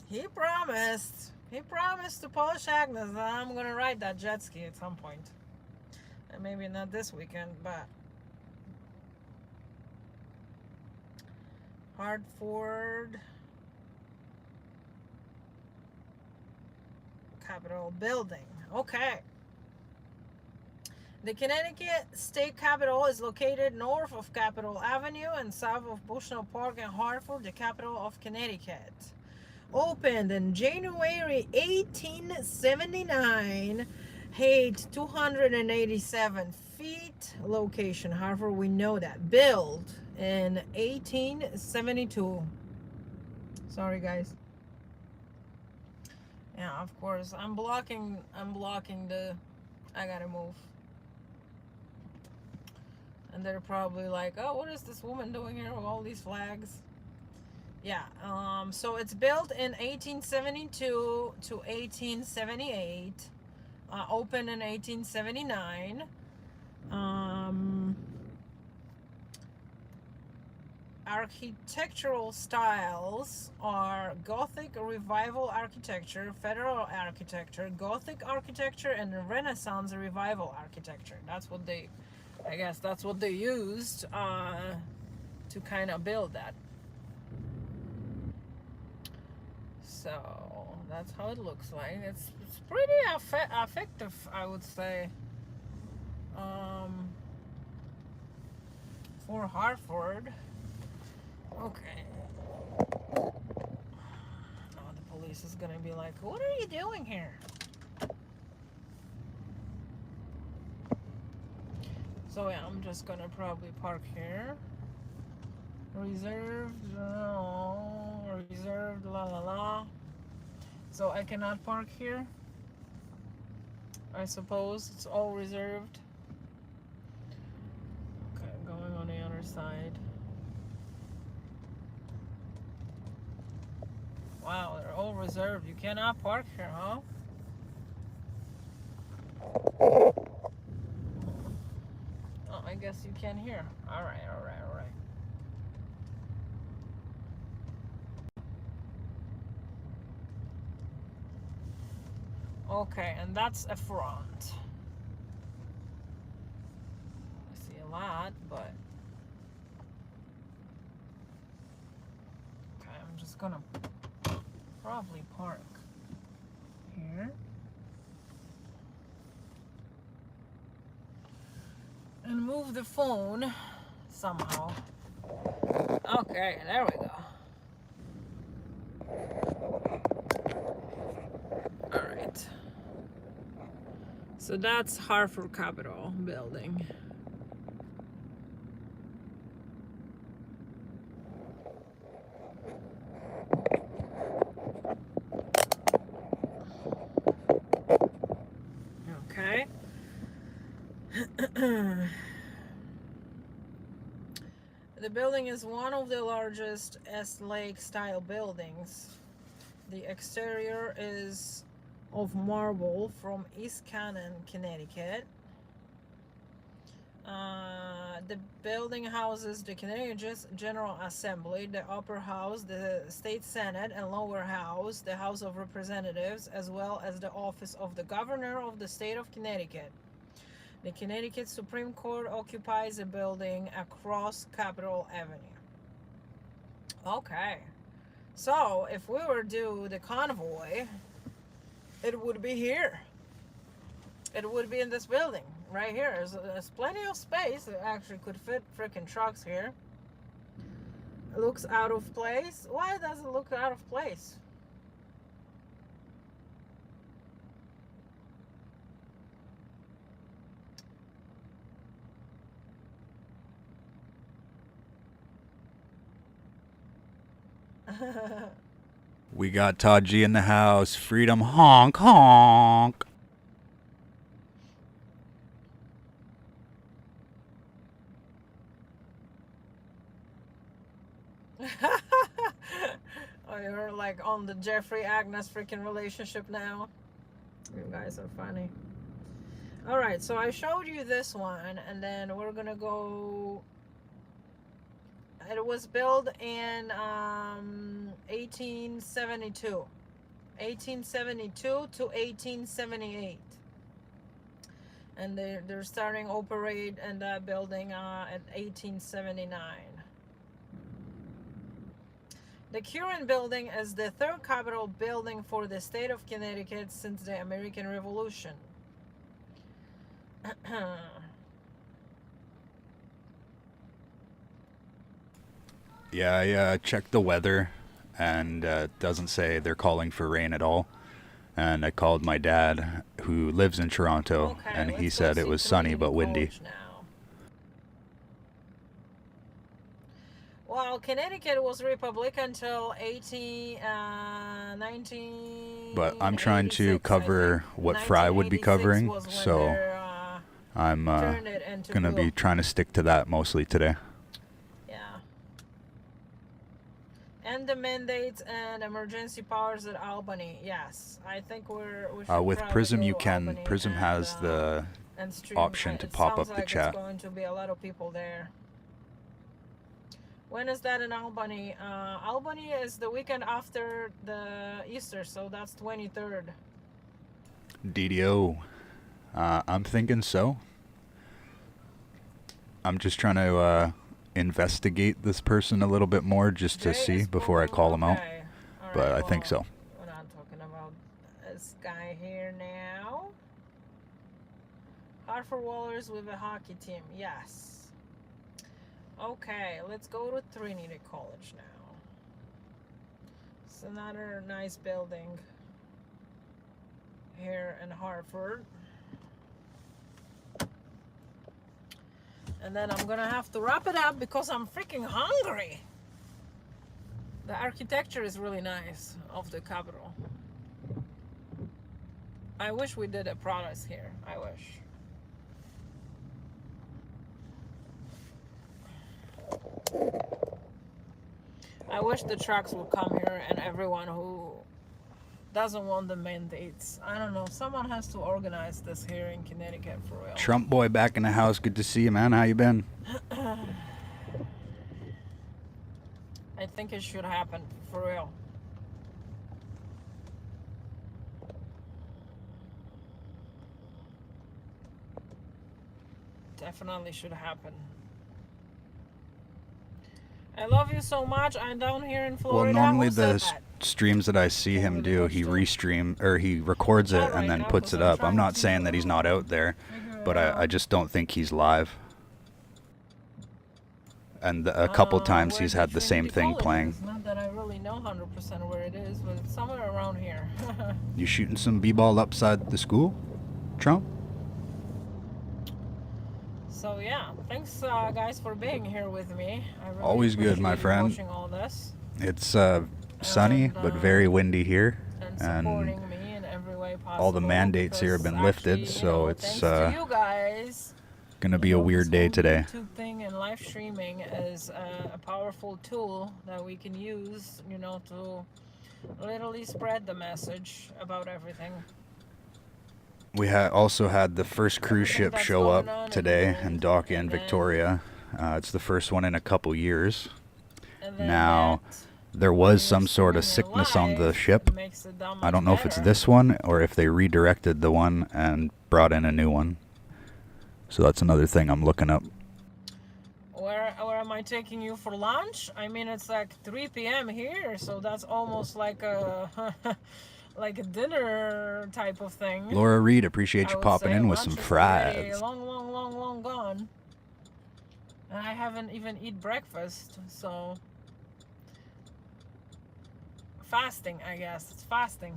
He promised. He promised to polish Agnes that I'm going to ride that jet ski at some point. And maybe not this weekend, but... Hartford Capitol Building. Okay. The Connecticut State Capitol is located north of Capitol Avenue and south of Bushnell Park in Hartford, the capital of Connecticut. Opened in January 1879, height 287 feet, location Hartford, we know that. Built in 1872. Sorry, guys. Yeah, of course. I'm blocking the... I gotta move. And they're probably like, oh, what is this woman doing here with all these flags? Yeah, so it's built in 1872 to 1878. Opened in 1879. Architectural styles are Gothic Revival architecture, Federal architecture, Gothic architecture, and Renaissance Revival architecture. That's what they, I guess that's what they used to kind of build that. So that's how it looks like. It's pretty effective, I would say, for Hartford. Okay. Oh, the police is gonna be like, what are you doing here? So yeah, I'm just gonna probably park here. Reserved, reserved, la la la. So I cannot park here, I suppose. It's all reserved. Okay, going on the other side. Wow, they're all reserved. You cannot park here, huh? Oh, I guess you can here. All right, all right, all right. Okay, and that's a front. I see a lot, but... Okay, I'm just gonna probably park here. And move the phone somehow. Okay, there we go. All right. So that's Hartford Capitol building. The building is one of the largest S-Lake style buildings. The exterior is of marble from East Canaan, Connecticut. The building houses the Connecticut General Assembly, the Upper House, the State Senate, and Lower House, the House of Representatives, as well as the office of the Governor of the State of Connecticut. The Connecticut Supreme Court occupies a building across Capitol Avenue. Okay, so if we were to do the convoy, it would be here. It would be in this building right here. There's plenty of space. It actually could fit freaking trucks here. It looks out of place. Why does it look out of place?
We got Todd G in the house. Freedom honk honk.
Oh, you're like on the Jeffrey Agnes freaking relationship now. You guys are funny. All right, so I showed you this one, and then we're gonna go. It was built in 1872 to 1878, and they're starting operate in that building at 1879. The current building is the third Capitol building for the state of Connecticut since the American Revolution.
Yeah, I checked the weather, and it doesn't say they're calling for rain at all. And I called my dad, who lives in Toronto, and he said it was sunny but windy.
Well, Connecticut was republic until 19.
But I'm trying to cover what Fry would be covering, so I'm going to be trying to stick to that mostly today.
Yeah. And the mandates and emergency powers at Albany. Yes, I think we should
with
probably
Prism,
go
you
to
can.
Albany
Prism has the
and stream.
option to
It
pop
sounds
up the
like
chat.
It's going to be a lot of people there. When is that in Albany? Albany is the weekend after the Easter, so that's 23rd.
DDO. I'm thinking so. I'm just trying to investigate this person a little bit more just to see before I call him out. But I think so.
We're not talking about this guy here now. Hartford Whalers with a hockey team. Yes. Okay, let's go to Trinity College now. It's another nice building here in Hartford. And then I'm gonna have to wrap it up because I'm freaking hungry. The architecture is really nice of the Capitol. I wish we did a protest here. I wish. I wish the trucks would come here and everyone who doesn't want the mandates. I don't know. Someone has to organize this here in Connecticut for real.
Trump boy back in the house. Good to see you, man. How you been?
I think it should happen for real. Definitely should happen. I love you so much. I'm down here in Florida.
Well, normally
Who said
the
that?
streams that I see him do, he he records it and then puts it up. I'm not saying that he's not out there, but I just don't think he's live. And a couple times he's had the same thing playing.
It's not that I really know 100% where it is, but it's somewhere around here.
You shooting some b-ball upside the school, Trump?
So yeah, thanks guys for being here with me. I really
Always good, my
appreciated
friend.
watching all this.
It's sunny but very windy here, and
Supporting me in every way possible.
all the mandates here have been
because
lifted,
actually,
so
you know,
it's
thanks to you guys.
Gonna be a weird day today.
YouTube thing and live streaming is a powerful tool that we can use, you know, to literally spread the message about everything.
We also had the first cruise ship show up today and dock in Victoria. It's the first one in a couple years. Now, there was some sort of sickness on the ship. I don't know if it's this one or if they redirected the one and brought in a new one. So that's another thing I'm looking up.
Where am I taking you for lunch? I mean, it's like 3 p.m. here, so that's almost like a like a dinner type of thing.
Laura Reed, appreciate you popping in with some fries.
Long gone. And I haven't even eaten breakfast, so fasting, I guess. It's fasting.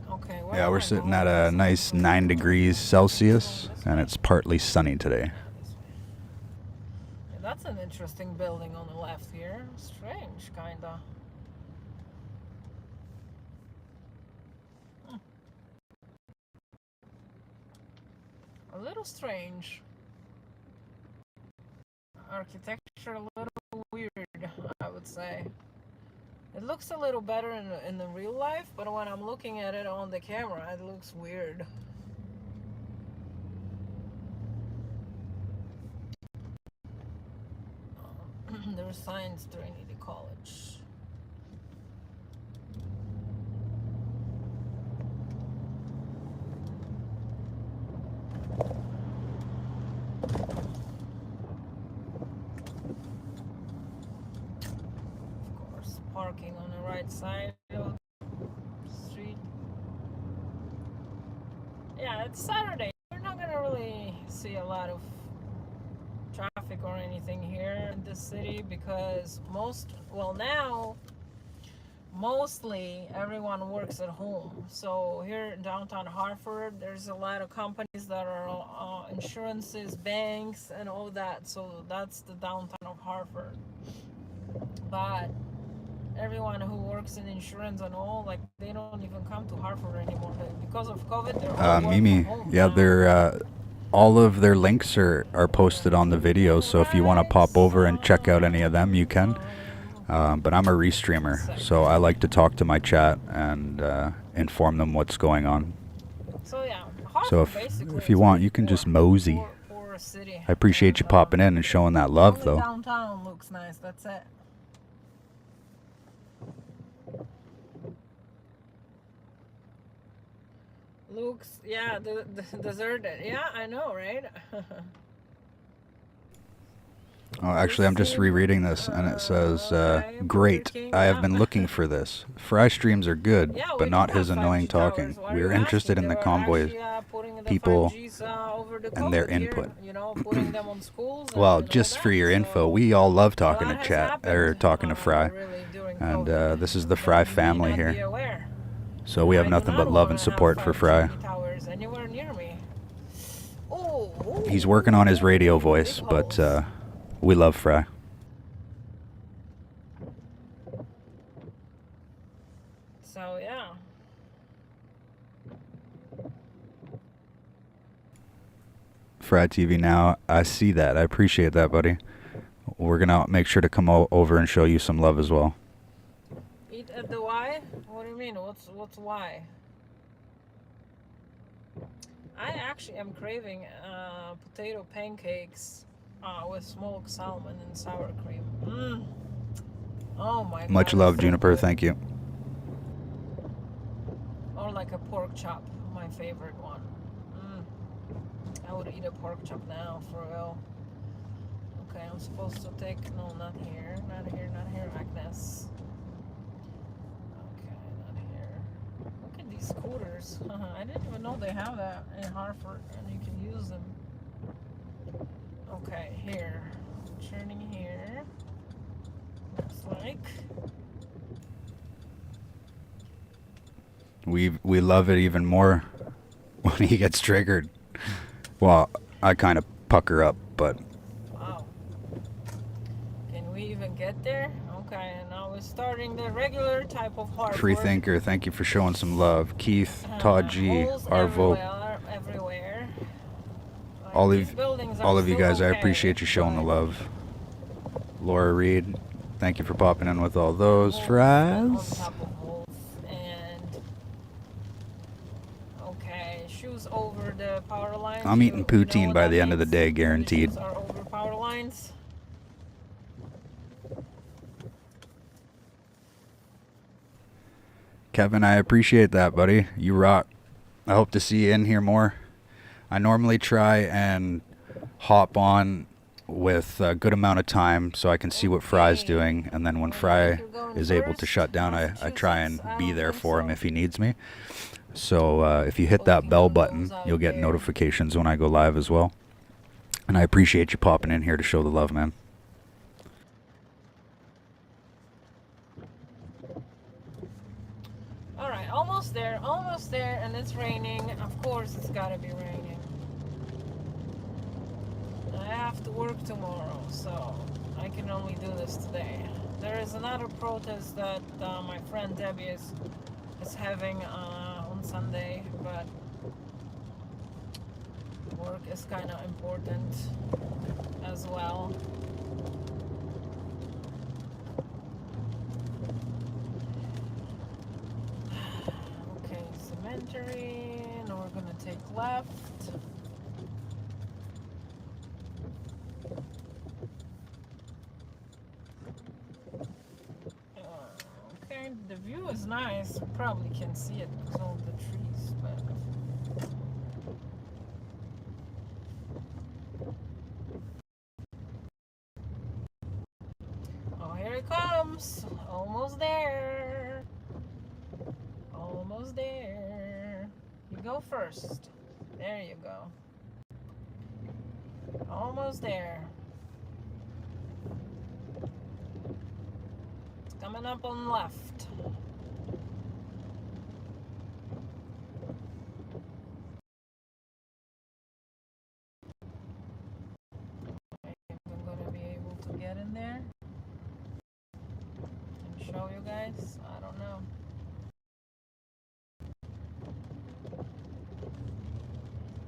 Okay,
yeah, we're sitting at a nice 9 degrees Celsius, and it's partly sunny today.
Yeah, that's an interesting building on the left here. Strange, kinda. A little strange. Architecture a little weird, I would say. It looks a little better in the real life, but when I'm looking at it on the camera, it looks weird. There's Science Trinity College. Parking on the right side of the street. Yeah, it's Saturday. You're not gonna really see a lot of traffic or anything here in this city because mostly everyone works at home. So here in downtown Hartford, there's a lot of companies that are insurances, banks, and all that. So that's the downtown of Hartford. But everyone who works in insurance and all, like, they don't even come to Hartford anymore. Because of COVID, they're all working
Mimi,
from home.
yeah, they're all of their links are posted on the video, so if you want to pop over and check out any of them, you can. But I'm a restreamer, so I like to talk to my chat and inform them what's going on.
So yeah,
so if you want, you can just mosey. I appreciate you popping in and showing that love, though.
Downtown looks nice, that's it. Looks, yeah, deserted. Yeah, I know, right?
Oh, actually, I'm just rereading this, and it says, great, I have been looking for this. Fry streams are good, but not his annoying talking. We're interested in the Convoy people and their input. Well, just for your info, we all love talking to chat, or talking to Fry. And this is the Fry family here. So we have nothing but love and support for Fry. He's working on his radio voice, but we love Fry.
So yeah.
Fry TV now, I see that. I appreciate that, buddy. We're gonna make sure to come over and show you some love as well.
Eat at the Y? What do you mean? What's Y? I actually am craving potato pancakes with smoked salmon and sour cream. Oh my god.
Much love, Juniper. Thank you.
Or like a pork chop, my favorite one. I would eat a pork chop now, for real. Okay, I'm supposed to take, no, not here, Agnes. Okay, not here. Look at these scooters. I didn't even know they have that in Hartford, and you can use them. Okay, here. Turning here. Looks like.
We love it even more when he gets triggered. Well, I kind of pucker up, but
Wow. Can we even get there? Okay, and now we're starting the regular type of hardcore.
Freethinker, thank you for showing some love. Keith, Todd G, Arvo,
everywhere. Like,
all
these
of
buildings
all
are
of you
still
guys, I
okay,
appreciate you showing the
but
love. Laura Reed, thank you for popping in with all those fries.
And okay, shoes over the power lines.
I'm eating poutine by the end of the day,
The
guaranteed.
shoes are over power lines.
Kevin, I appreciate that, buddy. You rock. I hope to see you in here more. I normally try and hop on with a good amount of time so I can see what Fry's doing, and then when Fry is able to shut down, I try and be there for him if he needs me. So if you hit that bell button, you'll get notifications when I go live as well. And I appreciate you popping in here to show the love, man.
Alright, almost there, and it's raining. Of course it's gotta be raining. I have to work tomorrow, so I can only do this today. There is another protest that my friend Debbie is having on Sunday, but work is kind of important as well. Okay, cemetery, and we're gonna take left. Okay, the view is nice. You probably can see it because of all the trees, but oh, here it comes. Almost there. Almost there. You go first. There you go. Almost there. It's coming up on left. I'm gonna be able to get in there and show you guys. I don't know.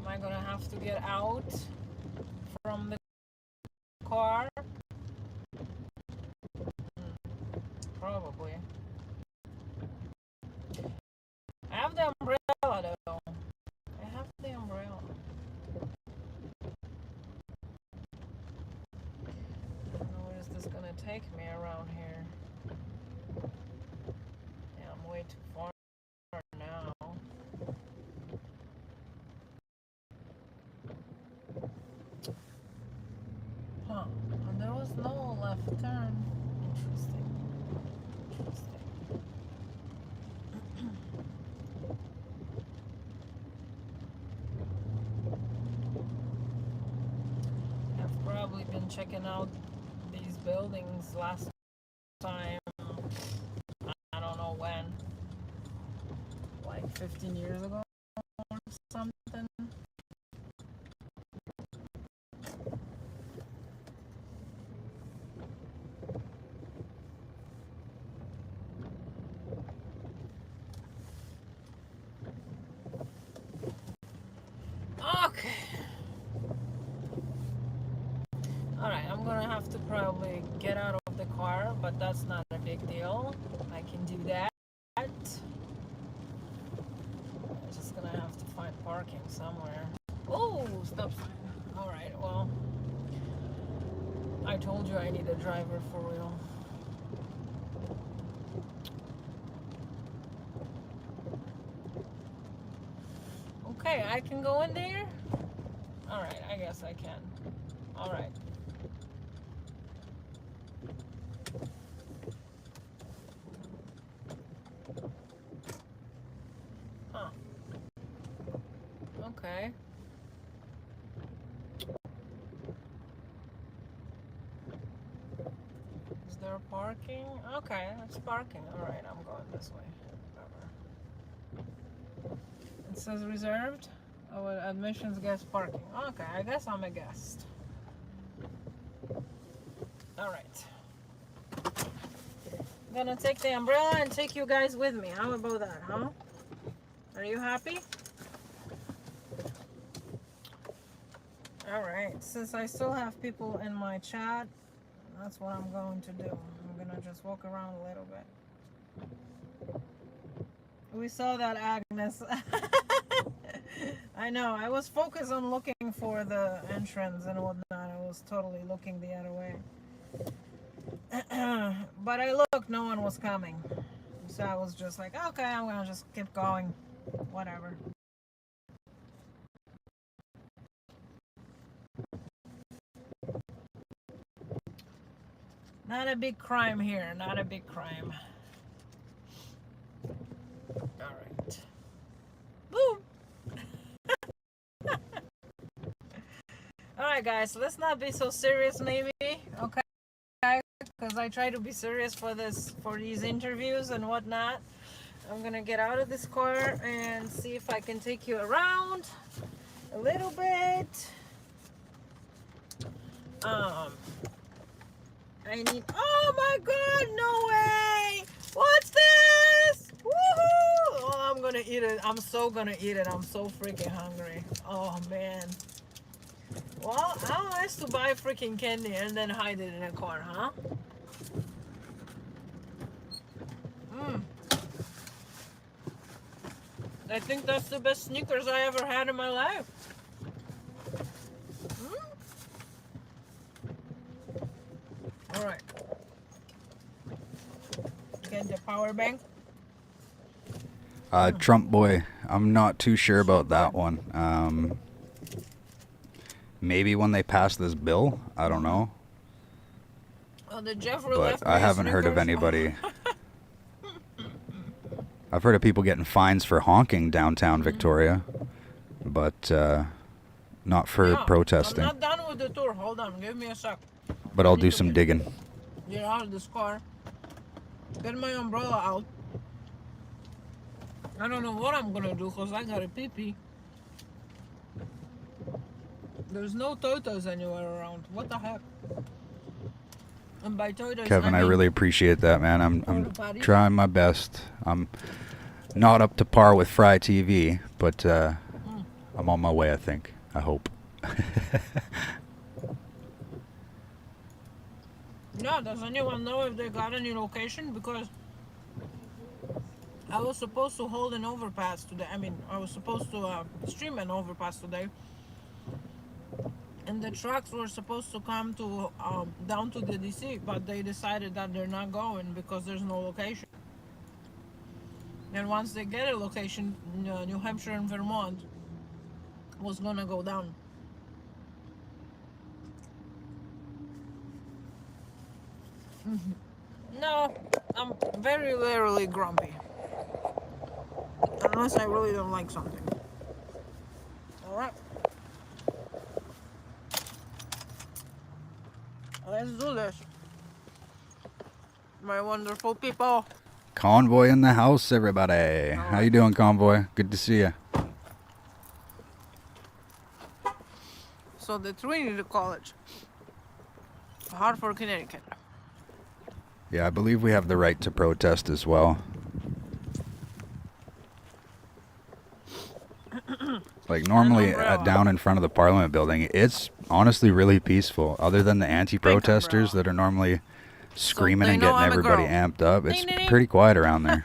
Am I gonna have to get out from the car? Probably. I have the umbrella though. I have the umbrella. I don't know where is this gonna take me around here. Yeah, I'm way too far now. Huh. And there was no left turn. Interesting. Interesting. I've probably been checking out these buildings last time. I don't know when. Like 15 years ago or something. Okay. Alright, I'm gonna have to probably get out of the car, but that's not a big deal. I can do that. I'm just gonna have to find parking somewhere. Oh, stop sign. Alright, well, I told you I need a driver for real. Okay, I can go in there? Alright, I guess I can. Alright. Huh. Okay. Is there parking? Okay, it's parking. Alright, I'm going this way. It says reserved. Oh, admissions, guest parking. Okay, I guess I'm a guest. All right. gonna take the umbrella and take you guys with me. How about that, huh? Are you happy? Alright, since I still have people in my chat, that's what I'm going to do. I'm gonna just walk around a little bit. We saw that, Agnes. I know, I was focused on looking for the entrance and whatnot. I was totally looking the other way. But I looked, no one was coming. So I was just like, okay, I'm gonna just keep going. Whatever. Not a big crime here, not a big crime. Alright. Boom! Alright guys, so let's not be so serious maybe, okay? Because I try to be serious for these interviews and whatnot. I'm gonna get out of this car and see if I can take you around a little bit. I need, oh my god, no way! What's this? Woohoo! Oh, I'm gonna eat it. I'm so gonna eat it. I'm so freaking hungry. Oh man. Well, how nice to buy freaking candy and then hide it in a car, huh? I think that's the best Snickers I ever had in my life. Alright. Get the power bank.
Trump boy, I'm not too sure about that one. Maybe when they pass this bill, I don't know.
The Jeffrey
But I haven't heard of anybody. I've heard of people getting fines for honking downtown Victoria, but not for protesting.
I'm not done with the tour. Hold on, give me a sec.
But I'll do some digging.
Get out of this car. Get my umbrella out. I don't know what I'm gonna do because I got a pee-pee. There's no Totos anywhere around. What the heck? And by Totos,
Kevin, I
mean,
really appreciate that, man. I'm trying my best. I'm not up to par with Frei TV, but I'm on my way, I think. I hope.
Yeah, does anyone know if they got any location? Because I was supposed to hold an overpass today. I mean, I was supposed to stream an overpass today. And the trucks were supposed to come to down to the DC, but they decided that they're not going because there's no location. And once they get a location, New Hampshire and Vermont was gonna go down. No, I'm very rarely grumpy. Unless I really don't like something. Alright. Let's do this. My wonderful people.
Convoy in the house, everybody. How you doing, Convoy? Good to see you.
So the Trinity College, Hartford, Connecticut.
Yeah, I believe we have the right to protest as well. Like normally down in front of the Parliament building, it's honestly really peaceful. Other than the anti-protesters that are normally screaming and getting everybody amped up, it's pretty quiet around there.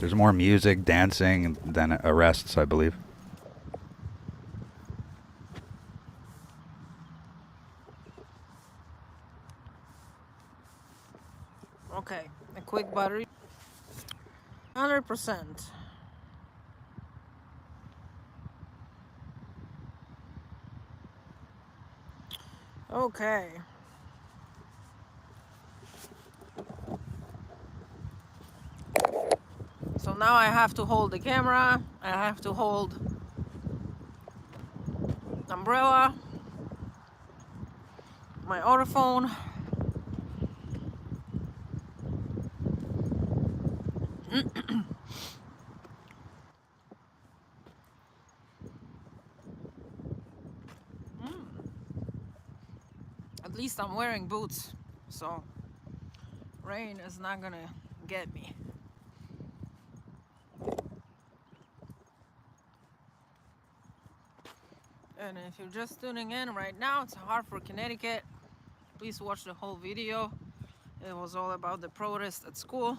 There's more music, dancing than arrests, I believe.
Okay, a quick battery. 100%. Okay. So now I have to hold the camera. I have to hold the umbrella, my autophone. At least I'm wearing boots, so Rain is not gonna get me. And if you're just tuning in right now, it's Hartford, Connecticut. Please watch the whole video. It was all about the protest at school.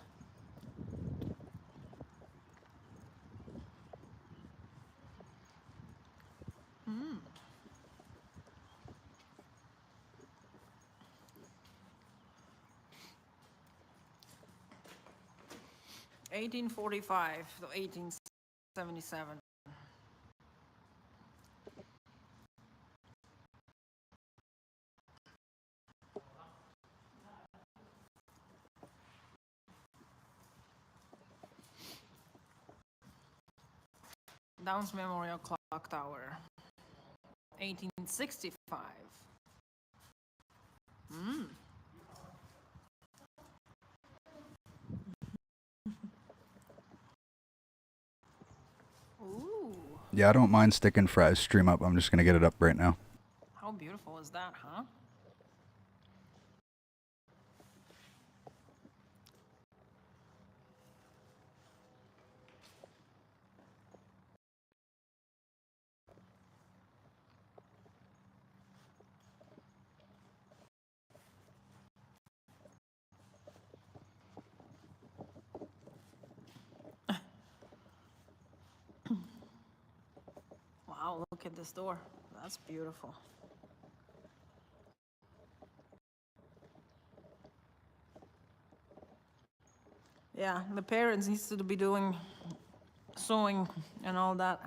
Mm. (1845 to 1877). Downs Memorial Clock Tower, 1865. Ooh,
Yeah, I don't mind sticking Frei's stream up. I'm just going to get it up right now.
how beautiful is that, huh? Wow, look at this door. That's beautiful. Yeah, the parents needs to be doing sewing and all that.